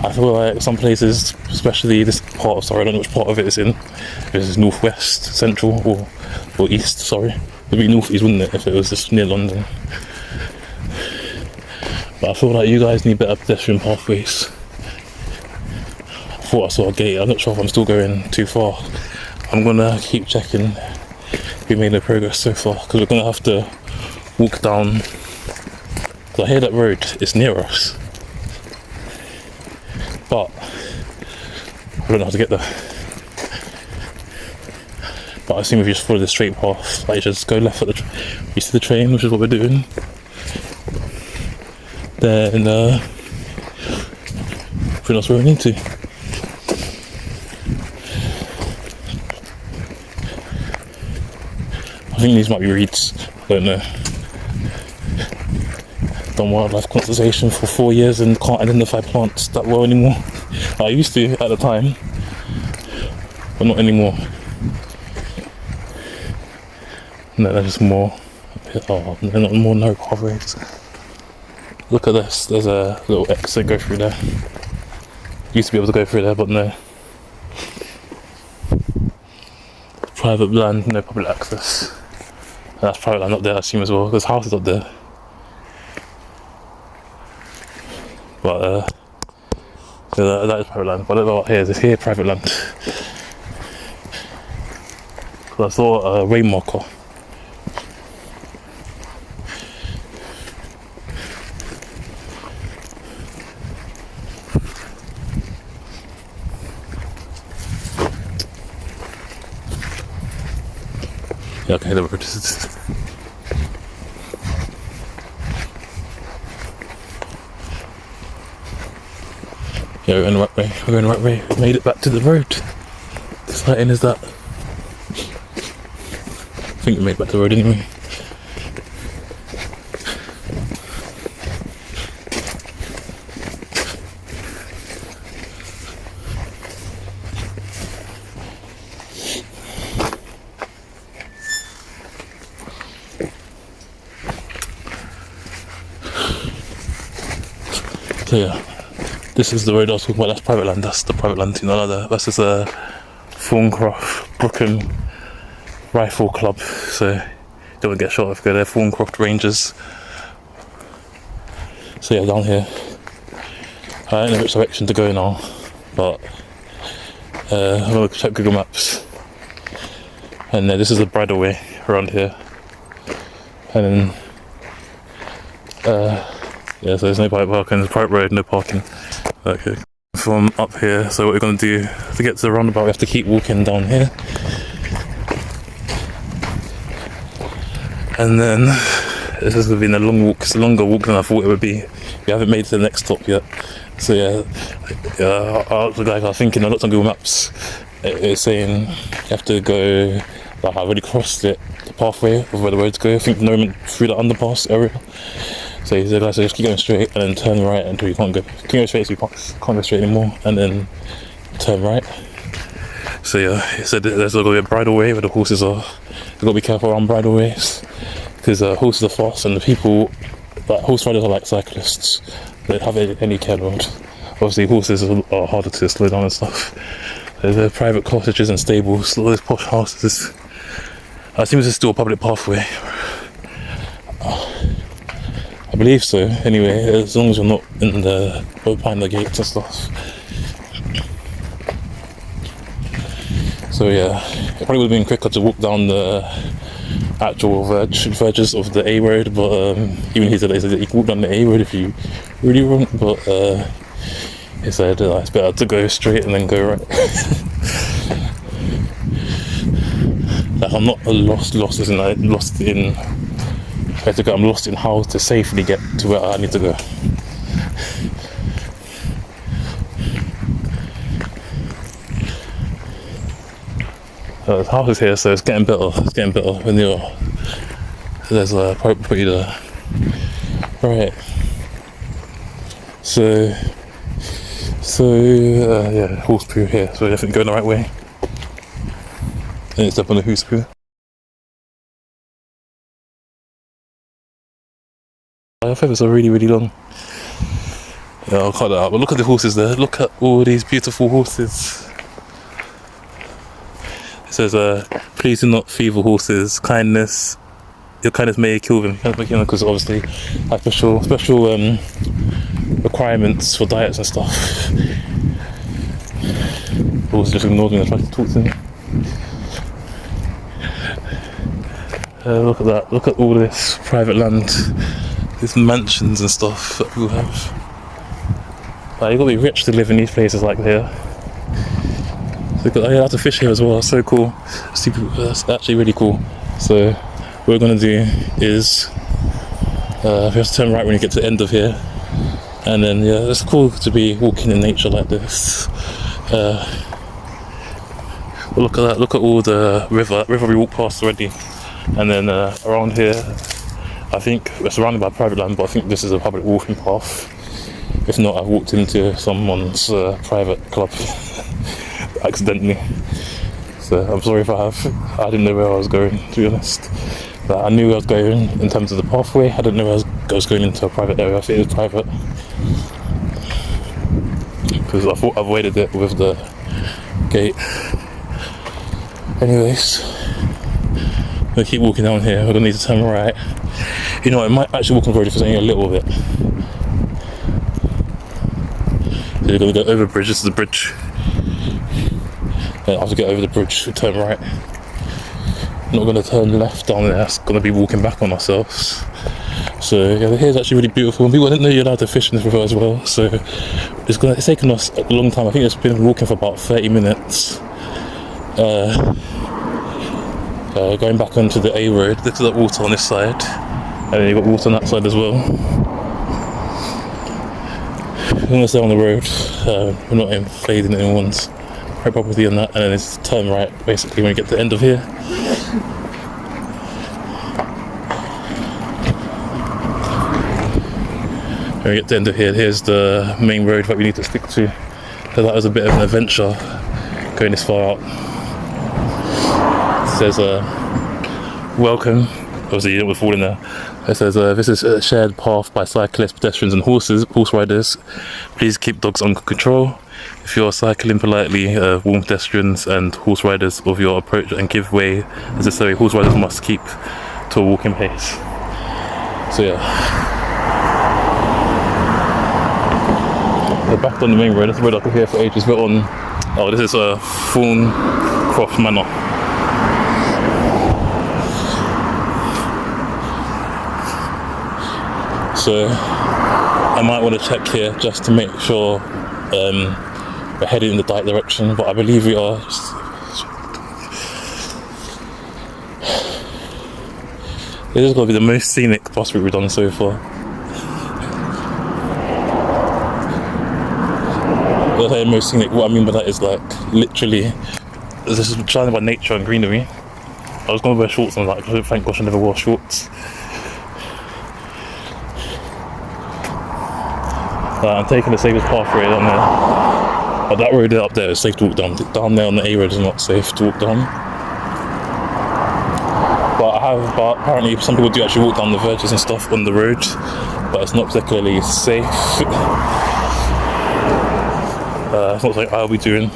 I feel like some places, especially this part of Surrey, I don't know which part of it it's in. If it's northwest, central, or east. Sorry, it'd be northeast, wouldn't it, if it was just near London? But I feel like you guys need better pedestrian pathways. I thought I saw a gate. I'm not sure if I'm still going too far. I'm gonna keep checking if we made no progress so far, because we're gonna have to walk down. So I hear that road is near us, but I don't know how to get there. But I assume if you just follow the straight path, like just go left at you see the train, which is what we're doing. Then pretty much where we need to. I think these might be reeds. I don't know. Done wildlife conservation for 4 years and can't identify plants that well anymore. I used to at the time, but not anymore. No, they're just more. Oh, they're not more narrow pathways. Look at this. There's a little exit go through there. Used to be able to go through there, but no. Private land, no public access. And that's private land up there, I assume, as well. There's houses up there. But yeah, that is private land. But I don't know what here is. It's here private land. Because I saw a rain marker. Yeah, okay, the road is. Yeah, we're going the right way. We're going the right way. We made it back to the road. Exciting is that? I think we made it back to the road anyway. So yeah, this is the road I was talking about. That's private land. That's the private land. You know, that's just a Thorncroft Brookham Rifle Club. So don't want to get shot if you go there. Thorncroft Rangers. So yeah, down here. I don't know which direction to go now, but I'm gonna check Google Maps. And this is the bridleway around here. And then yeah, so there's no private parking, there's a private road, no parking. Okay. From up here, so what we're going to do to get to the roundabout, we have to keep walking down here. And then this is going to be a long walk. It's a longer walk than I thought it would be. We haven't made it to the next stop yet. So yeah, I was thinking, I looked on Google Maps, it's saying you have to go, like I've already crossed it, the pathway of where the roads go. I think no through the underpass area. So he said, so just keep going straight and then turn right until you can't go. Keep going straight so you can't go straight anymore, and then turn right. So yeah, he said there's going to be a bridleway where the horses are. You've got to be careful around bridleways because horses are fast and the people, like horse riders are like cyclists. They don't have any care road. Obviously, horses are harder to slow down and stuff. There's private cottages and stables, all those posh houses. I assume this is still a public pathway. I believe so, anyway, as long as you're not in the behind the gates and stuff. So yeah, it probably would have been quicker to walk down the actual verges of the A road, but even he said that you can walk down the A road if you really want, but he said it's better to go straight and then go right. Like I'm not lost isn't I lost in where to go, I'm lost in how to safely get to where I need to go. The house is here, so it's getting better. It's getting better when there's a property there. Right. So yeah, horse poo here. So we're definitely going the right way. And it's up on the horse poo. I think it's really, really long. Yeah, I'll cut that out. But look at the horses there. Look at all these beautiful horses. It says, please do not feed the horses. Kindness, your kindness may kill them. Because obviously have special requirements for diets and stuff. The horse just ignored me. I tried to talk to him. Look at that, look at all this private land, these mansions and stuff that people have. Like, you gotta be rich to live in these places like here. So you've got allowed to fish here as well, so cool. That's actually really cool. So what we're gonna do is we have to turn right when you get to the end of here, and then yeah, it's cool to be walking in nature like this. Well, look at that, look at all the river we walked past already, and then around here I think we're surrounded by private land, but I think this is a public walking path. If not, I've walked into someone's private club accidentally, so I'm sorry if I have. I didn't know where I was going, to be honest. But I knew where I was going in terms of the pathway. I didn't know I was going into a private area. I think it was private because I thought I've avoided it with the gate. Anyways, I'm gonna keep walking down here. We're gonna need to turn right. You know, I might actually walk on the road if it's only a little bit. So you're gonna go over the bridge. This is the bridge. And after get over the bridge, we turn right. Not gonna turn left down there. That's gonna be walking back on ourselves. So yeah, here's actually really beautiful. And people, I didn't know you're allowed to fish in this river as well. So it's taken us a long time. I think it's been walking for about 30 minutes. Going back onto the A road. Look at the water on this side, and then you've got water on that side as well. We're gonna stay on the road. We're not inflating anyone's property on that, and then it's turn right basically when you get to the end of here. When we get to the end of here, here's the main road that we need to stick to. So that was a bit of an adventure going this far out. It says welcome, obviously you don't want to fall in there. It says this is a shared path by cyclists, pedestrians and horse riders. Please keep dogs under control. If you're cycling politely, warn pedestrians and horse riders of your approach and give way as necessary. Horse riders must keep to a walking pace. So yeah. We're back on the main road. That's the road I could hear for ages. We're on, this is Thorncroft Manor. So I might want to check here just to make sure we're heading in the right direction, but I believe we are. This is going to be the most scenic bus route we've done so far. When I say most scenic, what I mean by that is like literally this is surrounded by nature and greenery. I was going to wear shorts and I was like, thank gosh I never wore shorts. I'm taking the safest pathway down there. But that road up there is safe to walk down. Down there on the A road is not safe to walk down. But apparently some people do actually walk down the verges and stuff on the road, but it's not particularly safe. It's not something I'll be doing.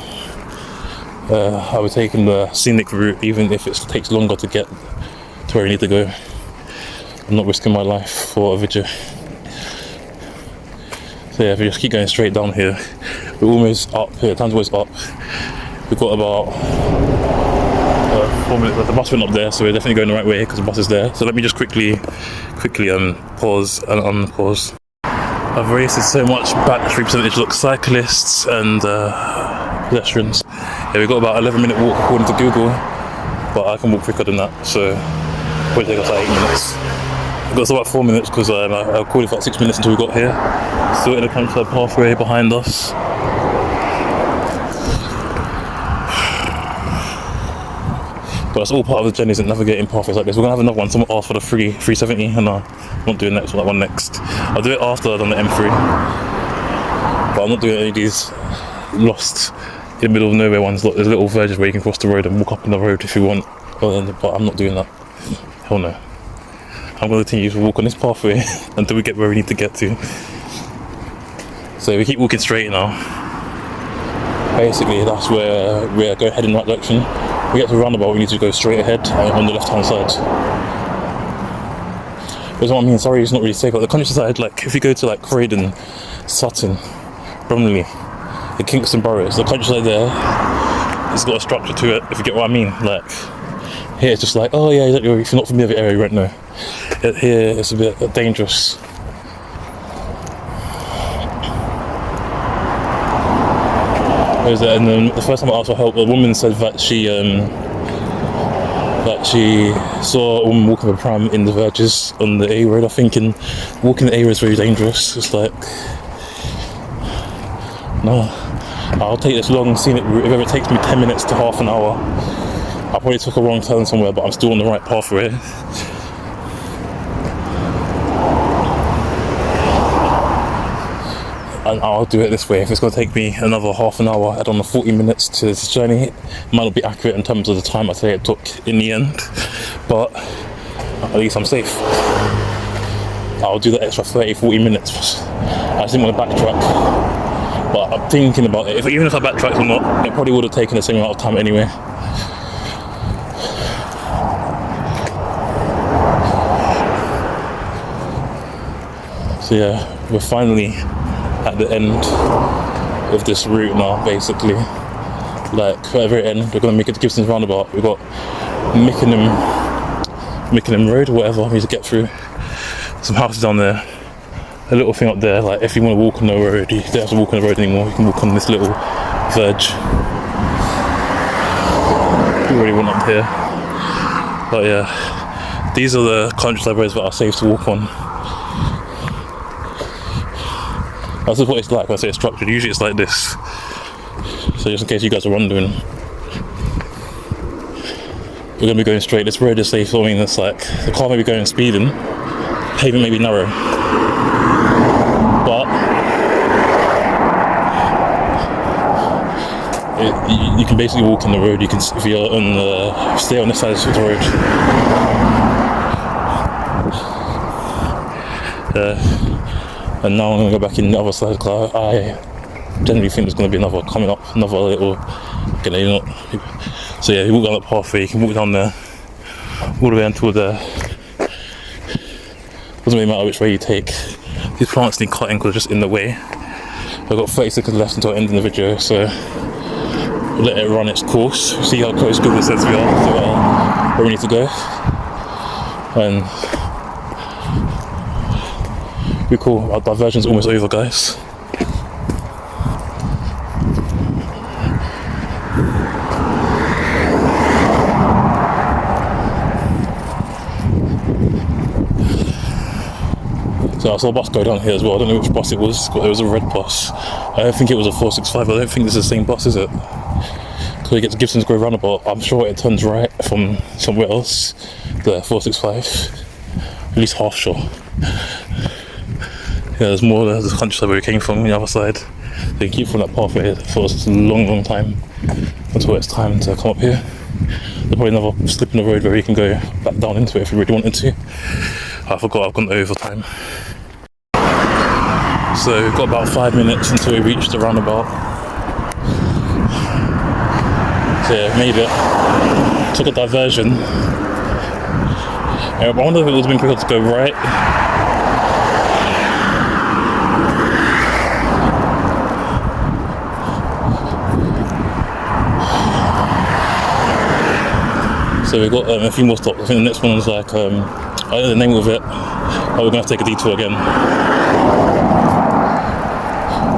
I'll be taking the scenic route even if it takes longer to get to where I need to go. I'm not risking my life for a video. So yeah, if we just keep going straight down here, we're almost up here, time's always up. We've got about 4 minutes, the bus went up there, so we're definitely going the right way because the bus is there. So let me just quickly pause and unpause. I've wasted so much battery percentage. Look, cyclists and pedestrians. Yeah, we've got about 11-minute walk according to Google, but I can walk quicker than that, so it'll take us like 8 minutes. We've got about 4 minutes because I recorded for about 6 minutes until we got here. Still in the campsite pathway behind us. But it's all part of the journeys and navigating pathways like this. We're gonna have another one. Someone asked for the 370, and I'm not doing that one next. I'll do it after I've done the M3. But I'm not doing any of these lost in the middle of nowhere ones. Look, there's little verges where you can cross the road and walk up in the road if you want. But I'm not doing that. Hell no. I'm going to continue to walk on this pathway until we get where we need to get to. So we keep walking straight now. Basically, that's where we're heading in the right direction. We get to the roundabout, we need to go straight ahead on the left-hand side. That's what I mean. Sorry, it's not really safe. But the countryside, like if you go to like Croydon, Sutton, Bromley, the Kingston boroughs, the countryside there, it's got a structure to it. If you get what I mean, like Here it's just like, oh yeah, if you're not familiar with the area, you won't know. Here it's a bit dangerous. And then the first time I asked for help, a woman said that she saw a woman walking with a pram in the verges on the A road. I'm thinking walking the A road is very dangerous. It's like, no, I'll take this long scenic route. If it takes me 10 minutes to half an hour, I probably took a wrong turn somewhere, but I'm still on the right pathway. And I'll do it this way. If it's going to take me another half an hour, add on the 40 minutes to this journey, it might not be accurate in terms of the time I say it took in the end, but at least I'm safe. I'll do the extra 30-40 minutes. I just didn't want to backtrack, but I'm thinking about it. Even if I backtracked or not, it probably would have taken the same amount of time anyway. So yeah, we're finally at the end of this route now, basically. Like, at the very end, we're going to make it to Kingston's roundabout. We've got Mickenham Road or whatever we need to get through. Some houses down there. A little thing up there, like if you want to walk on the road, you don't have to walk on the road anymore. You can walk on this little verge. We already went up here. But yeah, these are the countryside roads that are safe to walk on. That's what it's like when I say it's structured. Usually it's like this. So just in case you guys are wondering, we're going to be going straight. This road is safe. I mean, it's like the car may be going speeding, pavement may be narrow, but you can basically walk on the road. You can, if you're on stay on this side of the road. And now I'm going to go back in the other side of the car. I generally think there's going to be another coming up, another little, so yeah, you walk down that pathway, you can walk down there, all the way until there. Doesn't really matter which way you take. These plants need cutting because they're just in the way. I've got 30 seconds left until I end the video, so we'll let it run its course, see how close Google says we are to where we need to go. And be cool. Our diversion's almost over, guys. So I saw a bus go down here as well. I don't know which bus it was, but it was a red bus. I don't think it was a 465. I don't think this is the same bus, is it? Because we get to Kingston's Grove roundabout, I'm sure it turns right from somewhere else, the 465. At least half sure. Yeah, there's more. There's the countryside where we came from on the other side. They keep from that pathway for us a long time until it's time to come up here. There's probably another slip in the road where you can go back down into it if you really wanted to. I forgot I've gone over time. So we've got about 5 minutes until we reach the roundabout. So yeah, made it. Took a diversion. I wonder if it would have been quicker to go right. So we've got a few more stops. I think the next one is like, I don't know the name of it. Oh, we're going to have to take a detour again. I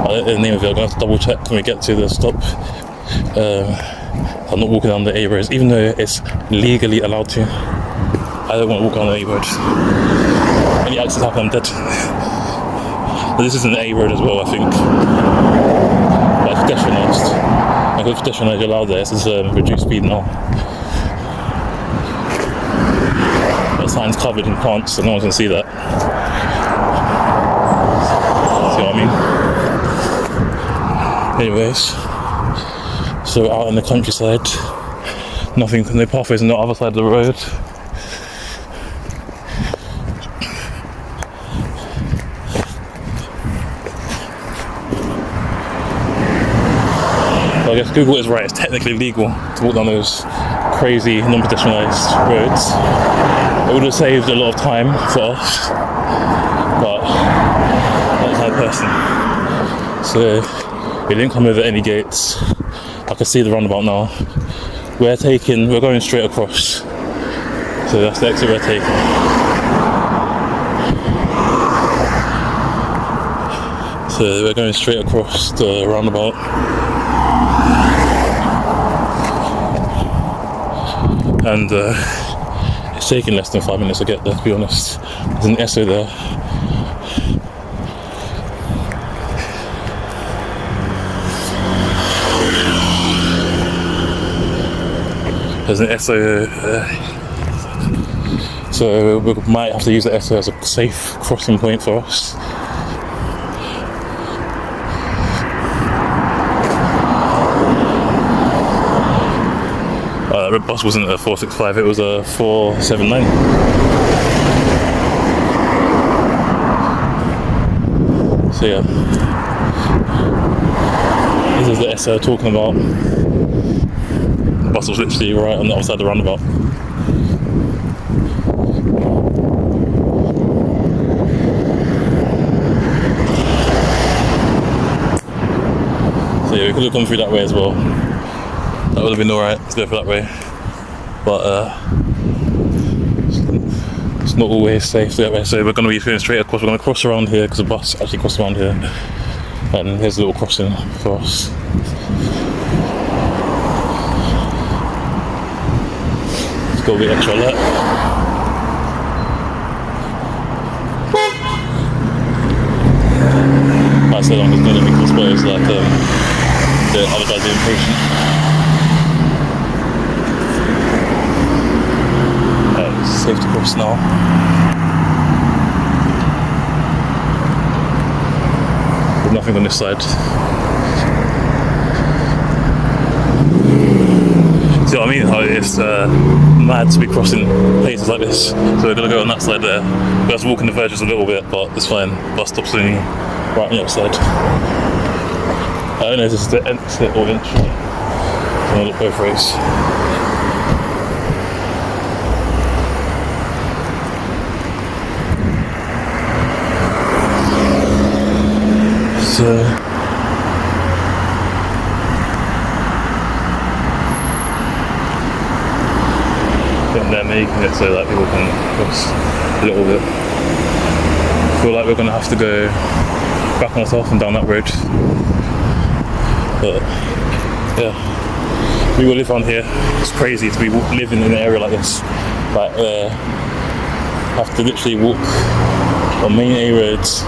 don't know the name of it. I'm going to have to double check when we get to the stop. I'm not walking down the A roads, even though it's legally allowed to. I don't want to walk down the A roads. Any accidents happen, I'm dead. But this is an A road as well, I think. But it's pedestrianised. And because pedestrianised, you're allowed there. This is reduced speed now. Sign's covered in plants, so no one can see that. See what I mean? Anyways, so we're out in the countryside. Nothing, no pathways on the other side of the road. So I guess Google is right. It's technically legal to walk down those crazy non-pedestrianised roads. It would have saved a lot of time for us, but not the kind of person. So we didn't come over any gates. I can see the roundabout now. We're going straight across. So that's the exit we're taking. So we're going straight across the roundabout. And it's taking less than 5 minutes to get there, to be honest. There's an Esso there. There's an Esso so we might have to use the Esso as a safe crossing point for us. The bus wasn't a 465, it was a 479. So yeah, this is the Esso I'm talking about. The bus was literally right on the other side of the roundabout. So yeah, we could have gone through that way as well. That would have been alright to go for that way, but it's not always safe that way. So we're going to be going straight across. We're going to cross around here because the bus actually crossed around here, and here's a little crossing for us. It's got to be extra alert. I said I'm just going to make exposed like the other guys are impatient. Safe to cross now. There's nothing on this side. See what I mean? How it's mad to be crossing places like this. So we're gonna go on that side there. We have to walk in the verges a little bit, but it's fine. Bus stops only right on the other side. I don't know if this is the exit or entry. I'm gonna look both ways. So I think they're making it so that people can cross a little bit. I feel like we're going to have to go back on ourselves and down that road. But yeah, we will live on here. It's crazy to be living in an area like this. Like have to literally walk on main A roads.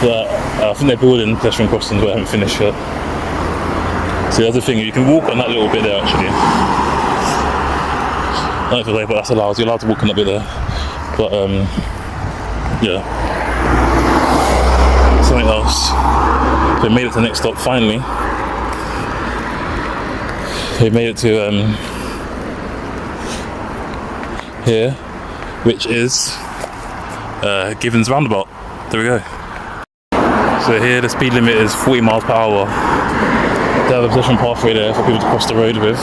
But I think they're building pedestrian crossings, but I haven't finished yet. So that's the thing, you can walk on that little bit there actually. Not for but that's allowed. You're allowed to walk on that bit there. But yeah. Something else. So we made it to the next stop finally. We made it to here, which is Gibbons Roundabout. There we go. So here the speed limit is 40 miles per hour. They have a pedestrian pathway there for people to cross the road with.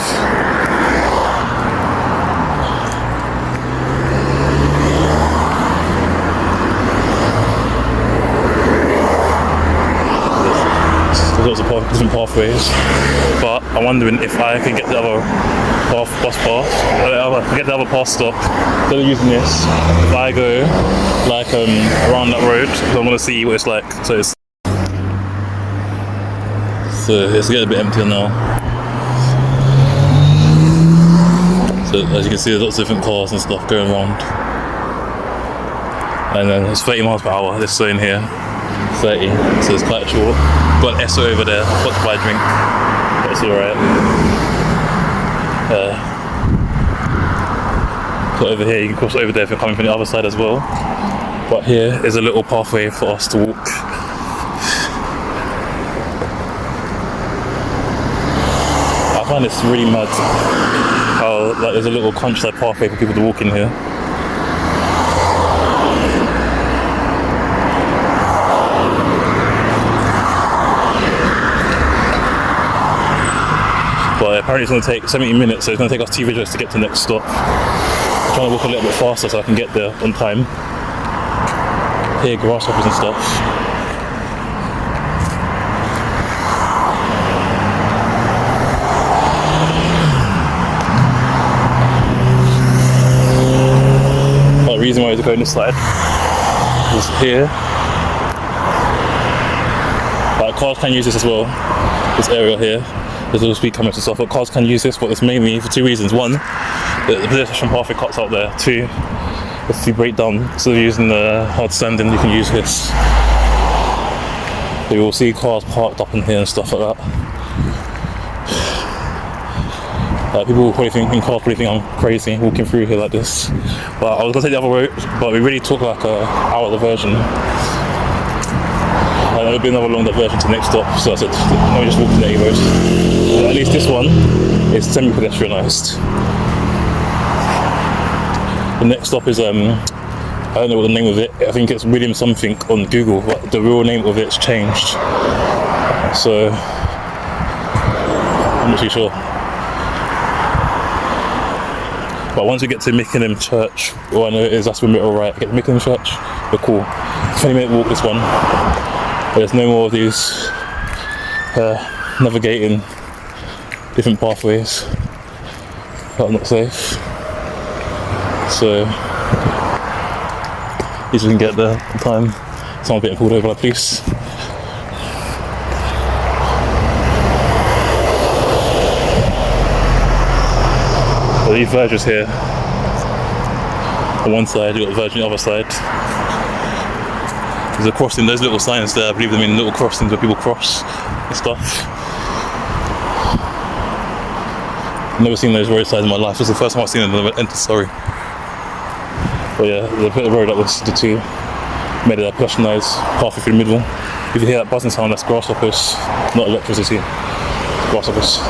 There's lots of different pathways, but I'm wondering if I can get the other bus path, get the other path stop instead of using this. If I go like around that road, because I want to see what it's like. So it's getting a bit emptier now. So as you can see, there's lots of different cars and stuff going around. And then it's 30 miles per hour, this zone here, 30, so it's quite short. Got an Esso over there, I've got to buy a drink, but it's alright. So over here, you can cross over there if you're coming from the other side as well. But here is a little pathway for us to walk. I find it's really mad how like there's a little countryside pathway for people to walk in here. But apparently it's going to take 70 minutes, so it's going to take us 2 videos to get to the next stop. I'm trying to walk a little bit faster so I can get there on time. Here, grasshoppers and stuff. going this side. Is here. Like cars can use this as well. This area here. There's little speed cameras and stuff, but cars can use this, but it's mainly for two reasons. One, the pedestrian pathway cuts out there. Two, if you break down, instead of using the hard standing, you can use this. So you'll see cars parked up in here and stuff like that. People probably think, in cars probably think I'm crazy walking through here like this. But I was gonna take the other route, but we really took like an hour diversion. And there'll be another long diversion to the next stop, so I said, let me just walk to the A road. But at least this one is semi-pedestrianised. The next stop is, I don't know what the name of it, I think it's William something on Google, but the real name of it's changed. So, I'm not too sure. But once we get to Mickenham Church, all I know is that's when we're alright. Get to Mickenham Church, we're cool. 20-minute walk this one. But there's no more of these navigating different pathways that are not safe. So, at least we can get there in time. Someone's getting pulled over by police. These verges here, on one side, you've got the verge on the other side. There's a crossing, those little signs there, I believe them in little crossings where people cross and stuff. Never seen those road signs in my life, this is the first time I've seen them when I entered Surrey. But yeah, they put the road up the two, made it a pedestrianised pathway through the middle. If you hear that buzzing sound, that's grasshoppers, not electricity, grasshoppers.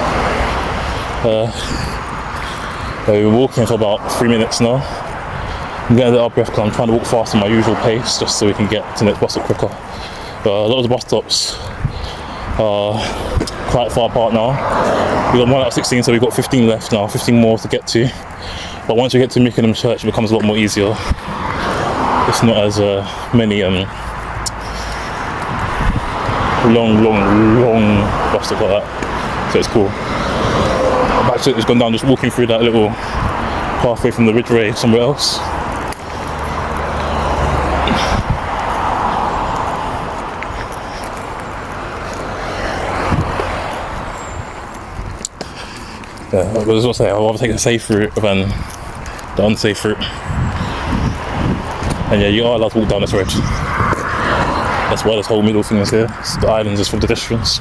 We've been walking for about 3 minutes now. I'm getting a little out of breath because I'm trying to walk fast at my usual pace just so we can get to the next bus stop quicker. A lot of the bus stops are quite far apart now. We've got 1 out of 16, so we've got 15 left now, 15 more to get to. But once we get to Mickenham Church, it becomes a lot more easier. It's not as many long bus stops like that, so it's cool. Back to it, it's gone down just walking through that little pathway from the Ridgeway somewhere else. Yeah, I was gonna say I'd rather take the safe route than the unsafe route. And yeah, you are allowed to walk down this road. That's why this whole middle thing is here. The island is for pedestrians.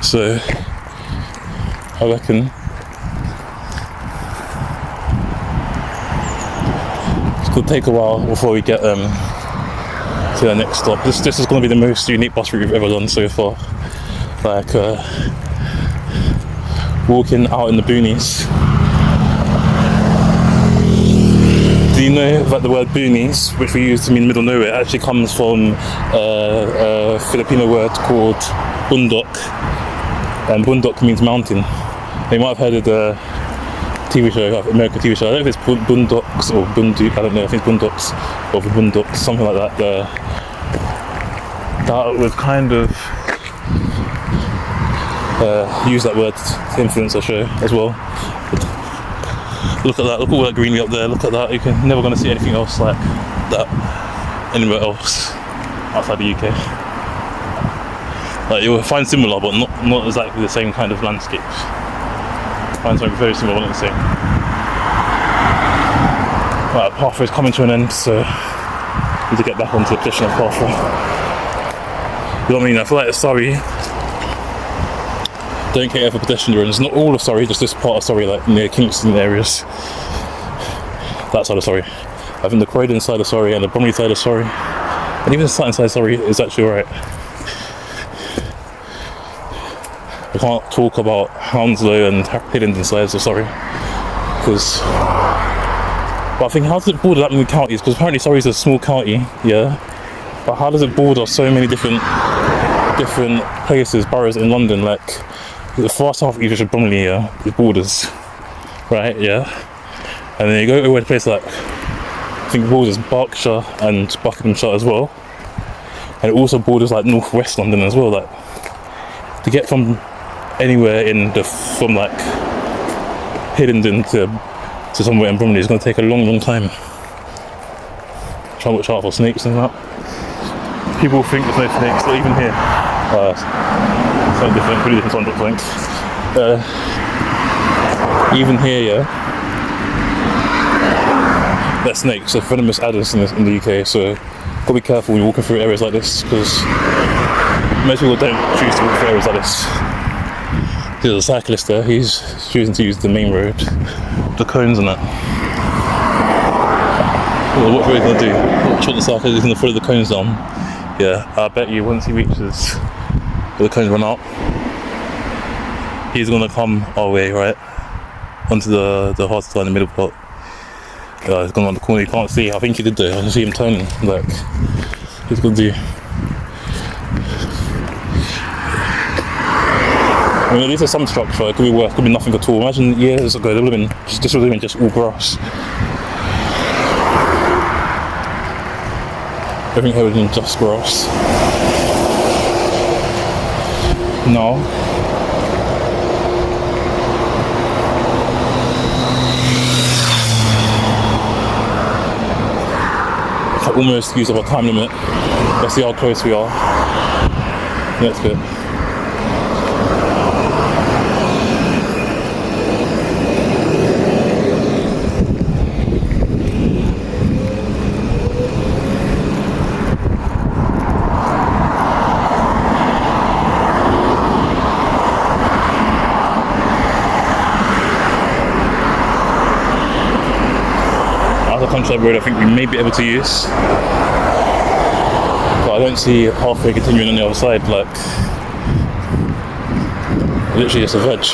So, I reckon it's going to take a while before we get to the next stop. This is going to be the most unique bus route we've ever done so far. Like walking out in the boonies. Do you know that the word boonies, which we use to mean middle nowhere, actually comes from a Filipino word called bundok? And bundok means mountain. You might have heard of the TV show, American TV show. I don't know if it's Boondocks or Bunduk, I don't know, I think it's Boondocks or Boondocks, something like that. That would kind of use that word to influence our show as well. But look at that, look at all that greenery up there, look at that. You're never going to see anything else like that anywhere else outside the UK. Like, you'll find similar, but not exactly the same kind of landscapes. Find something very similar, but not the same. Right, pathway's coming to an end, so I need to get back onto the pedestrian pathway. You know what I mean? I feel like Surrey don't care for pedestrians. Not all of Surrey, just this part of Surrey, like near Kingston areas. That side of Surrey. I think the Croydon side of Surrey and the Bromley side of Surrey, and even the Sutton side of Surrey is actually alright. I can't talk about Hounslow and Hillingdon sides of Surrey, because, but I think how does it border that many counties? Because apparently Surrey is a small county, yeah. But how does it border so many different places, boroughs in London? Like the far south east of Bromley, yeah, it borders, right, yeah. And then you go over to places like, I think it borders Berkshire and Buckinghamshire as well, and it also borders like northwest London as well. Like, to get from anywhere from like Hiddenden to somewhere in Bromley is going to take a long time. Try and watch out for snakes and that. People think there's no snakes, not even here. Something different, pretty different to think. Even here, yeah, there's snakes, they're venomous adders in the UK, so gotta be careful when you're walking through areas like this, because most people don't choose to walk through areas like this. There's a cyclist there, he's choosing to use the main road, the cones and that. Well, what we're going to do, watch what the cyclist is going to follow the cones down. Yeah, I bet you once he reaches where the cones run out, he's going to come our way, right, onto the hard side in the middle part. He's gone around the corner, you can't see, I think he did though, I can see him turning, like, he's going to do. I mean, at least there's some structure, it could be worse, it could be nothing at all. Imagine years ago, there would have been, this would have been just all grass. Everything here would have been just grass. No. I almost used up our time limit. Let's see how close we are. Next bit. Countryside road I think we may be able to use, but I don't see a pathway continuing on the other side, like literally just a veg.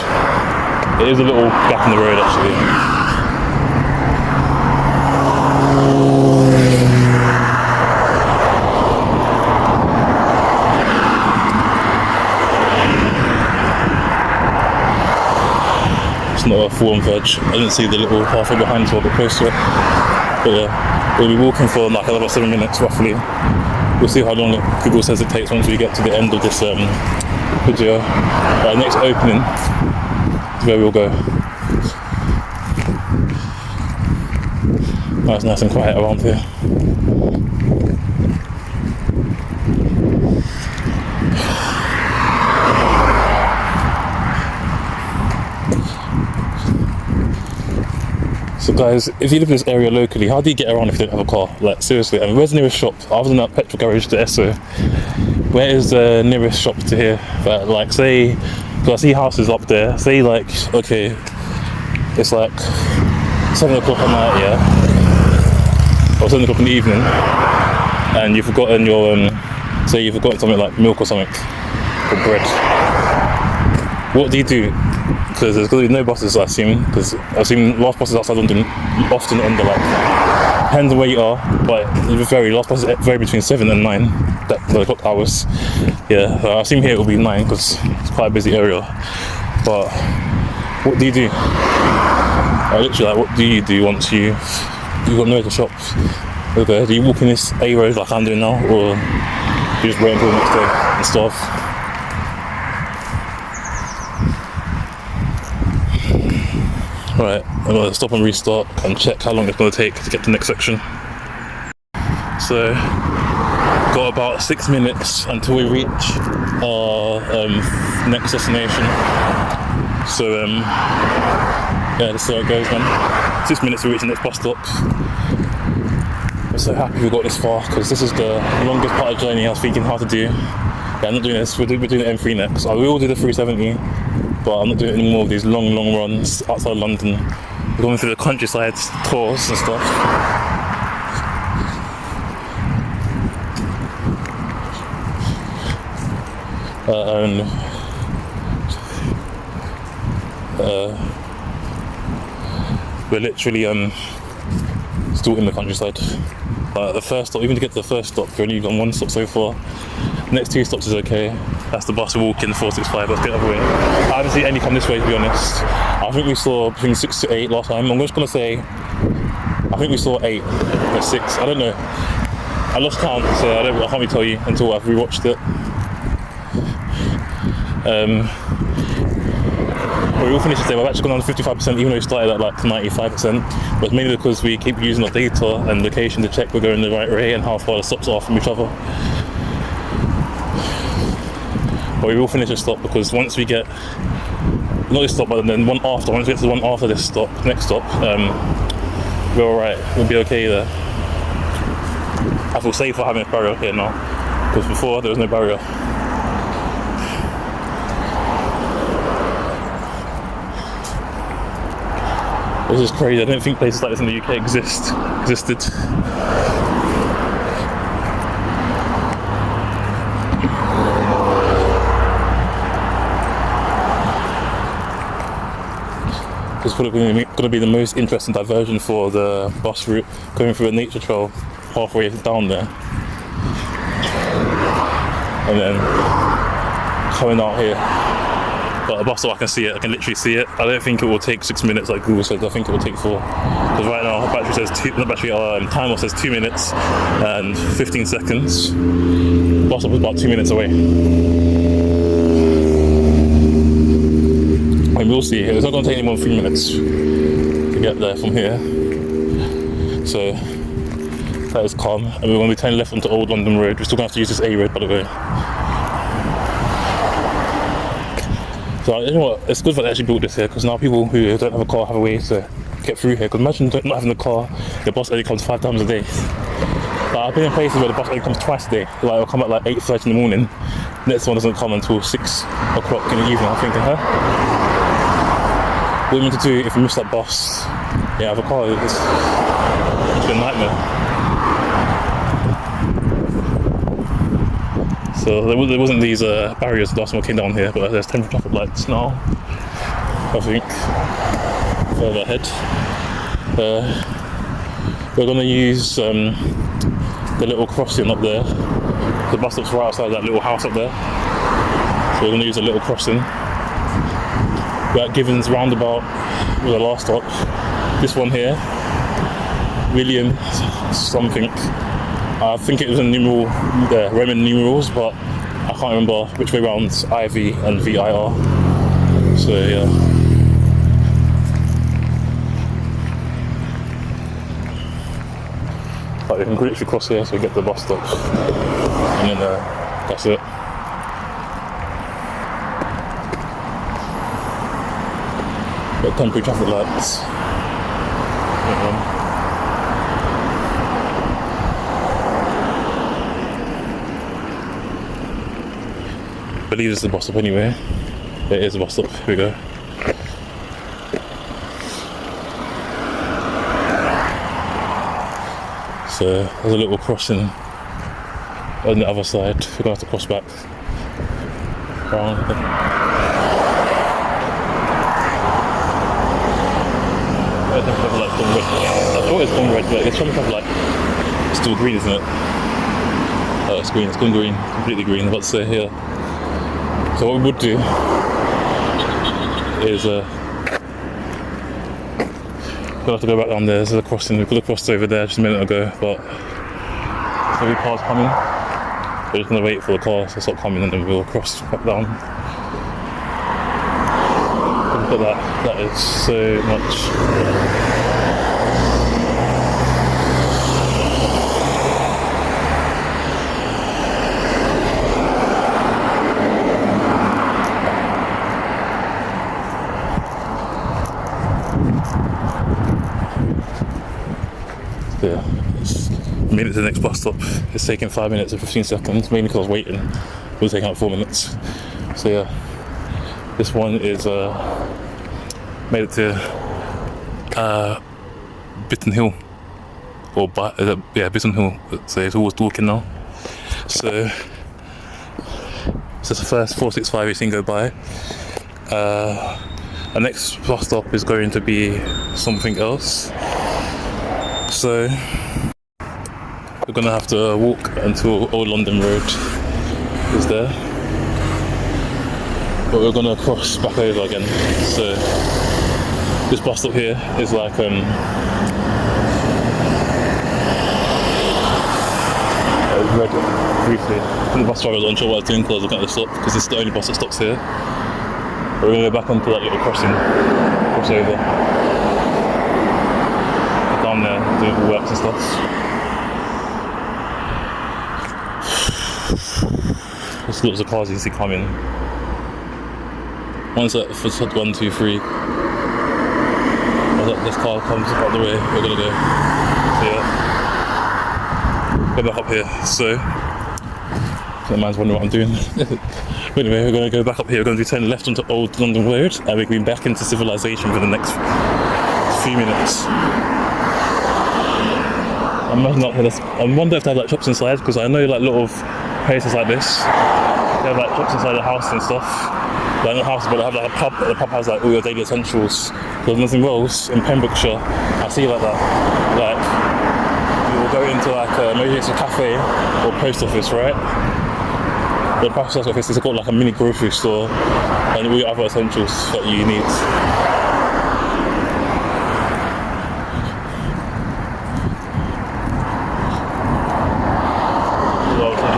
It is a little gap in the road actually. It's not a full-on veg. I didn't see the little pathway behind, so I'll get close to it. But yeah, we'll be walking for like another 7 minutes roughly. We'll see how long Google says it takes once we get to the end of this video. Next opening is where we'll go. It's nice and quiet around here. So guys, if you live in this area locally, how do you get around if you don't have a car? Like seriously, I mean, where's the nearest shop? Other than that petrol garage to Esso, where is the nearest shop to here? That like say, because I see houses up there, say like, okay, it's like 7 o'clock at night, yeah, or 7 o'clock in the evening, and you've forgotten your, say you've forgotten something like milk or something, or bread. What do you do? Because there's going to be no buses, I assume, because I've seen last buses outside London often end at like, depends on where you are, but last buses vary between 7 and 9, the clock hours. Yeah, I assume here it will be 9 because it's quite a busy area. But what do you do? Literally, like, what do you do once you've got nowhere to shop? Okay, do you walk in this A road like I'm doing now, or do you just wait until the next day and starve? Right, I'm going to stop and restart and check how long it's going to take to get to the next section. So, got about 6 minutes until we reach our next destination. So, yeah, this is how it goes, man. 6 minutes to reach the next bus stop. I'm so happy we got this far, because this is the longest part of the journey I was thinking how to do. Yeah, I'm not doing this, we're doing the M3 next. I will do the 370. But I'm not doing any more of these long runs outside London. We're going through the countryside tours and stuff. We're literally still in the countryside. The first stop, even to get to the first stop, we've only done 1 stop so far. The next 2 stops is okay. That's the bus we're walking, 465, let's get over it. I haven't seen any come this way, to be honest. I think we saw between 6 to 8 last time. I'm just gonna say, I think we saw 8 or 6, I don't know. I lost count, so I can't really tell you until I've rewatched it. We all finished today. We've actually gone on 55%, even though we started at like 95%. But mainly because we keep using our data and location to check we're going the right way and how far the stops are from each other. But we will finish this stop because once we get, not this stop, but then one after, once we get to the one after this stop, next stop, we're alright. We'll be okay there. I feel safer having a barrier here now because before there was no barrier. This is crazy. I don't think places like this in the UK existed. It's probably going to be the most interesting diversion for the bus route, going through a nature trail halfway down there, and then coming out here. But a bus stop, I can see it. I can literally see it. I don't think it will take 6 minutes like Google says. I think it will take 4. Because right now, battery says timer says 2 minutes and 15 seconds. The bus stop is about 2 minutes away. And we'll see. It's not going to take any more than 3 minutes to get there from here. So that is calm. And we're going to be turning left onto Old London Road. We're still going to have to use this A road, by the way. So you know what, it's good that they actually built this here because now people who don't have a car have a way to get through here. Because imagine not having a car, your bus only comes 5 times a day. Like, I've been in places where the bus only comes twice a day. Like it'll come at like 8:30 in the morning. Next one doesn't come until 6 o'clock in the evening. I'm thinking, what are you meant to do if you miss that bus? Yeah, have a car. It's a nightmare. So there wasn't these barriers last time I came down here, but there's temporary traffic lights now, I think, further ahead. We're going to use the little crossing up there. The bus stop's right outside that little house up there. So we're going to use a little crossing. We're at Givens roundabout with the last stop. This one here, William something. I think it was in Roman numerals, but I can't remember which way around IV and VIR. So yeah. But we can literally cross here so we get to the bus stop. And then that's it. Got temporary traffic lights. I believe it's the bus stop anyway. It is a bus stop. Here we go. So there's a little crossing on the other side. We're gonna have to cross back around. I thought it's gone red, but it's trying to have like it's still green, isn't it? Oh, it's green. It's gone green, completely green. I'm about to say here. So what we would do is we'll have to go back down there. There's a crossing. We could have crossed over there just a minute ago, but every car's coming. We're just gonna wait for the car to stop coming and then we'll cross back down. Look at that. That is so much. Yeah, it's made it to the next bus stop. It's taking 5 minutes and 15 seconds, mainly because I was waiting. It was taking like 4 minutes. So yeah, this one is made it to Bitton Hill, or Bitton Hill. So it's always Dorking now. So it's the first 465 we've seen go by. The next bus stop is going to be something else. So we're gonna have to walk until Old London Road is there, but we're gonna cross back over again. So this bus stop here is like read it briefly. The bus driver was unsure what I was doing because I was looking at the stop, because this is the only bus that stops here. But we're going to go back onto that little crossover. Down there, doing all works and stuff. There's lots of cars you can see coming. Once that for 1, 2, 3. This car comes out the way, we're gonna go. So yeah. Go back up here. So the man's wondering what I'm doing. But anyway, we're gonna go back up here, we're gonna be turning left onto Old London Road and we're going back into civilization for the next few minutes. I'm not here. I wonder if they have like shops inside, because I know like a lot of places like this, they have like shops inside the house and stuff. Like not houses, but they have like a pub. The pub has like all your daily essentials. There's nothing else in Pembrokeshire I see like that. Like you will go into like maybe it's a cafe or post office, right? The post office has got like a mini grocery store and all your other essentials that you need.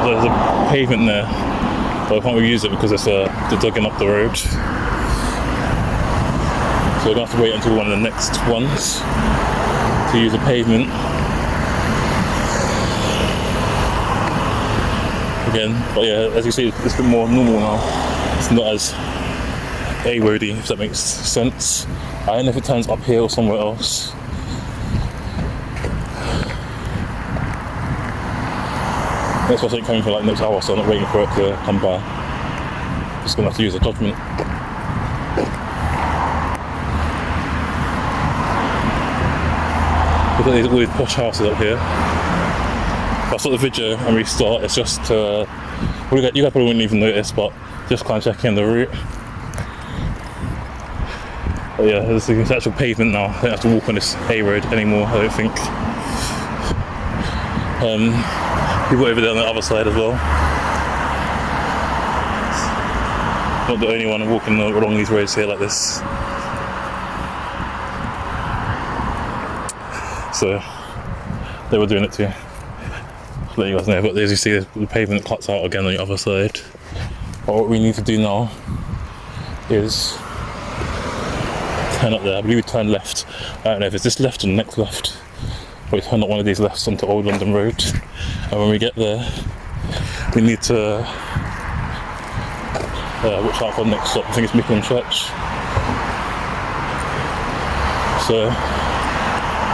There's a pavement there, but I can't really use it because it's they're digging up the road. So we're going to have to wait until one of the next ones to use the pavement. Again, but yeah, as you see, it's a bit more normal now. It's not as A-roady, if that makes sense. I don't know if it turns up here or somewhere else. That's what's coming for like next hour, so I'm not waiting for it to come by. Just gonna have to use a judgment. We've got all these posh houses up here. If I stop the video and restart, it's just you guys probably wouldn't even notice, but just kind of checking the route. But yeah, there's the actual pavement now. I don't have to walk on this A road anymore, I don't think. People over there on the other side as well. Not the only one walking along these roads here like this. So they were doing it too. Just let you guys know. But as you see, the pavement cuts out again on the other side. But what we need to do now is turn up there. I believe we turn left. I don't know if it's this left or the next left. But we turn up one of these lefts onto Old London Road. And when we get there, we need to watch out for the next stop. I think it's Mickham Church. So,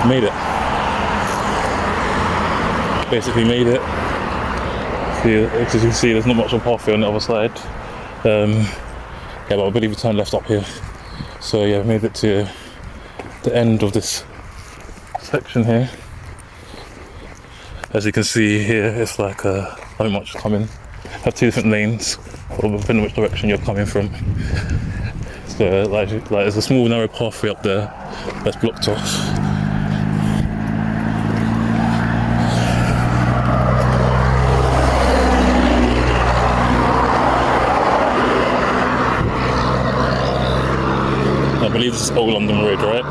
made it. Basically made it. See, as you can see, there's not much of a pathway on the other side. Yeah, but I believe we turned left up here. So yeah, we made it to the end of this section here. As you can see here, it's like not much coming. Have two different lanes, depending on which direction you're coming from. So like there's a small narrow pathway up there that's blocked off. I believe this is Old London Road, right?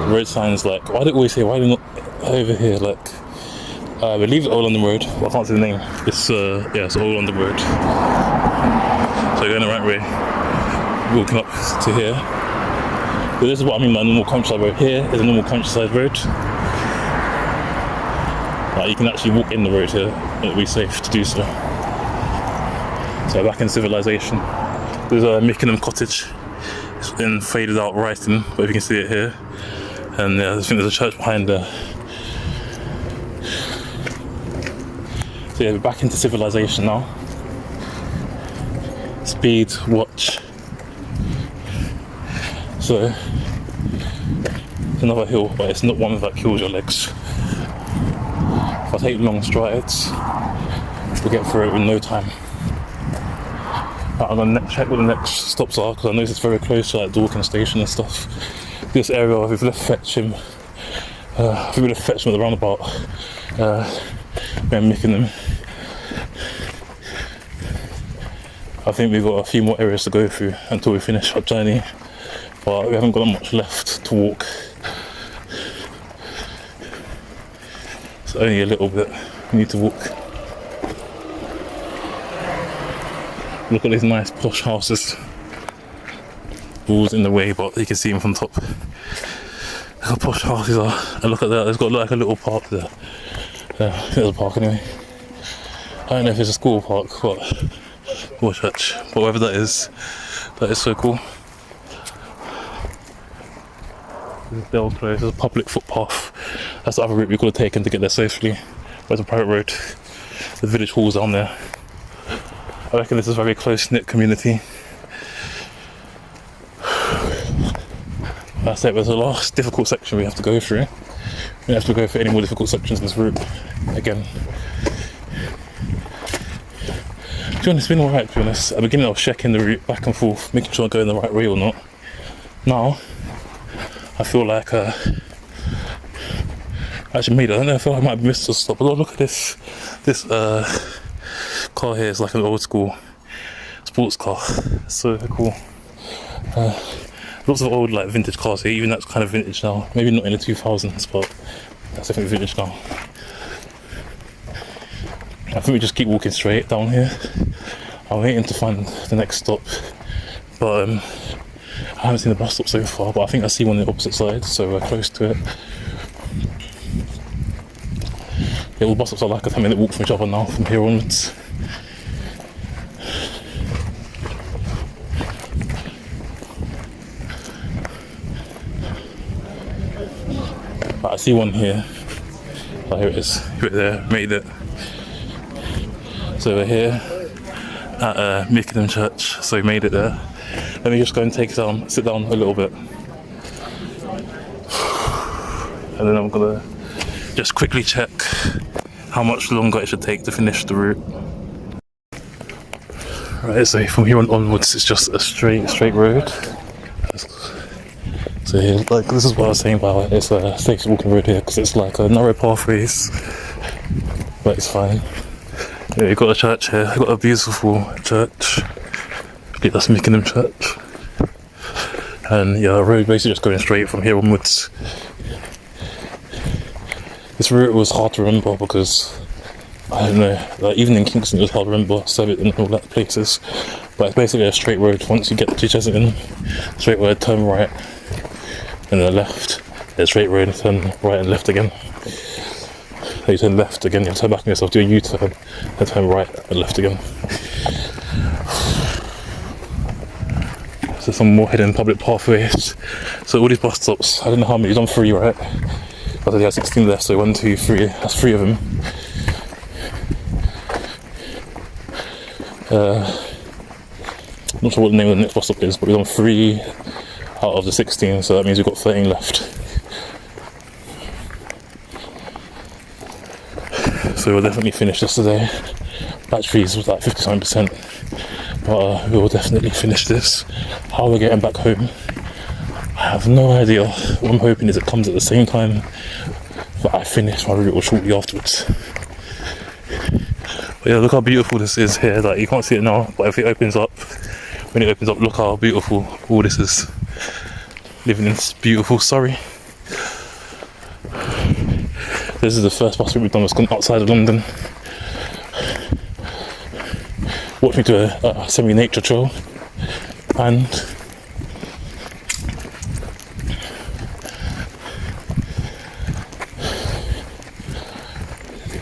Road signs like, why do they always say, why are they not over here? Like, I believe it's Old London Road, but I can't see the name. It's yeah, it's Old London Road. So going the right way, walking up to here. So this is what I mean by normal countryside road. Here is a normal countryside road. Like you can actually walk in the road here, and it'll be safe to do so. So back in civilization. There's a Mickenham cottage. It's in faded out writing, but if you can see it here. And I think there's a church behind there. So yeah, we're back into civilization now. Speed, watch. So, it's another hill, but it's not one that kills your legs. If I take long strides, we'll get through it in no time. I'm gonna check what the next stops are, because I know it's very close to like Dorking station and stuff. This area we've left Fetchham. I think we left Fetchham at the roundabout. We're Mickenham. I think we've got a few more areas to go through until we finish our journey, but we haven't got much left to walk. It's only a little bit. We need to walk. Look at these nice posh houses. Walls in the way, but you can see them from top. Look how posh houses are. And look at that, there's got like a little park there. I think there's a park anyway. I don't know if it's a school park, but or church. But whatever that is so cool. This is Dale Close, there's a public footpath. That's the other route we could have taken to get there safely. There's a private road. The village hall's down there. I reckon this is a very close-knit community. That's it, there's the last difficult section we have to go through. We don't have to go through any more difficult sections in this route again. To be honest, it's been alright, to be honest. At the beginning I was checking the route back and forth, making sure I'm going the right way or not. Now, I feel like I actually made it. I don't know, I feel like I might have missed a stop. But look at this car here is like an old school sports car. It's so cool. Lots of old like vintage cars here, even that's kind of vintage now. Maybe not in the 2000s, but that's definitely vintage now. I think we just keep walking straight down here. I'm waiting to find the next stop, but I haven't seen the bus stop so far, but I think I see one on the opposite side, so we're close to it. Yeah, all bus stops are like a 10-minute walk from each other now, from here onwards. But I see one here. Oh, here it is. Right there, made it. So we're here at Kingston Church, so we made it there. Let me just go and sit down a little bit. And then I'm gonna just quickly check how much longer it should take to finish the route. Right, so from here on onwards it's just a straight road. So here, like, this is what I was saying about it. It's a safe walking road here because it's like a narrow pathways, but it's fine. Yeah, you've got a church here. You've got a beautiful church. Yeah, that's Kingston Church. And yeah, a road basically just going straight from here onwards. This route was hard to remember because, I don't know, like even in Kingston it was hard to remember Surrey and all that places. But it's basically a straight road. Once you get to Chesington, straight road, turn right and then left. Then straight road and turn right and left again. Then you turn left again, you turn back on yourself, do a U-turn, then turn right and left again. So some more hidden public pathways. So all these bus stops, I don't know how many, you've done 3, right? But they have 16 left, so 1, 2, 3, that's 3 of them. Not sure what the name of the next bus stop is, but we've done 3 out of the 16, so that means we've got 13 left. So we'll definitely finish this today. Batteries was like 57%, but we will definitely finish this. How we're getting back home, I have no idea. What I'm hoping is it comes at the same time that I finish my route or shortly afterwards. But yeah, look how beautiful this is here. Like, you can't see it now, but if it opens up, when it opens up, look how beautiful all this is. Living in this beautiful Surrey. This is the first bus route we've done that's gone outside of London. Walked me to a semi-nature trail, and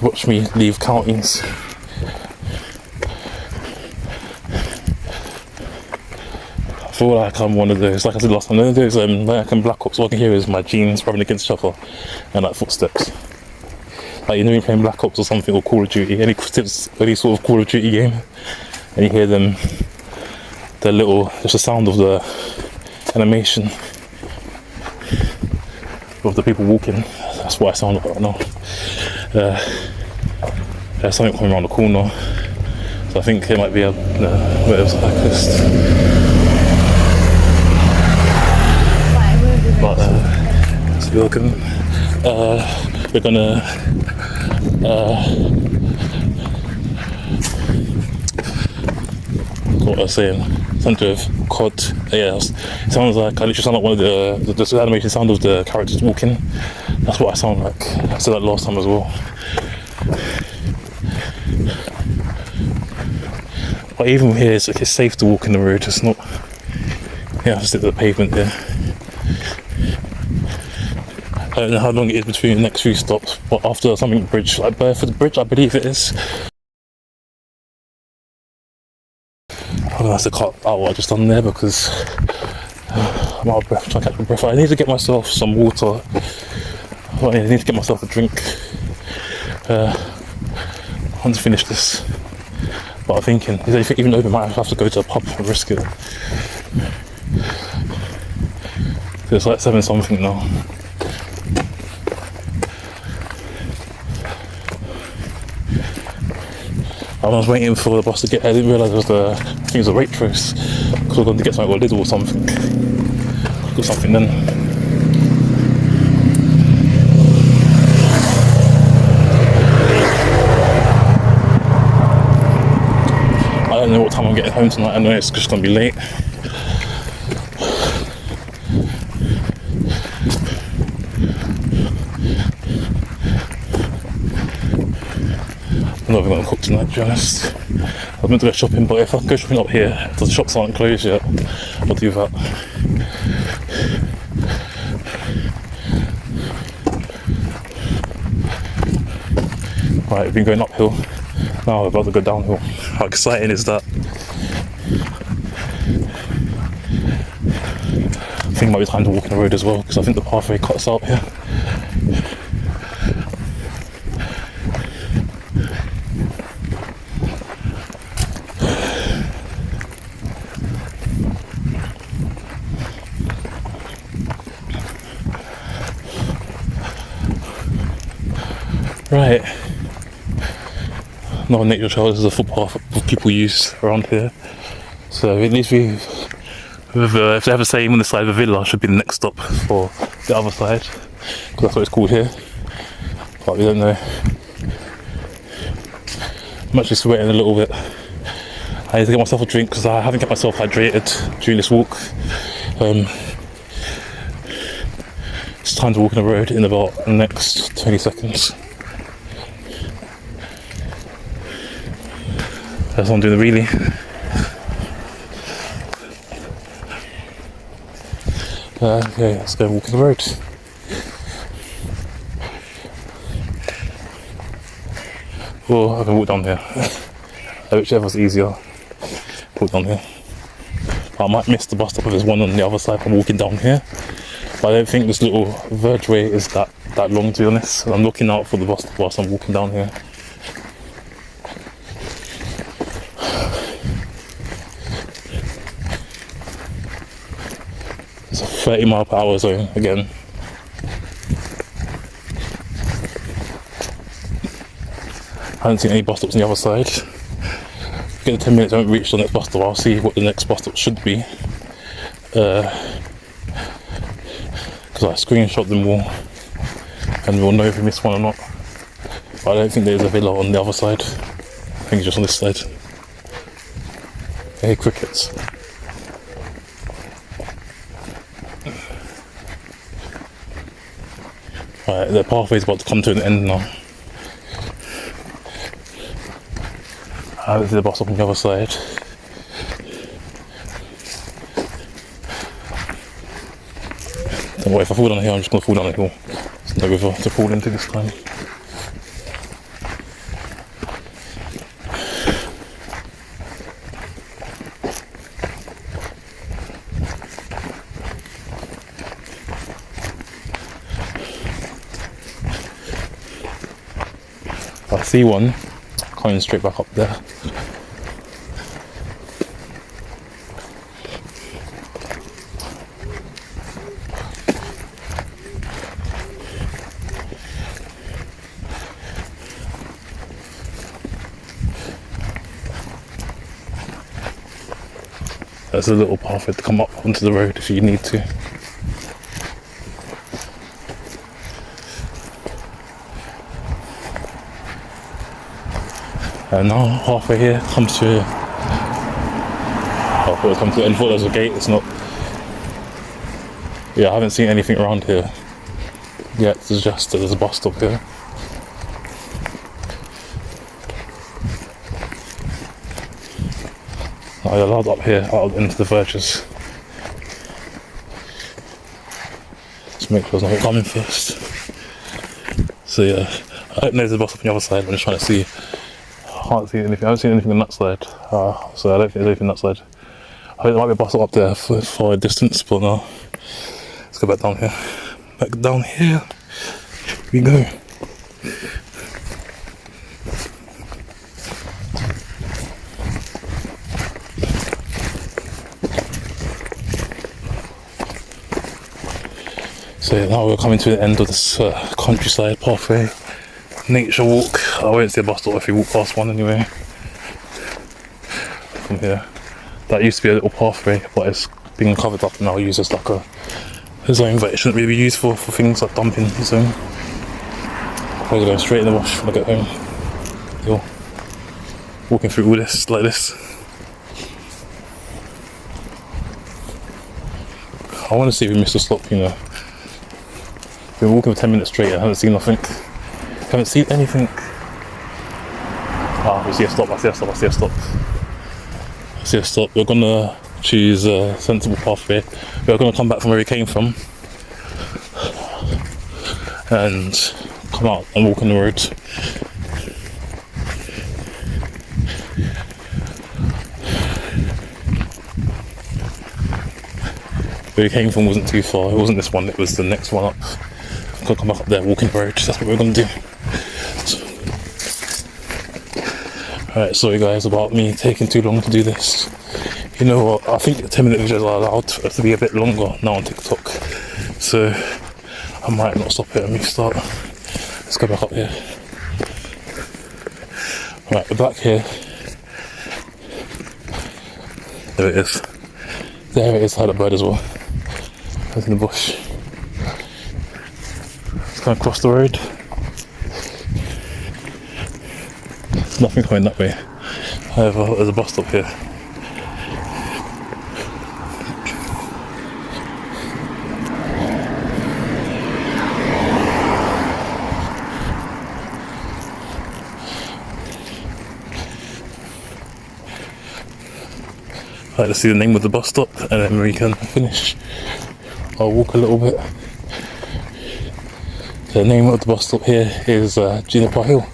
watch me leave counties. I feel like I'm one of those, like I said last time, those like Black Ops, all I can hear is my jeans rubbing against each other and like footsteps. Like, you know, you're playing Black Ops or something, or Call of Duty, any sort of Call of Duty game, and you hear them, just the sound of the animation of the people walking. That's what I sound like right now. There's something coming around the corner, so I think it might be a motorcyclist. But so we're gonna what was I saying? something with cod. Yeah, it sounds like I literally sound like one of the animation sound of the characters walking. That's what I sound like. I said that last time as well. But even here, it's safe to walk in the road. It's not. Yeah, just hit the pavement there. I don't know how long it is between the next few stops, but after something bridge, like Burford Bridge, I believe it is. I'm gonna have to cut out what I just done there because I'm out of breath, trying to catch my breath. I need to get myself some water. I need to get myself a drink. Once I finish this. But I'm thinking, is anything even open? I might have to go to a pub and risk it. It's like 7 something now. I was waiting for the bus to get. I didn't realise I think it was a Waitrose because I was going to get something or Lidl or something. Got something then. I don't know what time I'm getting home tonight. I know it's just going to be late. I'm not even going to cook tonight, to be honest. I was meant to go shopping, but if I go shopping up here, the shops aren't closed yet, I'll do that. Right, we've been going uphill, now we're about to go downhill. How exciting is that? I think it might be time to walk in the road as well, because I think the pathway cuts out here. Right, another nature trail. This is a footpath people use around here. So at least if they have a saying on the side of a villa, should be the next stop for the other side, because that's what it's called here. But we don't know. I'm actually sweating a little bit. I need to get myself a drink because I haven't kept myself hydrated during this walk. It's time to walk in the road in about the next 20 seconds. That's what I'm doing the wheelie. Okay, let's go walk in the road. Or I can walk down here. Whichever's easier. Walk down here. I might miss the bus stop if there's one on the other side. I'm walking down here. But I don't think this little verge way is that long, to be honest. I'm looking out for the bus stop whilst I'm walking down here. It's a 30-mile-per-hour zone again. I haven't seen any bus stops on the other side. Get the 10 minutes, I haven't reached the next bus stop. I'll see what the next bus stop should be. Because I screenshot them all and we'll know if we missed one or not. But I don't think there's a villa on the other side. I think it's just on this side. Hey, crickets. Right, the pathway's about to come to an end now. This is the bus stop on the other side. Don't worry, if I fall down here, I'm just going to fall down the hill. There's no river to fall into this time. I see one coming straight back up there. There's a little pathway to come up onto the road if you need to. And now halfway here comes to I thought it was coming to the end. I thought there was a gate. It's not. Yeah, I haven't seen anything around here yet. There's a bus stop here. I'm allowed up here, out into the verges. Just make sure there's nothing coming first. So yeah, I don't know if there's a bus up on the other side. I'm just trying to see. I can't see anything. I haven't seen anything on that side. So I don't think there's anything on that side. I think there might be a bus up there for a distance, but no. Let's go back down here. Back down here. Here we go. So yeah, now we're coming to the end of this countryside pathway, nature walk. I won't see a bus stop if you walk past one anyway. From here, that used to be a little pathway, but it's being covered up and now used as like a zone, but it shouldn't really be used for things like dumping zone. I'm gonna go straight in the wash when I get home. Yo, walking through all this like this. I want to see if we missed a stop, you know. Been walking for 10 minutes straight, I haven't seen nothing. Haven't seen anything. We see a stop, I see a stop. We're gonna choose a sensible pathway. We're gonna come back from where we came from and come out and walk on the road. Where we came from wasn't too far, it wasn't this one, it was the next one up. I'm gonna come back up there, walking the road, that's what we're gonna do. Alright, sorry guys about me taking too long to do this. You know what, I think 10-minute videos are allowed to be a bit longer now on TikTok. So, I might not stop it and restart. Let's go back up here. Alright, we're back here. There it is. There it is, I had a bird as well. It's in the bush. Let's kind of cross the road. There's nothing coming that way. However, there's a bus stop here. I'd like to see the name of the bus stop and then we can finish. I'll walk a little bit. The name of the bus stop here is Juniper Hill.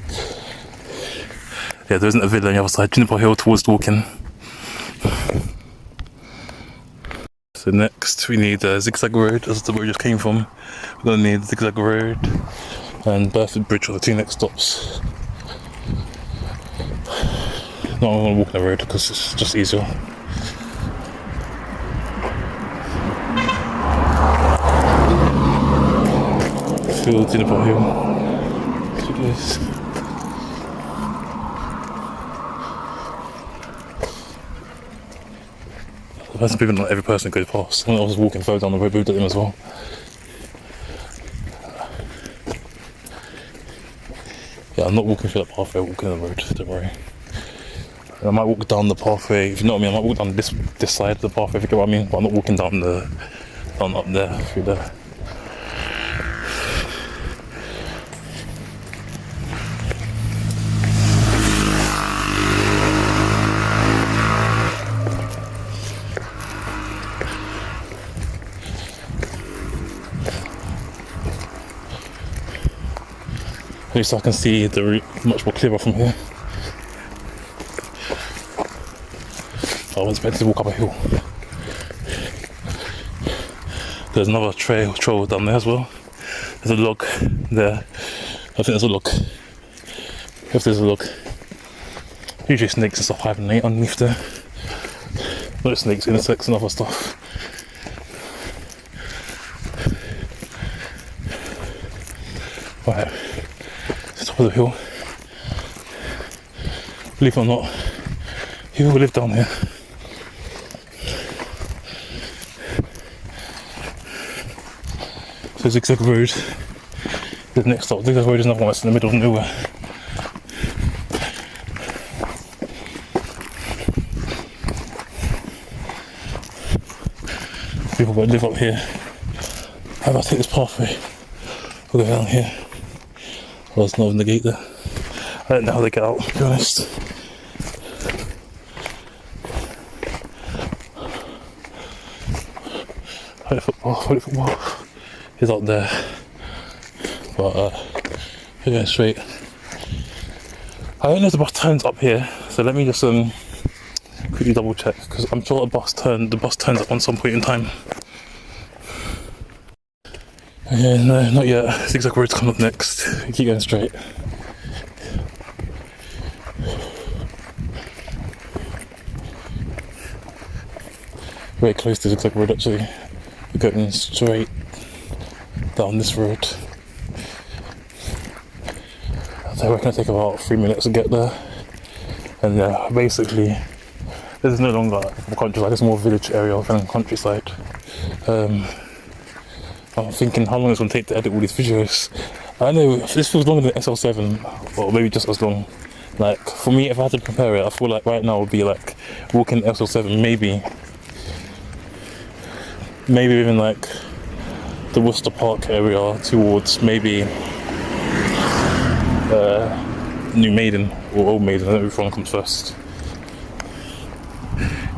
Yeah, there isn't a villa on the other side. Juniper Hill towards Dorking. So next we need a zigzag road, as the road just came from. We're going to need zigzag road and Burford Bridge are the two next stops. No, I'm going to walk the road because it's just easier. Fields in the hill. Look at this. That's people, not every person goes past. When I was walking further down the road, moved at them as well. Yeah, I'm not walking through that pathway, I'm walking on the road, don't worry. I might walk down the pathway, if you know what I mean, I might walk down this side of the pathway, if you get what I mean, but I'm not walking down up there, through there. At least I can see the route much more clearer from here. I was meant to walk up a hill. There's another trail down there as well. There's a log there. I think there's a log. If there's a log. Usually snakes and stuff hibernate underneath there. Not just snakes, insects and other stuff. Right. Top of the hill. Believe it or not, people live down here. So zigzag road. The next stop, zigzag road is another one that's in the middle of nowhere. people that live up here. How about I take this pathway? We'll go down here. Well, there's not even the gate there. I don't know how they get out, to be honest. Holy football is out there. But we're going straight. I don't know if the bus turns up here, so let me just quickly double check, because I'm sure the bus turns up on some point in time. Yeah, no, not yet. Zigzag road's coming up next. Keep going straight. Very close to Zigzag Road actually. We're going straight down this road. So we're going to take about 3 minutes to get there. And yeah, basically, this is no longer a countryside, it's more village area than countryside. I'm thinking how long it's going to take to edit all these videos. I know this feels longer than SL7, or maybe just as long. Like, for me, if I had to compare it, I feel like right now would be like walking SL7, maybe even like the Worcester Park area towards maybe New Maiden or Old Maiden. I don't know which one comes first.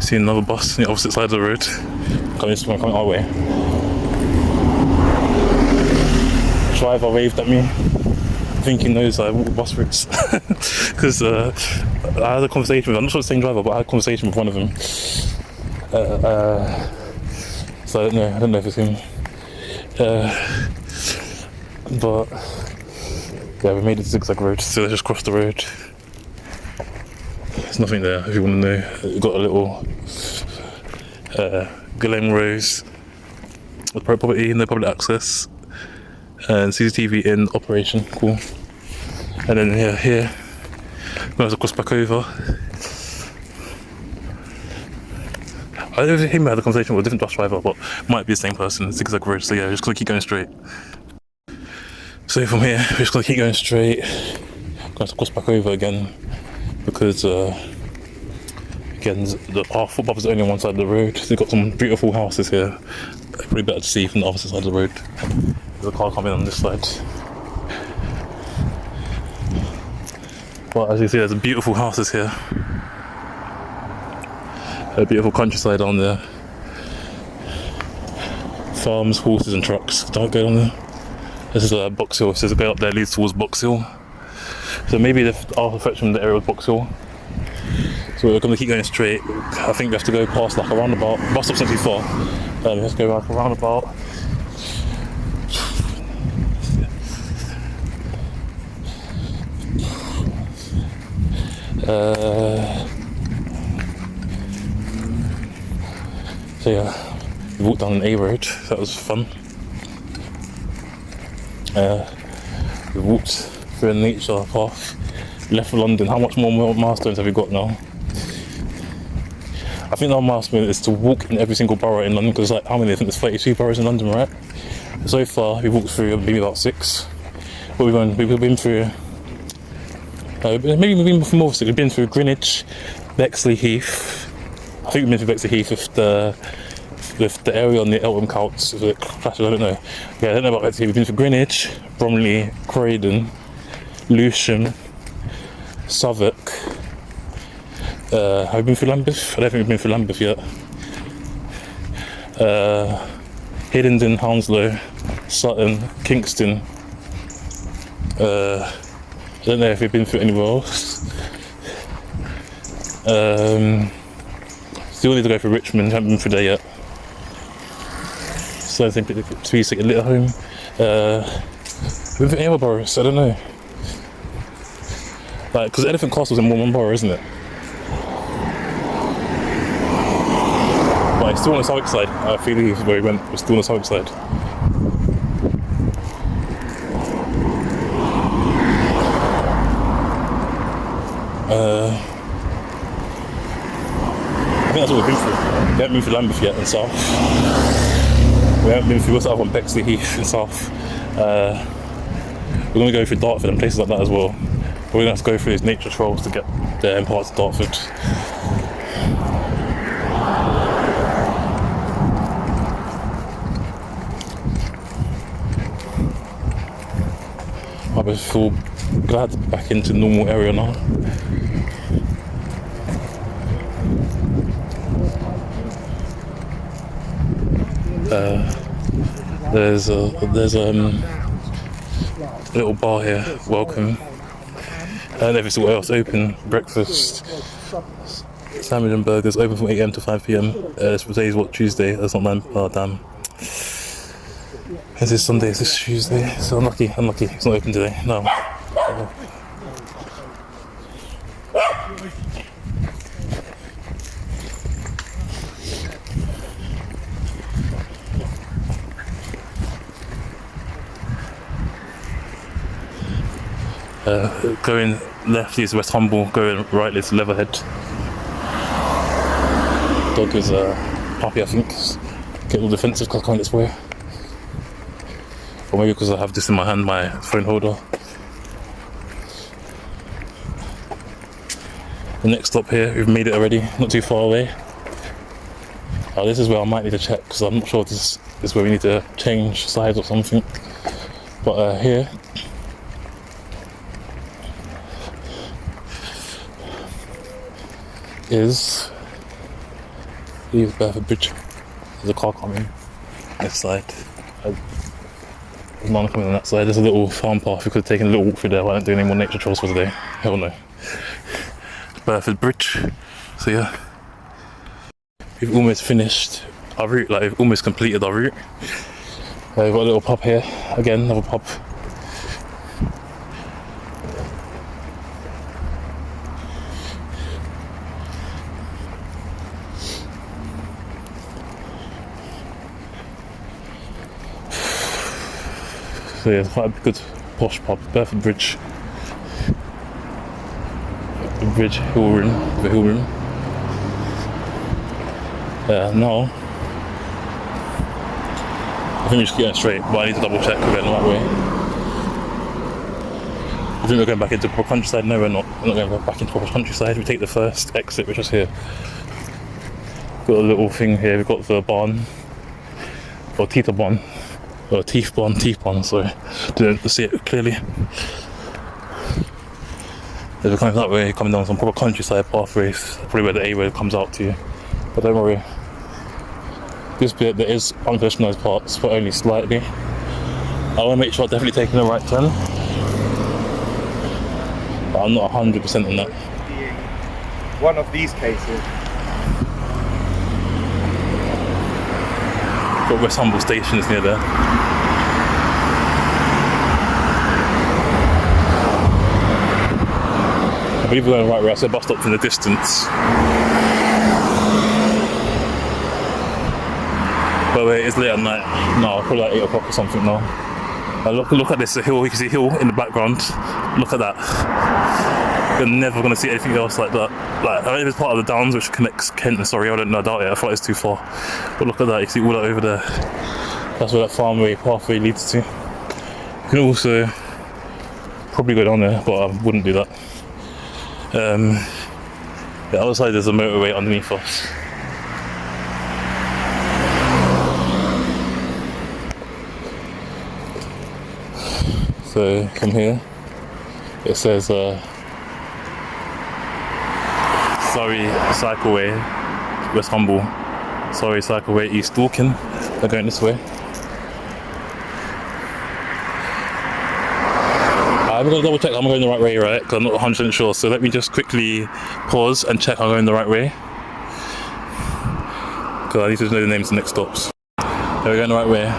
See another bus on the opposite side of the road coming our way. Driver waved at me. I think he knows I walk bus routes. Because I had a conversation with, I'm not sure the same driver, but I had a conversation with one of them. So I don't know if it's him. But yeah, we made it to Zigzag Road, so let's just cross the road. There's nothing there if you want to know. We've got a little Glen Rose with private property, no public access, and CCTV in operation. Cool. And then here I'm going to cross back over. I don't know if him had a conversation with a different bus driver, but might be the same person. Zigzag Road, so yeah, just gonna keep going straight. So from here, we're just gonna keep going straight. I'm going to cross back over again because again, our footpath is only on one side of the road. They've got some beautiful houses here. Probably better to see from the opposite side of the road. There's a car coming on this side. But as you see, there's beautiful houses here. A beautiful countryside down there. Farms, horses and trucks. Don't go down there. This is Box Hill, so the go up there leads towards Box Hill. So maybe our fetch from the area of Box Hill. So we're going to keep going straight. I think we have to go past like a roundabout. Bus stop's not too far. We have to go like a roundabout. So yeah, we walked down an A road, so that was fun. We walked through a nature path, left for London. How much more milestones have we got now? I think our milestone is to walk in every single borough in London, because like how many? I think there's 32 boroughs in London, right? So far we've walked through maybe about 6. But we've been through maybe we've been more. We've been through Greenwich, Bexley Heath. I think we've been through Bexley Heath with the area on the Eltham Counts. If it clashes, I don't know. Yeah, I don't know about Bexley Heath. We've been through Greenwich, Bromley, Croydon, Lewisham, Southwark. Have we been through Lambeth? I don't think we've been through Lambeth yet. Hiddenden, Hounslow, Sutton, Kingston. I don't know if we've been through anywhere else. Still need to go for Richmond, haven't been through there yet. So I think Tweed a little home. We've been in boroughs, I don't know. Like, because Elephant Castle's in one borough, isn't it? But it's still on the Southwark side. I feel where we went, we're still on the Southwark side. I think that's what we've been through. We haven't been through Lambeth yet in South. We haven't been through what's up on Bexley Heath in South. We're going to go through Dartford and places like that as well. But we're going to have to go through these nature trails to get there in parts of Dartford. I just feel glad to be back into the normal area now. There's a little bar here, welcome, and everything else open. Breakfast, sandwich and burgers open from 8 AM to 5 PM. Today's what, Tuesday? That's not 9. Oh damn. Is this Sunday? Is this Tuesday? So unlucky. It's not open today. No. Going left is West Humble, going right is Leatherhead. Dog is a puppy, I think. Get a little defensive because I can't this way. Or maybe because I have this in my hand, my phone holder. The next stop here, we've made it already, not too far away. This is where I might need to check because I'm not sure if this is where we need to change sides or something. But here is the Bedford Bridge. There's a car coming this side. There's none coming on that side. There's a little farm path. We could have taken a little walk through there, but I don't do any more nature trails for today. Hell no. Bedford Bridge. So yeah, we've almost finished our route. Like we've almost completed our route. We've got a little pub here. Again, another pub. So yeah, it's quite a good posh pub, Bedford Bridge. The Bridge Hill Room, the Hill Room. Now, I think we should get straight, but I need to double check we're going the right way. I think we're going back into proper countryside. No, we're not. We're not going back into proper countryside. We take the first exit, which is here. Got a little thing here. We've got the barn, or teeter barn. Or teeth barn, sorry. Didn't see it clearly. If we're coming that way, coming down some proper countryside pathways, probably where the A road comes out to you. But don't worry. This bit, there is unpedestrianised parts, but only slightly. I want to make sure I'm definitely taking the right turn. But I'm not 100% on that. One of these cases. Got West Humble Station is near there. I believe we're going the right way. I said bus stop in the distance. By the way, it's late at night. No, probably like 8 o'clock or something now. Look at this, the hill. You can see a hill in the background. Look at that. You're never going to see anything else like that. Like, I don't know if it's part of the Downs which connects Kent and Surrey. I don't know, I doubt it. I thought it's too far. But look at that. You can see all that over there. That's where that farmway pathway leads to. You can also probably go down there, but I wouldn't do that. The other side there's a motorway underneath us. So from here, it says Surrey Cycleway, West Humble. Surrey Cycleway, East Dorking. They're going this way. I'm going to double check I'm going the right way, right? Because I'm not 100% sure. So let me just quickly pause and check I'm going the right way. Because I need to know the names of the next stops. Yeah, we're going the right way.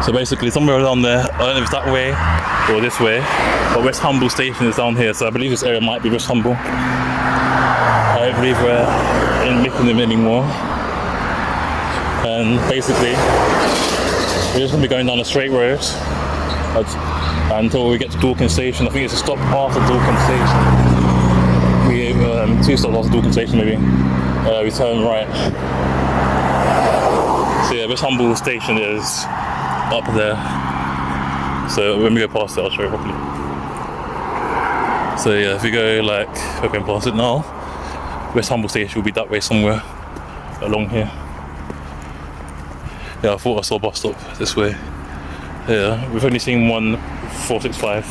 So basically somewhere down there, I don't know if it's that way or this way, but West Humble Station is down here. So I believe this area might be West Humble. I don't believe we're in Mickleham anymore. And basically, we're just going to be going down a straight road until we get to Dorking Station. I think it's a stop after Dorking Station. We have 2 stops after Dorking Station maybe. We turn right. So yeah, West Humble Station is up there. So when we go past it, I'll show you properly. So yeah, if we go like, we're going past it now, West Humble Station will be that way somewhere along here. Yeah, I thought I saw a bus stop this way. Yeah, we've only seen one 465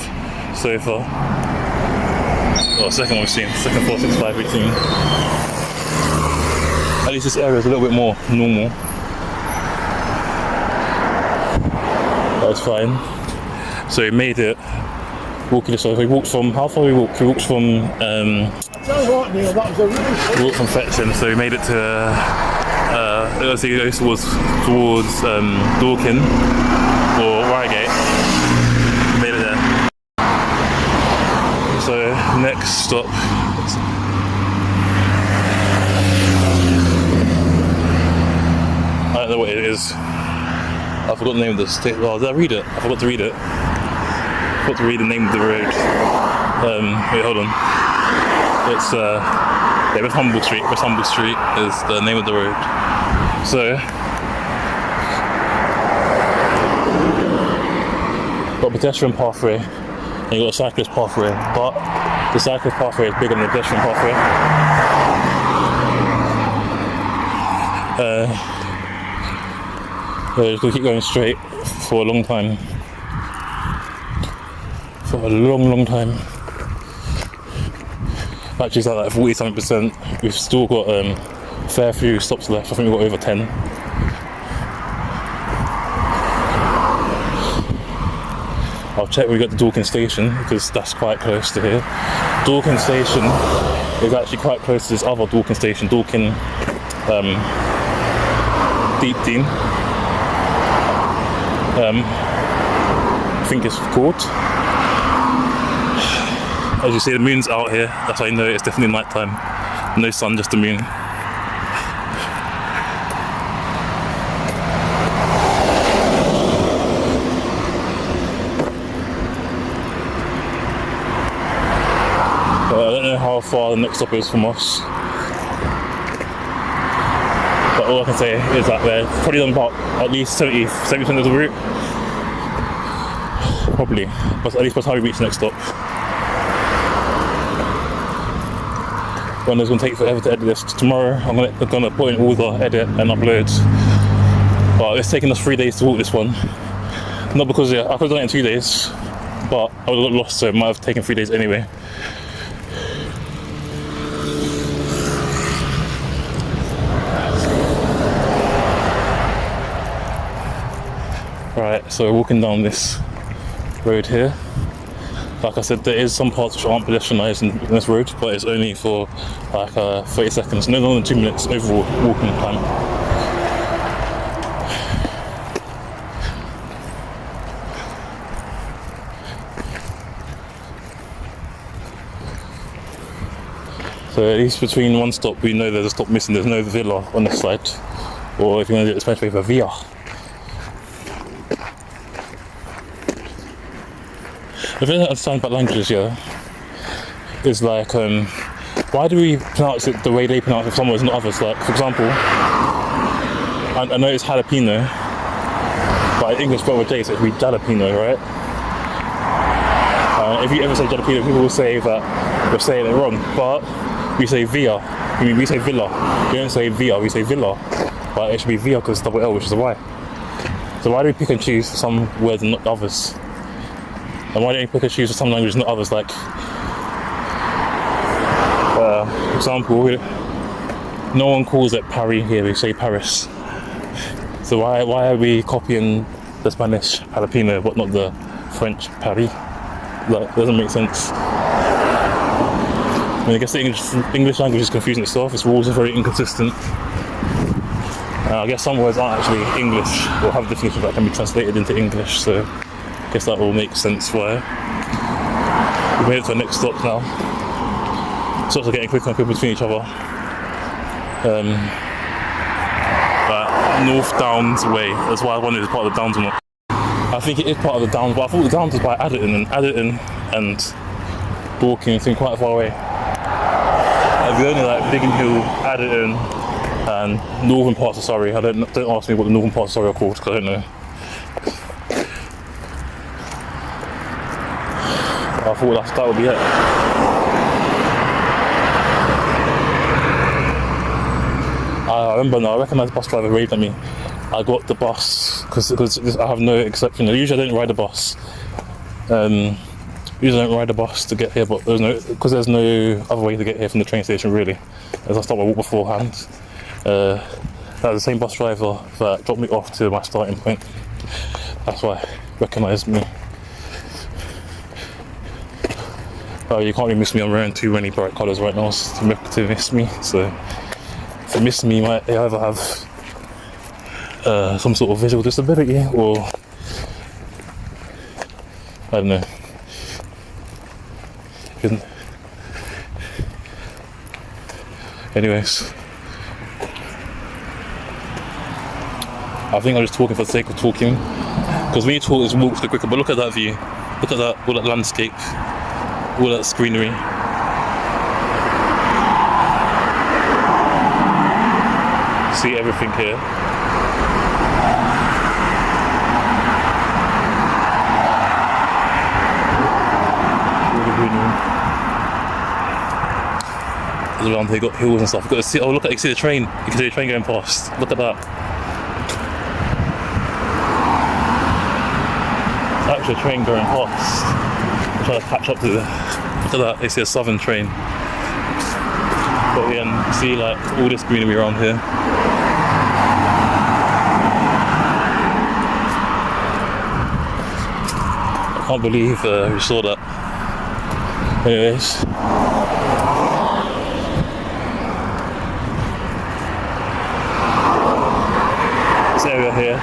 so far. Well, second one we've seen, second 465 we've seen. At least this area is a little bit more normal. That's fine. So we made it walking this way. We walked from, how far we walked? We walked from, we walked from Fetching, so we made it to, let's see, it goes towards Dorking or Reigate. Made it there. So next stop. I don't know what it is. I forgot the name of this. Oh, did I read it? I forgot to read it. I forgot to read the name of the road. Wait, hold on. It's yeah, West Humble Street. West Humble Street is the name of the road. So got a pedestrian pathway and you got a cyclist pathway, but the cyclist pathway is bigger than the pedestrian pathway. So just gonna keep going straight for a long time. For a long time. Actually it's like 40-something%. We've still got a fair few stops left. I think we've got over 10. I'll check when we get to Dorking station because that's quite close to here. Dorking station is actually quite close to this other Dorking station, Dorking Deep Dean. I think it's called. As you see, the moon's out here. That's how I know it's definitely night time. No sun, just the moon. I don't know how far the next stop is from us. But all I can say is that we're probably done about at least 70% of the route. Probably, but at least by the time we reach the next stop. One is going to take forever to edit this. Tomorrow I'm gonna put in all the edit and upload. But it's taken us 3 days to walk this one. Not because I could have done it in 2 days, but I would have got lost, so it might have taken 3 days anyway. Right, so we're walking down this road here. Like I said, there is some parts which aren't pedestrianised in this road, but it's only for like 30 seconds, no longer than 2 minutes overall walking time. So at least between one stop we know there's a stop missing, there's no villa on this side. Or if you want to do it Spanish way, for via. The thing I don't understand about languages, yeah, is like, why do we pronounce it the way they pronounce it for some words and not others? Like, for example, I know it's jalapeno, but in English spelled with J, so it should be jalapeno, right? If you ever say jalapeno, people will say that we're saying it wrong, but we say via. I mean, we say villa. We don't say via, we say villa, but it should be via because it's double L, which is a Y. So why do we pick and choose for some words and not others? And why don't you pick and choose for some languages, not others? Like, for example, no one calls it Paris here, we say Paris. So why are we copying the Spanish jalapeno, but not the French Paris? Like, it doesn't make sense. I mean, I guess the English language is confusing itself, its rules are very inconsistent. I guess some words aren't actually English, or have definitions that can be translated into English, so I guess that will make sense why. We've made it to the next stop now. Stops are getting quicker and quicker between each other. North Downs Way, that's why I wondered if it's part of the Downs or not. I think it is part of the Downs, but I thought the Downs was by Adderton and Dorking seem quite far away. The only like Biggin Hill, Adderton and northern parts of Surrey. Don't ask me what the northern parts of Surrey are called because I don't know. I thought that would be it. I remember now, I recognise the bus driver waved at me. I got the bus because I have no exception. Usually I don't ride a bus. usually don't ride the bus to get here, but there's no other way to get here from the train station really. As I start my walk beforehand. That was the same bus driver that dropped me off to my starting point. That's why he recognised me. Oh, you can't really miss me. I'm wearing too many bright colours right now to miss me. So if you miss me, you might either have some sort of visual disability or I don't know. Anyways, I think I'm just talking for the sake of talking, because when you talk it's walks quicker, but look at that view, look at that, all that landscape, all that greenery. See everything here. All the greenery. Around here, got hills and stuff. You've got to see. Oh, look at you! See the train. You can see the train going past. Look at that. It's actually a train going past. I'm trying to catch up to the. Look at that. You see a southern train. But again, see like all this greenery around here. I can't believe we saw that. Anyways. Area here,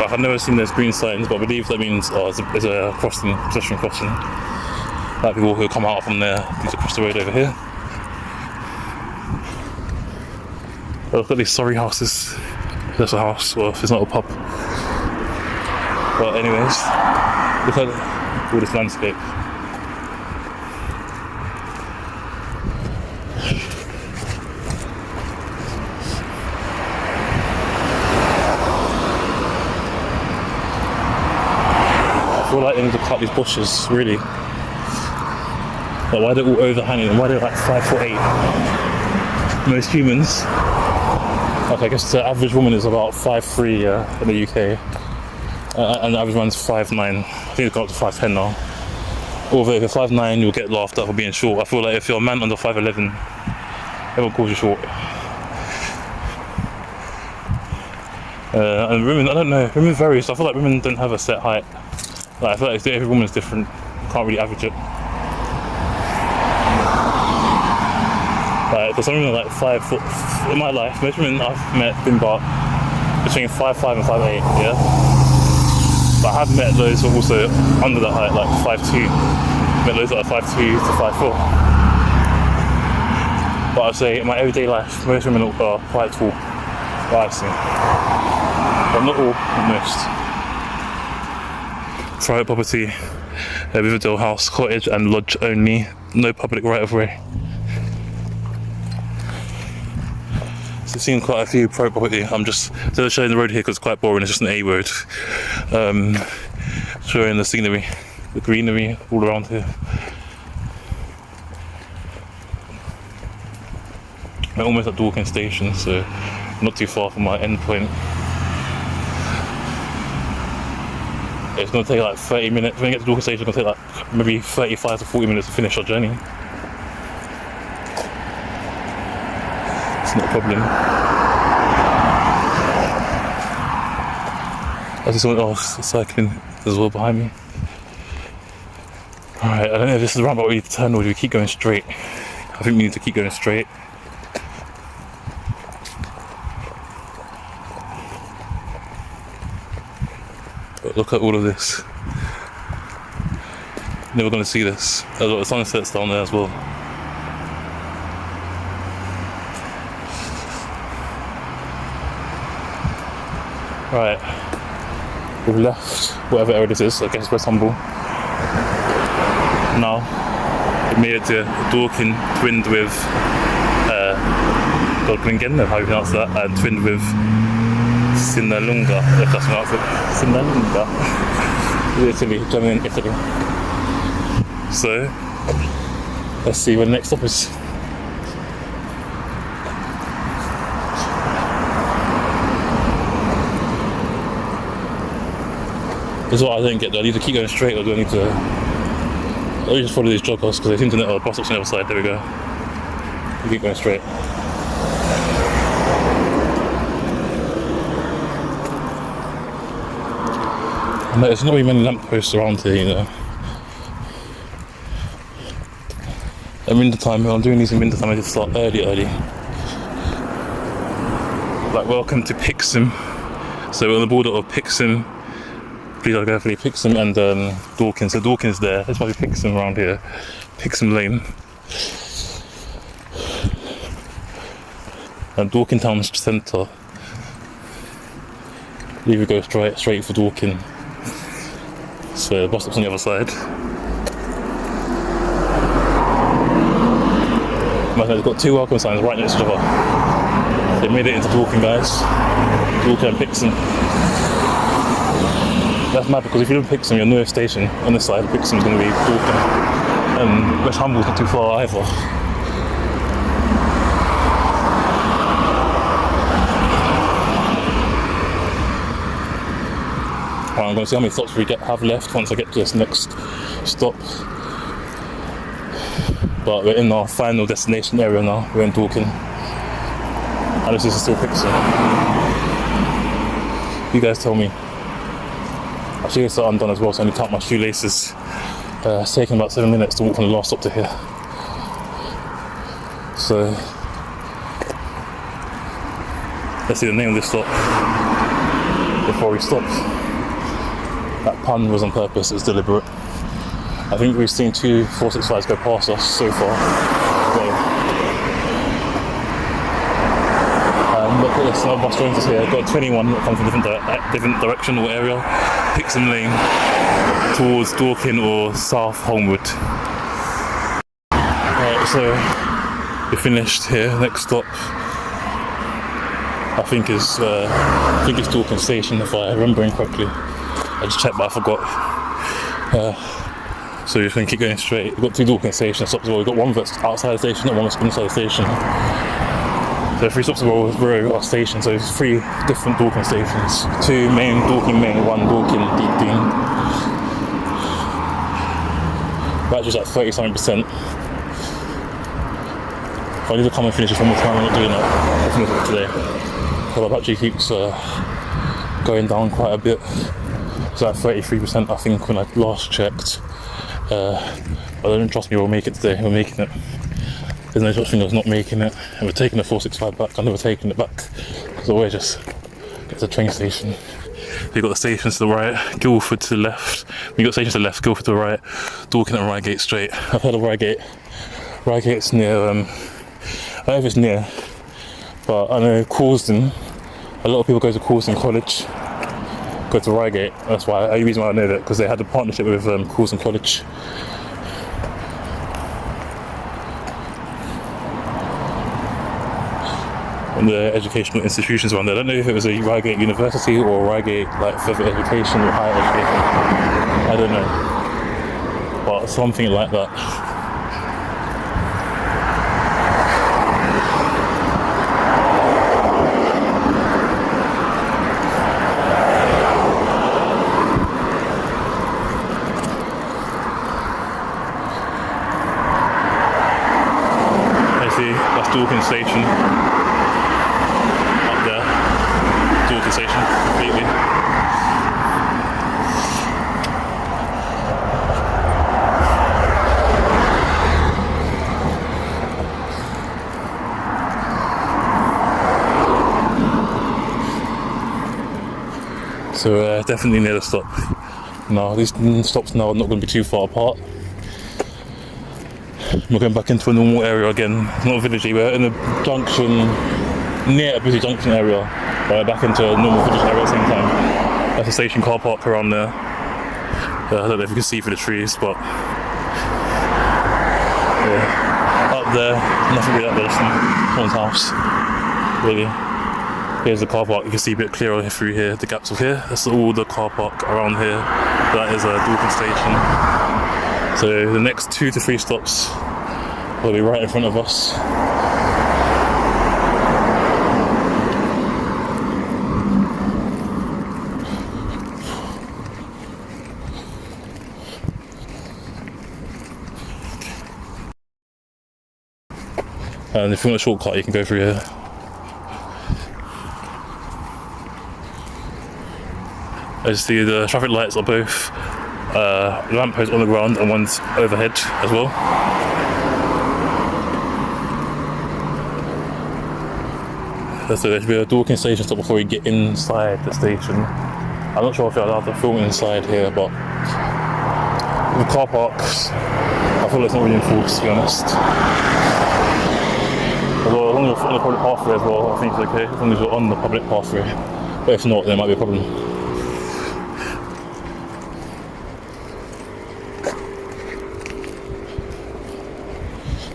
like I've never seen those green signs, but I believe that means there's a crossing, pedestrian crossing. Like people who come out from there need to cross the road over here. But look at these Surrey houses. There's a house, or if it's not a pub. But anyways, look at all this landscape. I feel like they need to cut these bushes, really. Like, why are they all overhanging and why are they like 5'8"? Most humans, like I guess the average woman is about 5'3" in the UK, and the average man's 5'9". I think it's gone up to 5'10" now. Although if you're 5'9", you'll get laughed at for being short. I feel like if you're a man under 5'11", everyone calls you short. And women, I don't know, women vary, so I feel like women don't have a set height. Like, I feel like every woman's different, you can't really average it. Like, for some women like 5 foot, in my life, most women I've met been about between 5'5" and 5'8", yeah? But I have met those who are also under that height, like 5'2". Met those that are 5'2" to 5'4". But I'd say in my everyday life, most women are quite tall, what I've seen. But not all, most. Private property, Riverdale house, cottage and lodge only, no public right of way. So I've seen quite a few private property. I'm just showing the road here because it's quite boring, it's just an A road. Showing the scenery, the greenery all around here. I'm almost at Dorking station, so not too far from my end point. It's going to take like 30 minutes. When you get to Dorking station, it's going to take like maybe 35 to 40 minutes to finish our journey. It's not a problem. I see someone else cycling as well behind me. Alright, I don't know if this is the roundabout we need to turn or do we keep going straight. I think we need to keep going straight. But look at all of this. Never going to see this. There's a lot of sunsets down there as well. Right, we've left whatever area this is, I guess West Humble. Now, we made it to Dorking, twinned with Dorking, how you pronounce that, and twinned with Sinalunga, if that's pronounced it. Sinalunga. Italy, Germany and Italy. So, let's see where the next stop is. This is what I didn't get. Do I need to keep going straight or do I need to... Let me just follow these joggers because they seem to know the bus stops on the other side. There we go. We keep going straight. And there's not really many lampposts around here, you know. In winter time, when I'm doing these in winter time, I just start early. Like, welcome to Pixham. So we're on the border of Pixham. Please go carefully. Pixham and Dorking. So Dorking's there. This might be Pixham around here. Pixham Lane. And Dorking Town Centre. Leave we go straight for Dorking. So the bus stop's on the other side. They've got two welcome signs right next to each other. They made it into Dorking, guys. Dorking and Pixham. That's mad because if you live in Pixham, your nearest station on this side of Pixham is going to be Dorking. And West Humble's not too far either. Right, I'm going to see how many stops we have left once I get to this next stop. But we're in our final destination area now. We're in Dorking. And this is still Kingston. You guys tell me. My shoelaces are undone as well, so I need to count my shoelaces. It's taken about 7 minutes to walk from the last stop to here. So let's see the name of this stop before we stop. That pun was on purpose, it's deliberate. I think we've seen 2 465s go past us so far. Look at this, another bus joins us here. I've got 21 that comes from different direction or area. Pixham Lane towards Dorking or South Holmwood. Right, so we finished here. Next stop, I think it's Dorking Station if I remember correctly. I just checked, but I forgot. So you're going to keep going straight. We've got 2 Dorking Station stops as well. We've got one that's outside the station and one that's inside the station. So 3 stops row are stations, so it's 3 different Dorking stations. 2 main Dorking main, 1 Dorking deep. Battery's at 37%. If I need to come and finish this one more time, I'm not doing that. I'll finish it today. So my battery keeps going down quite a bit. It's at 33% I think when I last checked. I don't trust me, we'll make it today. We're making it. There's no such thing as not making it. And we're taking the 465 back. I've never taken it back because I always just get to the train station. You've got the stations to the right, Guildford to the left. You've got stations to the left, Guildford to the right, Dorking and Reigate straight. I've heard of Reigate. Reigate's near, I don't know if it's near, but I know Kingston. A lot of people go to Kingston College, go to Reigate. That's why, the only reason why I know that, because they had a partnership with Kingston College. And the educational institutions around there. I don't know if it was a Reigate University or Reigate like further education or higher education. I don't know, but something like that. I see that's Dorking Station. Station completely. So definitely near the stop. Now these stops now are not going to be too far apart. We're going back into a normal area again, not a villagey, we're in a junction, near a busy junction area. Back into a normal village area at the same time. That's a station car park around there. I don't know if you can see through the trees, but yeah. Up there, nothing really up there, someone's house. Really. Here's the car park, you can see a bit clearer through here, the gaps of here. That's all the car park around here. That is a Dorking station. So the next 2 to 3 stops will be right in front of us. And if you want a shortcut, you can go through here. As you see, the traffic lights are both lampposts on the ground and one's overhead as well. So there should be a Dorking station stop before you get inside the station. I'm not sure if you're allowed to film inside here, but with car parks, I feel like it's not really enforced, to be honest. As long as you're on the public pathway as well, I think it's okay, as long as you're on the public pathway. But if not, there might be a problem.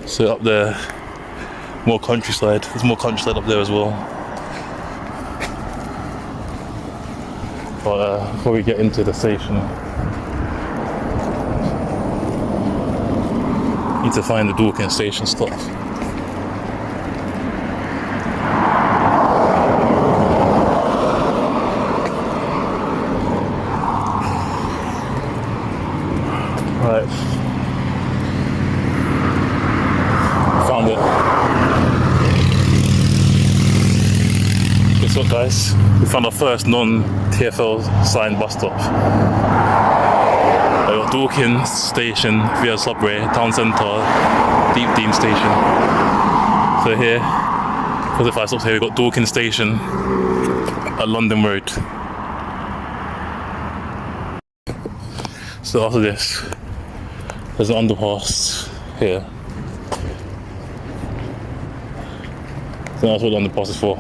So up there, more countryside. There's more countryside up there as well. But before we get into the station, need to find the Dorking station stop. Right. Found it. Guess what, guys? We found our first non-TfL signed bus stop. Dorking station via Surrey, town centre, Deep Dean station. So here, for the 5 stops here, we've got Dorking station at London Road. So after this, there's an underpass here. So that's what the underpass is for.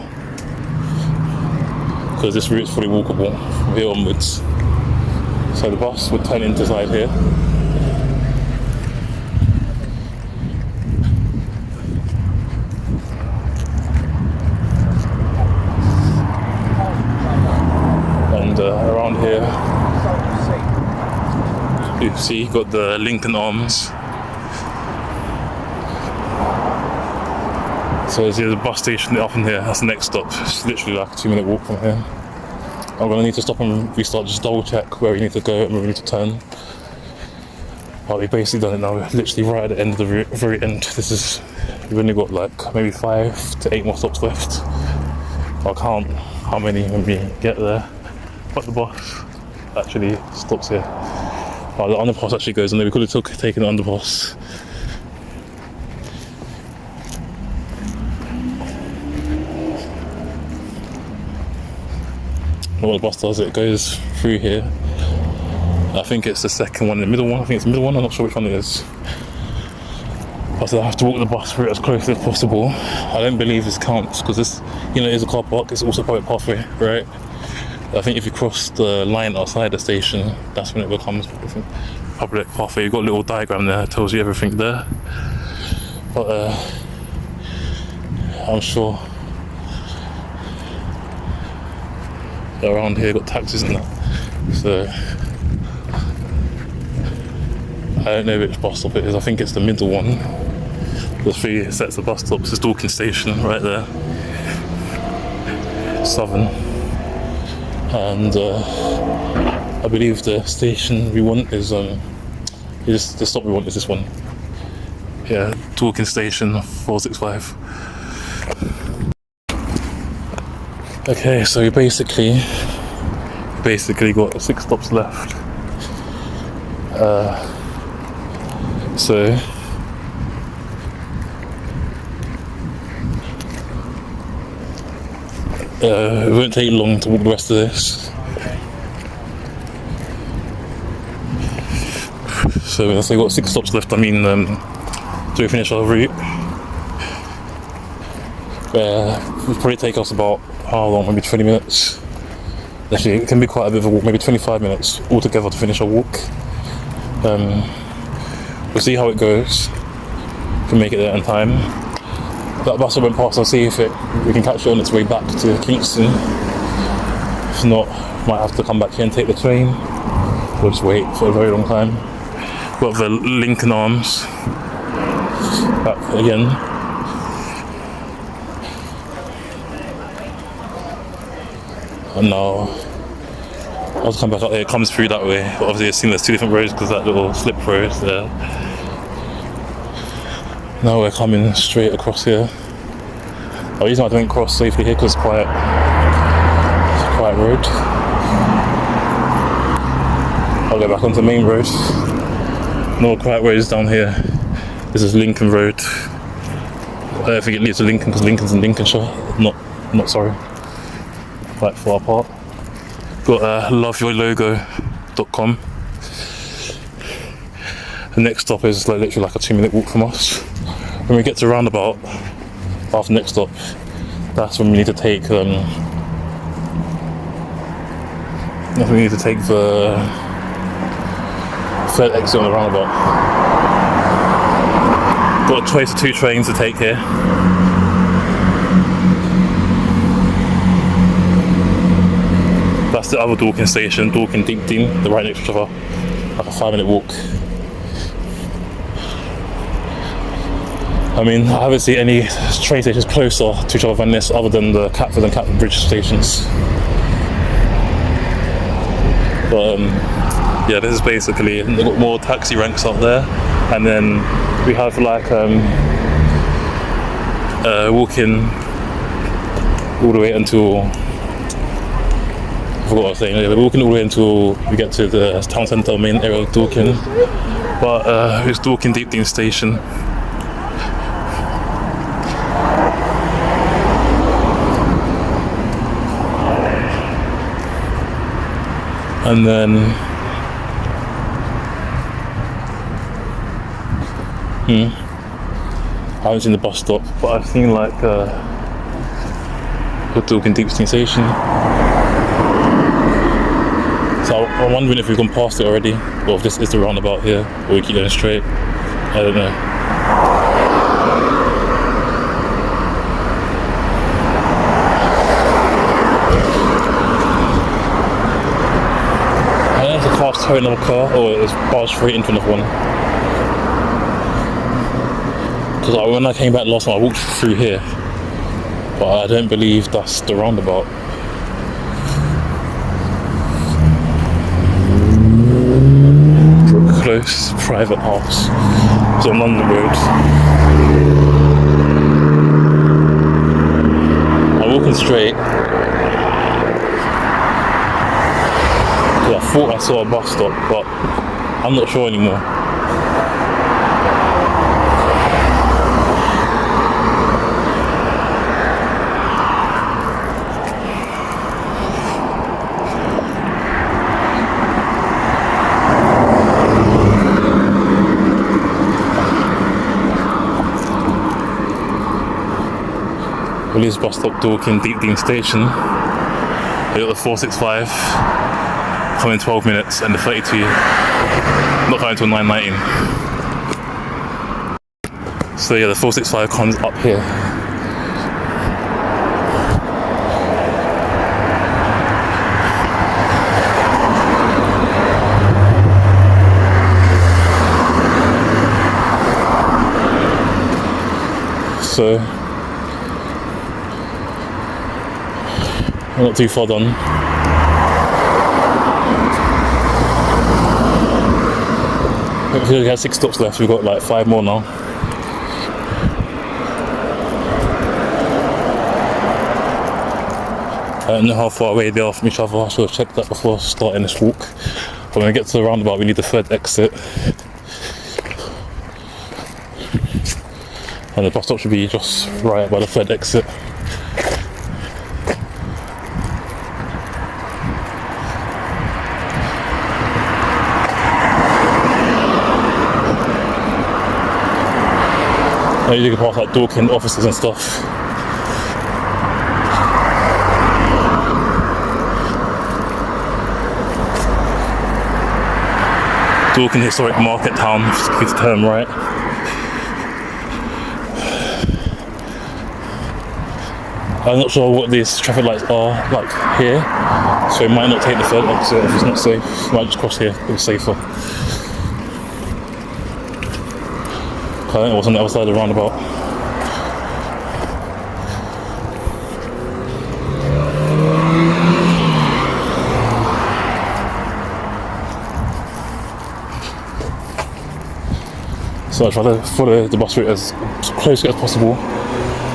Because this route's fully walkable from here onwards. So the bus would turn into side here. And around here, you see, you've got the Lincoln Arms. So there's the bus station up in here, that's the next stop. It's literally like a 2-minute walk from here. I'm going to need to stop and restart, just double check where we need to go and where we need to turn. But we've basically done it now, we're literally right at the end of the route, very end. We've only got like maybe 5 to 8 more stops left. I'll count how many when we get there. But the bus actually stops here. But the underpass actually goes, and then we could have taken the underpass. What the bus does, it goes through here. I think it's the second one, the middle one. I think it's the middle one. I'm not sure which one it is. But I have to walk the bus route as close as possible. I don't believe this counts because this, it is a car park. It's also a public pathway, right? I think if you cross the line outside the station, that's when it becomes public pathway. You've got a little diagram there that tells you everything there. But I'm sure around here got taxis and that, so I don't know which bus stop it is. I think it's the middle one. There's 3 sets of bus stops. There's Dorking station right there, Southern, and I believe the station we want is the stop we want is this one. Yeah, Dorking station 465. Okay, so we basically got 6 stops left. So it won't take long to walk the rest of this. So we've got 6 stops left. I mean, to finish our route. It will probably take us about, how long, maybe 20 minutes. Actually, it can be quite a bit of a walk, maybe 25 minutes altogether to finish our walk. We'll see how it goes. If we make it there in time. That bus went past, I'll see if we can catch it on its way back to Kingston. If not, might have to come back here and take the train. We'll just wait for a very long time. Got the Lincoln Arms back again. And now I'll come back up there. It comes through that way, but obviously I've seen there's 2 different roads because that little slip road there. Now we're coming straight across here. The reason I didn't cross safely here because it's quiet road. I'll go back onto the main road. No quiet roads down here. This is Lincoln Road. I don't think it leads to Lincoln because Lincoln's in Lincolnshire. Not sorry. Quite far apart. Got loveyourlogo.com. The next stop is like literally like a 2-minute walk from us. When we get to roundabout, after the next stop, that's when we need to take the third exit on the roundabout. Got a choice of 2 trains to take here. That's the other Dorking station, Dorking Deep Dean, they're right next to each other, like a 5-minute walk. I mean, I haven't seen any train stations closer to each other than this, other than the Catford and Catford Bridge stations. But yeah, this is basically, they've got more taxi ranks up there, and then we have like walking all the way until, I forgot what I was saying. We're walking all the way until we get to the town centre, main area of Dorking. But it's Dorking Deep Dean station. And then I haven't seen the bus stop, but I've seen like the Dorking Deep Dean station. So I'm wondering if we've gone past it already, or if this is the roundabout here, or we keep going straight. I don't know. I don't know if the car's towing another car, or it's barged straight into another one. Because when I came back last time, I walked through here, but I don't believe that's the roundabout. Close private house. It's on London Road. I'm walking straight. I thought I saw a bus stop, but I'm not sure anymore. Willie's bus stop, Dorking Deep Dean station. We got the 465 coming in 12 minutes, and the 32 not coming until 9:19. So yeah, the 465 comes up here. So we're not too far done. We had 6 stops left, we've got like 5 more now. I don't know how far away they are from each other, I should have checked that before starting this walk. But when we get to the roundabout, we need the 3rd exit. And the bus stop should be just right by the 3rd exit. You can pass like Dorking offices and stuff. Dorking Historic Market Town, if it's the term right. I'm not sure what these traffic lights are like here, so we might not take the 3rd exit if it's not safe. We might just cross here, it's safer. I think it was on the other side of the roundabout. So I try to follow the bus route as closely as possible,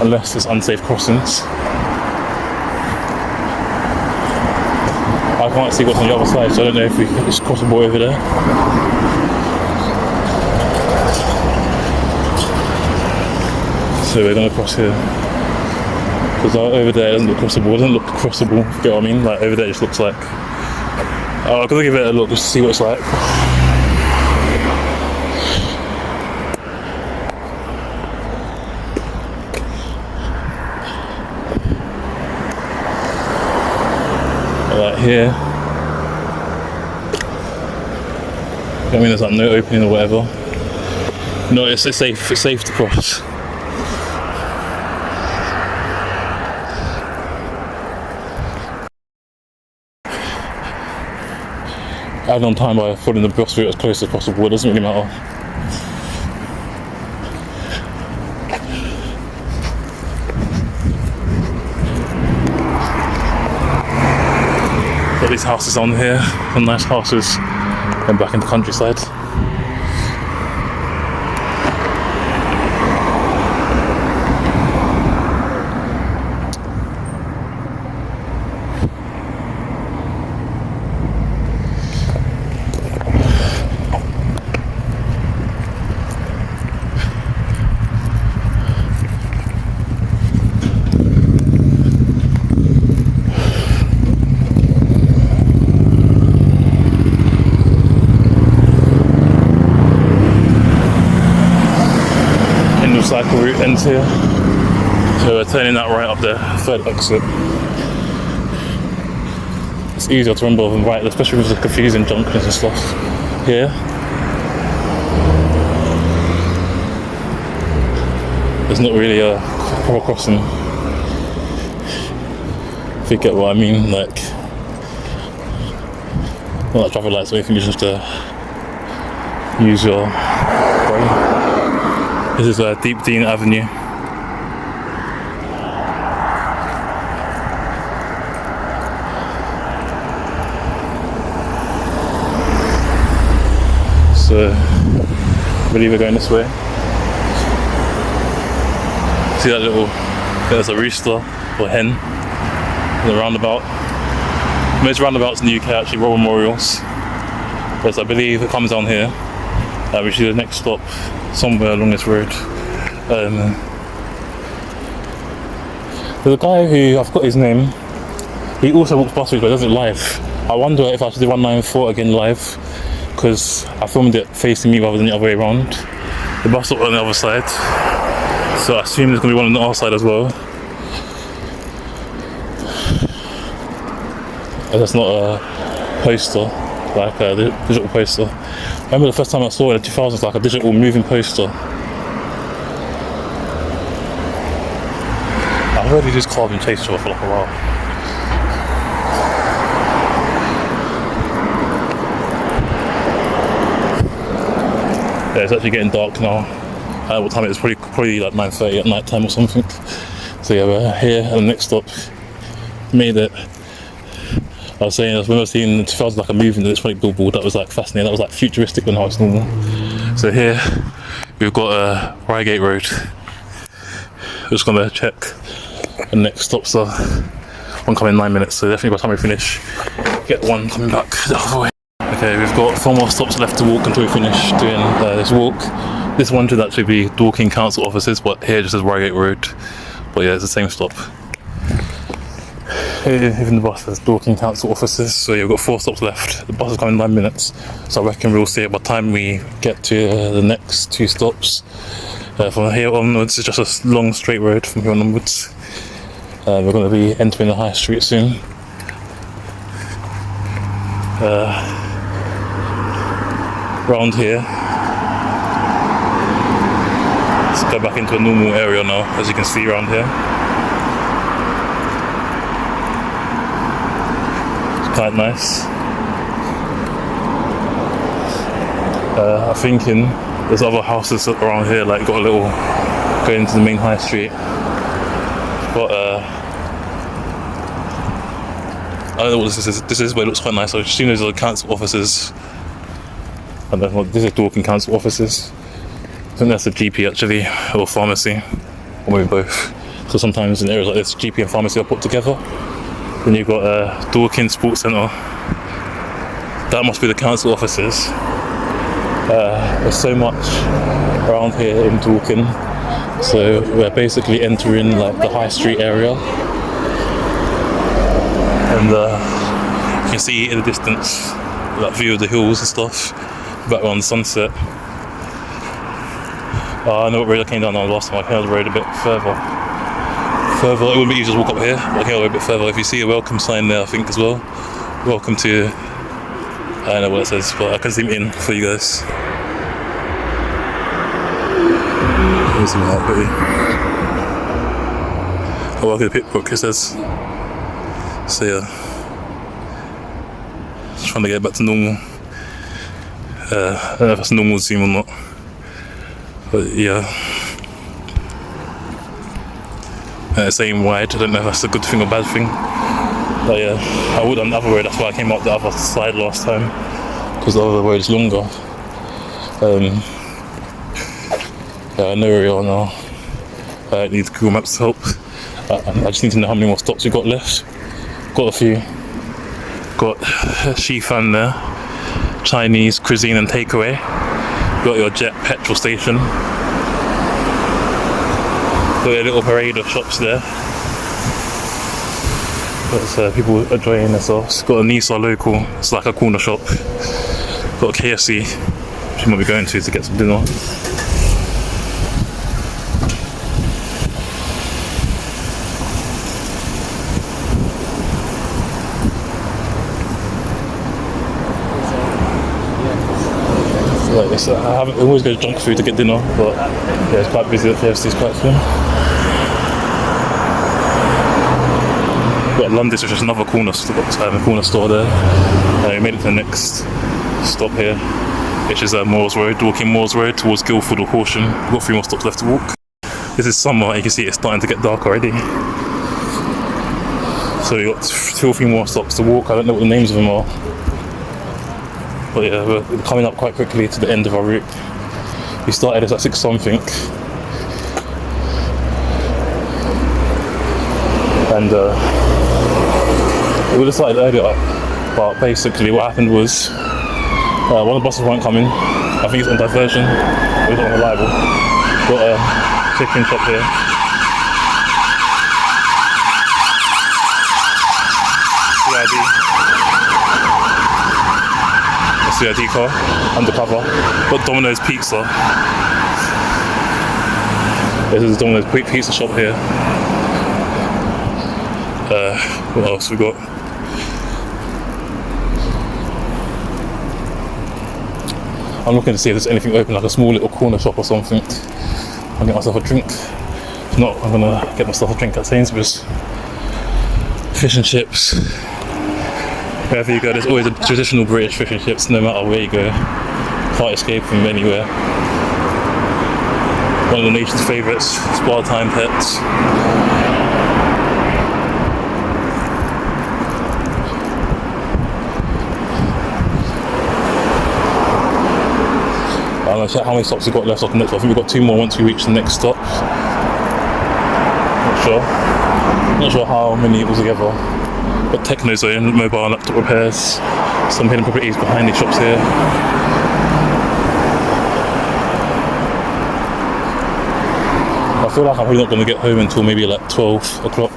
unless there's unsafe crossings. I can't see what's on the other side, so I don't know if we can just cross the border over there. So we're gonna cross here. Because over there it doesn't look crossable. It doesn't look crossable, if you get what I mean? Like over there it just looks like... Oh, I'm gonna give it a look just to see what it's like. Like here. I mean there's like no opening or whatever. No, it's safe to cross. Add on time by following the bus route as close as possible, it doesn't really matter. Got these houses on here, some nice houses, and back in the countryside. Cycle route ends here, so we're turning that right up there, third exit. It's easier to remember than right, especially with the confusing junctions and stuff here. There's not really a proper crossing, if you get what I mean, like not like traffic lights or anything, you just have to use your brain. This is Deep Dean Avenue. So, I believe we're going this way. See that little, there's a rooster or hen in the roundabout. Most roundabouts in the UK are actually war memorials. But I believe it comes down here, which is the next stop. Somewhere along this road. There's a guy who, I've got his name, he also walks bus routes but does it live. I wonder if I should do 194 again live, because I filmed it facing me rather than the other way around. The bus stop on the other side, so I assume there's going to be one on the other side as well. And that's not a poster, like a digital poster. I remember the first time I saw it in the 2000s, like a digital moving poster. I've heard these cars been chasing each other for like a while. Yeah, it's actually getting dark now. I don't know what time it is, probably like 9:30 at night time or something. So yeah, we're here at the next stop. Made it. I was saying, I remember seeing in the 2000s like a moving electronic billboard that was like fascinating. That was like futuristic when now it's normal. So here we've got Reigate Road. We're just gonna check the next stops are one coming in 9 minutes. So definitely by the time we finish, get one coming back the other way. Okay, we've got 4 more stops left to walk until we finish doing this walk. This one should actually be Dorking Council offices, but here just says Reigate Road. But yeah, it's the same stop. Even the bus says Dorking Council offices, so yeah, we've got 4 stops left. The bus is coming in 9 minutes, so I reckon we'll see it by the time we get to the next 2 stops. From here onwards, it's just a long straight road from here onwards. We're going to be entering the high street soon. Round here. Let's go back into a normal area now, as you can see around here. Quite nice. I'm thinking there's other houses around here, like got a little going into the main high street. But I don't know what this is. This is, but it looks quite nice. I assume those are the council offices. I don't know. This is Dorking Council offices. think that's a GP actually, or pharmacy, or maybe both. So sometimes in areas like this, GP and pharmacy are put together. Then you've got Dorking Sports Centre. That must be the council offices. There's so much around here in Dorking. So we're basically entering like the high street area. And you can see in the distance that view of the hills and stuff, back on the sunset. I know what road I came down on last time. I came on the road a bit further. It wouldn't be easy to walk up here, but I came on a bit further. If you see a welcome sign there, I think as well. Welcome to, I don't know what it says, but I can zoom in for you guys. Zoom out quickly. Oh, welcome to Pitbrook, it says. So yeah, just trying to get back to normal. I don't know if it's normal zoom or not, but yeah. Saying wide, I don't know if that's a good thing or bad thing. But yeah, I would on the other road, that's why I came up the other side last time, because the other road is longer. Yeah, I know where we are now. I need Google Maps help. I just need to know how many more stops we've got left. Got a few. Got Shifan there, Chinese cuisine and takeaway. Got your Jet petrol station. Got a little parade of shops there. Got people enjoying themselves. Got a Nisa local, it's like a corner shop. Got a KFC, which we might be going to get some dinner. Like this, I always go to junk food to get dinner, but yeah, it's quite busy at KFC, it's quite full. Got Londis, which is another corner store there. We made it to the next stop here, which is Moores Road, Dorking Moores Road towards Guildford or Horsham. We've got 3 more stops left to walk. This is summer, you can see it's starting to get dark already. So we've got 2 or 3 more stops to walk. I don't know what the names of them are. But yeah, we're coming up quite quickly to the end of our route. We started at 6 something. And we would have started earlier, but basically what happened was one of the buses weren't coming. I think it's on diversion, or it's unreliable. Got a chicken shop here. CID car, undercover. Got Domino's Pizza. This is a Domino's pizza shop here. What else we got? I'm looking to see if there's anything open, like a small little corner shop or something. I'll get myself a drink. If not, I'm gonna get myself a drink at Sainsbury's. Fish and chips. Wherever you go, there's always a traditional British fish and chips, no matter where you go. Can't escape from anywhere. One of the nation's favourites, Spa-Time Pets. I'm going to check how many stops we've got left off the next one. I think we've got 2 more once we reach the next stop. Not sure how many altogether. Got Technozone, mobile and laptop repairs, some hidden properties behind these shops here. I feel like I'm probably not going to get home until maybe like 12 o'clock.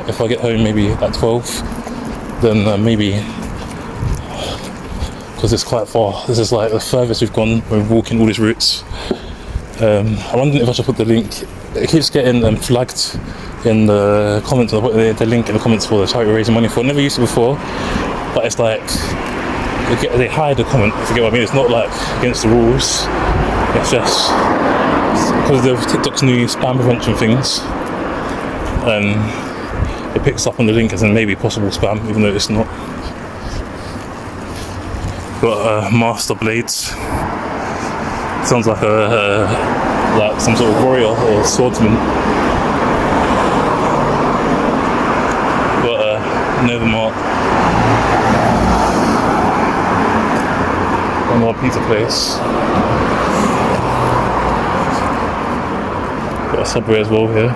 If I get home maybe at 12, then maybe, because it's quite far, this is like the furthest we've gone when we're walking all these routes. I'm wondering if I should put the link. It keeps getting flagged in the comments. I put the link in the comments for the charity we're raising money for. I never used it before, but it's like they hide the comment, if you get what I mean. It's not like against the rules, it's just because of TikTok's new spam prevention things, it picks up on the link as in maybe possible spam, even though it's not. Got master blades. Sounds like like some sort of warrior or swordsman. Got Novamark. One more pizza place. Got a subway as well here.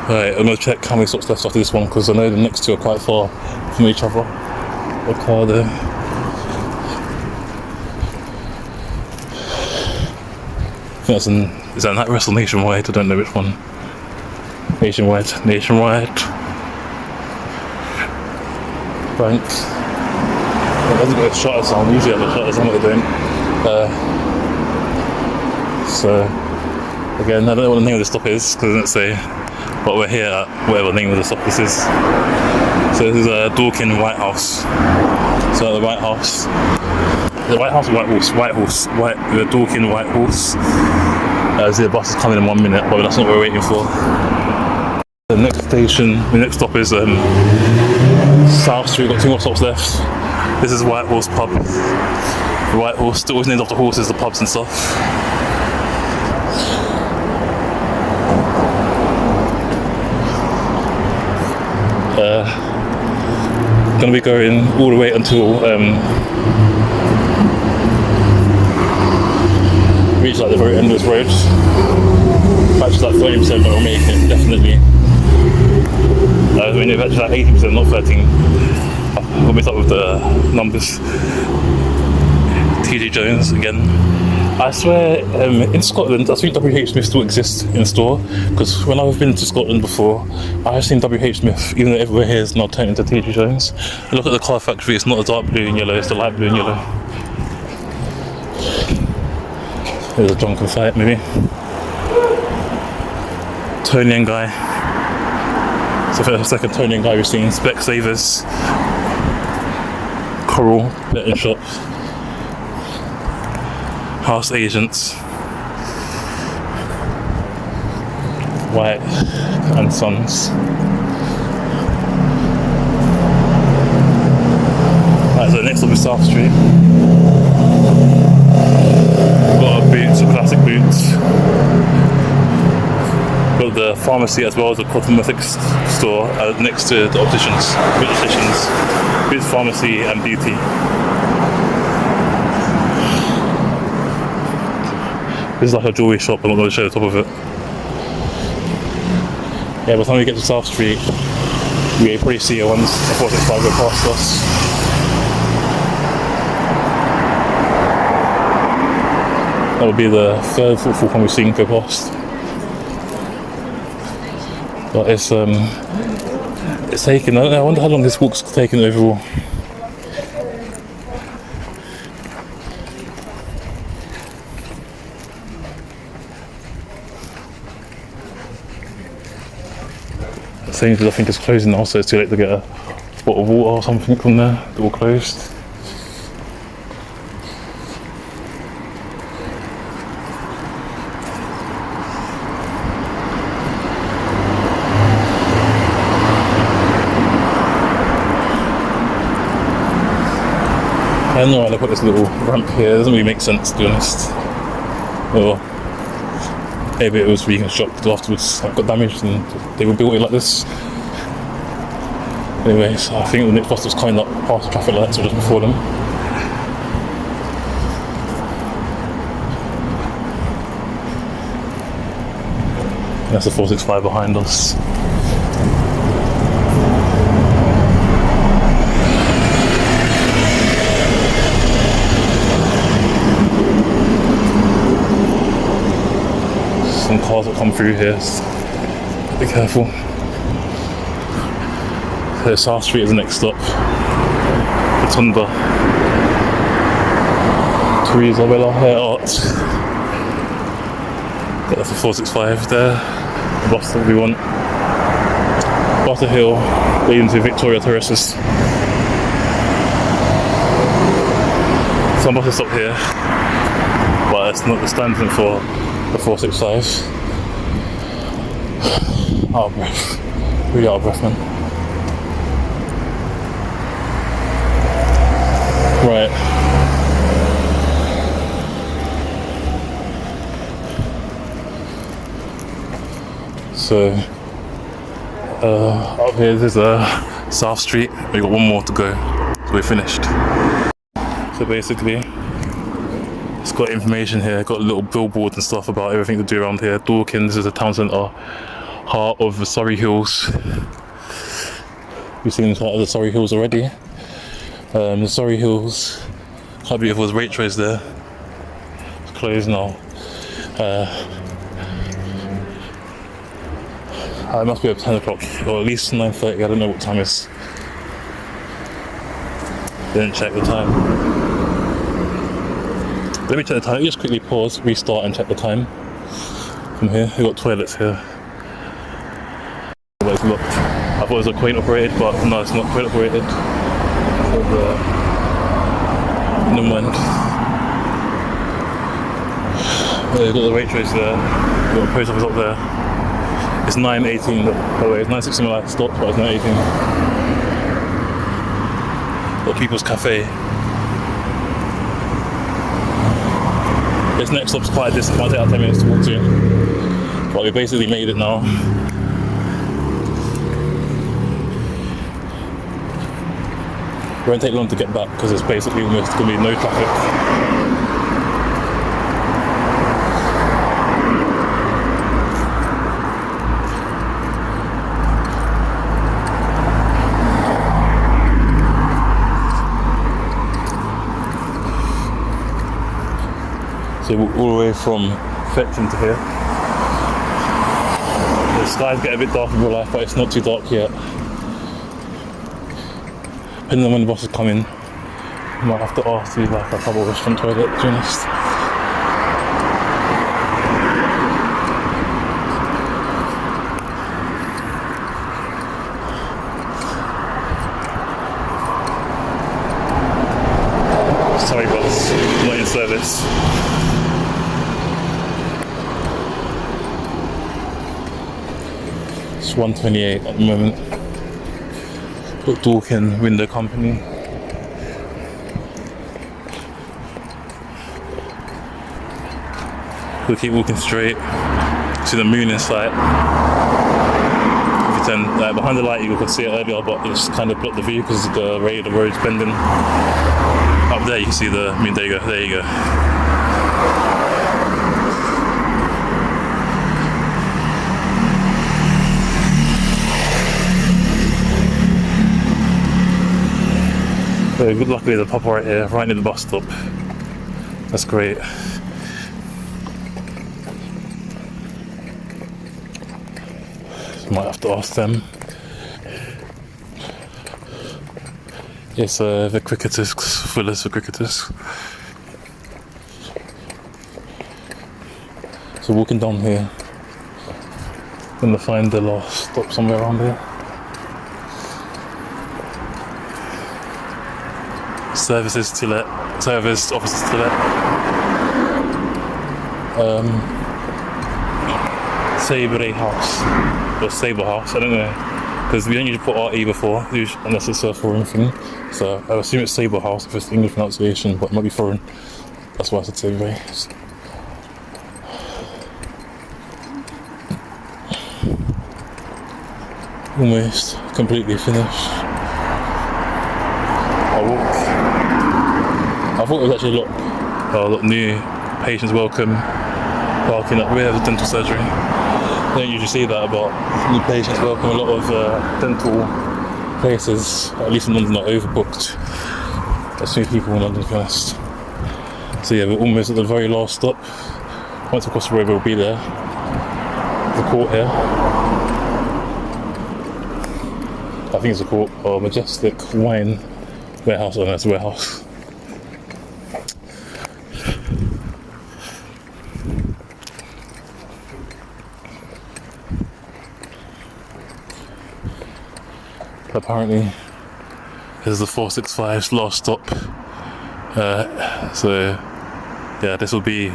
Right, I'm gonna check how many stops left after this one because I know the next two are quite far from each other. A car there. I think that's is that NatWest or Nationwide? I don't know which one. Nationwide. Bank. It doesn't get a shutter sound. Usually I have a shutter sound, but they don't. So again, I don't know what the name of the stop is because it doesn't say. But we're here at whatever the name of the stop this is. So this is Dorking White House. So the White House. The White House, the Dorking White Horse. The bus is coming in 1 minute, but that's not what we're waiting for. The next stop is South Street. We've got 2 more stops left. This is White Horse Pub. The White Horse, they're always named after horses, the pubs and stuff. Gonna be going all the way until reach like the very end of this road. Battery's like 30%, but we'll make it definitely. I mean, the battery's like 80%, not 13. I'll mix up with the numbers. TG Jones again. I swear, in Scotland, I think WH Smith still exists in store because when I've been to Scotland before, I've seen WH Smith, even though everywhere here is now turned into TG Jones. Look at the car factory, it's not the dark blue and yellow, it's the light blue and yellow. There's a drunken fight, maybe. Tony and Guy. So for the second Tony and Guy we've seen Specsavers, Coral, betting shops, House Agents, White and Sons. Right, so next up is South Street. We've got our boots, the classic boots. We've got the pharmacy as well as the cosmetics store next to the opticians, Boots Pharmacy and Beauty. This is like a jewelry shop, I'm not going to show the top of it. Yeah, by the time we get to South Street, we probably see it once the 465 go past us. That would be the third footfall one we've seen go past. But it's taken, I wonder how long this walk's taken overall. Sainsbury's I think is closing now, so it's too late to get a bottle of water or something from there. They're all closed. I don't know why they put this little ramp here, it doesn't really make sense to be honest. Or maybe it was reconstructed afterwards, it got damaged and they rebuilt it like this. Anyway, so I think the next bus was coming up past the traffic lights or just before them. And that's the 465 behind us. Some cars that come through here, so be careful. So South Street is the next stop. Rotunda. Teresa Villa Hair Art. Got that for 465 there. The bus that we want. Butter Hill leading to Victoria Terraces. Some buses stop here, but it's not the standing for the 465. Out of breath. Really out of breath, man. Right. So, up here this is South Street. We've got one more to go, so we're finished. So basically, It's got information here, got little billboards and stuff about everything to do around here. Dorking, this is the town centre, heart of the Surrey Hills. We've seen this part of the Surrey Hills already. The Surrey Hills, how beautiful is Waitrose there. It's closed now. It must be at 10 o'clock, or at least 9:30, I don't know what time it is. Didn't check the time. Let me check the time, let me just quickly pause, restart and check the time. From here, we've got toilets here. But it's locked. I thought it was a coin operated, but no, it's not coin operated. So never mind. We've got the Waitrose there, we've got the post office up there. It's 9:18, by the way, it's 9:16 when I stopped, but it's 9:18. Got People's Cafe. This next stop's quite a distance, it might take out 10 minutes to walk to. But we basically made it now. It won't take long to get back because it's basically almost going to be no traffic. So we walk all the way from Fetching to here. The skies get a bit dark in real life, but it's not too dark yet. Depending on when the buses come in, I might have to ask to use like a public restaurant toilet, to be honest. Sorry, bus, not in service. It's 1:28 at the moment. Got Dorking Window Company. We'll keep walking straight. See the moon in sight. If you turn behind the light, you could see it earlier, but it's kind of blocked the view because the rate of the road's bending. Up there, you can see the moon. There you go. There you go. So good luck with the pop right here, right near the bus stop. That's great. So might have to ask them. Yes, the cricketers, Fuller's for cricketers. So walking down here, gonna find the last stop somewhere around here. Services to let, service offices to let. Sabre House, or Sabre House, I don't know, because we don't usually put RE before, unless it's a foreign thing. So I assume it's Sabre House if it's the English pronunciation, but it might be foreign. That's why I said Sabre. Almost completely finished. I thought it was actually a lot new, patients welcome, parking up rear of the dental surgery. You don't usually see that about new patients welcome. A lot of dental places, at least in London, are overbooked. There's too many people in London, to be honest. So yeah, we're almost at the very last stop. Once we cross the road, we'll be there. The court here. I think it's a court, or Majestic Wine Warehouse. Oh no, it's a warehouse. Apparently, this is the 465's last stop. So, yeah, this will be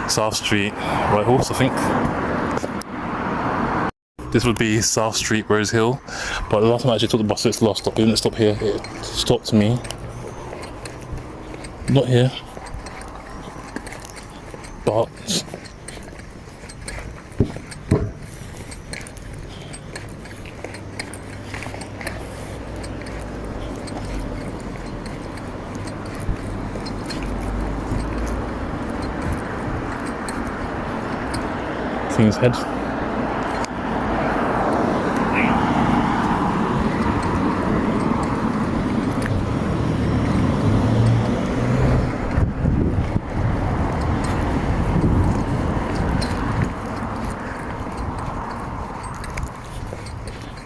South Street, Whitehorse, I think. This would be South Street, Rose Hill. But the last time I actually took the bus, it's the last stop. It didn't stop here. It stopped me. Not here. But King's Head.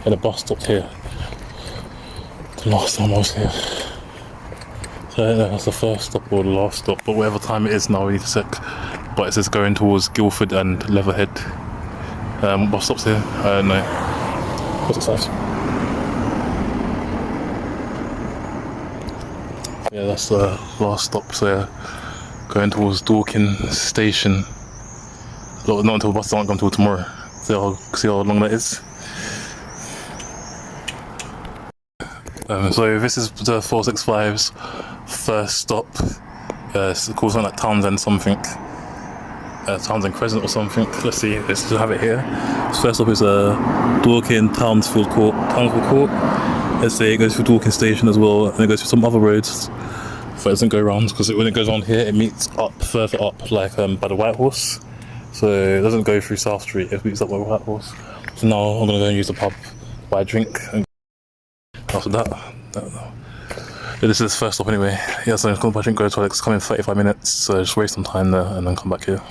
And the bus stopped here the last time I was here. So I don't know if that's the first stop or the last stop, but whatever time it is now, we need to check. But it says going towards Guildford and Leatherhead. Bus stops here? No. What's it say? Yeah, that's the last stop. So yeah, going towards Dorking station. Not until the bus doesn't come until tomorrow. See how long that is. So this is the 465's first stop. It's called something like Townsend something. Townsend Crescent or something. Let's see, let's just have it here. First stop is Dorking, Townsfield Court. Let's say it goes through Dorking station as well, and it goes through some other roads. But it doesn't go around because when it goes on here, it meets up further up, like by the White Horse. So it doesn't go through South Street. It meets up by the White Horse. So now I'm gonna go and use the pub, buy a drink, and after that, this is the first stop anyway. Yeah, so I'm gonna buy a drink, go to the toilet. It's coming in 35 minutes, so just waste some time there and then come back here.